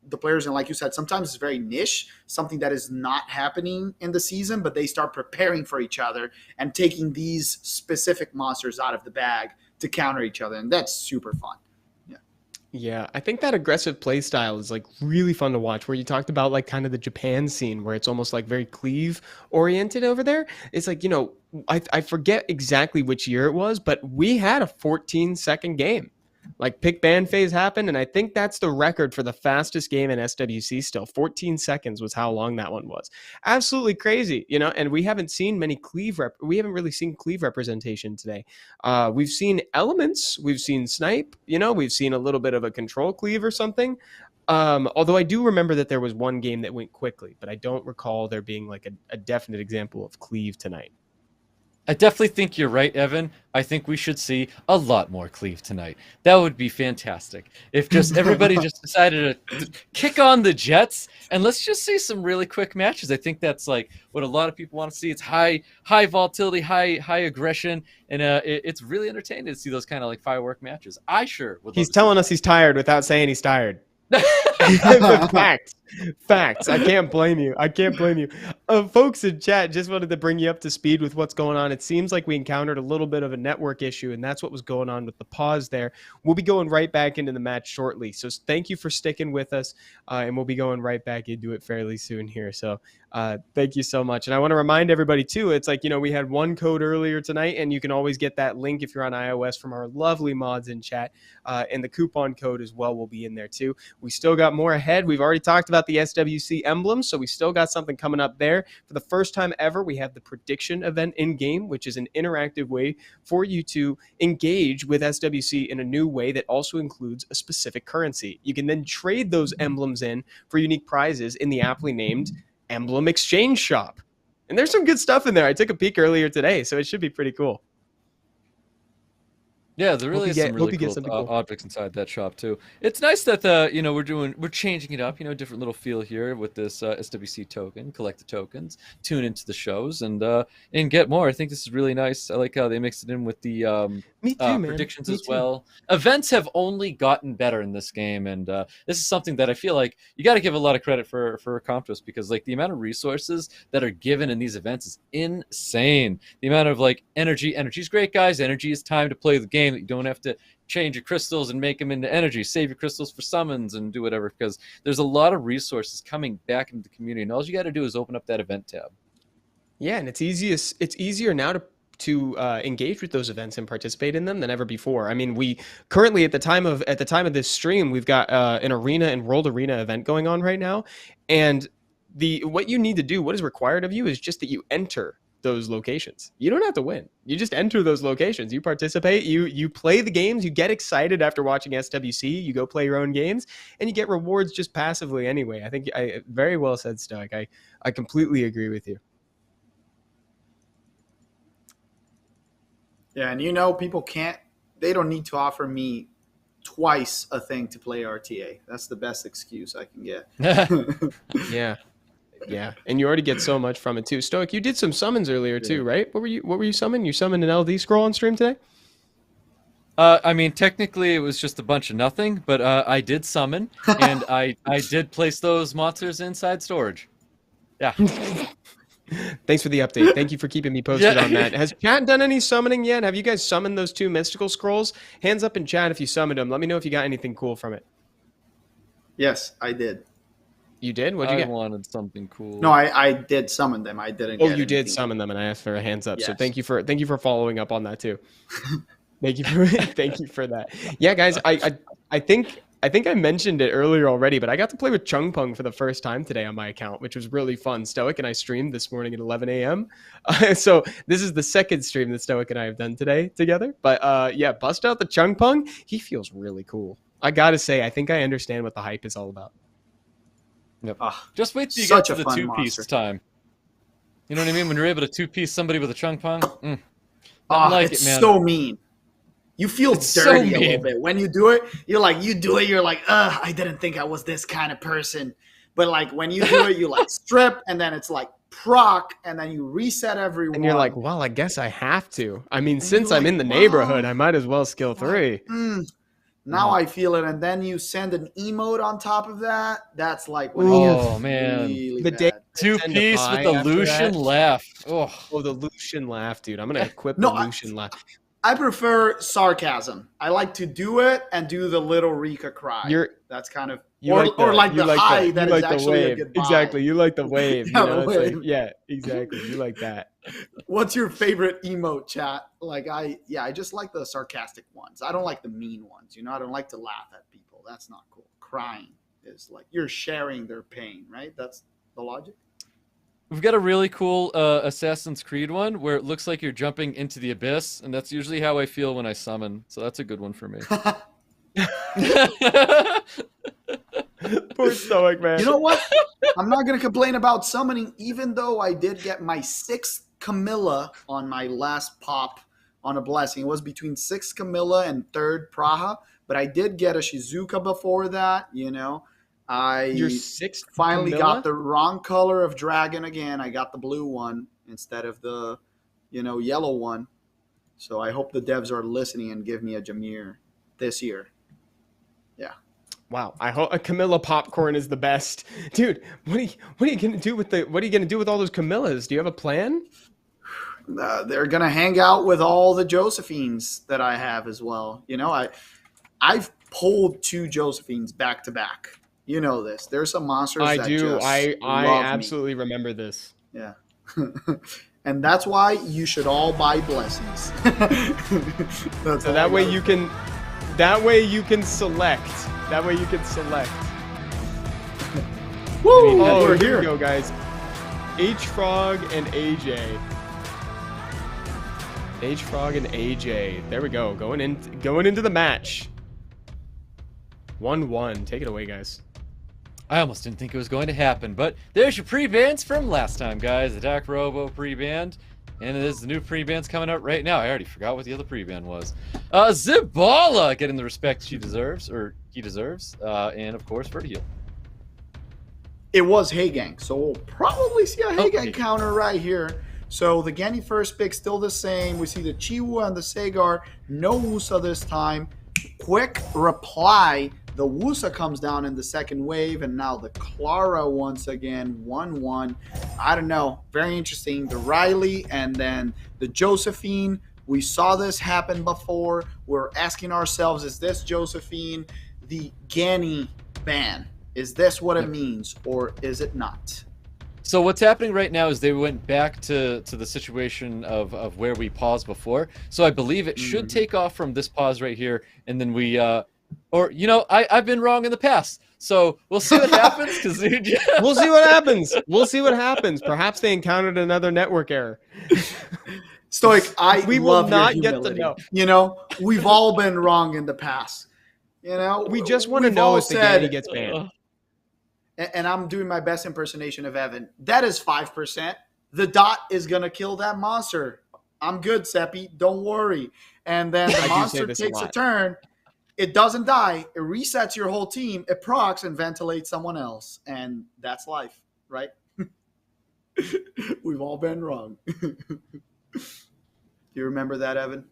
the players. And like you said, sometimes it's very niche, something that is not happening in the season, but they start preparing for each other and taking these specific monsters out of the bag to counter each other. And that's super fun. Yeah, I think that aggressive play style is like really fun to watch, where you talked about like kind of the Japan scene where it's almost like very cleave oriented over there. It's like, I forget exactly which year it was, but we had a 14-second game. Like pick ban phase happened, and I think that's the record for the fastest game in SWC still. 14 seconds was how long that one was. Absolutely crazy, and we haven't seen many we haven't really seen cleave representation today. We've seen elements, we've seen snipe, we've seen a little bit of a control cleave or something. Although I do remember that there was one game that went quickly, but I don't recall there being like a definite example of cleave tonight. I definitely think you're right, Evan. I think we should see a lot more cleave tonight. That would be fantastic. If just everybody just decided to kick on the Jets, and let's just see some really quick matches. I think that's like what a lot of people want to see. It's high volatility, high aggression, and it's really entertaining to see those kind of like firework matches. I sure would. He's telling us he's tired without saying he's tired. Facts. I can't blame you. Folks in chat, just wanted to bring you up to speed with what's going on. It seems like we encountered a little bit of a network issue, and that's what was going on with the pause there. We'll be going right back into the match shortly, so thank you for sticking with us, and we'll be going right back into it fairly soon here. So thank you so much. And I want to remind everybody too, it's like, we had one code earlier tonight, and you can always get that link if you're on iOS from our lovely mods in chat, and the coupon code as well will be in there too. We still got more ahead. We've already talked about the SWC emblems, so we still got something coming up there. For the first time ever, we have the prediction event in-game, which is an interactive way for you to engage with SWC in a new way that also includes a specific currency. You can then trade those emblems in for unique prizes in the aptly named Emblem Exchange Shop. And there's some good stuff in there. I took a peek earlier today, so it should be pretty cool. Yeah, there really is some really cool something cool. objects inside that shop too. It's nice that we're changing it up, different little feel here with this SWC token, collect the tokens, tune into the shows, and get more. I think this is really nice. I like how they mixed it in with the Me too, man. predictions Me as too. well. Events have only gotten better in this game, and this is something that I feel like you got to give a lot of credit for Comptos, because like the amount of resources that are given in these events is insane. The amount of like energy is great, guys. Energy is time to play the game. That you don't have to change your crystals and make them into energy. Save your crystals for summons and do whatever, because there's a lot of resources coming back into the community, and all you got to do is open up that event tab. Yeah, and it's easier now to engage with those events and participate in them than ever before. I mean, we currently at the time of this stream, we've got an arena and world arena event going on right now, and what you need to do, what is required of you, is just that you enter those locations. You don't have to win. You just enter those locations. You participate. You play the games. You get excited after watching SWC. You go play your own games, and you get rewards just passively anyway. I think very well said, Stoic. I completely agree with you. Yeah, and people they don't need to offer me twice a thing to play RTA. That's the best excuse I can get. Yeah, and you already get so much from it too. Stoic, you did some summons earlier too, right? What were you summoning? You summoned an LD scroll on stream today? I mean, technically it was just a bunch of nothing, but I did summon, and I did place those monsters inside storage. Yeah. Thanks for the update. Thank you for keeping me posted on that. Has chat done any summoning yet? Have you guys summoned those 2 mystical scrolls? Hands up in chat if you summoned them. Let me know if you got anything cool from it. Yes, I did. You did? What'd you get? I wanted something cool. No, I did summon them. I didn't. Oh, you did summon them, and I asked for a hands up. Yes. So thank you for following up on that too. Thank you for that. Yeah, guys, I think I mentioned it earlier already, but I got to play with Chung Pung for the first time today on my account, which was really fun. Stoic and I streamed this morning at 11 a.m. So this is the second stream that Stoic and I have done today together. But yeah, bust out the Chung Pung. He feels really cool. I gotta say, I think I understand what the hype is all about. Yep. Just wait till you Such get a to the fun 2-piece monster. time. You know what I mean? When you're able to 2-piece somebody with a Chung Pung. It's so mean. You feel It's so dirty a mean. little bit when you do it. You're like, I didn't think I was this kind of person. But like when you do it, you like strip, and then it's like proc, and then you reset everyone. And you're like, well, I guess I have to. I mean, And since you're I'm like, in the wow. neighborhood, I might as well skill 3. Now I feel it, and then you send an emote on top of that. That's like when Oh, man. really The day bad. 2-piece with the after Lucian that. laugh. Oh, The Lucian laugh, dude. I'm gonna equip No, the Lucian laugh. I prefer sarcasm. I like to do it and do the little Rika cry. That's kind of or like the high that is actually a goodbye. Exactly. You like the wave. Yeah, You know? the It's like, wave. yeah, exactly. You like that. What's your favorite emote, chat? Like I just like the sarcastic ones. I don't like the mean ones. I don't like to laugh at people. That's not cool. Crying is like you're sharing their pain, right? That's the logic. we've got a really cool Assassin's Creed one where it looks like you're jumping into the abyss, and that's usually how I feel when I summon. So that's a good one for me. Poor Stoic, man. You know what? I'm not going to complain about summoning, even though I did get my 6th Camilla on my last pop on a blessing. It was between 6th Camilla and 3rd Praha, but I did get a Shizuka before that, Your 6th finally Camilla? got the wrong color of dragon again. I got the blue one instead of the, yellow one. So I hope the devs are listening and give me a Jameer this year. Yeah. Wow, I hope a Camilla popcorn is the best, dude. What are you gonna do with all those Camillas? Do you have a plan? They're gonna hang out with all the Josephines that I have as well. I've pulled 2 Josephines back to back. You know this. There's some monsters. I that do. Just I love absolutely remember this. Me. Yeah. And that's why you should all buy blessings. So that way you can select. That way you can select. Woo! Oh, We're here here. we go, guys. H.FROG and AJ. H.FROG and AJ. There we go. Going into the match. 1-1. Take it away, guys. I almost didn't think it was going to happen, but there's your pre-bans from last time, guys. Attack Robo pre-banned. And it is the new pre-ban's coming out right now. I already forgot what the other pre-ban was. Zibala getting the respect she deserves, or he deserves. And of course, Vertiheal. It was Heigang, so we'll probably see a Heigang counter right here. So the Genny first pick still the same. We see the Chiwu and the Sagar. No Wusa this time. Quick reply. The Wusa comes down in the second wave, and now the Clara once again, 1-1. I don't know. Very interesting. The Riley and then the Josephine. We saw this happen before. We're asking ourselves, is this Josephine the Genny ban? Is this what it means, or is it not? So what's happening right now is they went back to the situation of where we paused before. So I believe it should take off from this pause right here, and then we or you know, I've been wrong in the past, so we'll see what happens. Because we'll see what happens. We'll see what happens. Perhaps they encountered another network error. Stoic, we will not your get to know. You know, we've all been wrong in the past. You know, we just want to know if the Genny gets banned. And I'm doing my best impersonation of Evan. That is 5%. The dot is gonna kill that monster. I'm good, Seppi. Don't worry. And then the monster takes a turn. It doesn't die. It resets your whole team. It procs and ventilates someone else. And that's life, right? We've all been wrong. Do you remember that, Evan?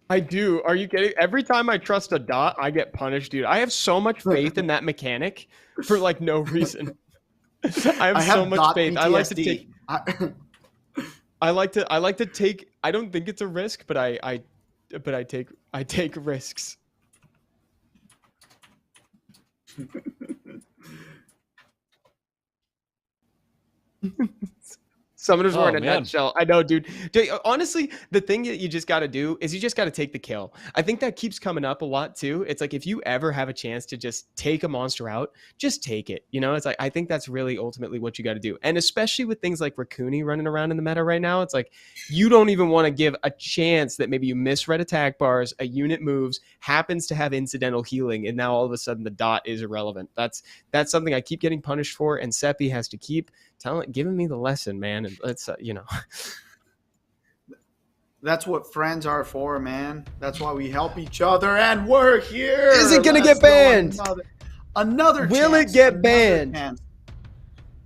I do. Are you kidding? Every time I trust a dot, I get punished, dude. I have so much faith in that mechanic for like no reason. I have so much faith. PTSD. I like to take. I like to take. I don't think it's a risk, but I take risks. Summoners were in a nutshell. I know, dude. Honestly, the thing that you just got to do is you just got to take the kill. I think that keeps coming up a lot too. It's like if you ever have a chance to just take a monster out, just take it. You know, it's like I think that's really ultimately what you got to do. And especially with things like Rakuni running around in the meta right now, it's like you don't even want to give a chance that maybe you misread attack bars, a unit moves, happens to have incidental healing, and now all of a sudden the dot is irrelevant. That's something I keep getting punished for, and Seppi has to keep giving me the lesson, man. And let's you know, that's what friends are for, man. That's why we help each other, and we're here. Is it gonna get banned? Another will chance, it get banned? Chance.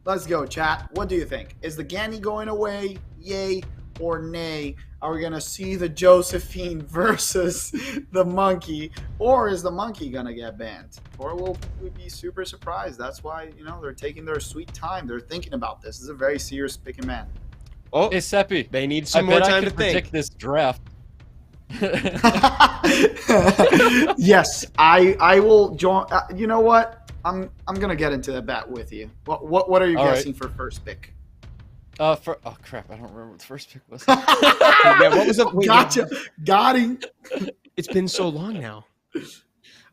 Let's go, chat. What do you think? Is the Genny going away? Yay or nay? Are we gonna see the Josephine versus the monkey, or is the monkey gonna get banned? Or will we be super surprised? That's why, you know, they're taking their sweet time. They're thinking about this. This is a very serious pick and man. Oh, hey Seppi, they need some more time to predict this draft. Yes, I will join. You know what? I'm gonna get into that bet with you. What are you guessing for first pick? Oh crap, I don't remember what the first pick was. Yeah, what was it? Gotcha. Got him. It's been so long now.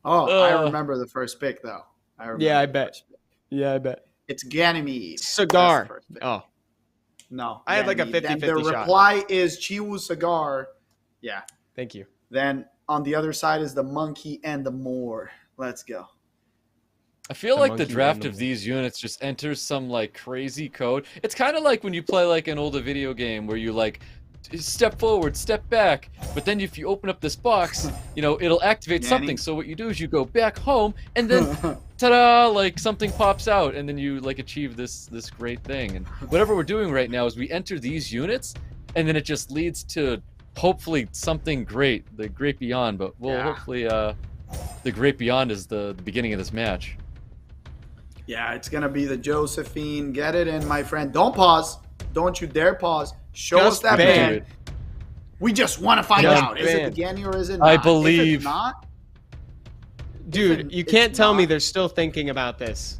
Oh, I remember the first pick though. I bet. Yeah, I bet. It's Ganymede. Cigar. Oh. No. I had like a 50-50 shot. The reply is Chiwu Cigar. Yeah. Thank you. Then on the other side is the monkey and the Moor. Let's go. I feel like the draft of these units just enters some like crazy code. It's kind of like when you play like an older video game where you like step forward, step back, but then if you open up this box, you know, it'll activate something. So what you do is you go back home and then ta-da, like something pops out and then you like achieve this great thing. And whatever we're doing right now is we enter these units and then it just leads to hopefully something great, the great beyond, but hopefully the great beyond is the beginning of this match. Yeah, it's going to be the Josephine. Get it in, my friend. Don't pause. Don't you dare pause. Show us that ban. We just want to find out. Is it the Genny or is it not? I believe. If it's not, dude, you can't tell me they're still thinking about this.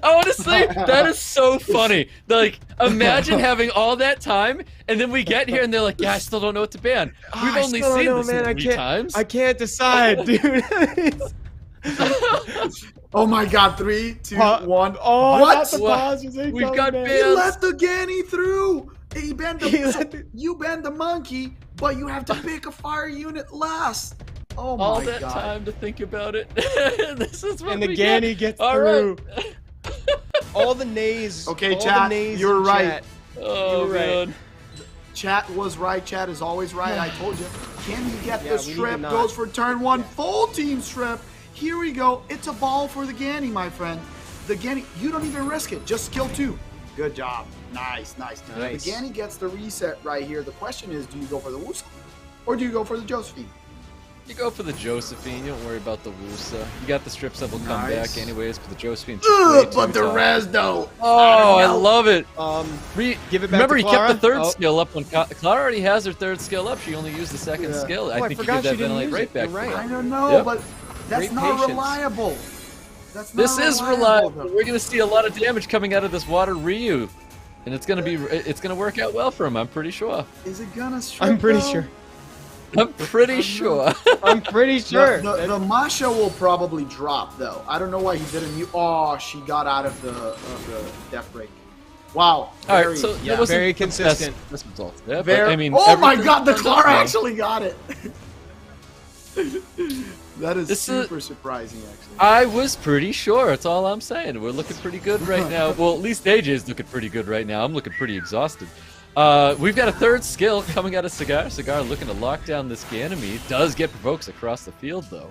Honestly, that is so funny. Like, imagine having all that time, and then we get here, and they're like, "Yeah, I still don't know what to ban. We've only seen this 3 times. I can't decide, dude." Oh my God! 3, 2, 1. Oh, what? We've got bans. He let the Genny through. He banned you banned the monkey, but you have to pick a fire unit last. Oh my God! All that time to think about it. This is what and the Genny gets through. All the nays. Okay, chat. You're right. Oh, You're right. man. Chat was right. Chat is always right. I told you. Can you get Yeah, the we need strip? to not- Goes for turn one. Full team strip. Here we go. It's a ball for the Ganny, my friend. The Ganny, you don't even risk it. Just skill 2. Good job. Nice. Nice. The Ganny gets the reset right here. The question is, do you go for the Wusa or do you go for the Josephine? You go for the Josephine. You don't worry about the Wusa. You got the strips that will come Nice. back anyways, but the Josephine. But the res, though. Oh, I know. love it. Give it back Remember, to he kept Clara. the third Oh. skill up when Clara already has her third skill up. She only used the second Yeah. skill. Oh, I I think he forgot did that she didn't ventilate use right it. back. You're right. to I her. don't know, Yep. but that's Great not patience. reliable. That's not This is reliable. though. We're gonna see a lot of damage coming out of this water Ryu, and it's gonna work out well for him. I'm pretty sure. Is it gonna strip? I'm pretty though? sure. I'm pretty sure. I'm pretty sure. The Masha will probably drop though. I don't know why he didn't mute. Oh, she got out of the death break. Wow. All right, Very- so yeah, that wasn't very the consistent. best result. Yeah, but, very. I mean, Oh my everything God, the turned out Clara well. actually got it. That is This is- super surprising, actually. I was pretty sure. That's all I'm saying. We're looking pretty good right now. Well, at least AJ's looking pretty good right now. I'm looking pretty exhausted. We've got a third skill coming out of Cigar. Cigar looking to lock down this Ganymede. Does get provokes across the field, though.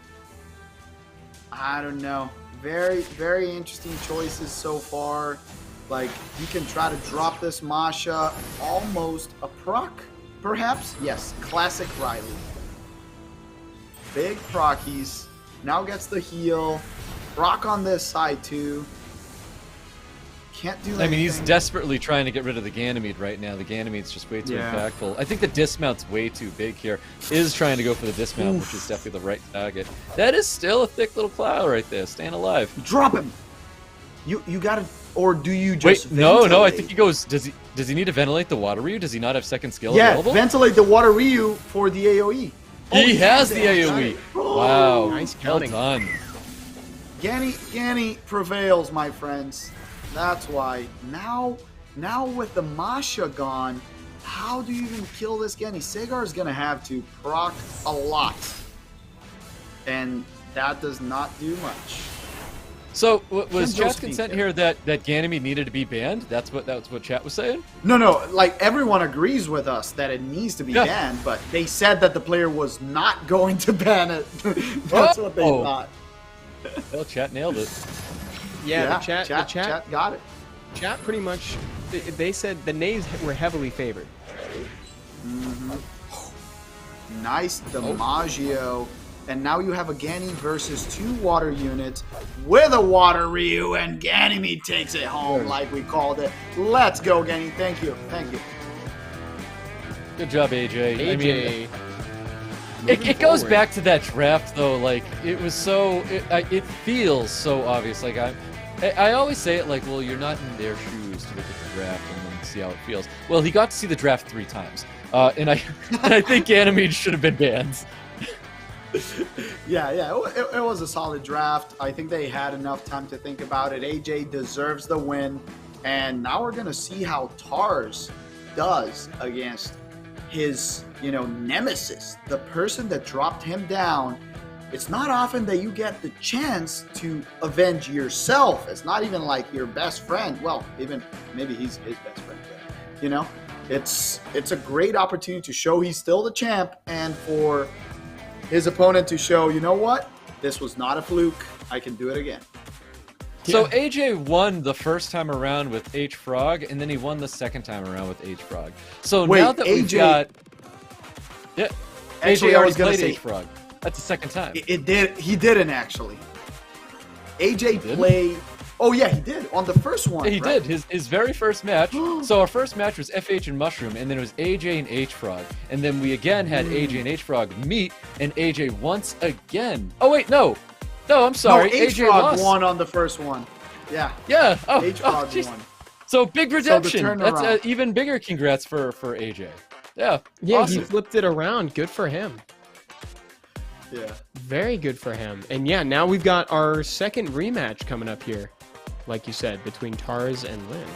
I don't know. Very, very interesting choices so far. Like, you can try to drop this Masha, almost a proc, perhaps? Yes, classic Riley. Big procies. Now gets the heal. Proc on this side, too. Can't do anything. I mean, he's desperately trying to get rid of the Ganymede right now. The Ganymede's just way too Yeah. impactful. I think the dismount's way too big here. Is trying to go for the dismount, which is definitely the right target. That is still a thick little cloud right there. Staying alive. Drop him! You gotta... Or do you Wait, just no, I ventilate? think he goes. Does he need to ventilate the water Ryu? Does he not have second skill Yeah, available? ventilate the water Ryu for the AoE. He has the damn, got AoE. it. Wow, Nice well counting. done. Ganny prevails, my friends. That's why. Now with the Masha gone, how do you even kill this Ganny? Sagar's gonna have to proc a lot. And that does not do much. So was Ken chat's Josephine consent here. here that Ganymede needed to be banned? That's what chat was saying. No, like everyone agrees with us that it needs to be Yeah. banned, but they said that the player was not going to ban it. That's what they Oh. thought. Well, chat nailed it. Yeah, the chat got it. chat pretty much. They said the nays were heavily favored. Nice DiMaggio. And now you have a Ganny versus 2 water units with a water Ryu, and Ganymede takes it home like we called it. Let's go, Ganny. Thank you. Good job, AJ. I mean, AJ, it goes forward. back to that draft though. Like it was so. It feels so obvious. Like I always say it like, well, you're not in their shoes to look at the draft and then see how it feels. Well, he got to see the draft 3 times, and I think Ganymede should have been banned. Yeah, it was a solid draft. I think they had enough time to think about it. AJ deserves the win. And now we're going to see how Tars does against his, nemesis, the person that dropped him down. It's not often that you get the chance to avenge yourself. It's not even like your best friend. Well, even maybe he's his best friend. But, it's a great opportunity to show he's still the champ and for his opponent to show, you know what? This was not a fluke. I can do it again. So AJ won the first time around with H.FROG, and then he won the second time around with H.FROG. So Wait, now that we've AJ got... Yeah, Actually, AJ I already was gonna played say- H.FROG. That's the second time. It did. He didn't actually. AJ didn't? played. Oh yeah, he did on the first one. Yeah, he right? did. His very first match. So our first match was FH and Mushroom, and then it was AJ and H.FROG. And then we again had AJ and H.FROG meet, and AJ once again. Oh wait, no, I'm sorry. No, AJ H.FROG lost. won on the first one. Yeah, Yeah. Oh, H.FROG jeez. won. So big redemption. That's turnaround. even bigger. Congrats for AJ. Yeah. Yeah, awesome. he flipped it around. Good for him. Yeah. Very good for him. And yeah, now we've got our second rematch coming up here, like you said, between Tars and Lin.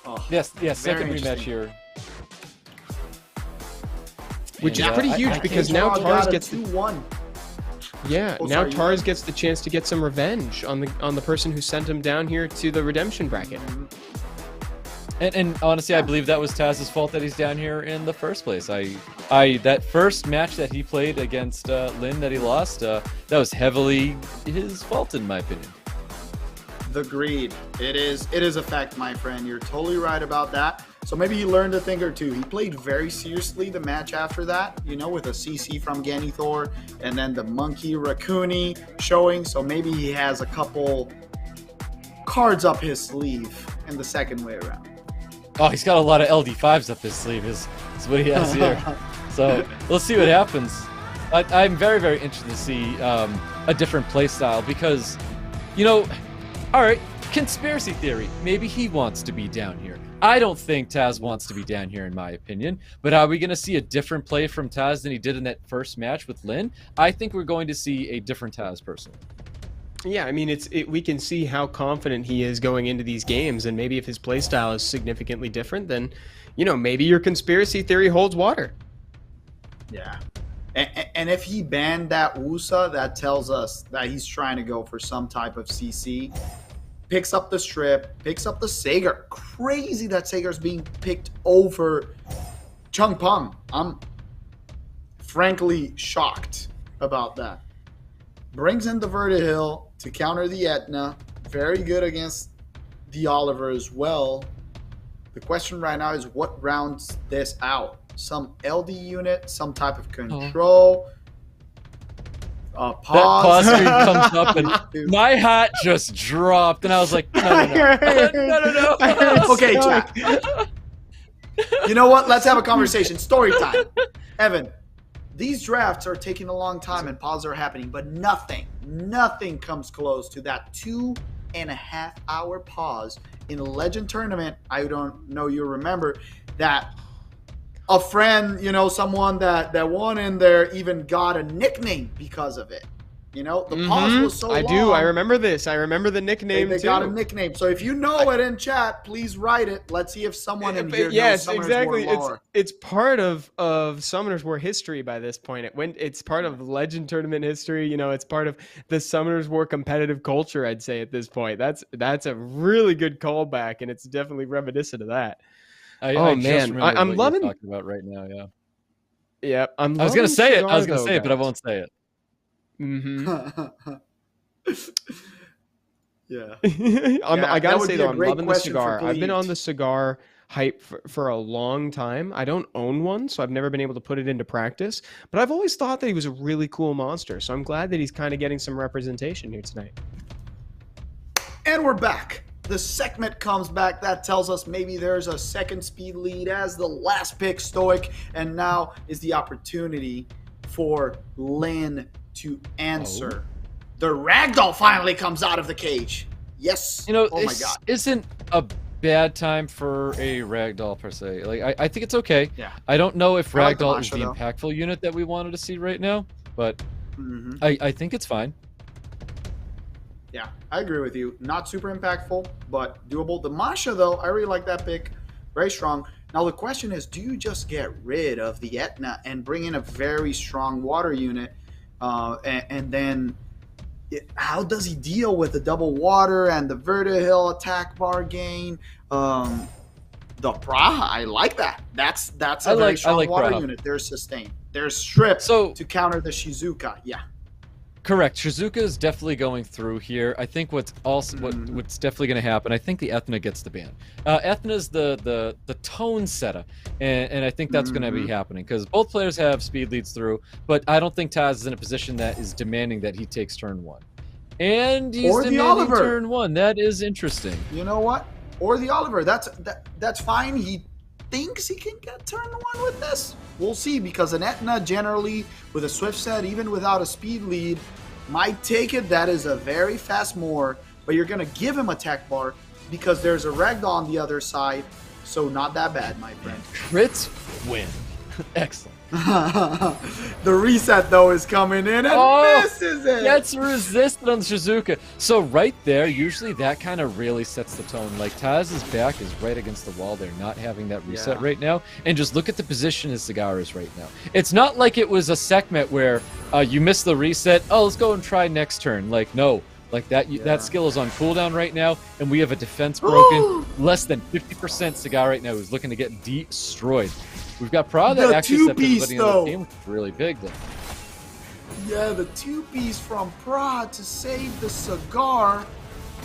Oh, Yes. very Second rematch interesting. here. Which is And, pretty huge because now H.FROG Tars got a gets the 2-1. yeah. Oh, now sorry, Tars gets the chance to get some revenge on the person who sent him down here to the redemption bracket. And honestly, I believe that was Taz's fault that he's down here in the first place. That first match that he played against Lin that he lost, that was heavily his fault in my opinion. Agreed. It is a fact, my friend. You're totally right about that. So maybe he learned a thing or two. He played very seriously the match after that, you know, with a CC from Ganithor and then the Monkey Raccoony showing. So maybe he has a couple cards up his sleeve in the second way around. Oh, he's got a lot of LD5s up his sleeve is what he has here. So let's see what happens. I'm very, very interested to see a different play style because, you know, all right, conspiracy theory. Maybe he wants to be down here. I don't think Taz wants to be down here, in my opinion. But are we going to see a different play from Taz than he did in that first match with Lin? I think we're going to see a different Taz, personally. Yeah, I mean, we can see how confident he is going into these games, and maybe if his playstyle is significantly different, then, you know, maybe your conspiracy theory holds water. Yeah. And if he banned that Wusa, that tells us that he's trying to go for some type of CC. Picks up the strip, picks up the Sager. Crazy that Sager's being picked over Chung Peng. I'm frankly shocked about that. Brings in the Vertihill to counter the Etna. Very good against the Oliver as well. The question right now is what rounds this out? Some LD unit, some type of control. That pause screen comes up and my hat just dropped and I was like, no. Okay, chat. You know what? Let's have a conversation. Story time. Evan, these drafts are taking a long time and pauses are happening, but nothing comes close to that 2.5 hour pause in a Legend tournament. I don't know you remember that a friend, you know, someone that won in there even got a nickname because of it. You know, the pause was so long. I do. I remember this. I remember the nickname they too. got a nickname. So if you know it in chat, please write it. Let's see if someone in here yes, knows exactly. lore. It's part of Summoners War history by this point. It's part of Legend tournament history. You know, it's part of the Summoners War competitive culture. I'd say at this point, that's a really good callback, and it's definitely reminiscent of that. I'm loving what you're talking about right now. Yeah. Yeah. I was gonna say it, but I won't say it. Yeah. I gotta say though, I'm loving the question cigar. for I've been Bleed. on the cigar hype for a long time. I don't own one, so I've never been able to put it into practice. But I've always thought that he was a really cool monster. So I'm glad that he's kind of getting some representation here tonight. And we're back. The segment comes back. That tells us maybe there's a second speed lead as the last pick, Stoic. And now is the opportunity for Lin to answer. The ragdoll finally comes out of the cage. Yes. You know, oh my God. Isn't a bad time for a ragdoll per se. Like I think it's okay. Yeah. I don't know if I like the ragdoll is the mantra, though. impactful unit that we wanted to see right now, but I think it's fine. Yeah, I agree with you. Not super impactful, but doable. The Masha, though, I really like that pick. Very strong. Now, the question is, do you just get rid of the Etna and bring in a very strong water unit? And then how does he deal with the double water and the Vertihill attack bar gain? The Praha, I like that. That's a very strong water Praha. unit. There's sustain. There's strip to counter the Shizuka. Yeah. Correct. Shizuka is definitely going through here. I think what's definitely going to happen, I think the Ethna gets the ban. Ethna's the tone setter, and I think that's going to be happening because both players have speed leads through, but I don't think Taz is in a position that is demanding that he takes turn 1. And he's demanding Oliver. turn 1. That is interesting. You know what? Or the Oliver. That's fine. He thinks he can get turn 1 with this. We'll see, because an Etna generally with a swift set, even without a speed lead, might take it. That is a very fast Moor, but you're going to give him attack bar because there's a Ragdoll on the other side, so not that bad, my friend. Crits win. Excellent. The reset, though, is coming in and misses it. Gets resisted on Shizuka. So right there, usually that kind of really sets the tone. Like Taz's back is right against the wall. They're not having that reset right now. And just look at the position his cigar is right now. It's not like it was a segment where you miss the reset. Oh, let's go and try next turn. Like, no. Like that skill is on cooldown right now, and we have a defense broken. Less than 50% Cigar right now who's looking to get destroyed. We've got Pra that actually stepped everybody in the team, which is really big though. Yeah, the 2-piece from Pra to save the Cigar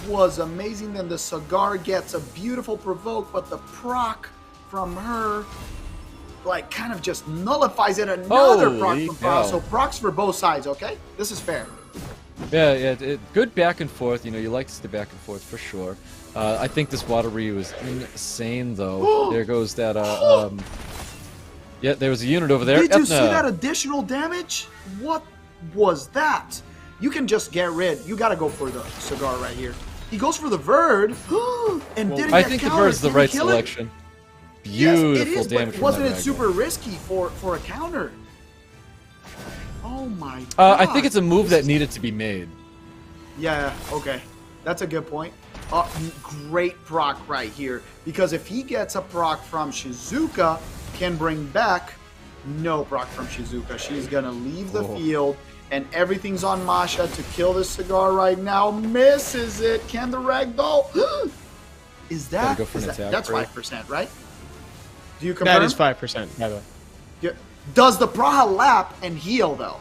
was amazing. Then the Cigar gets a beautiful provoke, but the proc from her like kind of just nullifies it. Another proc from Pra. So procs for both sides, okay? This is fair. Yeah, good back and forth. You like to stay back and forth for sure. I think this Water Ryu is insane though. There goes that yeah, there was a unit over there. Did you see that additional damage? What was that? You can just get rid. You gotta go for the Cigar right here. He goes for the Verd, and didn't I get think the countered. Verd's the right selection. Beautiful yes, it is, damage. But wasn't it super risky for a counter? Oh my god. I think it's a move that needed to be made. Yeah, okay. That's a good point. Great proc right here. Because if he gets a proc from Shizuka, can bring back no proc from Shizuka. She's going to leave the field, and everything's on Masha to kill the Cigar right now. Misses it. Can the Ragdoll? Is that? That's 5%, right? Do you confirm? That is 5%, by the way. Yeah. Does the Praha lap and heal though?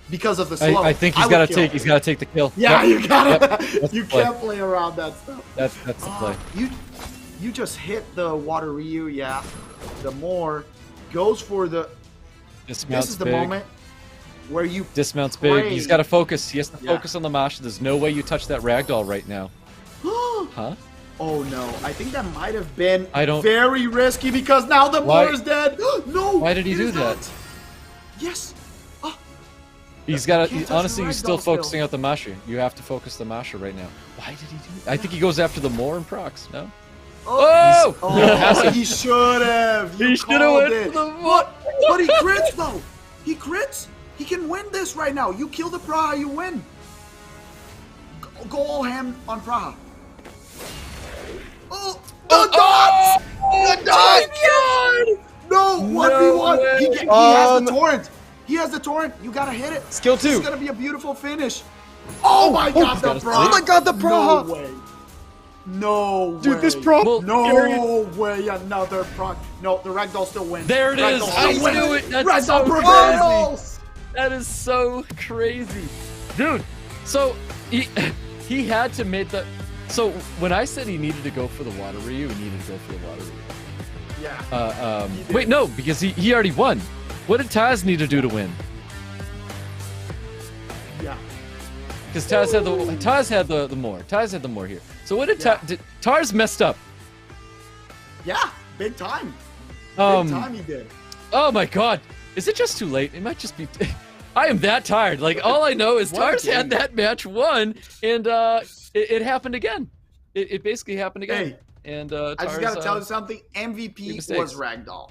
Because of the slow. I think he's got to take the kill. Yeah, yep. you got it. Yep. You can't play around that stuff. That's the play. You just hit the Water Ryu, yeah. The more goes for the. This is the moment where you dismounts big. He's got to focus. He has to focus on the Masha. There's no way you touch that Ragdoll right now. Huh? Oh no, I think that might have been very risky because now the Moore is dead. No! Why did he do that? Yes! He's got to, honestly, he's still focusing out the Masha. You have to focus the Masha right now. Why did he do that? I think he goes after the Moore and procs, no? He should have! He should have went for the Moore! But he crits though! He crits! He can win this right now. You kill the Praha, you win. Go all ham on Praha. Oh, the dots! The dots! No, 1v1. He has the torrent. He has the torrent. You gotta hit it. Skill 2. It's gonna be a beautiful finish. Oh my god, the Praha! Oh my god, the Praha! No way. No way. Dude, this Praha. No way, another proc. No, the Ragdoll still wins. There it is. I knew it. That's so crazy. That is so crazy. Dude, so he had to make the. So when I said he needed to go for the Water Ryu, he needed to go for the Water Ryu. Yeah. Wait, no, because he already won. What did Taz need to do to win? Yeah. Because Taz had the more. Taz had the more here. So what did Tars messed up? Yeah, big time. Big time he did. Oh my god. Is it just too late? It might just be. I am that tired. Like, all I know is Tars had that match won, and it happened again. It basically happened again. Hey, and I just gotta tell you something. MVP was Ragdoll.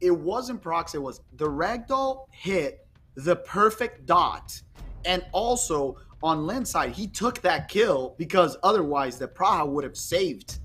It wasn't procs. It was the Ragdoll hit the perfect dot, and also on Lin's side, he took that kill because otherwise the Praha would have saved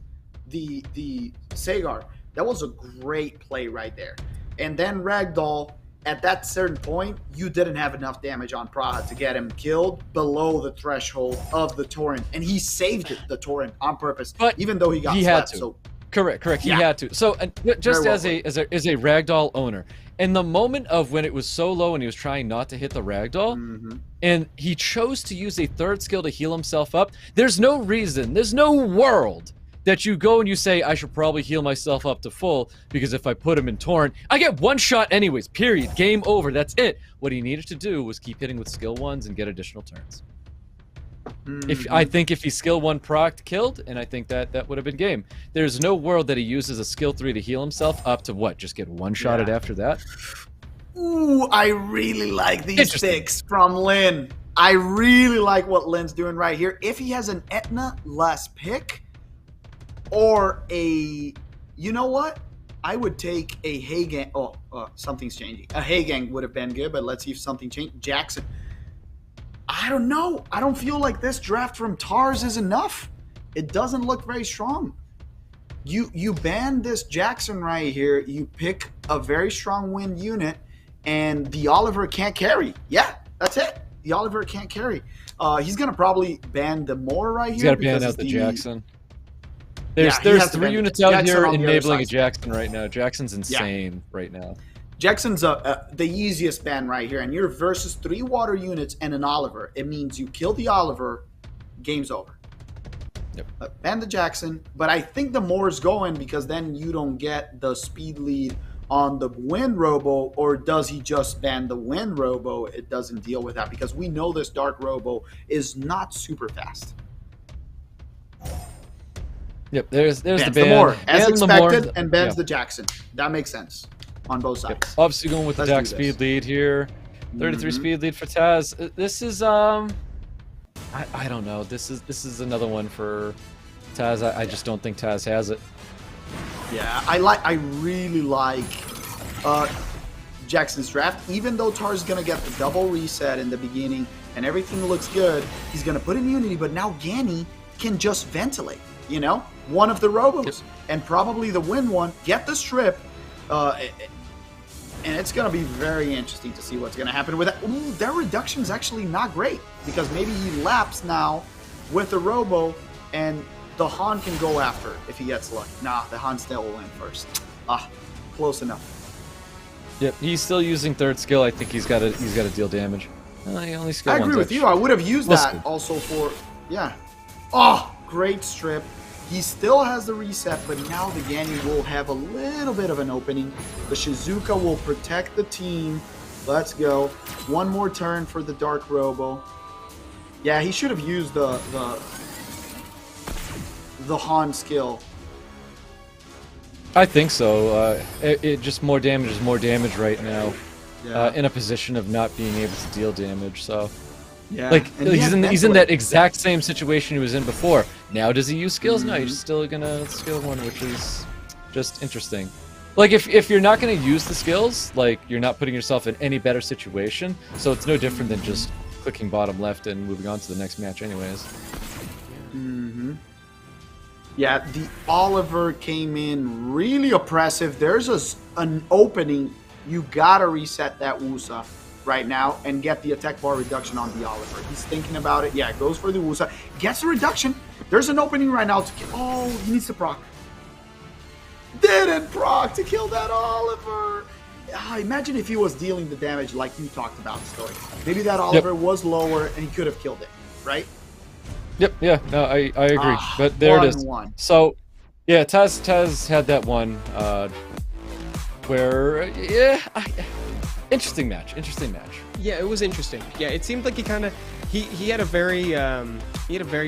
the Sagar. That was a great play right there. And then Ragdoll, at that certain point, you didn't have enough damage on Praha to get him killed below the threshold of the torrent, and he saved the torrent on purpose, but even though he got had to. So correct. He had to. So just as a Ragdoll owner, in the moment of when it was so low and he was trying not to hit the Ragdoll, and he chose to use a third skill to heal himself up, there's no reason, there's no world that you go and you say, I should probably heal myself up to full, because if I put him in Torrent, I get one shot anyways, period, game over, that's it. What he needed to do was keep hitting with skill 1s and get additional turns. I think if he skill 1 proc killed, and I think that would have been game. There's no world that he uses a skill 3 to heal himself up to what, just get one shot at after that? Ooh, I really like these picks from Lin. I really like what Lin's doing right here. If he has an Etna last pick, or a, you know what? I would take a Hagang. Oh, something's changing. A Hagang would have been good, but let's see if something changed. Jackson. I don't know. I don't feel like this draft from Tars is enough. It doesn't look very strong. You ban this Jackson right here. You pick a very strong wind unit, and the Oliver can't carry. Yeah, that's it. the Oliver can't carry. He's gonna probably ban the Moore right here. He's got to ban because out the it's Jackson. Yeah, There's he has to 3 ban units out Jackson here on the other enabling a side. Jackson right now. Jackson's insane right now. Jackson's the easiest ban right here, and you're versus 3 water units and an Oliver. It means you kill the Oliver, game's over. Yep. Ban the Jackson, but I think the Moore's going because then you don't get the speed lead on the Wind Robo, or does he just ban the Wind Robo? It doesn't deal with that because we know this Dark Robo is not super fast. Yep, there's the Bans ban. the Moore, as And the Moore- expected, and bans the Jackson. That makes sense on both sides. Yep. Obviously going with the Let's Jack do this. speed lead here. 33 speed lead for Taz. This is I don't know. This is another one for Taz. I just don't think Taz has it. Yeah, I really like Jackson's draft. Even though Tar's gonna get the double reset in the beginning and everything looks good, he's gonna put immunity, but now Ganny can just ventilate, you know? One of the Robos, and probably the win one, get the strip, and it's gonna be very interesting to see what's gonna happen with that. Ooh, their reduction's actually not great, because maybe he laps now with the Robo, and the Han can go after if he gets lucky. Nah, the Han still will win first. Close enough. Yep, he's still using third skill. I think he's got to deal damage. He only skill I one agree with touch. you. I would have used We'll that see. also for, yeah. Oh, great strip. He still has the reset, but now the Ganny will have a little bit of an opening. The Shizuka will protect the team. Let's go. One more turn for the Dark Robo. Yeah, he should have used the Han skill. I think so. It just more damage is more damage right now. Yeah. In a position of not being able to deal damage. So, Yeah. like And he he's had in that ventilate. exact same situation he was in before. Now does he use skills? No, he's still gonna skill one, which is just interesting. Like if you're not gonna use the skills, like you're not putting yourself in any better situation. So it's no different than just clicking bottom left and moving on to the next match, anyways. Yeah, the Oliver came in really oppressive. There's an opening. You gotta reset that Wusa right now and get the attack bar reduction on the Oliver. He's thinking about it. Yeah, goes for the Wusa. Gets the reduction. There's an opening right now to kill. Oh, he needs to proc. Didn't proc to kill that Oliver. Imagine if he was dealing the damage like you talked about, Story. Maybe that Oliver was lower and he could have killed it, right? Yep. Yeah. No, I agree. But there it is. 1-1. So, yeah, Taz had that one where interesting match. Yeah, it was interesting. Yeah, it seemed like he had a very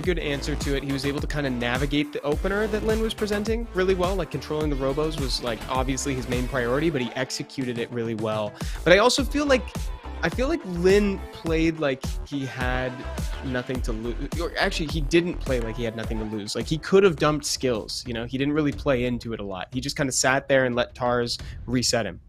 good answer to it. He was able to kind of navigate the opener that Lin was presenting really well. Like controlling the Robos was like obviously his main priority, but he executed it really well. But I also feel like Lin played like he had nothing to lose. Or actually, he didn't play like he had nothing to lose. Like he could have dumped skills. You know, he didn't really play into it a lot. He just kind of sat there and let Tars reset him.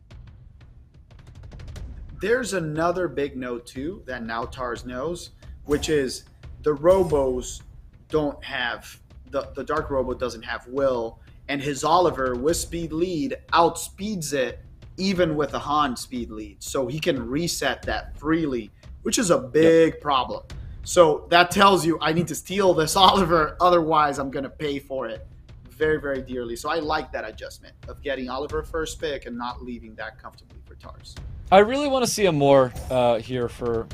There's another big note too that now Tars knows, which is the Robos don't have the Dark Robo doesn't have will, and his Oliver with speed lead outspeeds it even with a Han speed lead, so he can reset that freely, which is a big problem. So that tells you I need to steal this Oliver, otherwise I'm gonna pay for it very, very dearly. So I like that adjustment of getting Oliver first pick and not leaving that comfortably for Tars. I really want to see a more here for.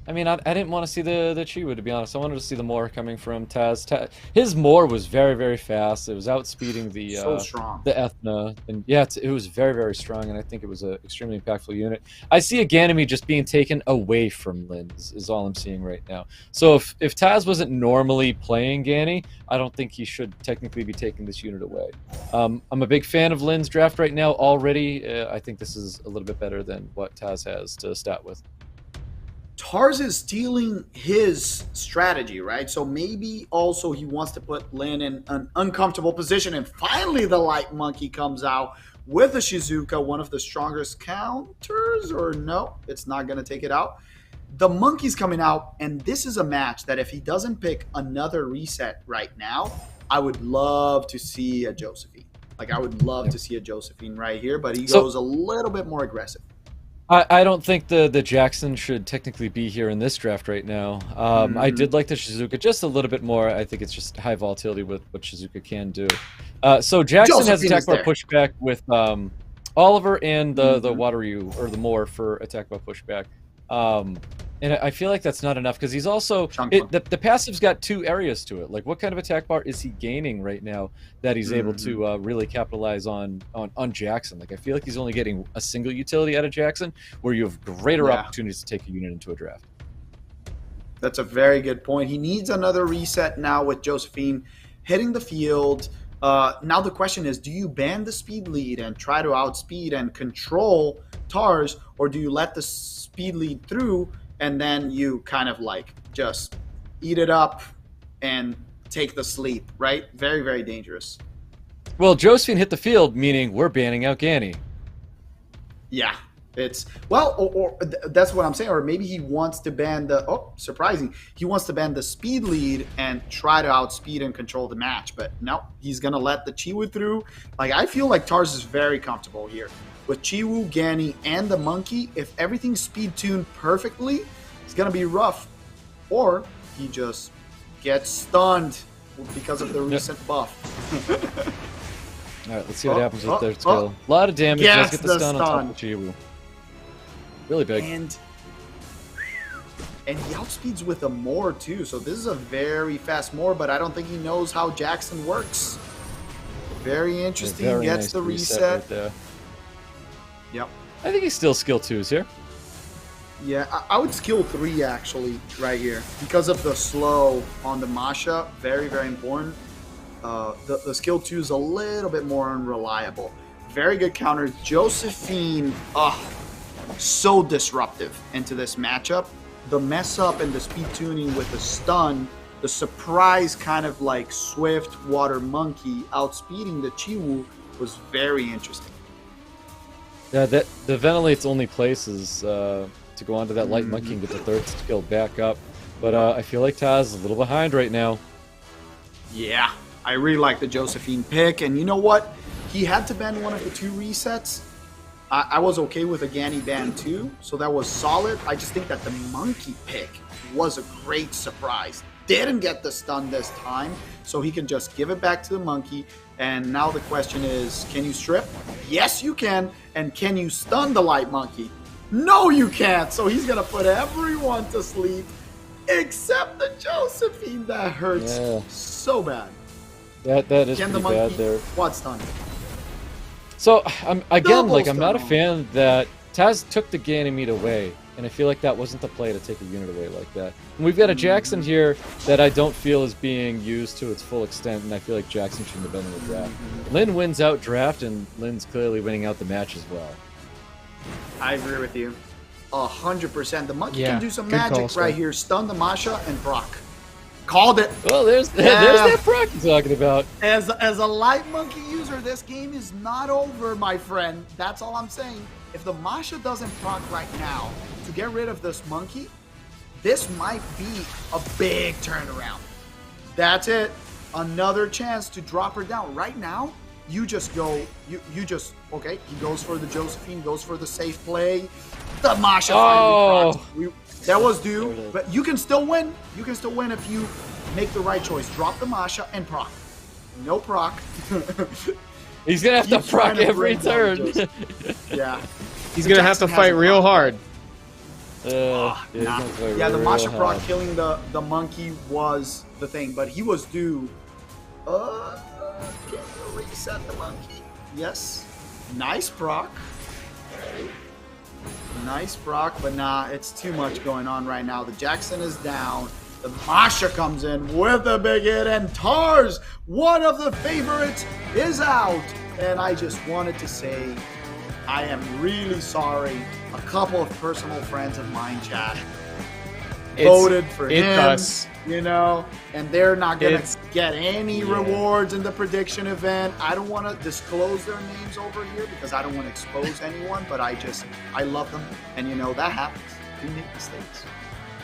I mean, I didn't want to see the Chiwu, to be honest. I wanted to see the more coming from Taz. His more was very, very fast. It was outspeeding the So strong. the Ethna, and yeah, it was very, very strong. And I think it was an extremely impactful unit. I see a Ganymede just being taken away from Linz is all I'm seeing right now. So if Taz wasn't normally playing Ganny, I don't think he should technically be taking this unit away. I'm a big fan of Lin's draft right now already. I think this is a little bit better than what Taz has to start with. Tars is stealing his strategy, right? So maybe also he wants to put Lin in an uncomfortable position, and finally the Light Monkey comes out with the Shizuka, one of the strongest counters, or no, it's not going to take it out. The Monkey's coming out, and this is a match that if he doesn't pick another reset right now, I would love to see a Josephine. Like, I would love to see a Josephine right here, but he goes a little bit more aggressive. I don't think the Jackson should technically be here in this draft right now. I did like the Shizuka just a little bit more. I think it's just high volatility with what Shizuka can do. So Jackson has attack bar pushback with Oliver and the Wateryu or the Moore for attack bar pushback. And I feel like that's not enough because he's also the passive's got 2 areas to it. Like, what kind of attack bar is he gaining right now that he's able to really capitalize on Jackson? Like, I feel like he's only getting a single utility out of Jackson, where you have greater opportunities to take a unit into a draft. That's a very good point. He needs another reset now with Josephine hitting the field. Now the question is, do you ban the speed lead and try to outspeed and control Tars, or do you let the speed lead through and then you kind of like just eat it up and take the sleep, right? Very, very dangerous. Well, Josephine hit the field, meaning we're banning out Ganny. Yeah, it's, well, or that's what I'm saying. Or maybe he wants to ban the, surprising. He wants to ban the speed lead and try to outspeed and control the match. But no, he's going to let the Chiwu through. Like, I feel like Tars is very comfortable here. With Chiwu, Ganny, and the monkey, if everything's speed tuned perfectly, it's going to be rough. Or he just gets stunned because of the recent buff. All right, let's see what happens with their skill. A lot of damage. Does get the stun on top of Chiwu. Really big. And he outspeeds with a Moore too. So this is a very fast Moore, but I don't think he knows how Jackson works. Very interesting. Very Gets nice the reset. Right there. Yep. I think he's still skill 2s here. Yeah, I would skill 3 actually right here because of the slow on the Masha. Very, very important. The skill 2 is a little bit more unreliable. Very good counter. Josephine, so disruptive into this matchup. The mess up and the speed tuning with the stun, the surprise kind of like swift water monkey outspeeding the Chiwu was very interesting. Yeah, the ventilate's only places to go onto that light monkey and get the 3rd skill back up. But I feel like Taz is a little behind right now. Yeah, I really like the Josephine pick. And you know what? He had to ban one of the 2 resets. I was okay with a Ganny ban too, so that was solid. I just think that the monkey pick was a great surprise. Didn't get the stun this time, so he can just give it back to the monkey. And now the question is, can you strip? Yes, you can. And can you stun the light monkey? No, you can't. So he's going to put everyone to sleep except the Josephine. That hurts so bad. That is pretty bad there. Quad stun. So, I'm not a fan that Taz took the Ganymede away. And I feel like that wasn't the play to take a unit away like that. And we've got a Jackson here that I don't feel is being used to its full extent, and I feel like Jackson shouldn't have been in the draft. Lin wins out draft, and Lin's clearly winning out the match as well. I agree with you. 100%. The monkey can do some magic right here. Stun the Masha and Brock. Called it. Well, there's that Brock you're talking about. As a light monkey user, this game is not over, my friend. That's all I'm saying. If the Masha doesn't proc right now to get rid of this monkey, this might be a big turnaround. That's it. Another chance to drop her down. Right now, you just go, okay, he goes for the Josephine, goes for the safe play. The Masha finally procs. That was due, but you can still win. You can still win if you make the right choice. Drop the Masha and proc. No proc. He's going to have to proc every turn. Yeah. He's going to have to fight real hard. The Masha proc killing the monkey was the thing, but he was due. Can you reset the monkey? Yes. Nice proc. Nice proc, but nah, it's too much going on right now. The Jackson is down. The Masha comes in with a big hit, and Tars, one of the favorites, is out. And I just wanted to say, I am really sorry. A couple of personal friends of mine, chat, voted for him, you know, and they're not going to get any rewards in the prediction event. I don't want to disclose their names over here because I don't want to expose anyone, but I love them. And, you know, that happens. We make mistakes.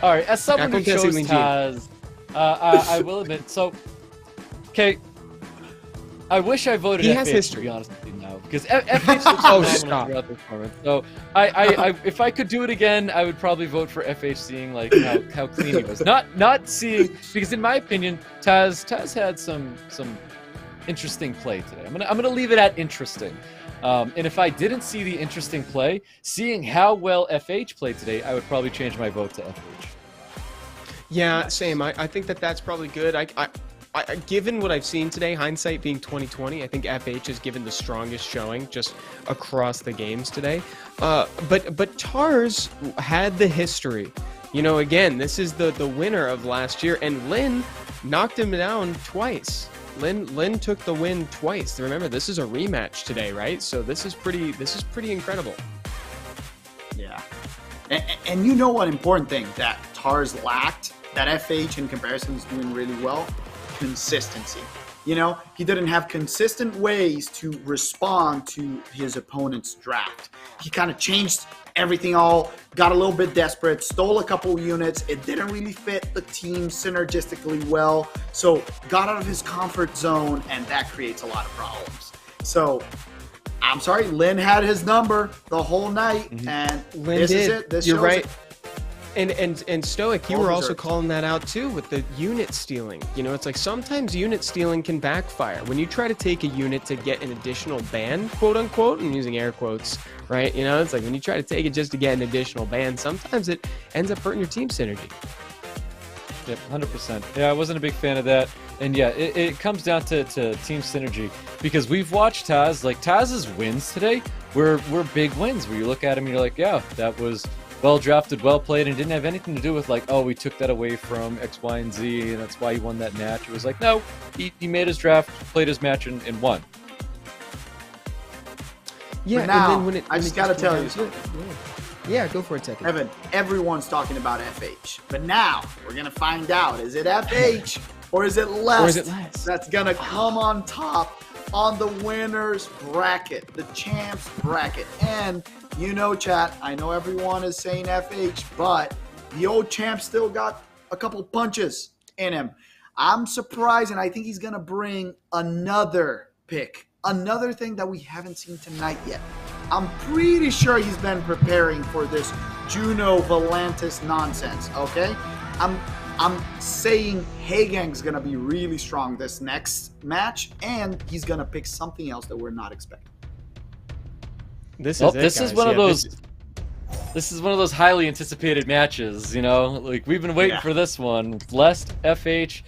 All right, as someone who chose Taz, I will admit, so, okay, I wish I voted he FH, has history. to be honest with you now. because FH looks phenomenal throughout the tournament. So I if I could do it again, I would probably vote for FH, seeing like how clean he was. Not seeing, because in my opinion, Taz had some interesting play today. I'm gonna leave it at interesting. And if I didn't see the interesting play, seeing how well FH played today, I would probably change my vote to FH. Yeah, same. I think that's probably good. Given what I've seen today, hindsight being 2020, I think FH has given the strongest showing just across the games today. But Tars had the history. You know, again, this is the winner of last year, and Lin knocked him down twice. Lin took the win twice. Remember, this is a rematch today, right? So this is pretty incredible. Yeah. And you know what important thing that Tars lacked, that FH in comparison is doing really well? Consistency. You know, he didn't have consistent ways to respond to his opponent's draft. He kind of changed everything, got a little bit desperate, stole a couple units. It didn't really fit the team synergistically well. So got out of his comfort zone, and that creates a lot of problems. So I'm sorry, Lin had his number the whole night, and Lin this did. is it. This You're shows right. it. And Stoic, you All were also deserved. calling that out too with the unit stealing. You know, it's like sometimes unit stealing can backfire. When you try to take a unit to get an additional ban, quote unquote, I'm using air quotes, right? You know, it's like when you try to take it just to get an additional ban, sometimes it ends up hurting your team synergy. Yep, 100%. Yeah, I wasn't a big fan of that. And yeah, it comes down to team synergy, because we've watched Taz, like Taz's wins today were big wins where you look at him and you're like, yeah, that was well drafted, well played, and didn't have anything to do with like, oh, we took that away from X, Y, and Z, and that's why he won that match. It was like, no, he made his draft, played his match, and won. Yeah, now, and then I just got to tell you something. Yeah, go for it, second. Evan, everyone's talking about FH, but now we're going to find out, is it FH or is it less? Or is it less? That's going to come on top on the winner's bracket, the champs bracket. And you know, chat, I know everyone is saying FH, but the old champ still got a couple punches in him. I'm surprised, and I think he's going to bring another pick, another thing that we haven't seen tonight yet. I'm pretty sure he's been preparing for this Juno Volantis nonsense, okay? I'm saying Hagang's going to be really strong this next match, and he's going to pick something else that we're not expecting. This is one of those highly anticipated matches, you know? Like, we've been waiting for this one. Lest, FH.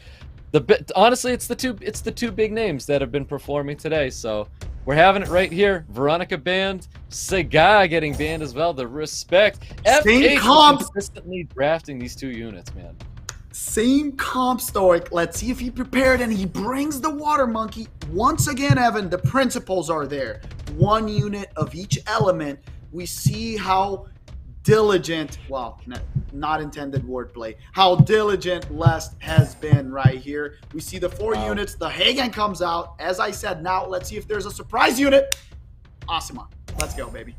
Honestly, it's the two big names that have been performing today, so we're having it right here. Veronica banned, Sega getting banned as well. The respect. FH consistently drafting these two units, man. Same comp, Stoic. Let's see if he prepared, and he brings the water monkey. Once again, Evan, the principles are there. One unit of each element. We see how diligent, well, not intended wordplay, how diligent Lest has been right here. We see the 4 units. The Hagen comes out. As I said, now let's see if there's a surprise unit. Asuma. Let's go, baby.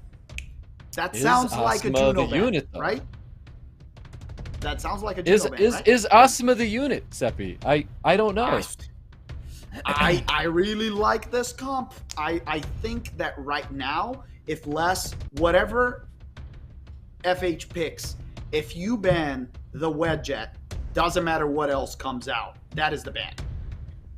That sounds like a Juno unit, right? That sounds like a Juno ban, right? Is Asuma the unit, Seppi? I don't know. I really like this comp. I think that right now, if whatever FH picks, if you ban the Wedjet, doesn't matter what else comes out. That is the ban.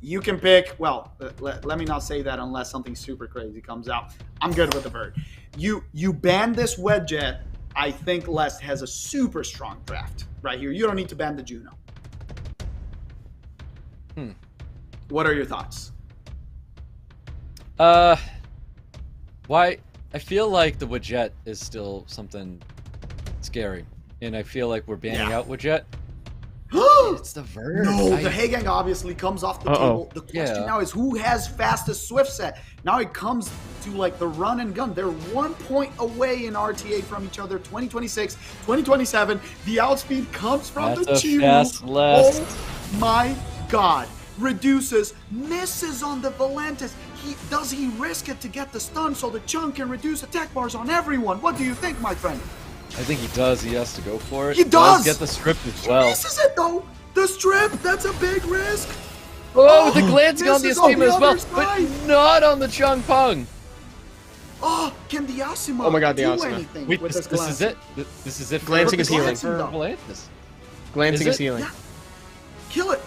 You can pick, well, let me not say that unless something super crazy comes out. I'm good with the bird. You ban this Wedjet, I think Lest has a super strong draft right here. You don't need to ban the Juno. What are your thoughts? Why? I feel like the Wedjet is still something scary, and I feel like we're banning out Wedjet. It's the Verd. No, the Hagang obviously comes off the table. The question now is who has fastest Swift set? Now it comes to like the run and gun. They're 1 point away in RTA from each other. 2026, 2027. The outspeed comes from the Chiru. Oh my God. Reduces, misses on the Volantis. Does he risk it to get the stun so the Chunk can reduce attack bars on everyone? What do you think, my friend? I think he does. He has to go for it. He does get the strip as well. He misses it though. The strip, that's a big risk. Oh, the glancing on the Estima as well, but not on the Chung Pung. Oh, can the Asima Oh my God, the do Asima. anything Wait, with this this is it. This is it. For Glancing is healing. For Volantis. Glancing Is is it? healing. Yeah. Kill it.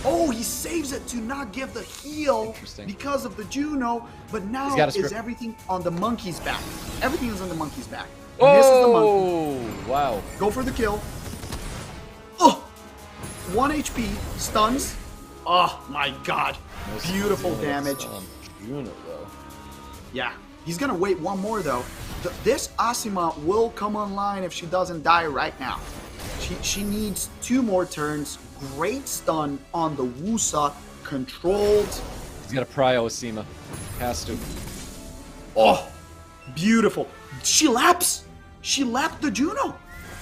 Oh, he saves it to not give the heal Interesting. because of the Juno, but now He's got a is script. everything on the monkey's back. Everything is on the monkey's back. Misses the monkey. Oh, wow. Go for the kill. Oh! 1 HP. Stuns. Oh my god. Beautiful damage. Juno, though. Yeah. He's gonna wait one more though. This Asima will come online if she doesn't die right now. She needs 2 more turns. Great stun on the Wusa. Controlled. He's got a prio Asima. Has to. Oh! Beautiful. She laps. She lapped the Juno.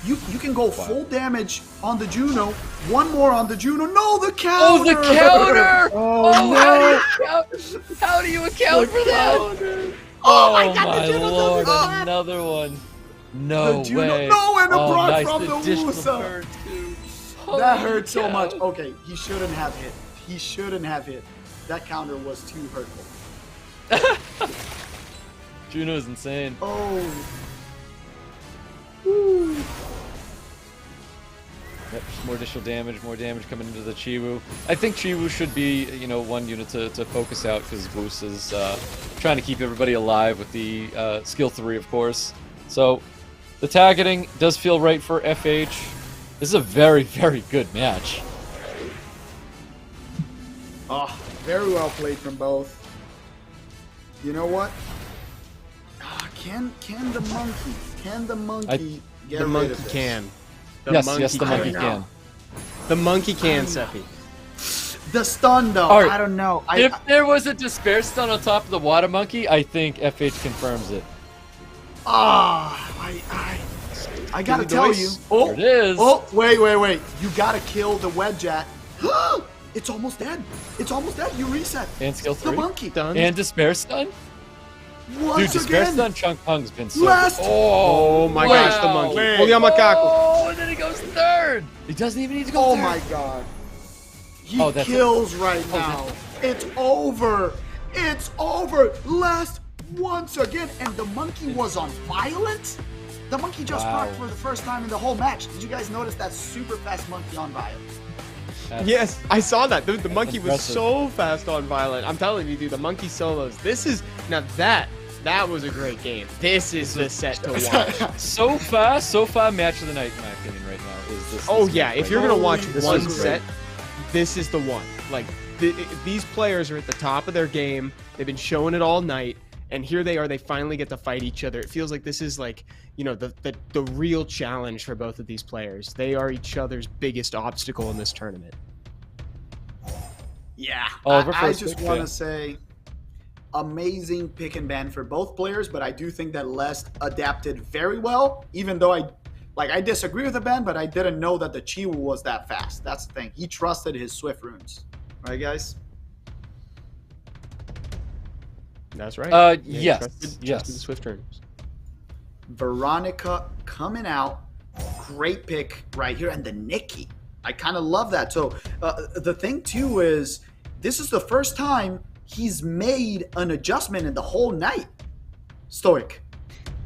You can go full damage on the Juno. 1 more on the Juno. No, the counter. Oh, the counter! Oh, no. How do you account for that? Oh, Oh my God, my the Juno lord, doesn't- Oh. another one. No The Juno- way. no, and a oh, block nice. from the dish from Wusa. her, too. That Holy hurt so cow. much. Okay, he shouldn't have hit. He shouldn't have hit. That counter was too hurtful. Juno's insane. Oh. Woo. Yep, more additional damage, more damage coming into the Chiwu. I think Chiwu should be, you know, one unit to focus out because Boost is trying to keep everybody alive with the skill 3, of course. So the targeting does feel right for FH. This is a very, very good match. Oh, very well played from both. You know what? Can the monkey get The rid monkey of this? can. The Yes, monkey yes, the monkey can. can. The monkey can, Seppi. The stun though, Alright, I don't know. If there was a despair stun on top of the water monkey, I think FH confirms it. I gotta the tell noise. you. Oh, There it is. Oh, wait. You gotta kill the wedge at. It's almost dead. It's almost dead. You reset. And skill The 3. monkey. Done. And despair stun? Once Dude, despair again. stun Chung Pung's been so Last- good. Oh my wow. gosh, the monkey. Wait. Oyamakaku. Oh, and then he goes third. He doesn't even need to go Oh third. my god. He Oh, that's it. kills right now. It's over. It's over. Last once again. And the monkey was on violent? The monkey just Wow. procced for the first time in the whole match. Did you guys notice that super fast monkey on violent? That's- Yes, I saw that. The monkey was Impressive. so fast on Violent. I'm telling you, dude, the monkey solos. This is now that was a great game. This is the set to watch. So far, match of the night, in my opinion, right now is this. Oh this yeah, match if right you're now. gonna watch This one was set, this is the one. Like these players are at the top of their game. They've been showing it all night, and here they are. They finally get to fight each other. It feels like this is like, you know, the real challenge for both of these players. They are each other's biggest obstacle in this tournament. Yeah. Oliver, I first just pick, want yeah. to say amazing pick and ban for both players, but I do think that Lest adapted very well, even though I disagree with the ban, but I didn't know that the Chiwu was that fast. That's the thing. He trusted his Swift runes. Right, guys? That's right. Yes, Trusted yes. the Swift turns. Veronica coming out. Great pick right here. And the Nikki. I kind of love that. So the thing, too, is this is the first time he's made an adjustment in the whole night. Stoic.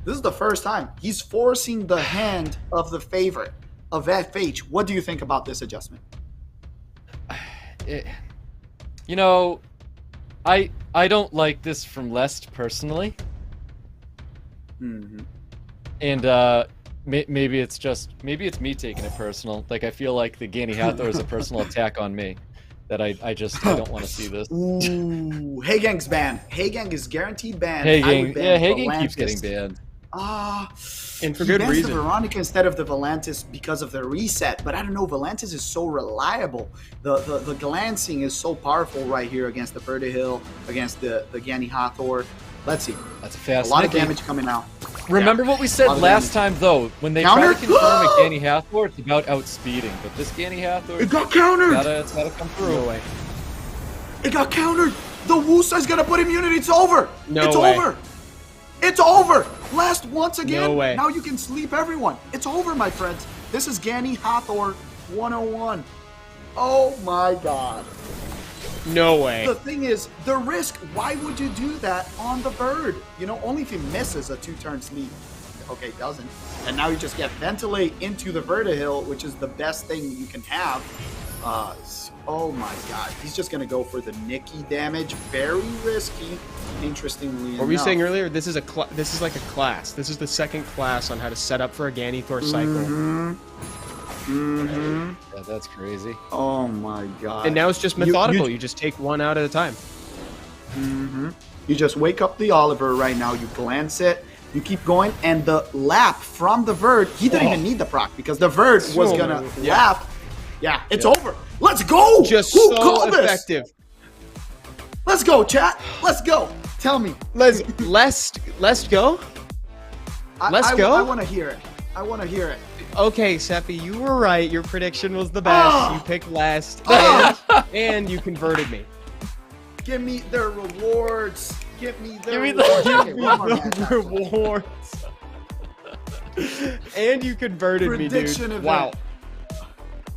This is the first time. He's forcing the hand of the favorite of FH. What do you think about this adjustment? You know, I don't like this from Lest personally, Mm-hmm. and maybe it's me taking it personal. Like I feel like the Gani Hathor is a personal attack on me. That I don't want to see this. Ooh, Haegang's banned. Haegang is guaranteed banned. Haegang, yeah, Haegang keeps getting banned. And for he good bans reason. the Veronica instead of the Volantis because of the reset. But I don't know, Volantis is so reliable. The glancing is so powerful right here against the Vertihill, against the Gani Hathor. Let's see. That's a A fast. lot of Nikki. damage coming out. Remember what we said Lot of last damage. time, though, when they Counter? try to confirm a Gani Hathor, it's about outspeeding. But this Gani Hathor, It got countered! it's gotta come through. No way. It got countered! The Wusa's gonna put immunity. It's over! No it's way. over! It's over! Last once again. No way. Now you can sleep everyone. It's over, my friends. This is Gani Hathor 101. Oh my god. No way. The thing is, the risk, why would you do that on the bird? You know, only if he misses a 2-turn sleep. Okay, doesn't. And now you just get ventilate into the Vertihill, which is the best thing you can have. Oh my god. He's just going to go for the Nikki damage. Very risky, interestingly enough. What were you saying earlier? This is like a class. This is the second class on how to set up for a Ganithor cycle. Yeah, that's crazy. Oh my god. And now it's just methodical. You just take one out at a time. You just wake up the Oliver right now. You glance it. You keep going. And the lap from the Verd, he didn't even need the proc because the Verd was going to lap. Yeah, it's over. Let's go. Just Who so called effective. this? Let's go, chat. Let's go. Tell me. Let's go. Let's go. I want to hear it. I want to hear it. Okay, Seppi, you were right. Your prediction was the best. You picked last, and you converted me. Give me the rewards. Give me the rewards. And you converted me, Prediction dude. event. Wow.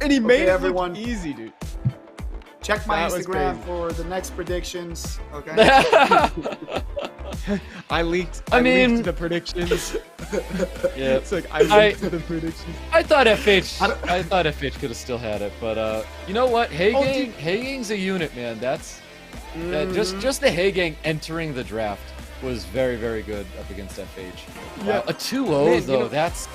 And he made it everyone. look easy, dude. Check my That was Instagram crazy. for the next predictions. Okay. I leaked the predictions. Yeah. It's like I leaked the predictions. I thought FH could have still had it, but you know what? Haegang's a unit, man. That's just the Haegang entering the draft was very, very good up against FH. Yeah. Wow. A 2-0 though, that's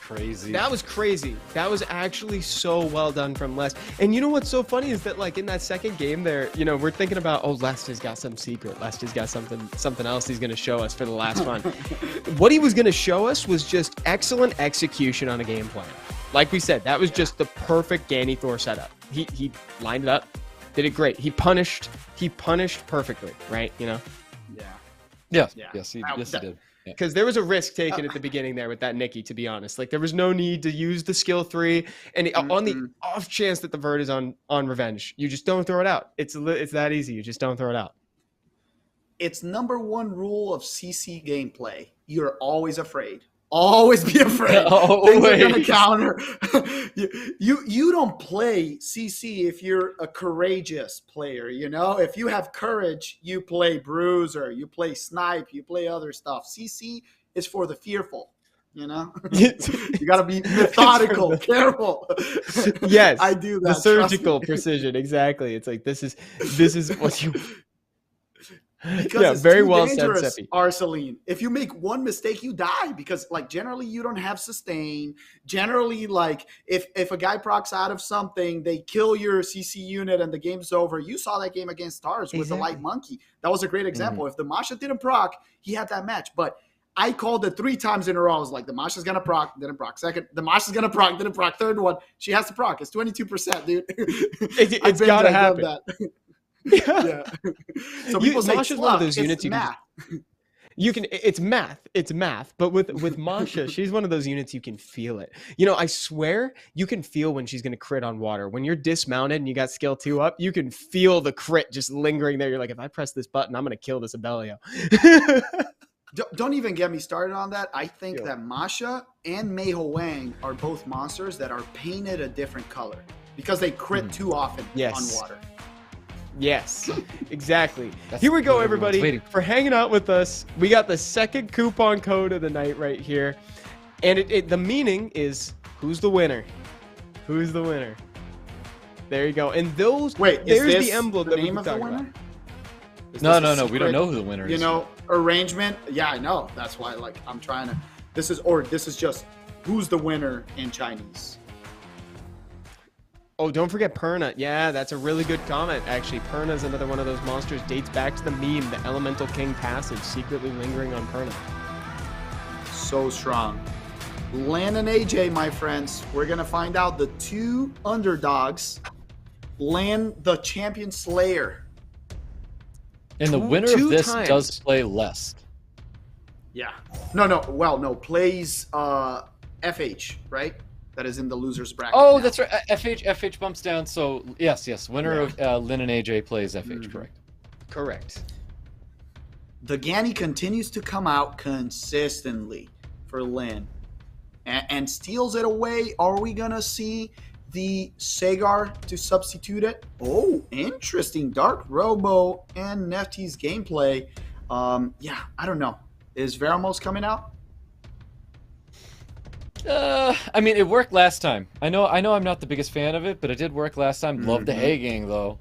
crazy. That was crazy. That was actually so well done from Les. And you know what's so funny is that like in that second game there, you know, we're thinking about, oh, Les has got some secret. Les has got something else he's going to show us for the last one. What he was going to show us was just excellent execution on a game plan. Like we said, that was just the perfect Ganithor setup. He lined it up, did it great. He punished perfectly, right? You know? Yes, he did. Because there was a risk taken at the beginning there with that Nikki, to be honest. Like there was no need to use the skill 3, and on the off chance that the Verd is on revenge, you just don't throw it out. It's that easy. You just don't throw it out. It's number 1 rule of CC gameplay. You're always afraid. Always be afraid. Things are gonna counter. you don't play CC if you're a courageous player, you know? If you have courage, you play Bruiser, you play Snipe, you play other stuff. CC is for the fearful, you know? You gotta be methodical, careful. Yes. I do that. The surgical precision, exactly. It's like this is what you Because it's very too well said, dangerous, Seppi. Arceline. If you make one mistake, you die because, like, generally you don't have sustain. Generally, like, if a guy procs out of something, they kill your CC unit and the game's over. You saw that game against Stars with the Light Monkey. That was a great example. If the Masha didn't proc, he had that match. But I called it 3 times in a row. I was like, the Masha's gonna proc, didn't proc. Second, the Masha's gonna proc, didn't proc. Third one, she has to proc. It's 22%, dude. It's gotta happen. Yeah. So people say Masha's one of those units math. It's math, but with Masha, she's one of those units you can feel it. You know, I swear you can feel when she's going to crit on water. When you're dismounted and you got skill 2 up, you can feel the crit just lingering there. You're like, if I press this button, I'm going to kill this Abelio. Don't even get me started on that. I think that Masha and Mei Ho Wang are both monsters that are painted a different color because they crit too often on water. Yes, exactly. Here we go, everybody, for hanging out with us. We got the second coupon code of the night right here. And the meaning is, who's the winner? Who's the winner? There you go. And there's the emblem that name we of the talking winner? about. No, we don't know who the winner is. You know, arrangement. Yeah, I know. That's why, like, I'm trying to. This is just who's the winner in Chinese. Oh, don't forget Perna. Yeah, that's a really good comment, actually. Perna is another one of those monsters. Dates back to the meme, the Elemental King passage, secretly lingering on Perna. So strong. Lan and AJ, my friends. We're going to find out the 2 underdogs. Lan, the champion slayer. And the winner of this does play less. Yeah. No. Plays FH, right? That is in the loser's bracket. Oh, now. that's right. FH bumps down. So yes. Winner of Lin and AJ plays FH. Correct. The Ganny continues to come out consistently for Lin and steals it away. Are we gonna see the Sagar to substitute it. Oh, interesting. Dark Robo and Nefty's gameplay. Yeah, I don't know. Is Veramos coming out? I mean, it worked last time. I know I'm not the biggest fan of it, but it did work last time. Love the A gang, though.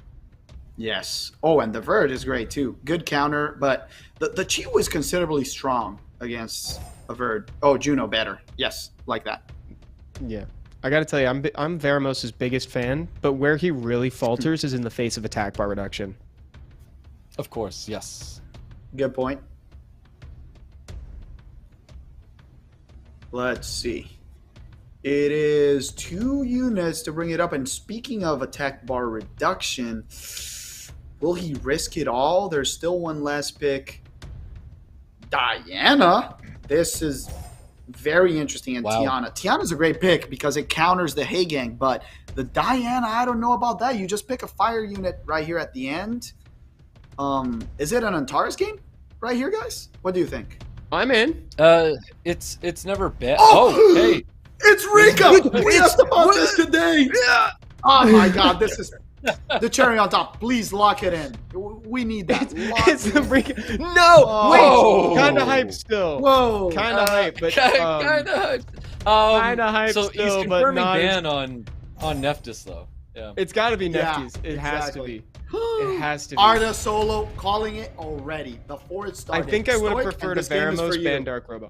Yes. Oh, and the Verd is great, too. Good counter, but the Chi is considerably strong against a Verd. Oh, Juno better. Yes, like that. Yeah. I got to tell you, I'm Veramos' biggest fan, but where he really falters is in the face of attack bar reduction. Of course, yes. Good point. Let's see. It is 2 units to bring it up. And speaking of attack bar reduction, will he risk it all? There's still one last pick. Diana. This is very interesting. And wow. Tiana. Tiana's a great pick because it counters the Hey Gang. But the Diana, I don't know about that. You just pick a fire unit right here at the end. Is it an Antares game right here, guys? What do you think? I'm in. It's never been. Oh! Oh, hey. It's Rika! We asked about this today! Yeah. Oh my god, this is the cherry on top. Please lock it in. We need that. It's the freaking... No! Oh. Wait! Kind of hype still. Whoa. Kind of hype, but... Kind of hype. Kinda hype so still, he's but confirming not as- ban on Neftis, though. Yeah. It's got to be Yeah, Nefty's. It has to exactly. be. It has to be. Arda solo calling it already before it I started. think I would have Stoic, preferred and a this game is for Veramos you. ban Dark Robo.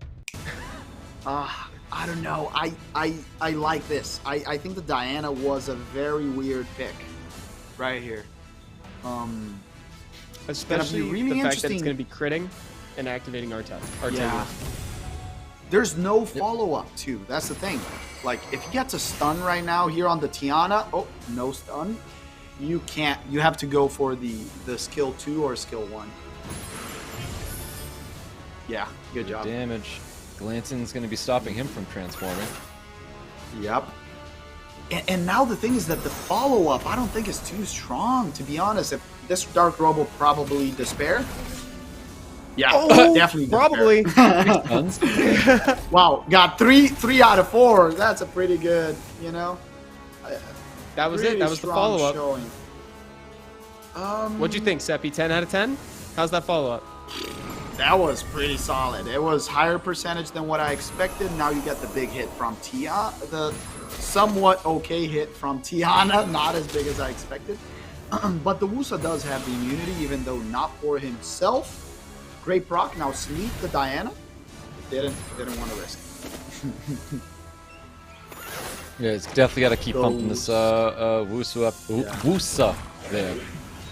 I don't know. I like this. I think the Diana was a very weird pick right here. Especially really the fact that it's interesting. going to be critting and activating Artel. Yeah. There's no follow-up, too. That's the thing. Like, if he gets a stun right now here on the Tiana, oh, no stun. You can't. You have to go for the skill 2 or skill 1. Yeah, good job. Damage. Glanson's going to be stopping him from transforming. Yep. And now the thing is that the follow-up, I don't think is too strong, to be honest. If this Dark Robo probably Despair. Yeah, definitely Probably. Tons. Wow, got 3 out of 4. That's a pretty good, you know. That was Pretty it. That was the strong follow-up. showing. What'd you think, Seppi? 10 out of 10? How's that follow-up? That was pretty solid. It was higher percentage than what I expected. Now you get the big hit from Tiana, the somewhat okay hit from Tiana, not as big as I expected. But the Wusa does have the immunity, even though not for himself. Great proc. Now sleep the Diana. Didn't want to risk. Yeah, it's definitely got to keep pumping this Wusa up. Wusa there.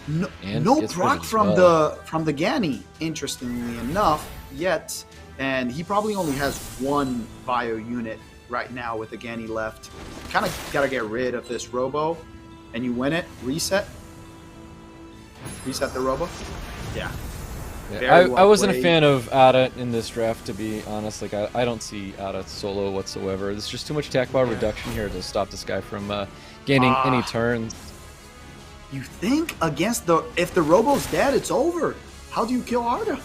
No proc from the Gani, interestingly enough, yet, and he probably only has 1 bio unit right now with the Gani left. Kind of got to get rid of this Robo, and you win it. Reset the Robo. Yeah. Yeah, I wasn't a fan of Ada in this draft, to be honest. Like, I don't see Ada solo whatsoever. There's just too much attack bar reduction here to stop this guy from gaining any turns. You think against if the Robo's dead, it's over. How do you kill Arda?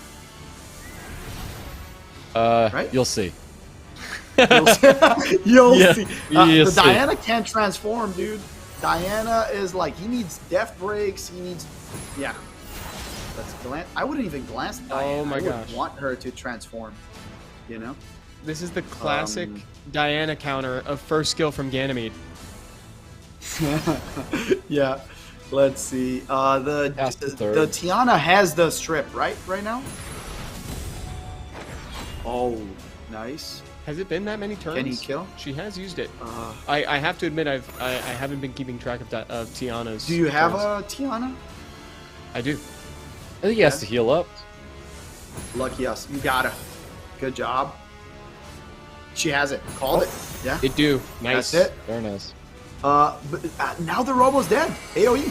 Right? You'll see. You'll Yeah, see. you'll The see. Diana can't transform, dude. Diana is like, he needs death breaks. He needs, yeah. Let's glance. I wouldn't even glance at Diana. Oh my I would gosh. want her to transform. You know? This is the classic Diana counter of first skill from Ganymede. Yeah. Let's see. The third. Tiana has the strip, right now? Oh, nice. Has it been that many turns? Can he kill? She has used it. I have to admit, I haven't been keeping track of Tiana's. Do you have turns. a Tiana? I do. I think he has to heal up. Lucky us. You got her. Good job. She has it. Called it. Yeah. It do. Nice. That's it. Very nice. But now the Robo's dead. AoE.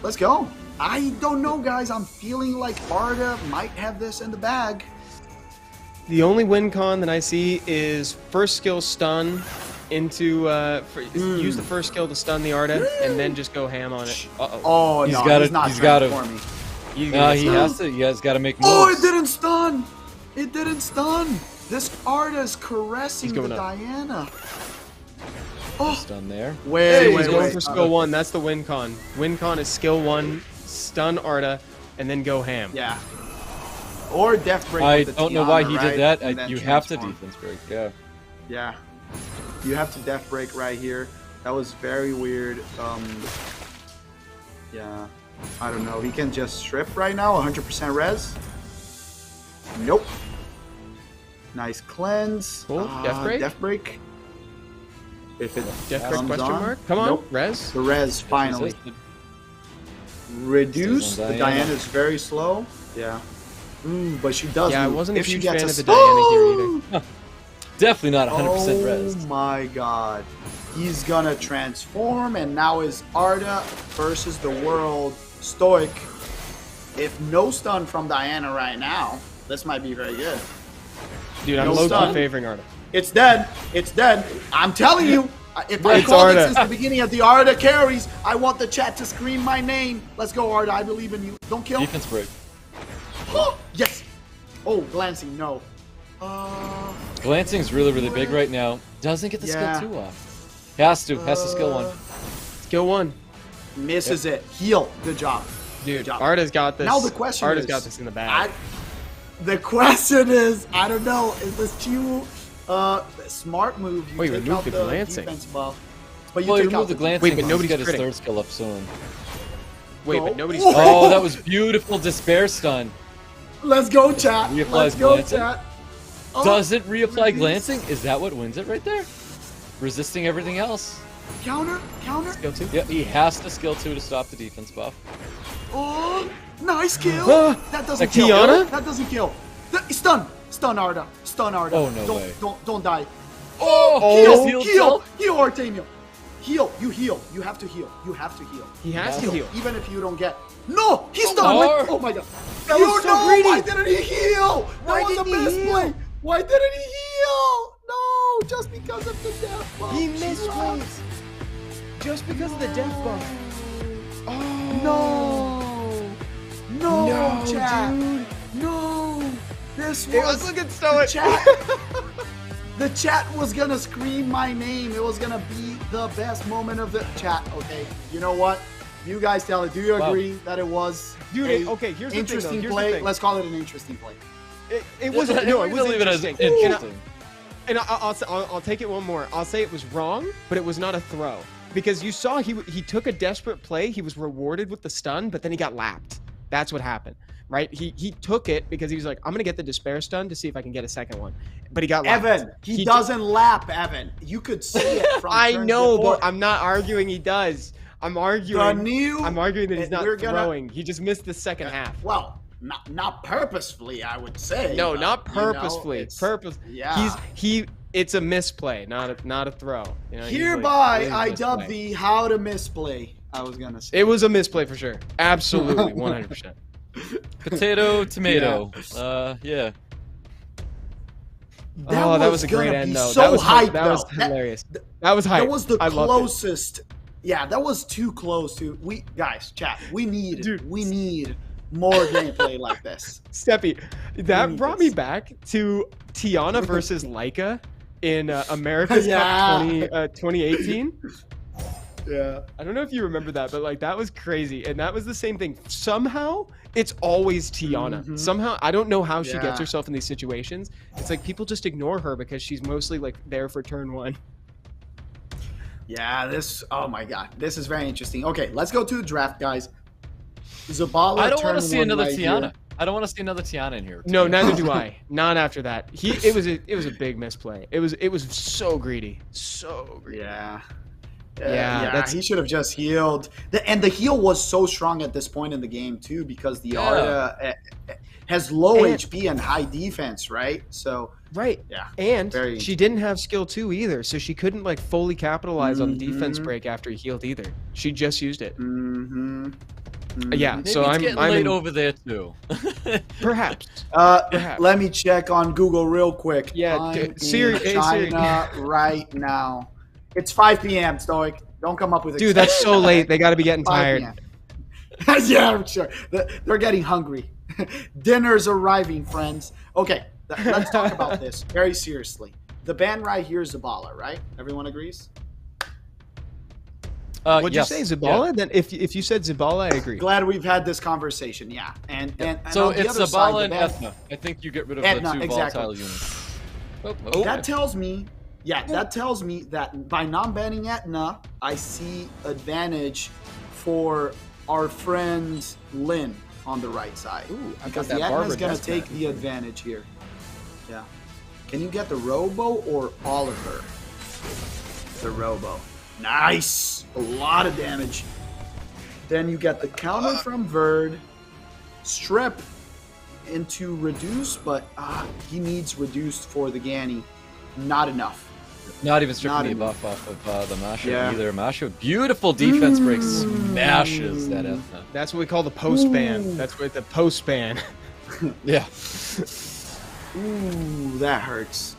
Let's go. I don't know, guys. I'm feeling like Arda might have this in the bag. The only win con that I see is first skill stun into use the first skill to stun the Arda and then just go ham on it. Uh-oh. Oh, He's no. gotta- He's not he's gotta- transforming. You No, he has to. You guys got to make moves. Oh, it didn't stun. It didn't stun. This Arda is caressing He's the going up. Diana. Stun there. Hey, he's going for skill 1. That's the win con. Win con is skill 1, stun Arda, and then go ham. Yeah. Or death break. I with the don't know Tiana, why he right? did that. And then You have to transform. defense break. Yeah. Yeah. You have to death break right here. That was very weird. Yeah. I don't know. He can just strip right now. 100% res. Nope. Nice cleanse. Cool. Death break? Death break. If it Death break comes question on. mark? Come on, Nope. res. The res finally. Reduce. Stays on The Diana. Diana is very slow. Yeah. But she does. Yeah, I move. wasn't a If she huge gets fan a of the Diana here either. Definitely not 100% res. Oh my god. He's gonna transform, and now is Arda versus the world Stoic. If no stun from Diana right now, this might be very good. Dude, I'm No low-key stun. favoring Arda. It's dead. It's dead. I'm telling you. If I It's called it Arda. since the beginning of the Arda carries, I want the chat to scream my name. Let's go, Arda. I believe in you. Don't kill. Defense break. Oh, yes. Oh, glancing. No. Glancing is really, really big right now. Doesn't get the Yeah. skill 2 off. Has to skill 1. Skill 1. Misses it. Heal. Good job. Dude, Good job. Arda's got this. Now the question Arda's is, got this in the bag. The question is, I don't know, is this too smart move? You Wait, take remove out the the glancing. defense buff, but you Well, take remove out the glancing. Wait, but he's nobody's got his critting. 3rd skill up soon. Wait, No. but nobody's. Oh. Oh, that was beautiful despair stun. Let's go, chat. Reapplies Let's go, glancing. chat. Oh, Does it reapply release. glancing? Is that what wins it right there? Resisting everything else. Counter. Skill 2. Yeah, he has to skill 2 to stop the defense buff. Oh, nice kill. Ah, That doesn't a kill. Tiana? That doesn't kill. Stun Arda. Stun Arda. Oh, no don't, way. Don't die. Oh, Heal, Artemio. Heal. You heal. You have to heal. You have to heal. He has to heal. Even if you don't get. No! He's done! Or- Oh my god. That You was so know, greedy. why didn't he heal? Why That was didn't the he best heal? play. Why didn't he heal? No, just because of the death buff. He She missed left. waves. Just because of the death buff. No. No, chat. dude. No. This It was was looking so the chat. The chat was gonna scream my name. It was gonna be the best moment of the chat. Okay, you know what? You guys tell it. Do you Wow. agree that it was Dude, a okay, here's the thing, though. interesting Here's the play? thing. Let's call it an interesting play. It wasn't. No, it was leave it as interesting. interesting. And I'll take it one more. I'll say it was wrong, but it was not a throw. Because you saw he took a desperate play. He was rewarded with the stun, but then he got lapped. That's what happened, right? He took it because he was like, I'm going to get the despair stun to see if I can get a second one. But he got lapped. Evan, he doesn't lap, Evan. You could see it from I turns know, before. but I'm not arguing he does. I'm arguing that he's not we're gonna- throwing. He just missed the second half. Well, not purposefully, I would say. No, but, not you know, purposefully. it's- Yeah. It's a misplay, not a throw. You know, he's Hereby, really I misplay. dub thee how to misplay. I was gonna say. It was a misplay for sure. Absolutely, 100%. Potato, tomato. Yeah. That was a great gonna end, be though. So that was hype, that was though. hilarious. That was hype. That was the I loved it. closest. Yeah, that was too close to. Guys, chat. We need more gameplay like this. Steppy, that need brought this. me back to Tiana versus Laika in America's Yeah. Cup 2018. Yeah. I don't know if you remember that, but like that was crazy, and that was the same thing. Somehow, it's always Tiana. Somehow, I don't know how she Yeah. gets herself in these situations. It's like people just ignore her because she's mostly like there for turn one. Yeah. Oh my god. This is very interesting. Okay, let's go to the draft, guys. Zabala. I don't want to see another Tiana. I don't want to see another Tiana in here. No, neither do I. Not after that. It was a big misplay. It was so greedy, so greedy. Yeah. Yeah, he should have just healed. And the heal was so strong at this point in the game too, because the Arda has low HP and high defense, right? So Right. yeah, And very- she didn't have skill 2 either, so she couldn't like fully capitalize on the defense break after he healed either. She just used it. Yeah, Maybe so it's I'm getting I'm late in- over there too. perhaps. let me check on Google real quick. Yeah, Time in Siri- hey, Siri. China right now. It's 5 p.m. Stoic. Don't come up with Dude, that's so late. They got to be getting 5 tired. p.m. Yeah, I'm sure. They're getting hungry. Dinner's arriving, friends. Okay, let's talk about this very seriously. The ban right here is Zabala, right? Everyone agrees? What'd yes, you say, Zabala? yeah. Then if you said Zabala, I agree. Glad we've had this conversation. Yeah, and So on the it's other side, Zabala the and bad- Ethna. I think you get rid of Ethna, the two exactly. volatile units. Oh, That tells me, that tells me that by non-banning Etna, I see advantage for our friend Lin on the right side. Ooh, I because got the that Etna's Barber going to death take match. the advantage here. Yeah. Can you get the Robo or Oliver? The Robo. Nice! A lot of damage. Then you get the counter from Verd. Strip into reduce, but he needs reduced for the Ganny. Not enough. Not even stripping Not the enough. buff off of the Masha Yeah. either. Masha, beautiful defense break, smashes that Ethna. That's what we call the post ban. That's what the post ban. Yeah. Ooh, that hurts.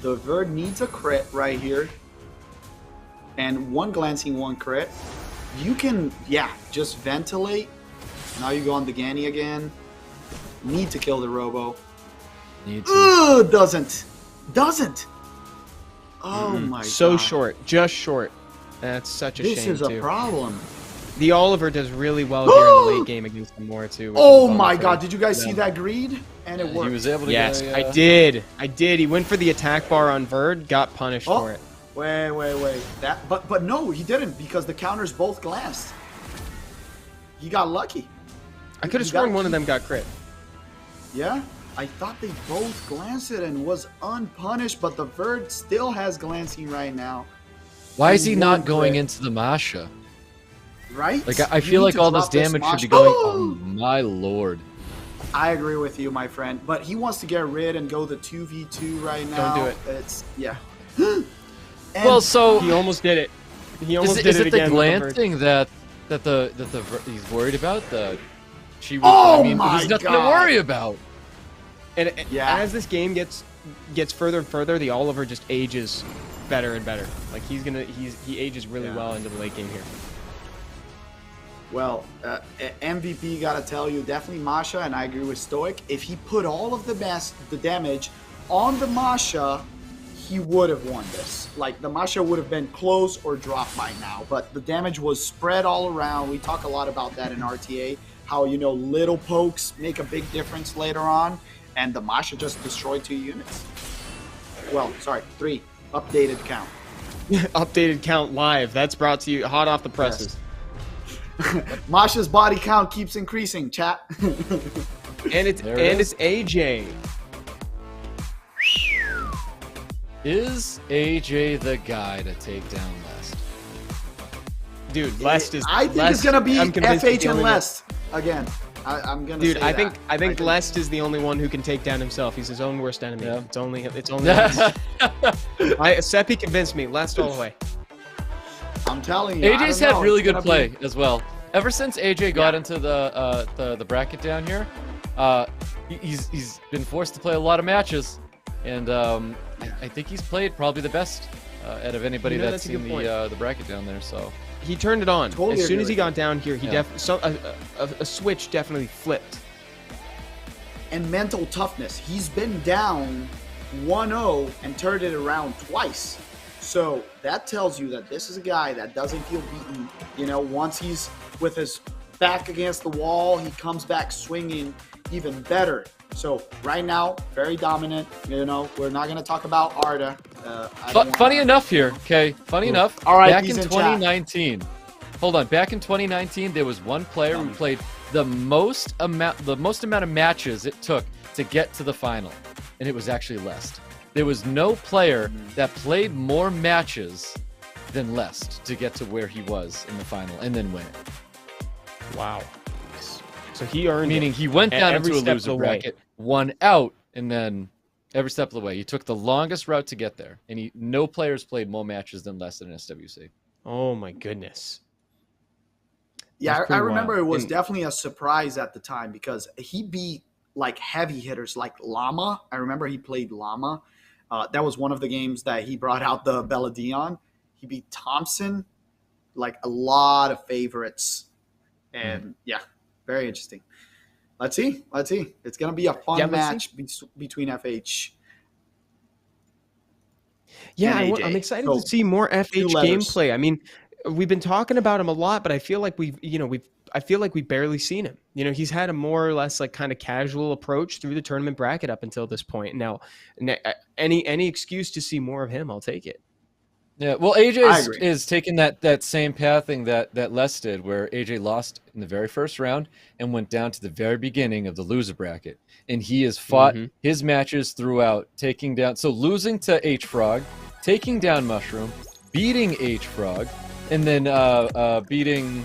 The Verd needs a crit right here. And one glancing, one crit. You can, just ventilate. Now you go on the Ganny again. Need to kill the Robo. Need to. Ugh, doesn't. Oh my god. So short, just short. That's such a This shame is a too. problem. The Oliver does really well here in the late game against the Moore too. which Oh is a my bummer for god, did you guys see them. that greed? And it He worked. was able to Yes, get I did. He went for the attack bar on Verd, got punished Oh. for it. Wait. That but no, he didn't because the counters both glanced. He got lucky. I could have You gotta sworn one of keep- them got crit. Yeah, I thought they both glanced it and was unpunished, but the Verd still has glancing right now. Why is he One not going crit. into the Masha? Right? Like I You feel need like to all this drop damage should Smosh. be going. Oh my lord! I agree with you, my friend. But he wants to get rid and go the 2v2 right now. do it. It's And Well, so He almost did it. He almost is did it it the again. with the Verd. glancing that he's worried about? She would, Oh I mean, my there's nothing God. to worry about. And Yeah. as this game gets further and further, the Oliver just ages better and better. Like he ages really Yeah. well into the late game here. Well, MVP gotta tell you, definitely Masha, and I agree with Stoic. If he put all of the damage on the Masha, he would have won this. Like the Masha would have been close or dropped by now, but the damage was spread all around. We talk a lot about that in RTA, how little pokes make a big difference later on, and the Masha just destroyed 2 units. Well, sorry, 3. Updated count. Updated count live. That's brought to you hot off the presses. Masha's body count keeps increasing, chat. And it's There it is. AJ. Is AJ the guy to take down Lest? Dude, Lest is. I think Lest, it's gonna be I'm convinced he's FH the and only one- Lest again. I'm gonna. Dude, say I that. think Lest is the only one who can take down himself. He's his own worst enemy. Yeah. It's only Lest. Seppi convinced me. Lest all the way. I'm telling you. AJ's had really good play as well. Ever since AJ got into the bracket down here, he's been forced to play a lot of matches, and I think he's played probably the best out of anybody that's that's a seen good point. the bracket down there. So He turned it on. Totally As soon agree as he with got down here, he Yeah. a switch definitely flipped. And mental toughness. He's been down 1-0 and turned it around twice. So that tells you that this is a guy that doesn't feel beaten. Once he's with his back against the wall, he comes back swinging even better. So right now, very dominant. We're not going to talk about Arda. funny enough here, okay? Funny enough, All right, back he's in in chat. 2019, hold on. Back in 2019, there was one player who played the most amount of matches it took to get to the final, and it was actually Lest. There was no player that played more matches than Lest to get to where he was in the final and then win it. Wow. So he earned Meaning it. he went down every into a step of loser the way. bracket, won out, and then every step of the way, he took the longest route to get there. And no players played more matches than Lest in SWC. Oh my goodness. Yeah, That's I pretty remember wild. it was And- definitely a surprise at the time because he beat like heavy hitters like Llama. I remember he played Llama. That was one of the games that he brought out the Bella Dion. He beat Thompson, like a lot of favorites. And yeah, very interesting. Let's see. It's going to be a fun Yeah, let's match between FH. Yeah, and I'm AJ. excited So, to see more FH letters. gameplay. I mean, we've been talking about him a lot, but I feel like I feel like we've barely seen him. He's had a more or less like kind of casual approach through the tournament bracket up until this point. Now, any excuse to see more of him, I'll take it. Yeah, well, AJ is taking that same pathing that Les did, where AJ lost in the very first round and went down to the very beginning of the loser bracket. And he has fought his matches throughout, taking down, so losing to H.FROG, taking down Mushroom, beating H.FROG, and then beating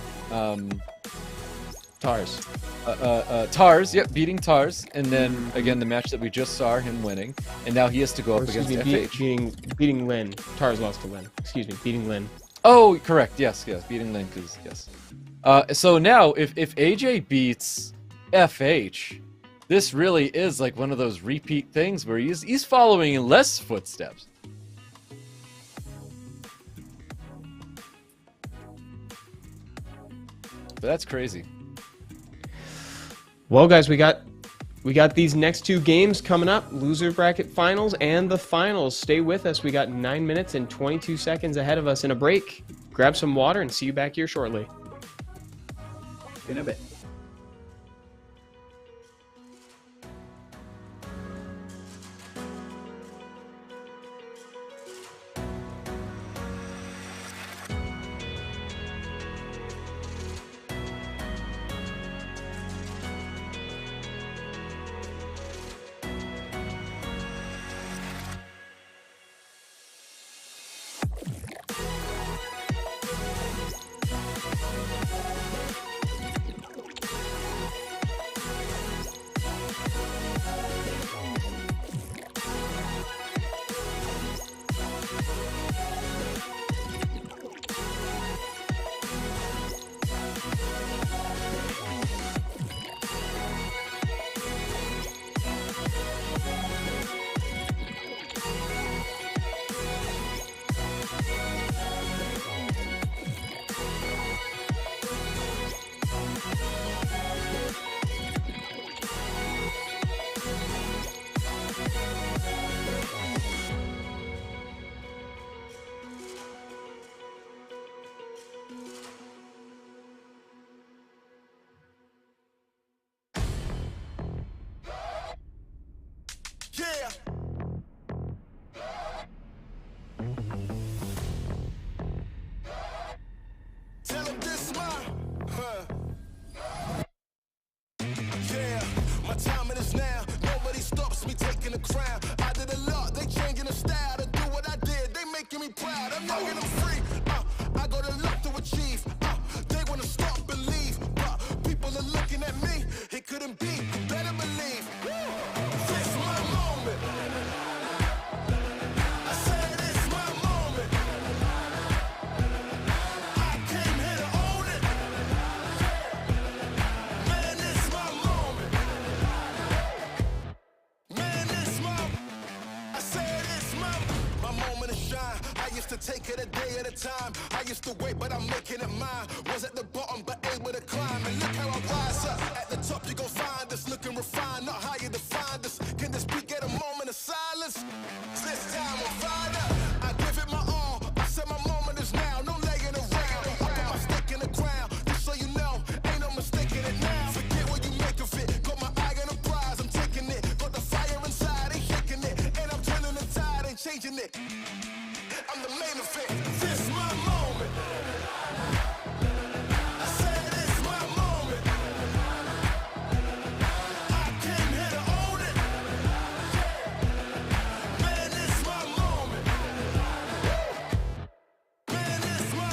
Tars. Tars, yep, beating Tars, and then again the match that we just saw him winning, and now he has to go up against FH. Beating Lin. Tars lost to Lin. Excuse me, beating Lin. Oh, correct. Yes, beating Lin. Yes. So now, if AJ beats FH, this really is like one of those repeat things where he's following in Les' footsteps. But that's crazy. Well, guys, we got these next two games coming up, loser bracket finals and the finals. Stay with us. We got 9 minutes and 22 seconds ahead of us in a break. Grab some water and see you back here shortly. In a bit. Yeah. Tell them this yeah, my time it is now. Nobody stops me taking the crown. I did a lot, they changing the style to do what I did. They making me proud. I'm young and I'm free. I got a lot to achieve. They wanna stop and leave. People are looking at me. It couldn't be. Better believe. This my moment. I said it's my moment. I came here to own it. Man, it's my moment. Man, it's I said it's my moment to shine. I used to take it a day at a time. I used to wait, but I'm making it mine. Was at the bottom, but able to climb. And look how I rise up. At the top, you gon' find us looking refined, not how you define us. Can this beat get a moment of silence? This time I'm fired up. I give it my all. I said my moment is now. No laying around. I put my stick in the ground. Just so you know, ain't no mistaking it now. Forget what you make of it. Got my eye on the prize. I'm taking it. Got the fire inside. Ain't shaking it. And I'm turning the tide. Ain't changing it. I'm the main event. This my moment. I said it's my moment. I came here to own it. Man, it's my moment. Man, it's my.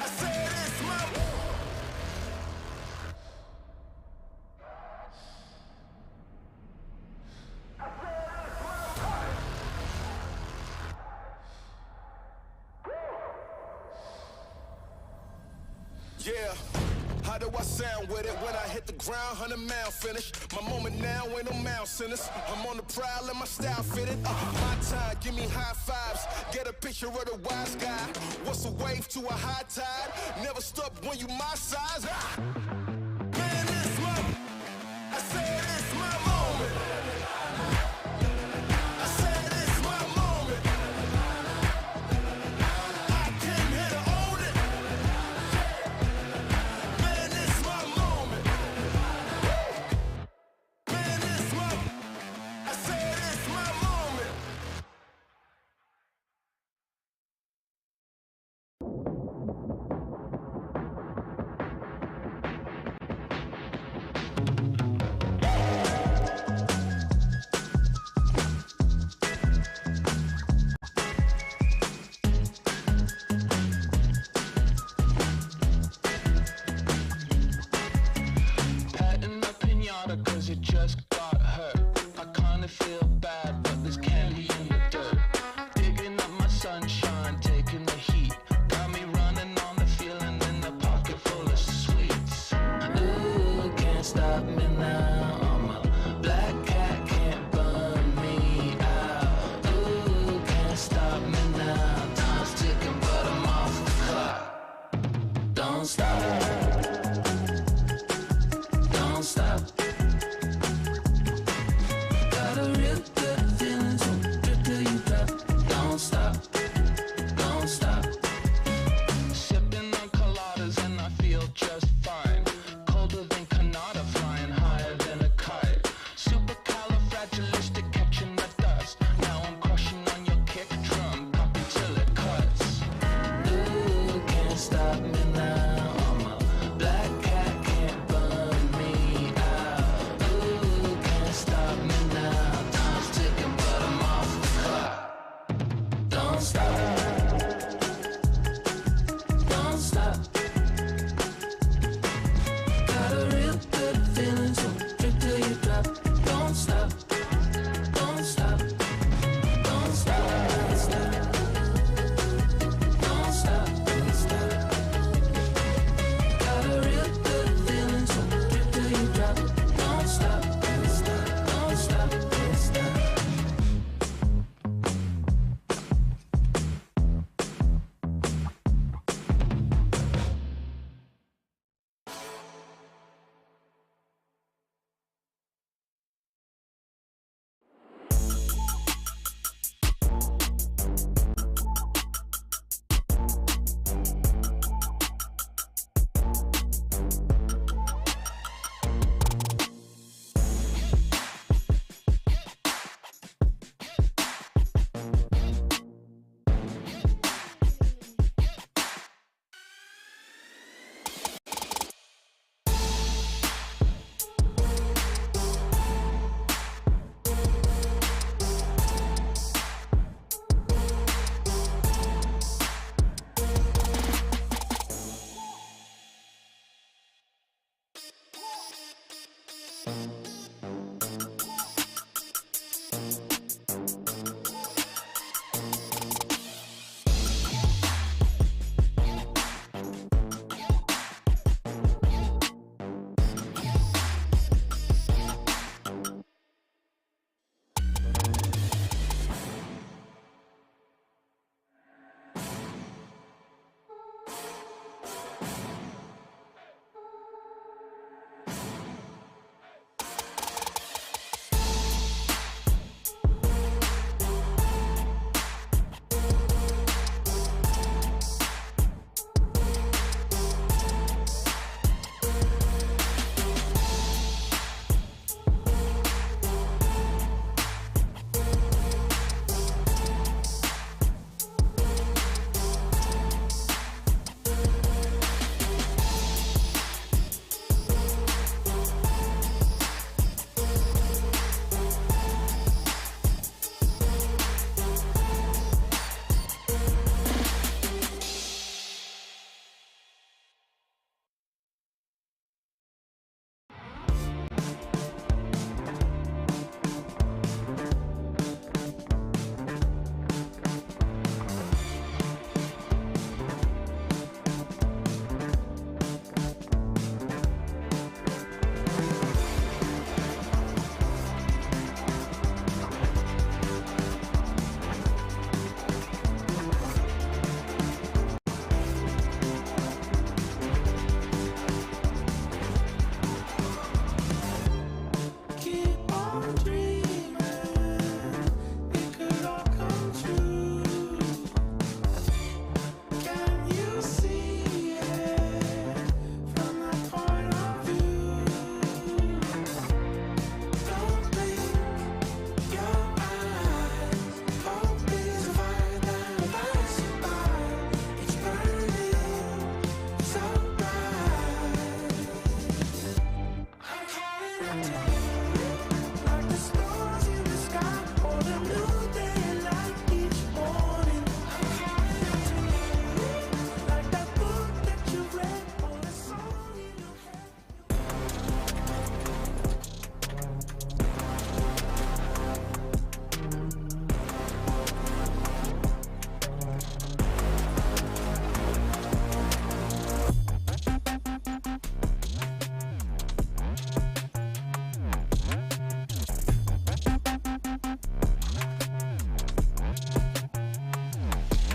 I said it's my. Yeah, how do I sound with it when I hit the ground? 100-mile finish. My moment now ain't no mouse in us. I'm on the prowl and my style fitted. My time, give me high fives. Get a picture of the wise guy. What's a wave to a high tide? Never stop when you my size. Man, it's my. I said it's my moment. I said it's my moment. I came here to own it.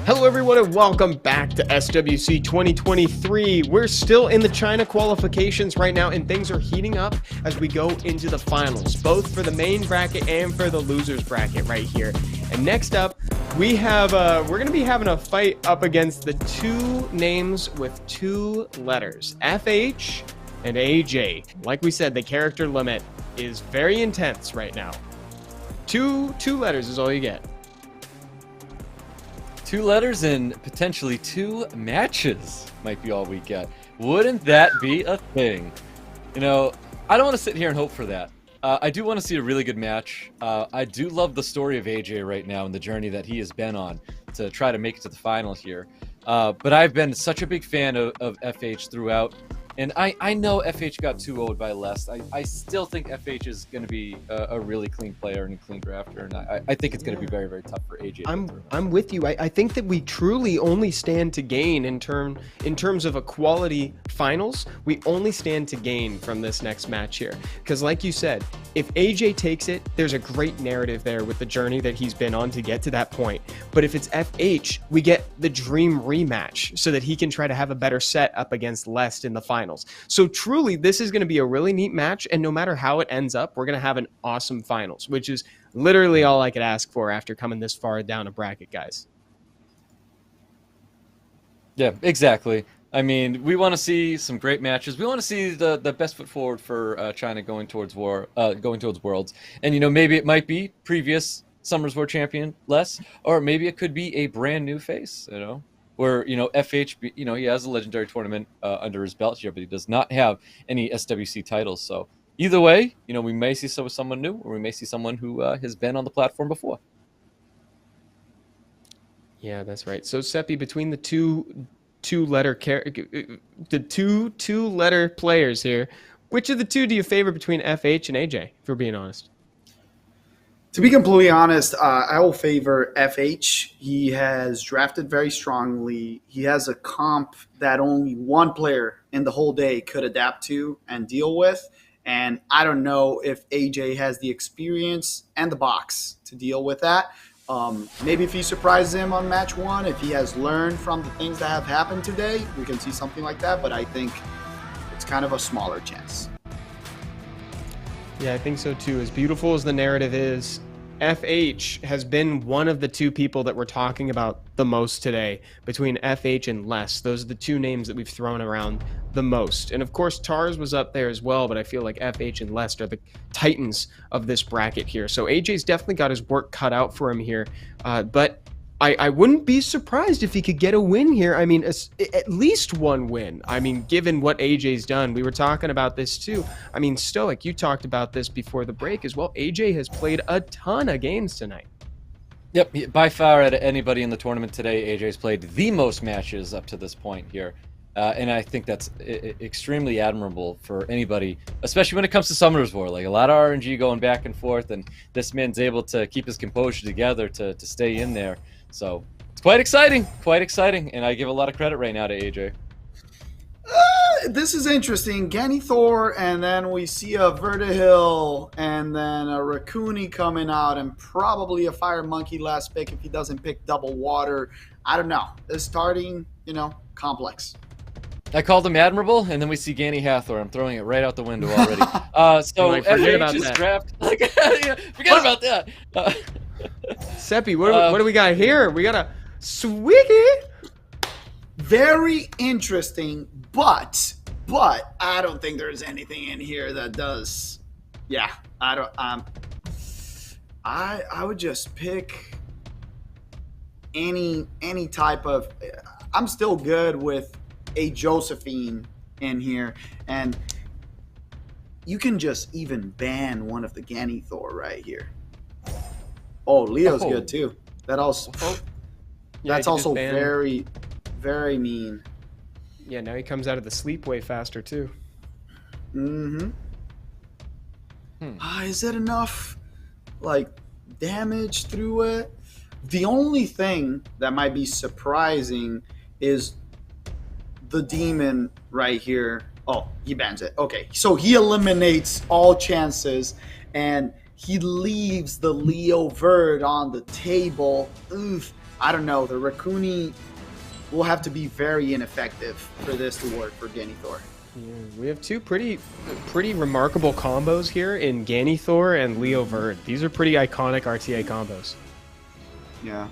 Hello everyone and welcome back to SWC 2023. We're still in the China qualifications right now and things are heating up as we go into the finals, both for the main bracket and for the losers bracket right here. And next up, we have we're going to be having a fight up against the two names with two letters, FH and AJ. Like we said, the character limit is very intense right now. Two letters is all you get. 2 letters and potentially 2 matches might be all we get. Wouldn't that be a thing? You know, I don't want to sit here and hope for that. I do want to see a really good match. I do love the story of AJ right now and the journey that he has been on to try to make it to the final here. But I've been such a big fan of FH throughout. And I know FH got 2-0'd by Lest. I still think FH is going to be a really clean player and a clean drafter, and I think it's going to be very, very tough for AJ. I'm with you. I think that we truly only stand to gain in terms of a quality finals. We only stand to gain from this next match here, because like you said, if AJ takes it, there's a great narrative there with the journey that he's been on to get to that point. But if it's FH, we get the dream rematch so that he can try to have a better set up against Lest in the finals. So truly, this is going to be a really neat match, and no matter how it ends up, we're going to have an awesome finals, which is literally all I could ask for after coming this far down a bracket, guys. Yeah, exactly. I mean, we want to see some great matches. We want to see the best foot forward for China going towards Worlds. And, you know, maybe it might be previous Summers World Champion Less, or maybe it could be a brand new face, you know? Where, you know, FH, you know, he has a legendary tournament under his belt here, but he does not have any SWC titles. So either way, you know, we may see someone new, or we may see someone who has been on the platform before. Yeah, that's right. So Seppi, between the two-letter players here, which of the two do you favor between FH and AJ, if we're being honest? To be completely honest, I will favor FH. He has drafted very strongly. He has a comp that only one player in the whole day could adapt to and deal with. And I don't know if AJ has the experience and the box to deal with that. Maybe if he surprises him on match 1, if he has learned from the things that have happened today, we can see something like that. But I think it's kind of a smaller chance. Yeah, I think so too. As beautiful as the narrative is, FH has been one of the two people that we're talking about the most today, between FH and Less. Those are the two names that we've thrown around the most. And of course, Tars was up there as well, but I feel like FH and Less are the titans of this bracket here. So AJ's definitely got his work cut out for him here, but I wouldn't be surprised if he could get a win here. I mean, at least one win. I mean, given what AJ's done, we were talking about this too. I mean, Stoic, you talked about this before the break as well. AJ has played a ton of games tonight. Yep, by far out of anybody in the tournament today, AJ's played the most matches up to this point here. And I think that's extremely admirable for anybody, especially when it comes to Summers War. Like, a lot of RNG going back and forth, and this man's able to keep his composure together to stay in there. So it's quite exciting, and I give a lot of credit right now to AJ. This is interesting. Ganithor, and then we see a Vertihil, and then a Raccoony coming out, and probably a Fire Monkey last pick if he doesn't pick Double Water. I don't know. It's starting, you know, complex. I called him admirable, and then we see Ganny Hathor. I'm throwing it right out the window already. So FH is draft. Yeah, forget about that. Seppi, what do we got here? We got a Swiggy. Very interesting, but I don't think there's anything in here that does. Yeah, I don't. I would just pick any type of. I'm still good with a Josephine in here, and you can just even ban one of the Ganithor right here. Oh, Leo's good too. That also. Yeah, that's also very, very mean. Yeah, now he comes out of the sleep way faster too. Mm-hmm. Is it enough, like, damage through it? The only thing that might be surprising is the demon right here. Oh, he bans it. Okay, so he eliminates all chances, and he leaves the Leo Verd on the table. Oof. I don't know. The Raccoon will have to be very ineffective for this to work for Ganithor. Yeah, we have two pretty remarkable combos here in Ganithor and Leo Verd. These are pretty iconic RTA combos. Yeah.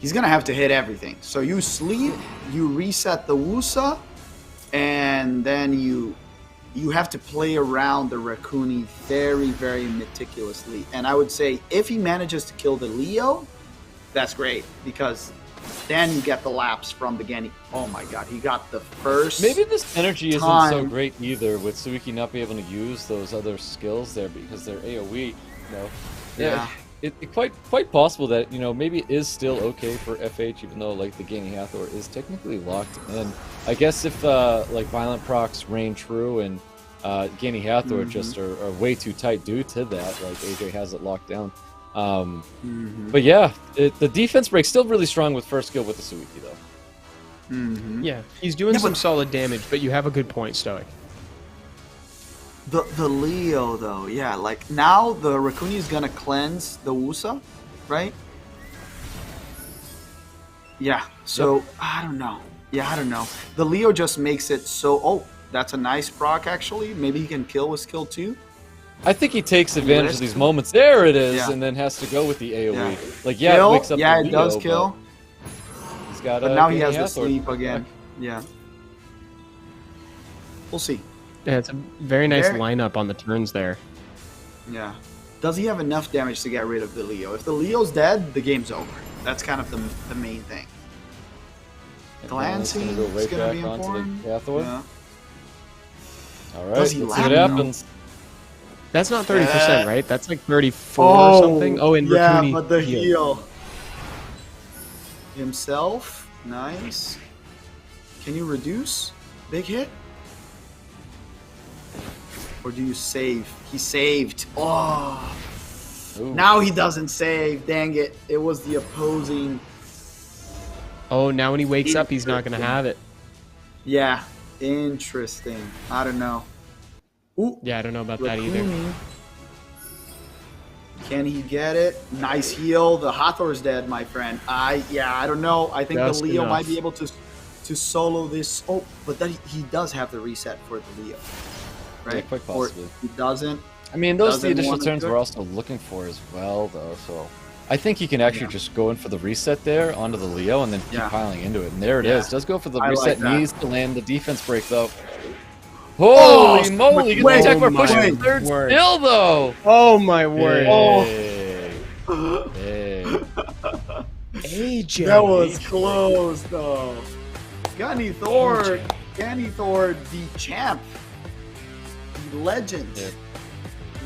He's going to have to hit everything. So you sleep, you reset the Wusa, and then you have to play around the Raccoon very, very meticulously. And I would say if he manages to kill the Leo, that's great, because then you get the laps from the Gani. Oh my god, he got the first. Maybe this energy isn't so great either, with Suiki not being able to use those other skills there because they're AoE. Yeah. It's quite possible that, maybe it is still okay for FH, even though like the Gani Hathor is technically locked in. I guess if like Violent Procs reign true and Gani Hathor just are way too tight due to that, like AJ has it locked down. But yeah, the defense break's still really strong with first skill with the Suiki though. Yeah, he's doing some solid damage, but you have a good point, Stoic. The Leo though, yeah, like now the Raccoon is gonna cleanse the Wusa, right? Yeah, so I don't know. Yeah, I don't know. The Leo just makes it so. Oh, that's a nice proc actually. Maybe he can kill with skill 2. I think he takes advantage of these moments. There it is, and then has to go with the AoE. Yeah. Like, Kill? it wakes up yeah, the it does Leo, kill. He's got But now he has Gani to Hathor sleep back. again. Yeah. We'll see. Yeah, it's a very nice lineup on the turns there. Yeah. Does he have enough damage to get rid of the Leo? If the Leo's dead, the game's over. That's kind of the main thing. And Glancing now is it's going to go be right back onto important. the Hathor. Yeah. All right, Does let's he see lap what now? happens. That's not 30%, right? That's like 34 or Oh, something. Oh, and yeah, Raccoon but the heal. heal. Himself. Nice. Can you reduce? Big hit? Or do you save? He saved. Oh. Ooh. Now he doesn't save. Dang it. It was the opposing. Oh, now when he wakes up, he's not going to have it. Yeah. Interesting. I don't know. Ooh. Yeah, I don't know about that either. Raccoon. Can he get it? Nice heal. The Hathor's dead, my friend. I don't know. I think Just the Leo enough. might be able to solo this. Oh, but then he does have the reset for the Leo, right? Yeah, quite possibly. Or he doesn't. I mean, those are the Doesn't additional want to turns do it? we're also looking for as well, though. So I think he can actually just go in for the reset there onto the Leo and then keep piling into it. And there it is. Does go for the I like reset. that. Needs to land the defense break, though. Holy moly! Get wait, the tech bar my pushing third word. still, though. Oh, my word. Hey. Hey. AJ. That was close, though. Ganithor, the champ, the legend. Yeah.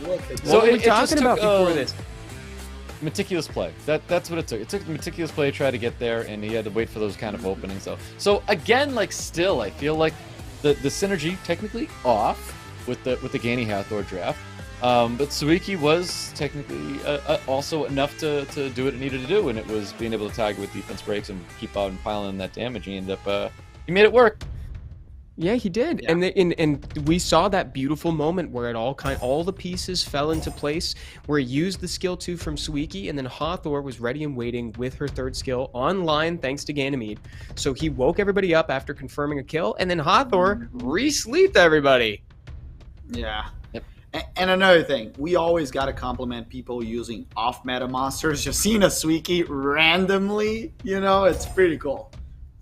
Look at So What were we it just talking about took, before this? Meticulous play. That's what it took. It took meticulous play to try to get there, and he had to wait for those kind of openings. So again, like still, I feel like the synergy technically off with the Gani Hathor draft, but Suiki was technically also enough to do what it needed to do, and it was being able to tag with defense breaks and keep out and piling that damage. He ended up he made it work. Yeah, he did, Yeah. and we saw that beautiful moment where all the pieces fell into place, where he used the skill 2 from Suiki, and then Hathor was ready and waiting with her third skill online thanks to Ganymede. So he woke everybody up after confirming a kill, and then Hathor re-sleeped everybody. Yeah. Yep. And another thing, we always got to compliment people using off-meta monsters. Just seeing a Suiki randomly, it's pretty cool.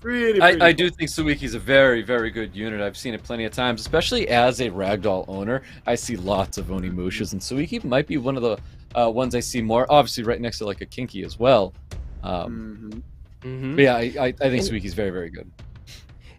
Pretty I cool. do think Suiki's a very, very good unit. I've seen it plenty of times, especially as a ragdoll owner. I see lots of Onimushas, and Suiki might be one of the ones I see more. Obviously, right next to like a Kinky as well. But yeah, I think Suiki's very, very good.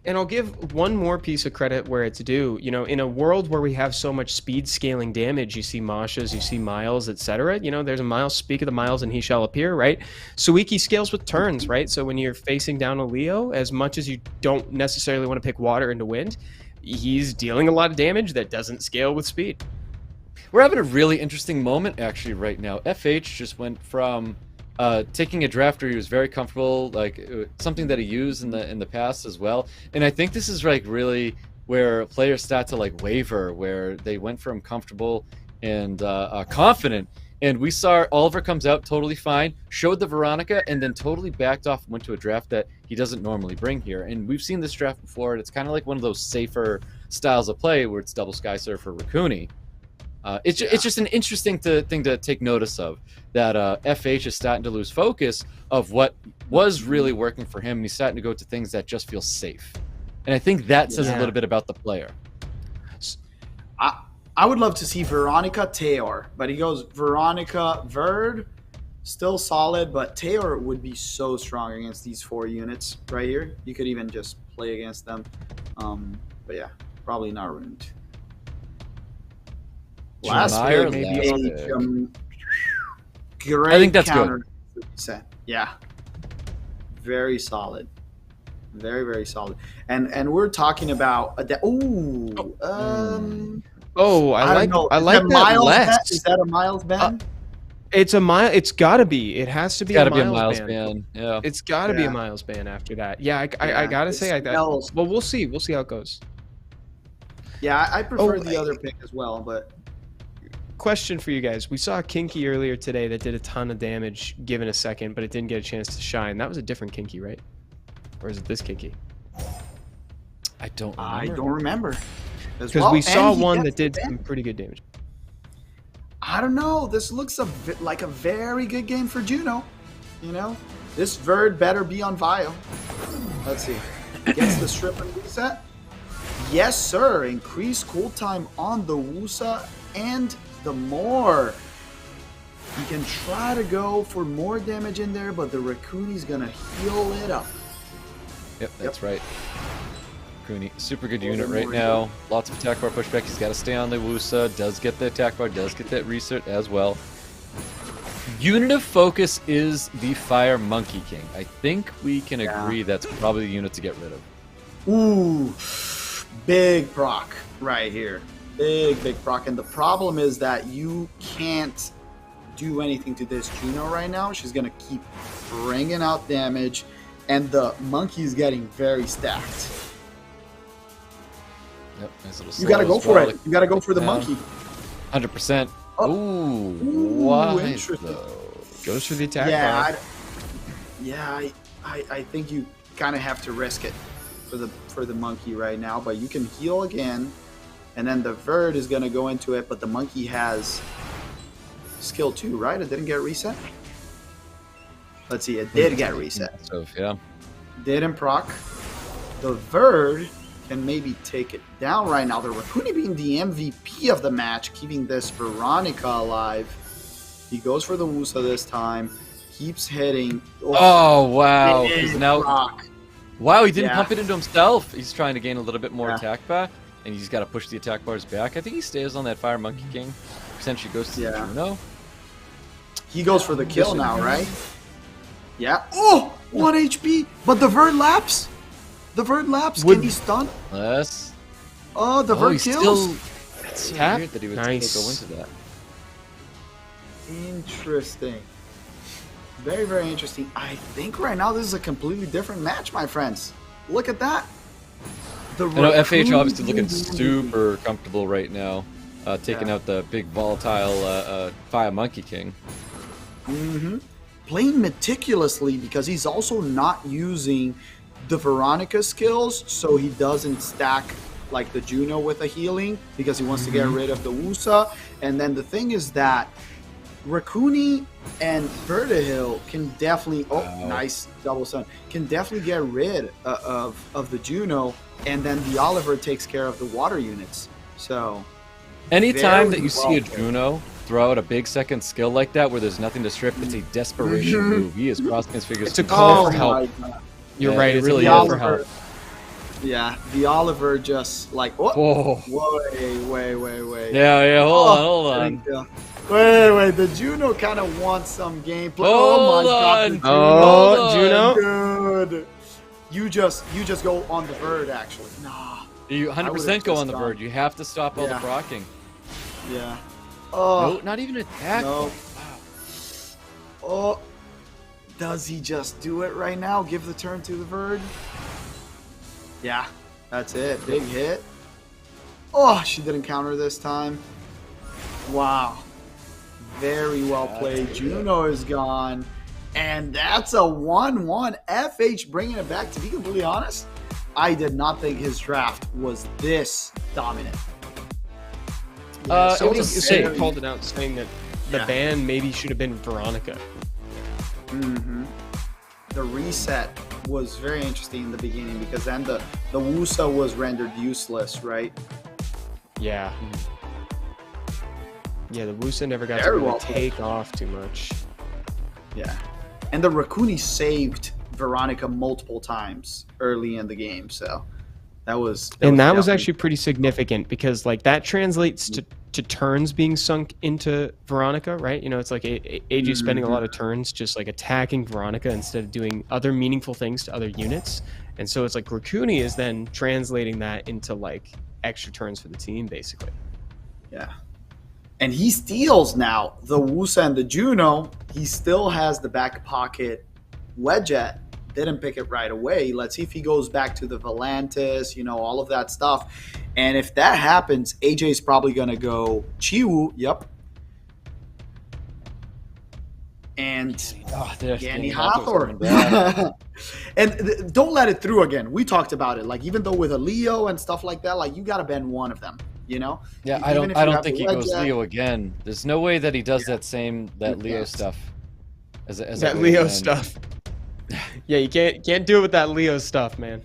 And I'll give one more piece of credit where it's due. In a world where we have so much speed scaling damage, you see Mashas, you see Miles, etc. There's a Miles, speak of the Miles and he shall appear, right? Suiki scales with turns, right? So when you're facing down a Leo, as much as you don't necessarily want to pick water into wind, he's dealing a lot of damage that doesn't scale with speed. We're having a really interesting moment actually right now. FH just went from taking a draft where he was very comfortable, like something that he used in the past as well. And I think this is like really where players start to like waver, where they went from comfortable and confident And we saw Oliver comes out totally fine, showed the Veronica, and then totally backed off and went to a draft that he doesn't normally bring here. And we've seen this draft before, and it's kind of like one of those safer styles of play where it's double Sky Surfer Raccoony. It's just an interesting thing to take notice of, that FH is starting to lose focus of what was really working for him, and he's starting to go to things that just feel safe. And I think that says a little bit about the player. I would love to see Veronica Taylor, but he goes Veronica Verd, still solid, but Taylor would be so strong against these 4 units right here. You could even just play against them. But yeah, probably not ruined. Last pick, maybe great. I think that's counter good. Yeah, very solid, very solid. And we're talking about I like that less. Is that a Miles ban? It's a mile. It's gotta be. It has to be. Gotta be a Miles ban. Yeah, it's gotta be a Miles ban after that. Yeah, I gotta say well, we'll see. We'll see how it goes. Yeah, I prefer the other pick as well, but. Question for you guys. We saw a Kinky earlier today that did a ton of damage given a second, but it didn't get a chance to shine. That was a different Kinky, right? Or is it this Kinky? I don't remember. Because we saw one that did some pretty good damage. I don't know. This looks like a very good game for Juno. You know? This Verd better be on Vio. Let's see. Gets the strip and reset. Yes, sir. Increase cool time on the Wusa and the more. You can try to go for more damage in there, but the Raccoony's gonna heal it up. Yep, that's right. Raccoony, super good unit right now. Lots of attack bar pushback. He's got to stay on the Wusa. Does get the attack bar. Does get that reset as well. Unit of focus is the Fire Monkey King. I think we can agree that's probably the unit to get rid of. Ooh, big proc right here. Big proc. And the problem is that you can't do anything to this Juno right now. She's going to keep bringing out damage, and the monkey's getting very stacked. Yep, nice little you got to go for it. You got to go for the monkey. 100%. Oh. Ooh, why interesting. Though? Goes for the attack bar. I think you kind of have to risk it for the monkey right now, but you can heal again. And then the Verd is going to go into it, but the monkey has skill 2, right? It didn't get reset? Let's see, it did get reset. So, yeah. Didn't proc. The Verd can maybe take it down right now. The Raccoony being the MVP of the match, keeping this Veronica alive. He goes for the Wusa this time. Keeps hitting. Oh, wow. Now, proc. wow, he didn't pump it into himself. He's trying to gain a little bit more attack back. And he's got to push the attack bars back. I think he stays on that Fire Monkey King. Potentially goes to the Juno. He goes for the kill now, right? Yeah. Oh! 1 HP! But the Verd laps? The Verd laps? Can he stun? Yes. Oh, the Verd kills? That's so weird that he would go into that. Interesting. Very, very interesting. I think right now this is a completely different match, my friends. Look at that. I know FH obviously looking super comfortable right now, taking out the big volatile Fire Monkey King. Playing meticulously because he's also not using the Veronica skills, so he doesn't stack like the Juno with a healing because he wants to get rid of the Wusa. And then the thing is that Raccoony and Vertihil can definitely nice double stun, can definitely get rid of the Juno, and then the Oliver takes care of the water units. So anytime that you see a Juno throw out a big second skill like that where there's nothing to strip, it's a desperation move. He is crossing his fingers. It's a call for help. You're right, it's really a for help. Yeah, the Oliver just like wait. Yeah, hold on. Wait, the Juno kind of wants some gameplay. Oh my god, Juno. Dude. You just go on the Verd, actually. Nah. You 100% go on the Verd. You have to stop all the procking. Yeah. No, not even attack. No. Wow. Oh. Does he just do it right now? Give the turn to the Verd? Yeah. That's it. Big hit. Oh, she didn't counter this time. Wow. Very well played. Juno is gone. And that's a 1-1. FH bringing it back. To be completely honest, I did not think his draft was this dominant. Somebody a called it out saying that the ban maybe should have been Veronica. The reset was very interesting in the beginning because then the Wusa was rendered useless, right? Yeah. Yeah, the Wusa never got Very to really well played. take off too much. Yeah. And the Rakuni saved Veronica multiple times early in the game, so that was definitely- actually pretty significant because like that translates to turns being sunk into Veronica, right? You know, it's like AJ spending a lot of turns just like attacking Veronica instead of doing other meaningful things to other units. And so it's like Rakuni is then translating that into like extra turns for the team, basically. Yeah. And he steals now the Wusa and the Juno. He still has the back pocket Wedget. Didn't pick it right away. Let's see if he goes back to the Volantis, you know, all of that stuff. And if that happens, AJ's probably going to go Chiwu. Yep. And Yanni Hathor. And don't let it through again. We talked about it. Like, even though with a Leo and stuff like that, like, you got to ban one of them. You know? Yeah, I Even don't if you have think the he goes Wedget- Leo again. There's no way that he does that Leo Yes. stuff. As That Leo stuff. Yeah, you can't do it with that Leo stuff, man.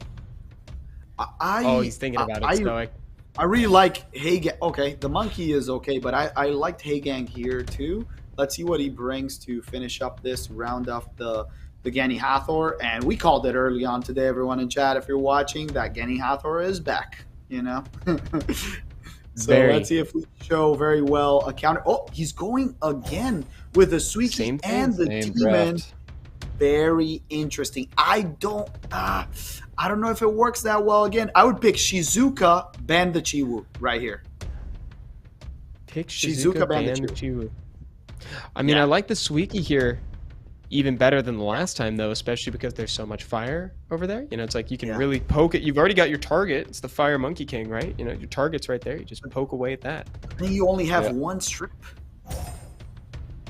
He's thinking about it, Stoic. I really like Hagang. Okay, the monkey is okay, but I liked Hagang here too. Let's see what he brings to finish up this round of the Yanni Hathor. And we called it early on today, everyone in chat, if you're watching, that Yanni Hathor is back, you know? So let's see if we show very well a counter. Oh, he's going again with the Suiki and the Same Demon. draft. Very interesting. I don't know if it works that well again. I would pick Shizuka, ban the Chiwu right here. Pick Shizuka Shizuka, ban the ban the Chiwu. Chiwu. I mean, I like the Suiki here even better than the last time, though, especially because there's so much fire over there. You know, it's like you can really poke it. You've already got your target. It's the Fire Monkey King, right? You know, your target's right there. You just poke away at that. And you only have one strip.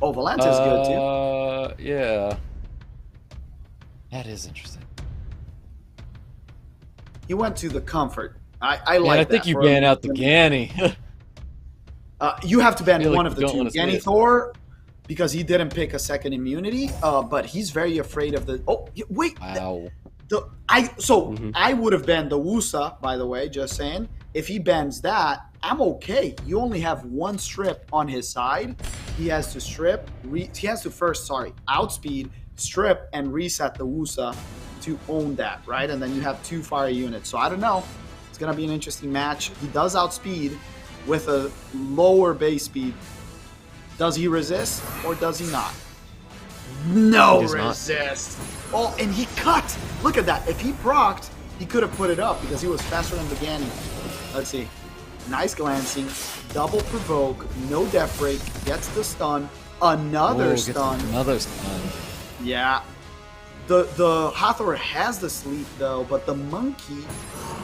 Oh, Volantis is good too. Yeah. That is interesting. He went to the comfort. I like I that. think you ban out the Ganny. You have to ban feel like one of you the don't two. wanna see Ganny it. Thor, because he didn't pick a second immunity, but he's very afraid of the... Oh, wait. Wow. I would have banned the Wusa, by the way, just saying. If he bans that, I'm okay. You only have one strip on his side. He has to outspeed, strip, and reset the Wusa to own that, right? And then you have two fire units. So I don't know. It's going to be an interesting match. He does outspeed with a lower base speed. Does he resist or does he not? No resist. Oh, and he cut. Look at that. If he procced, he could have put it up because he was faster than the Ganny. Let's see. Nice glancing. Double provoke. No death break. Gets the stun. Another stun. Another stun. Yeah. The Hathor has the sleep though, but the monkey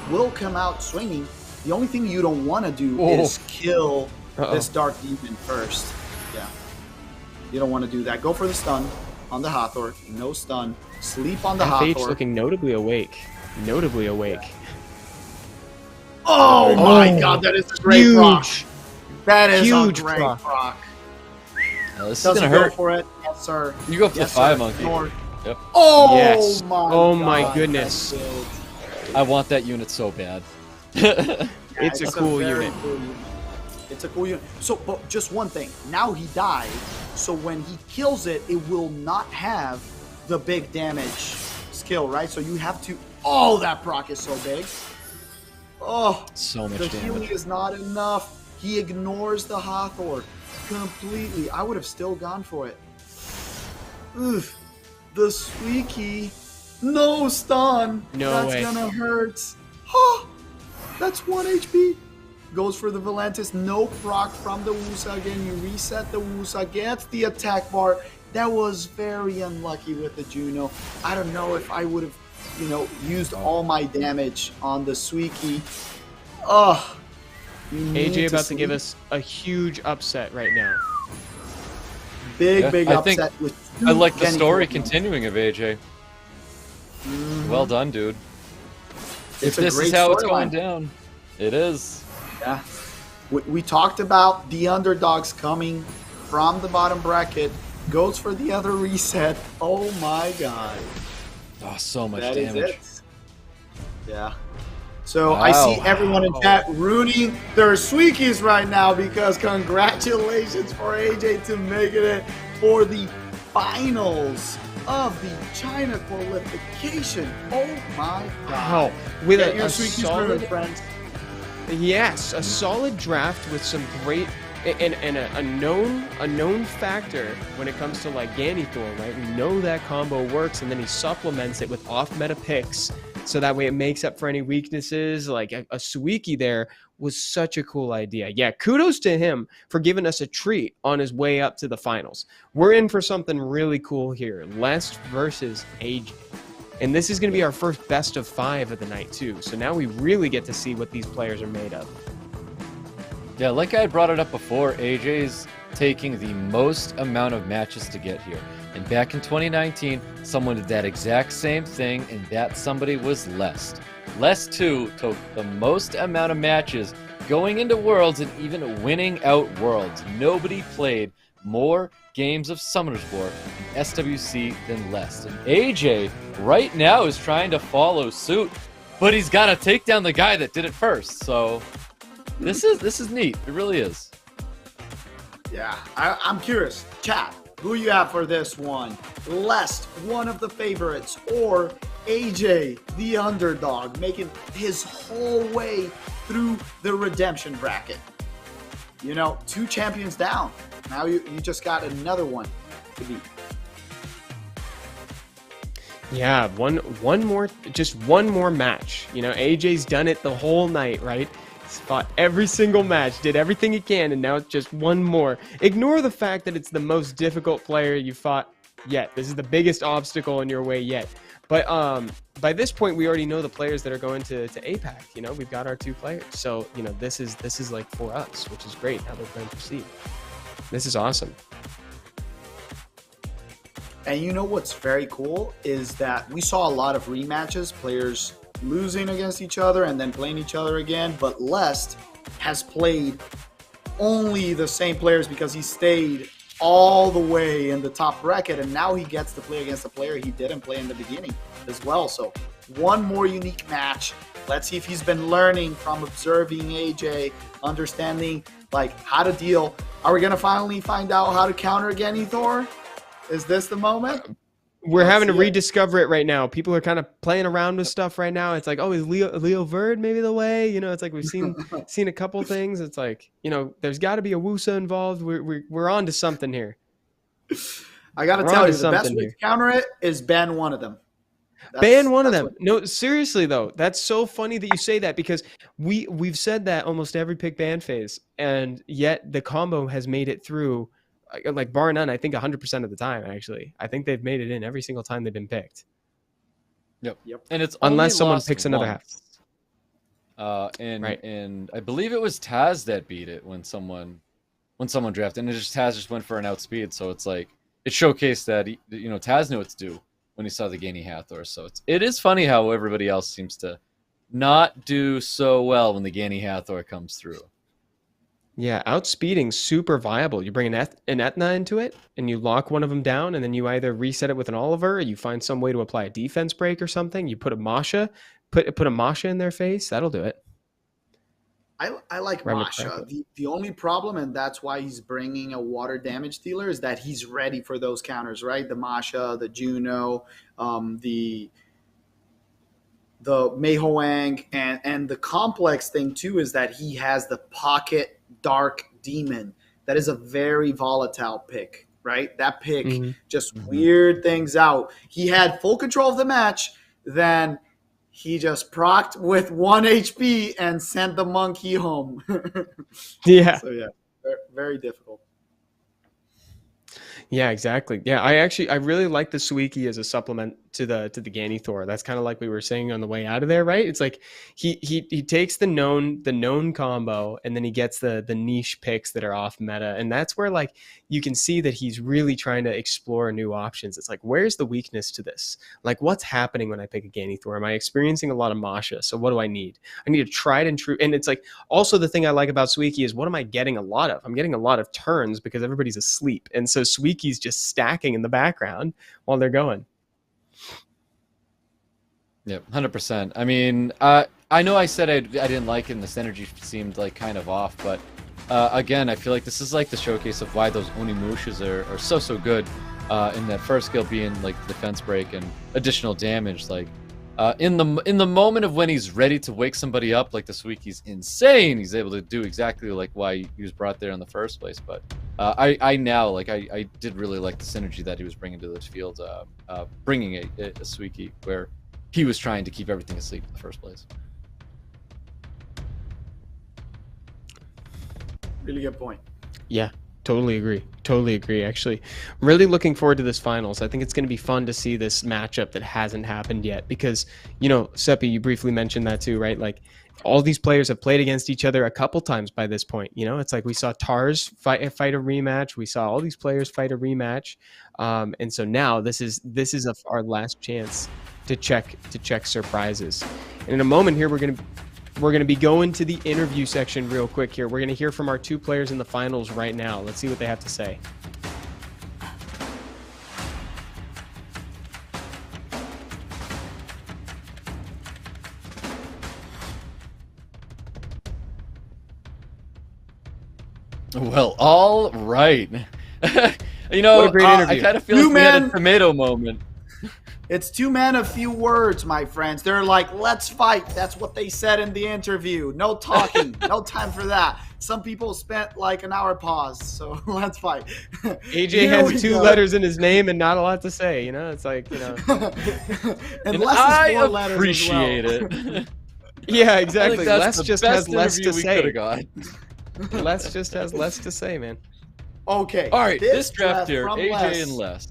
will come out swinging. The only thing you don't want to do is kill this Dark Demon first. Yeah. You don't want to do that. Go for the stun on the Hathor. No stun. Sleep on the FH Hathor. looking notably awake. Notably awake. Oh my god, that is a great proc. That is Huge a great proc. proc. This is Does gonna he go hurt. for it? Yes, sir. You go for Yes, the Fire sir. Monkey. Ignore. Yep. Oh Yes. my Oh my god, goodness. that build. I want that unit so bad. It's a cool very unit. cool unit. It's a cool unit. So, but just one thing. Now he died, so when he kills it, it will not have the big damage skill, right? So you have to... Oh, that proc is so big. Oh, So much the damage. healing is not enough. He ignores the Hathor completely. I would have still gone for it. Oof. The Suiki. No stun. No That's way. gonna hurt. Oh, that's 1 HP. Goes for the Volantis. No proc from the Wusa again. You reset the Wusa. Gets the attack bar. That was very unlucky with the Juno. I don't know if I would have, used all my damage on the Suiki. Ugh. AJ about to give us a huge upset right now. Big I think upset with I like the Kenny story Corbin. continuing of AJ. Well done, dude. It's If a this great is how it's going storyline. down, it is. Yeah. We talked about the underdogs coming from the bottom bracket. Goes for the other reset. Oh my god. Oh, so much That is damage. it. Yeah. So I see Wow. everyone in chat ruining their Sweekies right now because congratulations for AJ to making it for the finals of the China qualification. Oh my god. Wow. With Get a your Sweekies ruined, solid, friends. yes, a solid draft with some great and a known factor when it comes to like Ganithor, right? We know that combo works, and then he supplements it with off-meta picks, so that way it makes up for any weaknesses. Like a Suiki there was such a cool idea. Yeah, kudos to him for giving us a treat on his way up to the finals. We're in for something really cool here. Lest versus AJ. And this is going to be our first best of 5 of the night too. So now we really get to see what these players are made of. Yeah, like I had brought it up before, AJ's taking the most amount of matches to get here. And back in 2019, someone did that exact same thing, and that somebody was Lest. Lest, too, took the most amount of matches going into Worlds and even winning out Worlds. Nobody played more games of Summoner's War in SWC than Lest. And AJ right now is trying to follow suit, but he's got to take down the guy that did it first. So this is neat. It really is. Yeah, I'm curious. Chat, who you have for this one? Lest, one of the favorites, or AJ, the underdog, making his whole way through the redemption bracket? You know, 2 champions down. Now you just got another one to beat. Yeah, one more match. You know, AJ's done it the whole night, right? He's fought every single match, did everything he can, and now it's just one more. Ignore the fact that it's the most difficult player you fought yet. This is the biggest obstacle in your way yet. But by this point, we already know the players that are going to APAC. You know, we've got our 2 players. So, you know, this is like for us, which is great how they're going to proceed. This is awesome. And you know what's very cool is that we saw a lot of rematches, players losing against each other and then playing each other again. But Lest has played only the same players because he stayed all the way in the top bracket, and now he gets to play against a player he didn't play in the beginning as well. So one more unique match. Let's see if he's been learning from observing AJ, understanding like how to deal. Are we gonna finally find out how to counter Ganithor? Is this the moment? We're having to see it. rediscover it right now. People are kind of playing around with stuff right now. It's like, oh, is Leo Verd maybe the way? You know, it's like we've seen a couple things. It's like, you know, there's got to be a Wusa involved. We're on to something here. I gotta We're tell onto you, the best something way here. to counter it is ban one of them. Ban one of that's them. No, seriously though, that's so funny that you say that because we've said that almost every pick ban phase, and yet the combo has made it through. Like bar none, I think 100% of the time. Actually, I think they've made it in every single time they've been picked. Yep. Yep. And it's Unless only someone lost picks another half. once. Right. And I believe it was Taz that beat it when someone drafted, and Taz just went for an outspeed. So it's like it showcased that Taz knew what to do when he saw the Gainy Hathor. So it is funny how everybody else seems to not do so well when the Gainy Hathor comes through. Yeah, outspeeding super viable. You bring an Etna into it, and you lock one of them down, and then you either reset it with an Oliver, or you find some way to apply a defense break or something. You put a Masha, put a Masha in their face. That'll do it. I like Right with Masha. Franklin. The only problem, and that's why he's bringing a water damage dealer, is that he's ready for those counters, right? The Masha, the Juno, the Mei Hoang, and the complex thing too is that he has the Pocket Dark Demon. That is a very volatile pick, right? That pick just weird things out. He had full control of the match, then he just procced with 1 HP and sent the monkey home. Yeah. So yeah, very difficult. Yeah, exactly. Yeah, I really like the Suiki as a supplement to the Ganithor. That's kind of like we were saying on the way out of there, right? It's like he takes the known combo, and then he gets the niche picks that are off meta, and that's where like you can see that he's really trying to explore new options. It's like, where's the weakness to this? Like, what's happening when I pick a Ganithor? Am I experiencing a lot of Masha? So what do I need? I need a tried and true. And it's like also the thing I like about Suiki is what am I getting a lot of? I'm getting a lot of turns because everybody's asleep, and so Suiki's just stacking in the background while they're going. Yeah, 100%. I mean, I know I said I didn't like it and the synergy seemed like kind of off, but again, I feel like this is like the showcase of why those Onimushas are so good in that first skill being like defense break and additional damage. Like in the moment of when he's ready to wake somebody up, like the Suiki's insane. He's able to do exactly like why he was brought there in the first place. But I now like I did really like the synergy that he was bringing to this field, bringing a Suiki where he was trying to keep everything asleep in the first place. Really good point. Yeah, totally agree. Actually, really looking forward to this finals. I think it's going to be fun to see this matchup that hasn't happened yet, because, you know, Seppi, you briefly mentioned that too, right? Like, all these players have played against each other a couple times by this point. You know, it's like we saw Tars fight a rematch. We saw all these players fight a rematch, and so now this is our last chance to check surprises. And in a moment here, we're gonna be going to the interview section real quick here. We're gonna hear from our two players in the finals right now. Let's see what they have to say. Well, all right. You know, What a great interview. I kind of feel like we had a tomato moment. It's two men, a few words, my friends. They're like, let's fight. That's what they said in the interview. No talking. No time for that. Some people spent like an hour pause, so let's fight. AJ has two letters in his name and not a lot to say. You know, it's like, you know. and I four letters appreciate as well. it. Yeah, exactly. That's Les just has less to say. Got. Les just has less to say, man. Okay. All right, this draft here, from AJ Les. and Les.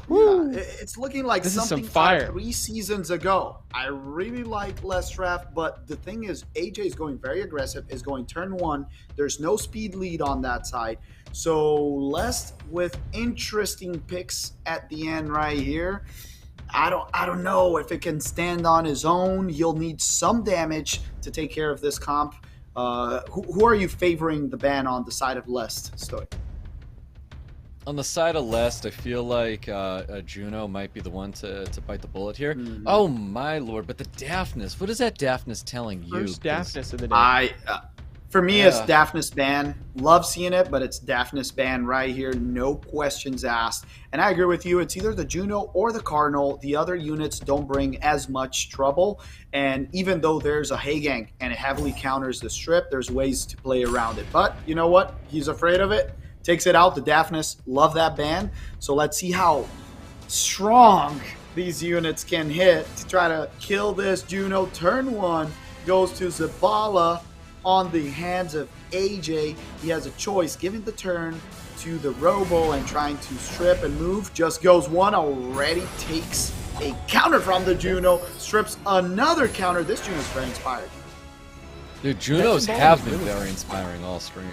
Yeah, it's looking like This is some something fire. from 3 seasons ago. I really like Les draft, but the thing is, AJ is going very aggressive, is going turn 1. There's no speed lead on that side. So Les with interesting picks at the end right here. I don't know if it can stand on his own. He'll need some damage to take care of this comp. Who are you favoring the ban on the side of Les, Stoic? On the side of Lest, I feel like Juno might be the one to bite the bullet here. Oh my lord! But the Daphnis, what is that Daphnis telling you? First Daphnis of the day. For me, it's Daphnis ban. Love seeing it, but it's Daphnis ban right here. No questions asked. And I agree with you. It's either the Juno or the Cardinal. The other units don't bring as much trouble. And even though there's a Heigang and it heavily counters the strip, there's ways to play around it. But you know what? He's afraid of it. Takes it out. The Daphnis love that ban. So let's see how strong these units can hit to try to kill this Juno. Turn 1 goes to Zabala on the hands of AJ. He has a choice, giving the turn to the Robo and trying to strip and move. Just goes one, already takes a counter from the Juno, strips another counter. This Juno's very inspired. Dude, Junos have been very inspiring all stream.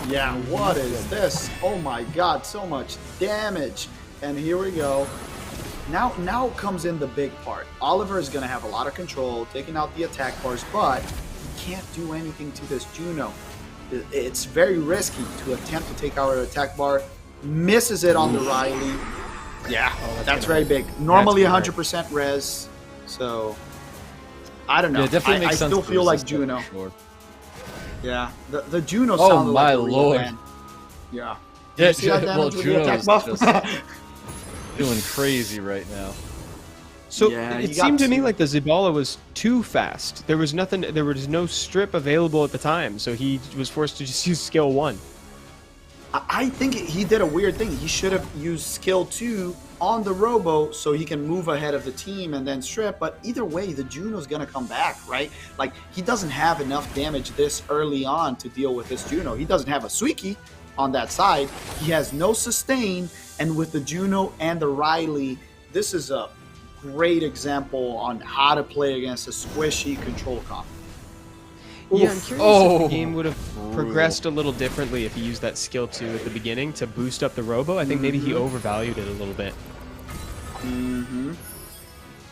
Yeah, what is this? Oh my god, so much damage. And here we go. Now comes in the big part. Oliver is going to have a lot of control, taking out the attack bars, but he can't do anything to this Juno. It's very risky to attempt to take out an attack bar. Misses it on the Riley. Yeah, that's very big. Normally 100% res, so I don't know. Yeah, it definitely makes sense. I still feel like Juno. Yeah, the Juno sounded like a real man. Yeah. Yeah, Well, Juno's just doing crazy right now. So Yeah, it he seemed got to me two. like the Zabala was too fast. There was nothing. There was no strip available at the time, so he was forced to just use skill 1. I think he did a weird thing. He should have used skill 2 on the Robo so he can move ahead of the team and then strip. But either way, the Juno's going to come back, right? Like, he doesn't have enough damage this early on to deal with this Juno. He doesn't have a Suiki on that side. He has no sustain. And with the Juno and the Riley, this is a great example on how to play against a squishy control comp. Yeah, I'm curious if the game would have progressed a little differently if he used that skill 2 at the beginning to boost up the robo. I think maybe he overvalued it a little bit.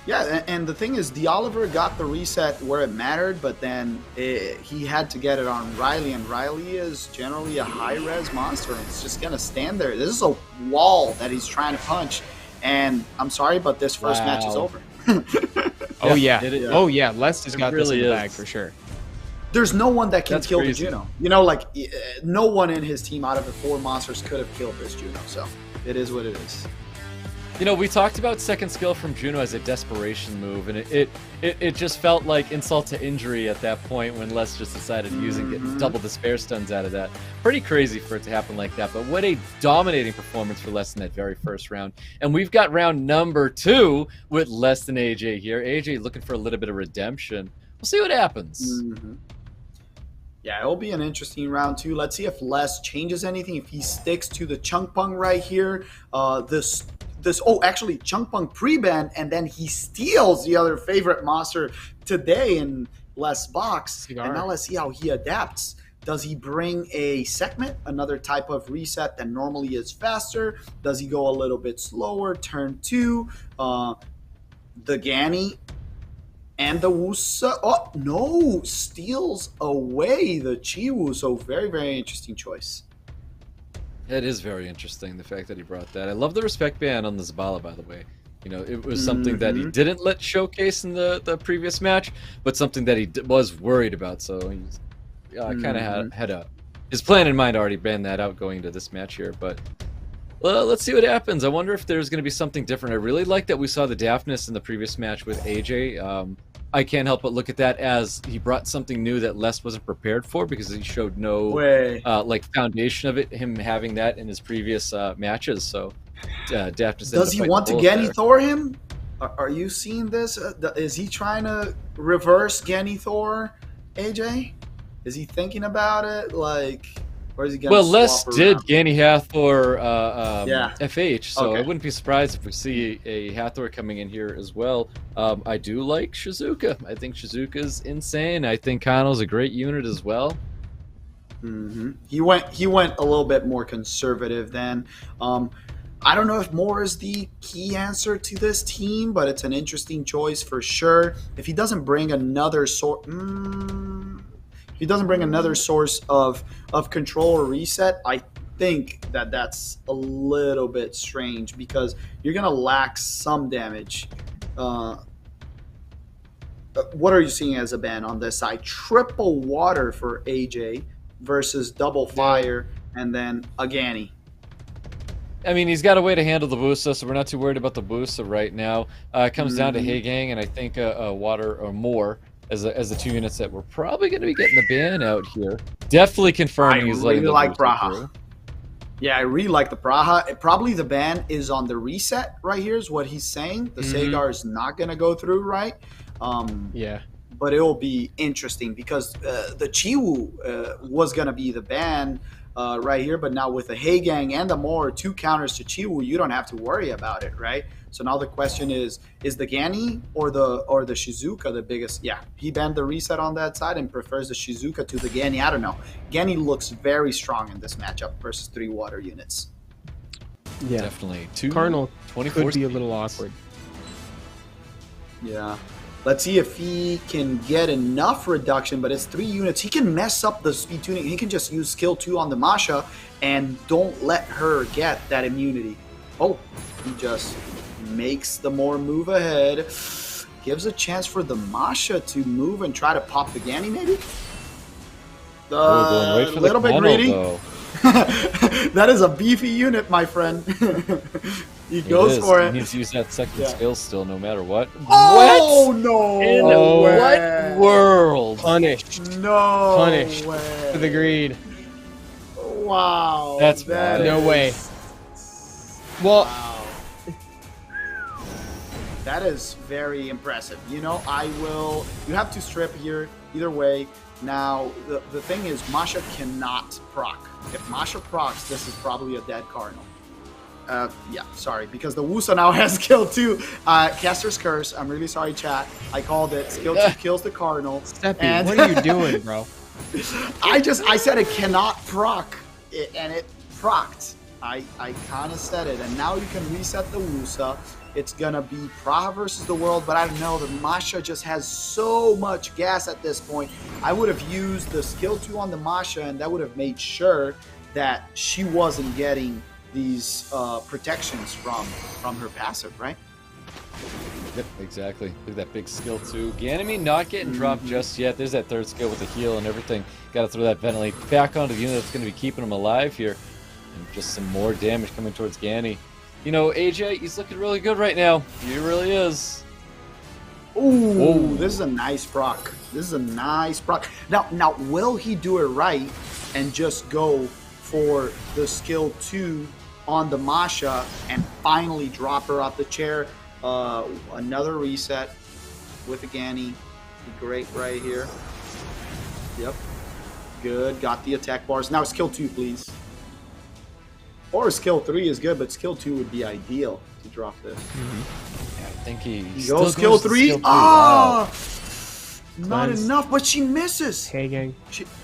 Yeah, and the thing is, Oliver got the reset where it mattered, but then he had to get it on Riley, and Riley is generally a high-res monster, and it's just going to stand there. This is a wall that he's trying to punch, and I'm sorry, but this first match is over. Oh, yeah. Oh, yeah. Lest has got really this in the bag for sure. There's no one that can kill crazy. the Juno. You know, like, no one in his team out of the 4 monsters could have killed this Juno, so it is what it is. You know, we talked about second skill from Juno as a desperation move, and it just felt like insult to injury at that point when Les just decided to use it, get double despair stuns out of that. Pretty crazy for it to happen like that, but what a dominating performance for Les in that very first round. And we've got round number 2 with Les and AJ here. AJ looking for a little bit of redemption. We'll see what happens. Yeah, it'll be an interesting round 2. Let's see if Les changes anything, if he sticks to the Chunk Pung right here. Actually, Chunk Pung pre-ban, and then he steals the other favorite monster today in Les' box. And now let's see how he adapts. Does he bring a segment, another type of reset that normally is faster? Does he go a little bit slower? Turn 2, the Ganny and the Wusa. Oh, no, steals away the Chiwu. So very, very interesting choice. It is very interesting, the fact that he brought that. I love the respect ban on the Zabala, by the way. You know, it was something that he didn't let showcase in the previous match, but something that he was worried about. So he's kind of had his plan in mind already ban that out going into this match here. But well, let's see what happens. I wonder if there's going to be something different. I really like that we saw the daftness in the previous match with AJ. I can't help but look at that as he brought something new that Les wasn't prepared for, because he showed no like foundation of it, him having that in his previous matches. So daftness. Does he want to Genny Thor him? Are you seeing this? Is he trying to reverse Genny Thor, AJ? Is he thinking about it? Like, or is he going to Les did Ganny Hathor yeah. FH, so Okay. I wouldn't be surprised if we see a Hathor coming in here as well. I do like Shizuka. I think Shizuka's insane. I think Kano's a great unit as well. He went a little bit more conservative then. I don't know if more is the key answer to this team, but it's an interesting choice for sure. If he doesn't bring another source, of control or reset, I think that's a little bit strange, because you're gonna lack some damage. What are you seeing as a ban on this side? Triple water for AJ versus double fire, and then a Ganny. I mean, he's got a way to handle the Busa, so we're not too worried about the Busa right now. It comes down to Hagang, and I think water or more as the 2 units that we're probably going to be getting the ban out here. Definitely confirming he's letting the like Busa Braha. through. Yeah, I really like the Braha. Probably the ban is on the reset right here is what he's saying. The Sagar is not going to go through, right? Yeah. But it will be interesting, because the Chiwu was going to be the ban right here, but now with the Hagang and the more 2 counters to Chiwu, you don't have to worry about it, right? So now the question is the Ganny or the Shizuka the biggest? Yeah, he banned the reset on that side and prefers the Shizuka to the Ganny. I don't know. Ganny looks very strong in this matchup versus 3 water units. Yeah. Definitely. Cardinal 24 could be a speed. little awkward. Yeah. Let's see if he can get enough reduction, but it's 3 units. He can mess up the speed tuning. He can just use skill 2 on the Masha and don't let her get that immunity. Oh, he just makes the more move ahead. Gives a chance for the Masha to move and try to pop the Ganny, maybe? Going right for A little the bit Kano, greedy. though. That is a beefy unit, my friend. He It goes is. for He it. needs to use that second Yeah. skill still, no matter what. Oh, no. In way. what world? Punished. No Punished way. for the greed. Wow. That's that wild. No is- way. Well, Wow. That is very impressive. You know, you have to strip here either way. Now, the thing is, Masha cannot proc. If Masha procs, this is probably a dead Cardinal. Yeah, sorry, because the Wusa now has skill 2. Caster's Curse. I'm really sorry, chat. I called it. Skill 2 kills the Cardinal. Steppy, what are you doing, bro? I said it cannot proc, and it procced. I kind of said it, and now you can reset the Wusa. It's gonna be Praha versus the World, but I don't know. The Masha just has so much gas at this point. I would have used the skill 2 on the Masha, and that would have made sure that she wasn't getting these protections from her passive, right? Yep, exactly. Look at that big skill 2. Ganymede not getting dropped just yet. There's that third skill with the heal and everything. Got to throw that ventilate back onto the unit that's going to be keeping him alive here. And just some more damage coming towards Ganny. You know, AJ, he's looking really good right now. He really is. Ooh, this is a nice proc. This is a nice proc. Now, will he do it right and just go for the skill 2 on the Masha and finally drop her off the chair? Another reset with the Ganny. Great right here. Yep. Good. Got the attack bars. Now skill 2, please. Or skill 3 is good, but skill 2 would be ideal to drop this. Yeah, I think he goes skill 3. Skill 3. Ah! Wow. Not enough, but she misses. Hey, gang.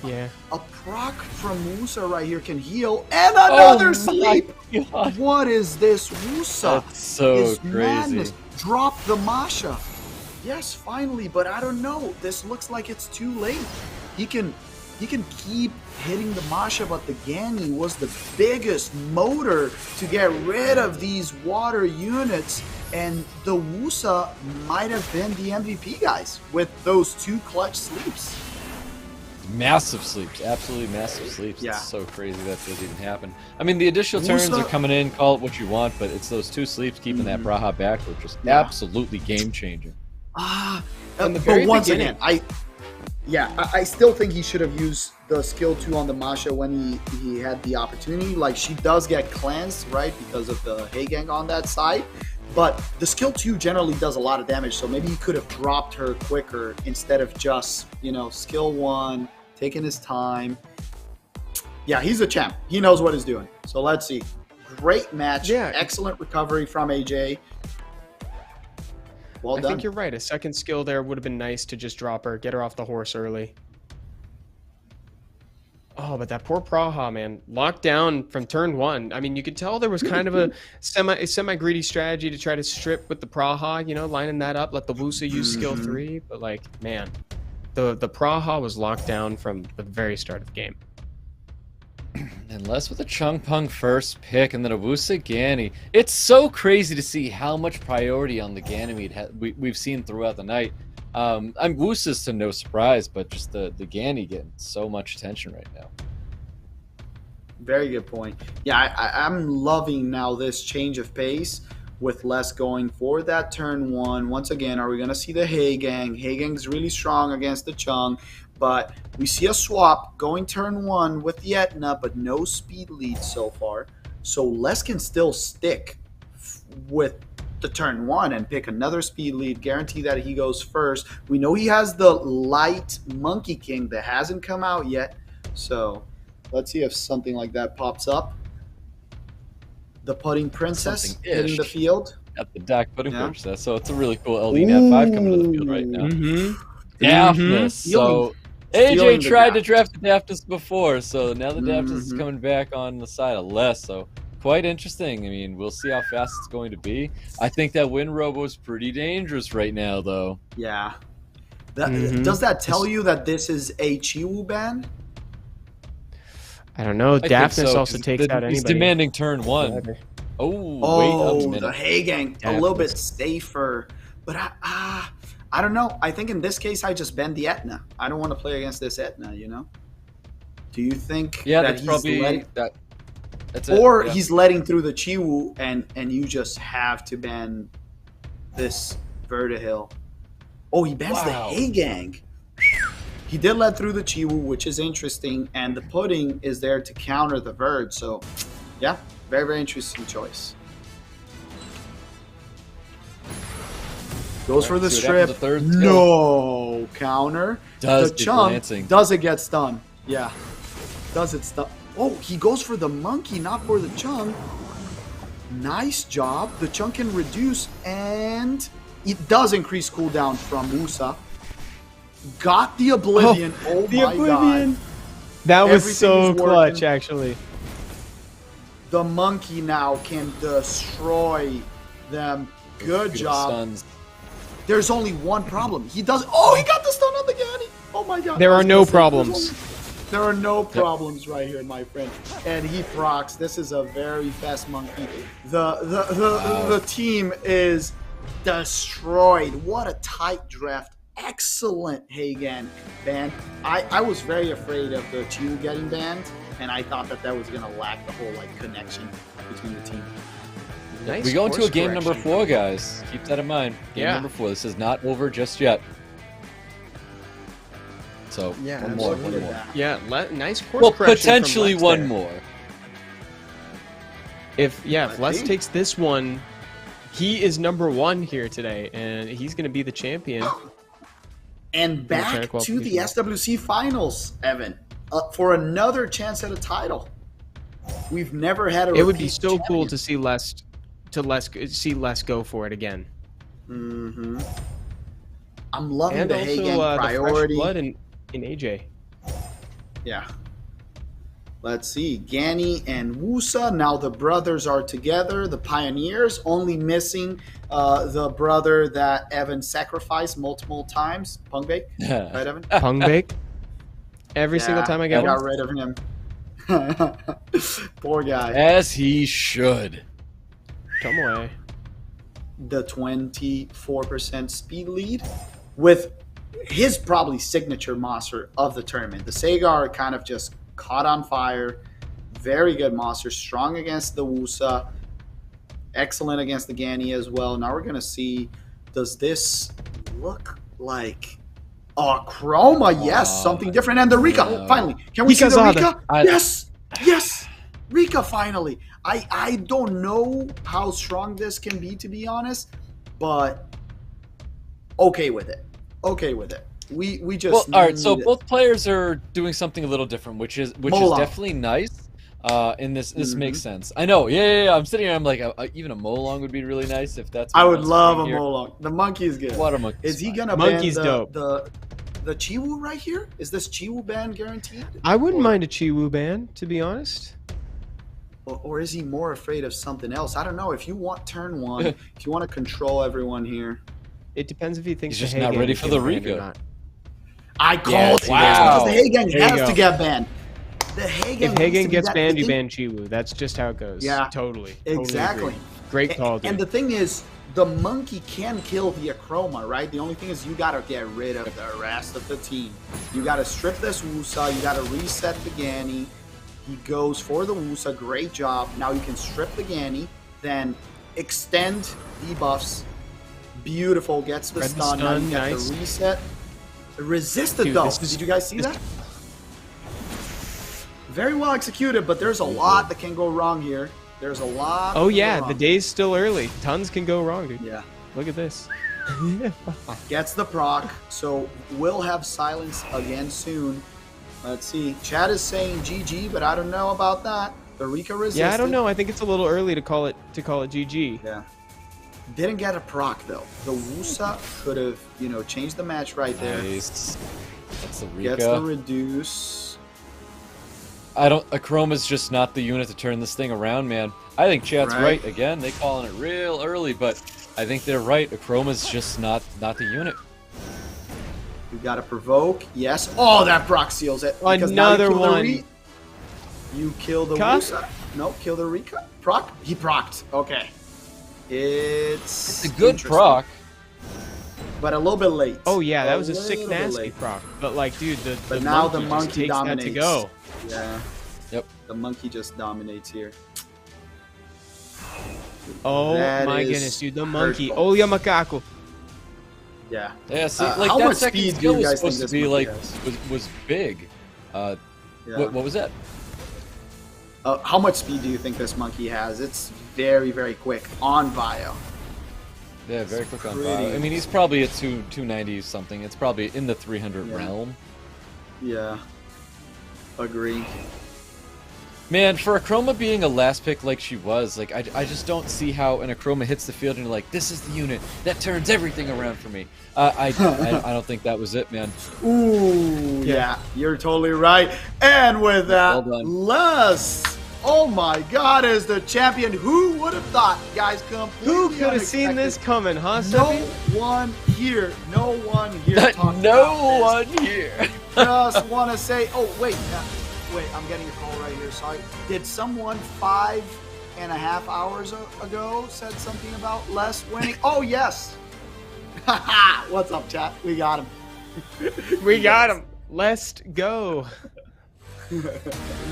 Yeah. A proc from Wusa right here can heal. And another sleep. God. What is this, Wusa? That's so crazy. Madness. Drop the Masha. Yes, finally, but I don't know. This looks like it's too late. He can keep hitting the Masha, but the Ganny was the biggest motor to get rid of these water units, and the Wusa might have been the MVP, guys, with those 2 clutch sleeps. Massive sleeps, absolutely massive sleeps. Yeah. It's so crazy that didn't even happen. I mean, the additional turns are coming in, call it what you want, but it's those 2 sleeps keeping that Praha back, which is absolutely game-changing. But once again, I still think he should have used the skill 2 on the Masha when he had the opportunity. Like, she does get cleansed, right, because of the Heigang on that side. But the skill 2 generally does a lot of damage, so maybe he could have dropped her quicker instead of just, skill 1, taking his time. Yeah, he's a champ. He knows what he's doing. So let's see. Great match. Yeah. Excellent recovery from AJ. Well done. I think you're right. A second skill there would have been nice to just drop her, get her off the horse early. Oh, but that poor Praha, man, locked down from turn 1. I mean, you could tell there was kind of a semi-greedy strategy to try to strip with the Praha, lining that up, let the Wusa use skill 3. But, like, man, the Praha was locked down from the very start of the game. Unless with a Chung Pung first pick and then a Wusa Ganny. It's so crazy to see how much priority on the Ganymede we've seen throughout the night. I'm Wusa's to no surprise, but just the Ganny getting so much attention right now. Very good point. Yeah, I'm loving now this change of pace with less going for that turn 1. Once again, are we going to see the Heigang? Heigang's really strong against the Chung, but we see a swap going turn 1 with the Etna, but no speed lead so far. So Les can still stick with the turn 1 and pick another speed lead, guarantee that he goes first. We know he has the light Monkey King that hasn't come out yet, so let's see if something like that pops up. The Pudding Princess in the field. At the Dak Pudding Princess, so it's a really cool LD Nat 5 coming to the field right now. Daphnis. So AJ tried to draft the Daphnis before, so now the Daphnis is coming back on the side of Les, so quite interesting. I mean, we'll see how fast it's going to be. I think that Wind Robo is pretty dangerous right now, though. Yeah. Does that tell you that this is a Chiwu ban? I don't know. Daphnis also takes out anybody. He's demanding turn 1. Oh, wait, the Heigang, a little bit safer. But I don't know. I think in this case, I just bend the Etna. I don't want to play against this Etna, Do you think that he's probably that's it. Or he's letting through the Chiwu and you just have to ban this Vertihill? Oh, he bans the Heigang. He did let through the Chiwu, which is interesting, and the Pudding is there to counter the Verd. So, yeah, very, very interesting choice. Goes for the strip. No counter. The Chung does it get stunned? Yeah. Does it stun? Oh, he goes for the Monkey, not for the Chung. Nice job. The chunk can reduce, and it does increase cooldown from Usa. Got the Oblivion. Oh, The my Oblivion. god. That was Everything so is clutch, working. actually. The monkey now can destroy them. Good job. Stuns. There's only one problem. He does. Oh, he got the stun on the Ganny. Oh my god. There I are was no gonna say, problems. There are no problems right here, my friend. And he procs. This is a very fast monkey. The team is destroyed. What a tight draft. Excellent Hagen ban. I was very afraid of the Chu getting banned, and I thought that was gonna lack the whole like connection between the team. Nice We go into a course game number correction. 4, guys. Keep that in mind. Game Yeah. number 4. This is not over just yet. So, Yeah, one more, absolutely. one more. Yeah, nice course Well, correction from potentially Lex one there. more. If Les Let's see. takes this one, he is number 1 here today, and he's going to be the champion. And back Military to the qualification. SWC finals, Evan, for another chance at a title. We've never had a. It would be repeat so cool champion. to see Les go for it again. Mm-hmm. I'm loving And the also Hagen the fresh priority. blood in AJ. Yeah. Let's see. Ganny and Wusa. Now the brothers are together. The Pioneers, only missing the brother that Evan sacrificed multiple times. Pungbake. Right, Evan? Pungbake. Every single time I get got one. rid of him. Poor guy. As he should. Come away. The 24% speed lead with his probably signature monster of the tournament. The Sagar kind of just caught on fire. Very good monster. Strong against the Wusa. Excellent against the Ganny as well. Now we're going to see, does this look like... Oh, Chroma, yes, something different. And the Rika, finally. Can we see the Hikazada. Rika? Yes, Rika, finally. I don't know how strong this can be, to be honest, but okay with it. Okay with it. We just Well, all right. So need- both players are doing something a little different, which is Molong. definitely nice. And this Mm-hmm. makes sense. I know. Yeah. I'm sitting here. I'm like, even a Molong would be really nice if that's. I what would else love a is here. Molong. The monkey is good. Water monkey. Is he fine. gonna Monkey's ban dope. the Chiwu right here? Is this Chiwu ban guaranteed? I wouldn't Or- mind a Chiwu ban, to be honest. Or is he more afraid of something else? I don't know. If you want turn one, if you want to control everyone here, It depends if he thinks He's the just not Hagen ready is for the getting banned or Rika. not. I called it wow. because the Hagen There you has go. to get banned. The Hagen If Hagen needs to be gets that- banned, the you thing- ban Chiwu. That's just how it goes. Yeah. Totally. Exactly. Agree. Great call, dude. And the thing is, the monkey can kill the Acroma, right? The only thing is you gotta get rid of the rest of the team. You gotta strip this Wusa, you gotta reset the Ganny. He goes for the Wusa, great job. Now you can strip the Ganny, then extend debuffs. Beautiful, gets the Read the stun, now you stun, get nice. the reset. Resisted Dude, though. this is- Did you guys see this- that? Very well executed, but there's a lot that can go wrong here. There's a lot. Oh that can yeah, go the wrong. day's still early. Tons can go wrong, dude. Yeah. Look at this. Gets the proc, so we'll have silence again soon. Let's see. Chad is saying GG, but I don't know about that. The Rika resisted. Yeah, I don't know. I think it's a little early to call it GG. Yeah. Didn't get a proc though. The Wusa could have, changed the match right there. Nice. That's the Gets the Rika. reduce. Chroma's just not the unit to turn this thing around, man. I think Chad's Right. right. Again, they calling it real early, but I think they're right. Chroma's just not the unit. We got to provoke. Yes. Oh, that proc seals it. Because now you Another kill the one. You kill the Cuff? Wusa. No, kill the Rika. Proc? He procced. Okay. It's It's a good interesting, proc. but a little bit late. Oh yeah, that was a sick little bit nasty late. proc. But like, dude, the But now the just monkey takes dominates. that to go. Yeah. Yep. The monkey just dominates here. Oh That my is goodness, dude, the monkey. hurtful. Oh yeah, macaco. Yeah. Yeah, see, How like much that second speed do skill you was guys think supposed to this be monkey like has? was big. Yeah. What was that? How much speed do you think this monkey has? It's very, very quick on Vio. Yeah, very quick on pretty- fire. I mean, he's probably at 290 something. It's probably in the 300 Yeah. realm. Yeah. Agree. Man, for Akroma being a last pick like she was, like I just don't see how an Akroma hits the field and you're like, this is the unit that turns everything around for me. I don't think that was it, man. Ooh, yeah, you're totally right. And with that, Les, oh my God, is the champion. Who would have thought, guys? Who could have seen this coming, huh? No one here. No one here. No one here. Just want to say, oh wait. Wait, I'm getting a call right here. Sorry. Did someone 5.5 hours ago said something about Les winning? Oh, yes. What's up, chat? We got him. We got him. Let's go.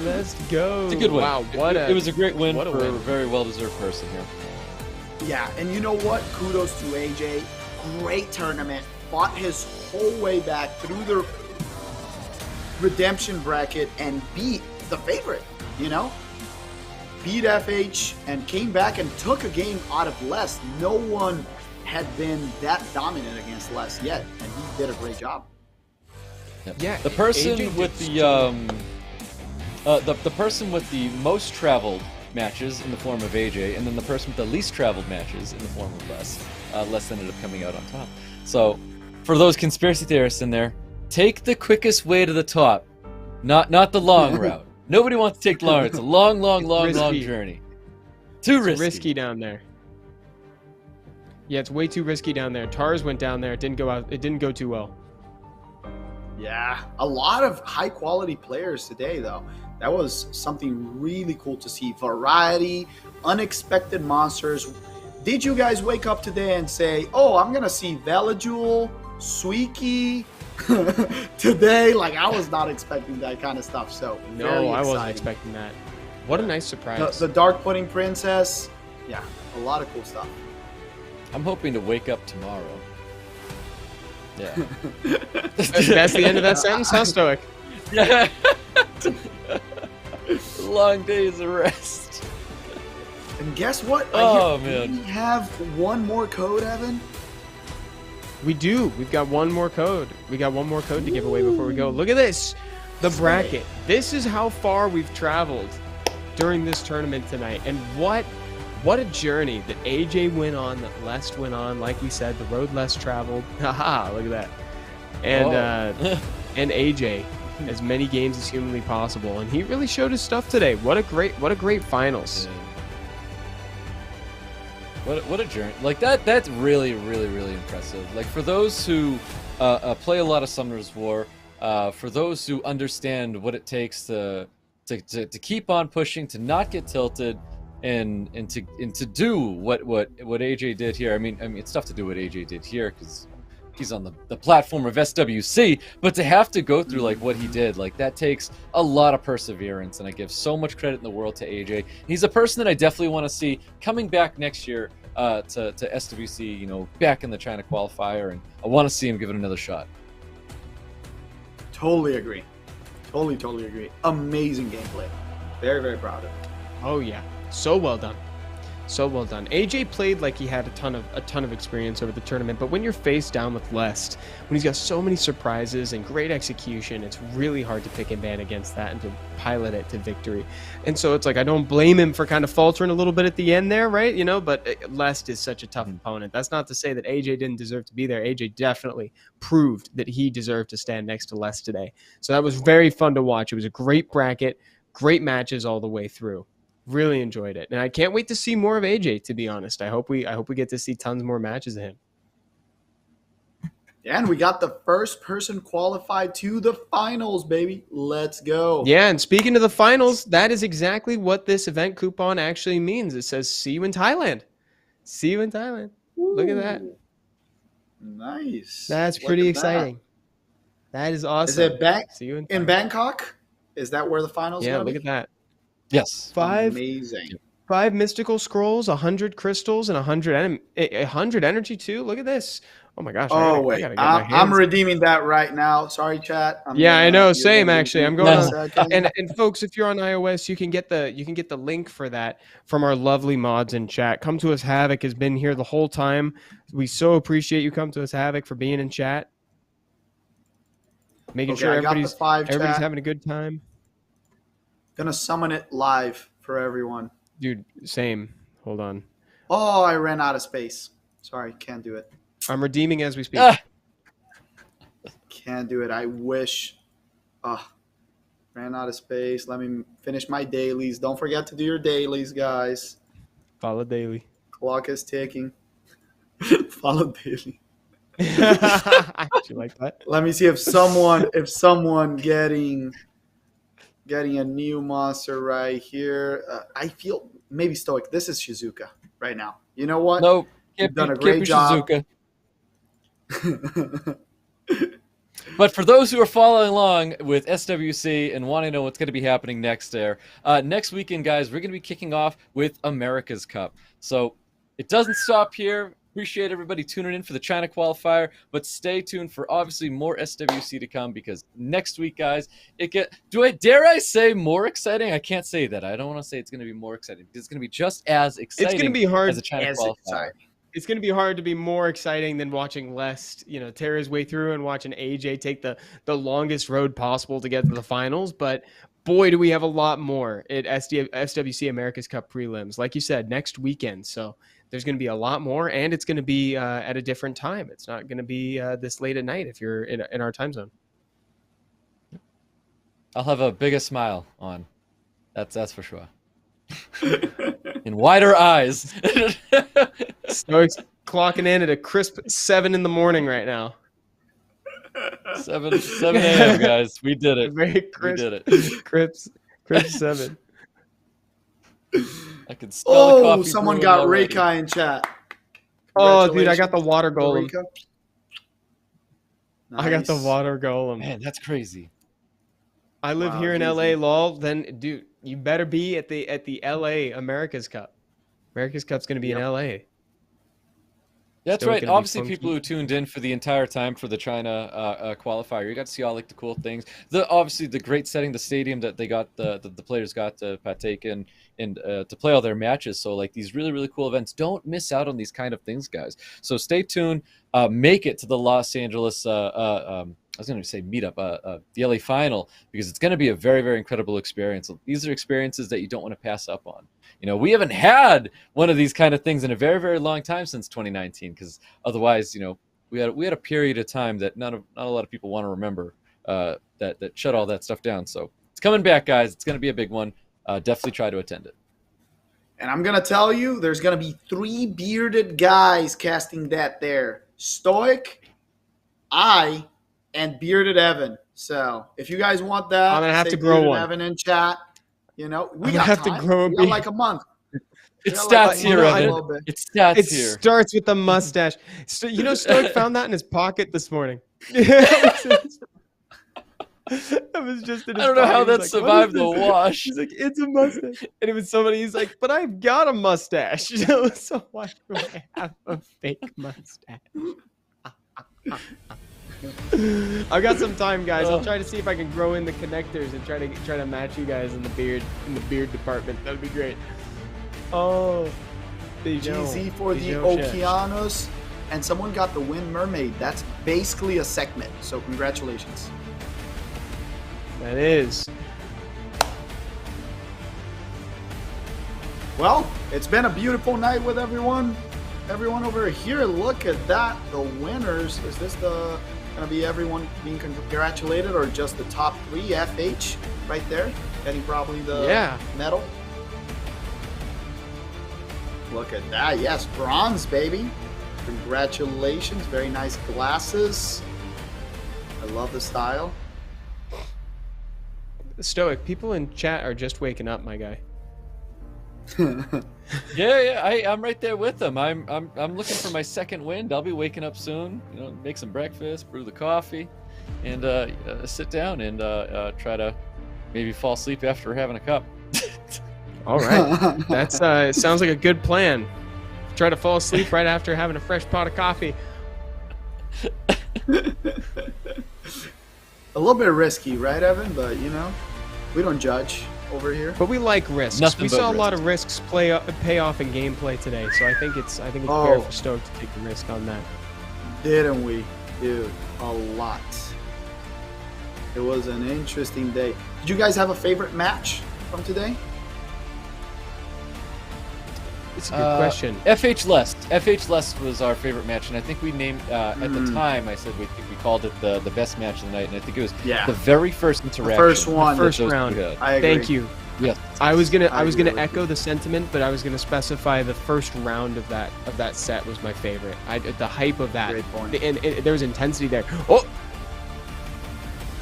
Let's go. It's a good win. Wow, it was a great win what a for win. a very well-deserved person here. Yeah, and you know what? Kudos to AJ. Great tournament. Fought his whole way back through the redemption bracket and beat the favorite, you know? Beat FH and came back and took a game out of Les. No one had been that dominant against Les yet, and he did a great job. Yeah, the person AJ with the person with the most traveled matches in the form of AJ, and then the person with the least traveled matches in the form of Les. Les ended up coming out on top. So, for those conspiracy theorists in there, take the quickest way to the top, not the long route. Nobody wants to take the long route. It's a long journey. Too risky. Risky down there. Yeah, it's way too risky down there. Tars went down there. It didn't go out. It didn't go too well. Yeah, a lot of high quality players today, though. That was something really cool to see. Variety, unexpected monsters. Did you guys wake up today and say, "Oh, I'm gonna see Velajul, Suiki"? Today, like, I was not expecting that kind of stuff. So No, I wasn't expecting that. What a nice surprise. The Dark Pudding Princess, yeah, a lot of cool stuff. I'm hoping to wake up tomorrow. Yeah. That's the end of that sentence, huh, Stoic? Yeah. Long days of rest. And guess what? Oh, man. man. We have one more code, Evan. We do. We've got one more code. We got one more code to give away before we go. Look at this. The bracket. This is how far we've traveled during this tournament tonight. And what a journey that AJ went on, that Les went on. Like we said, the road less traveled. Haha, look at that. And and AJ, as many games as humanly possible. And he really showed his stuff today. What a great finals. Yeah. What a journey. Like that's really impressive. Like for those who play a lot of Summoner's War, for those who understand what it takes to keep on pushing, to not get tilted, and to do what AJ did here. I mean it's tough to do what AJ did here because he's on the platform of SWC, but to have to go through like what he did, like that takes a lot of perseverance, and I give so much credit in the world to AJ. He's a person that I definitely want to see coming back next year to SWC, you know, back in the China qualifier, and I want to see him give it another shot. Totally agree. Totally agree. Amazing gameplay. Very proud of it. Oh yeah, so well done. So well done. AJ played like he had a ton of experience over the tournament, but when you're faced down with Les, when he's got so many surprises and great execution, it's really hard to pick and ban against that and to pilot it to victory. And so it's like, I don't blame him for kind of faltering a little bit at the end there, right? You know, but Les is such a tough opponent. That's not to say that AJ didn't deserve to be there. AJ definitely proved that he deserved to stand next to Les today. So that was very fun to watch. It was a great bracket, great matches all the way through. Really enjoyed it, and I can't wait to see more of AJ. To be honest, I hope we get to see tons more matches of him. And we got the first person qualified to the finals, baby. Let's go. Yeah, and speaking of the finals, that is exactly what this event coupon actually means. It says, "See you in Thailand." See you in Thailand. Ooh. Look at that. Nice. That's pretty exciting. That is awesome. Is it back See you in Bangkok? Is that where the finals? Yeah, look at that. Yes. Amazing. 5 mystical scrolls, 100 crystals, and 100 energy too. Look at this. Oh my gosh. Oh, wait. I'm redeeming that right now. Sorry, chat. I know. Same, actually. I'm going on. And folks, if you're on iOS, you can get the link for that from our lovely mods in chat. Come to Us Havoc has been here the whole time. We so appreciate you Come to Us Havoc for being in chat. Making sure everybody's having a good time. Gonna summon it live for everyone. Dude, same. Hold on. Oh, I ran out of space. Sorry, can't do it. I'm redeeming as we speak. Can't do it. I wish. Ran out of space. Let me finish my dailies. Don't forget to do your dailies, guys. Follow daily. Clock is ticking. Follow daily. I actually like that. Let me see if someone getting a new monster right here. I feel maybe Stoic. This is Shizuka right now. You know what? No, You've done a great job. Shizuka. But for those who are following along with SWC and want to know what's going to be happening next next weekend, guys, we're going to be kicking off with America's Cup. So it doesn't stop here. Appreciate everybody tuning in for the China qualifier, but stay tuned for obviously more SWC to come, because next week, guys, dare I say more exciting? I can't say that. I don't want to say it's going to be more exciting, because it's going to be just as exciting. It's going to be hard as a China qualifier. Exciting. It's going to be hard to be more exciting than watching Lest, tear his way through and watching AJ take the longest road possible to get to the finals. But boy, do we have a lot more at SWC America's Cup prelims. Like you said, next weekend. So there's going to be a lot more, and it's going to be at a different time. It's not going to be this late at night if you're in our time zone. I'll have a bigger smile on. That's for sure. And wider eyes. Stoics clocking in at a crisp 7 in the morning right now. 7 a.m. guys. We did it. Very crisp. We did it. Crisp 7. I can smell the coffee. Someone got Reika in chat. Oh, dude, I got the water golem. Nice. I got the water golem. Man, that's crazy. I live here in LA, lol. Then, dude, you better be at the LA America's Cup. America's Cup's going to be in LA. That's right. Obviously, people who tuned in for the entire time for the China qualifier, you got to see all like the cool things. Obviously the great setting, the stadium that they got, the players got to partake in and to play all their matches. So like these really, really cool events. Don't miss out on these kind of things, guys. So stay tuned. Make it to the Los Angeles. I was going to say meetup, the LA final, because it's going to be a very, very incredible experience. These are experiences that you don't want to pass up on. We haven't had one of these kind of things in a very, very long time since 2019, because otherwise, we had a period of time that not a lot of people want to remember that shut all that stuff down. So it's coming back, guys. It's going to be a big one. Definitely try to attend it. And I'm going to tell you, there's going to be 3 bearded guys casting that there. Stoic, I, and bearded Evan. So if you guys want that, I'm gonna have to grow one. Evan in chat. We got have time. to grow a we got beard. like a month. It starts here, Evan. It starts here. It starts with the mustache. Stoic found that in his pocket this morning. That was just in his I don't know how pocket. that survived the wash. He's like, it's a mustache. And it was somebody, he's like, but I've got a mustache. So why do I have a fake mustache? I've got some time, guys. I'll try to see if I can grow in the connectors and try to match you guys in the beard department. That'd be great. Oh, GZ for the Okeanos, and someone got the Wind Mermaid. That's basically a segment. So congratulations. That is. Well, it's been a beautiful night with everyone. Everyone over here, look at that. The winners. Is this going to be everyone being congratulated, or just the top 3? FH right there, getting probably the medal. Look at that. Yes, bronze, baby. Congratulations. Very nice glasses. I love the style. Stoic, people in chat are just waking up, my guy. I'm right there with them. I'm looking for my second wind. I'll be waking up soon. Make some breakfast, brew the coffee, and sit down and try to maybe fall asleep after having a cup. All right, that's sounds like a good plan. Try to fall asleep right after having a fresh pot of coffee. A little bit risky, right, Evan? But we don't judge over here. But we like risks. We saw a lot of risks pay off in gameplay today, so I think it's fair for Stoke to take the risk on that. Didn't we, dude? A lot. It was an interesting day. Did you guys have a favorite match from today? It's a good question. FH Lest was our favorite match, and I think we named at the time. I said we called it the best match of the night, and I think it was the very first interaction, first one, the first round. I agree. Thank you. Yes. I was gonna echo the sentiment, but I was gonna specify the first round of that set was my favorite. The hype of that, Great point. and there was intensity there. Oh,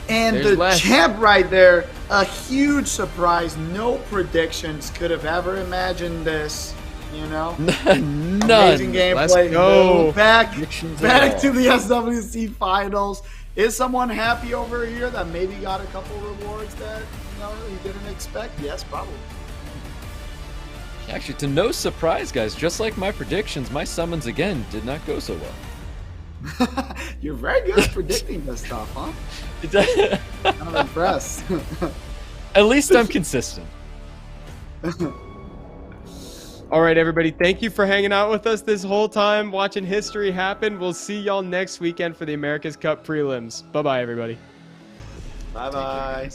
and there's the Les. champ right there, a huge surprise. No predictions could have ever imagined this. You know, None. amazing gameplay. Let's go. Back Predictions at all. to the SWC finals. Is someone happy over here that maybe got a couple rewards that he didn't expect? Yes, probably. Actually, to no surprise, guys, just like my predictions, my summons again did not go so well. You're very good at predicting this stuff, huh? I'm impressed. At least I'm consistent. all right, everybody. Thank you for hanging out with us this whole time, watching history happen. We'll see y'all next weekend for the America's Cup prelims. Bye bye, everybody. Bye bye.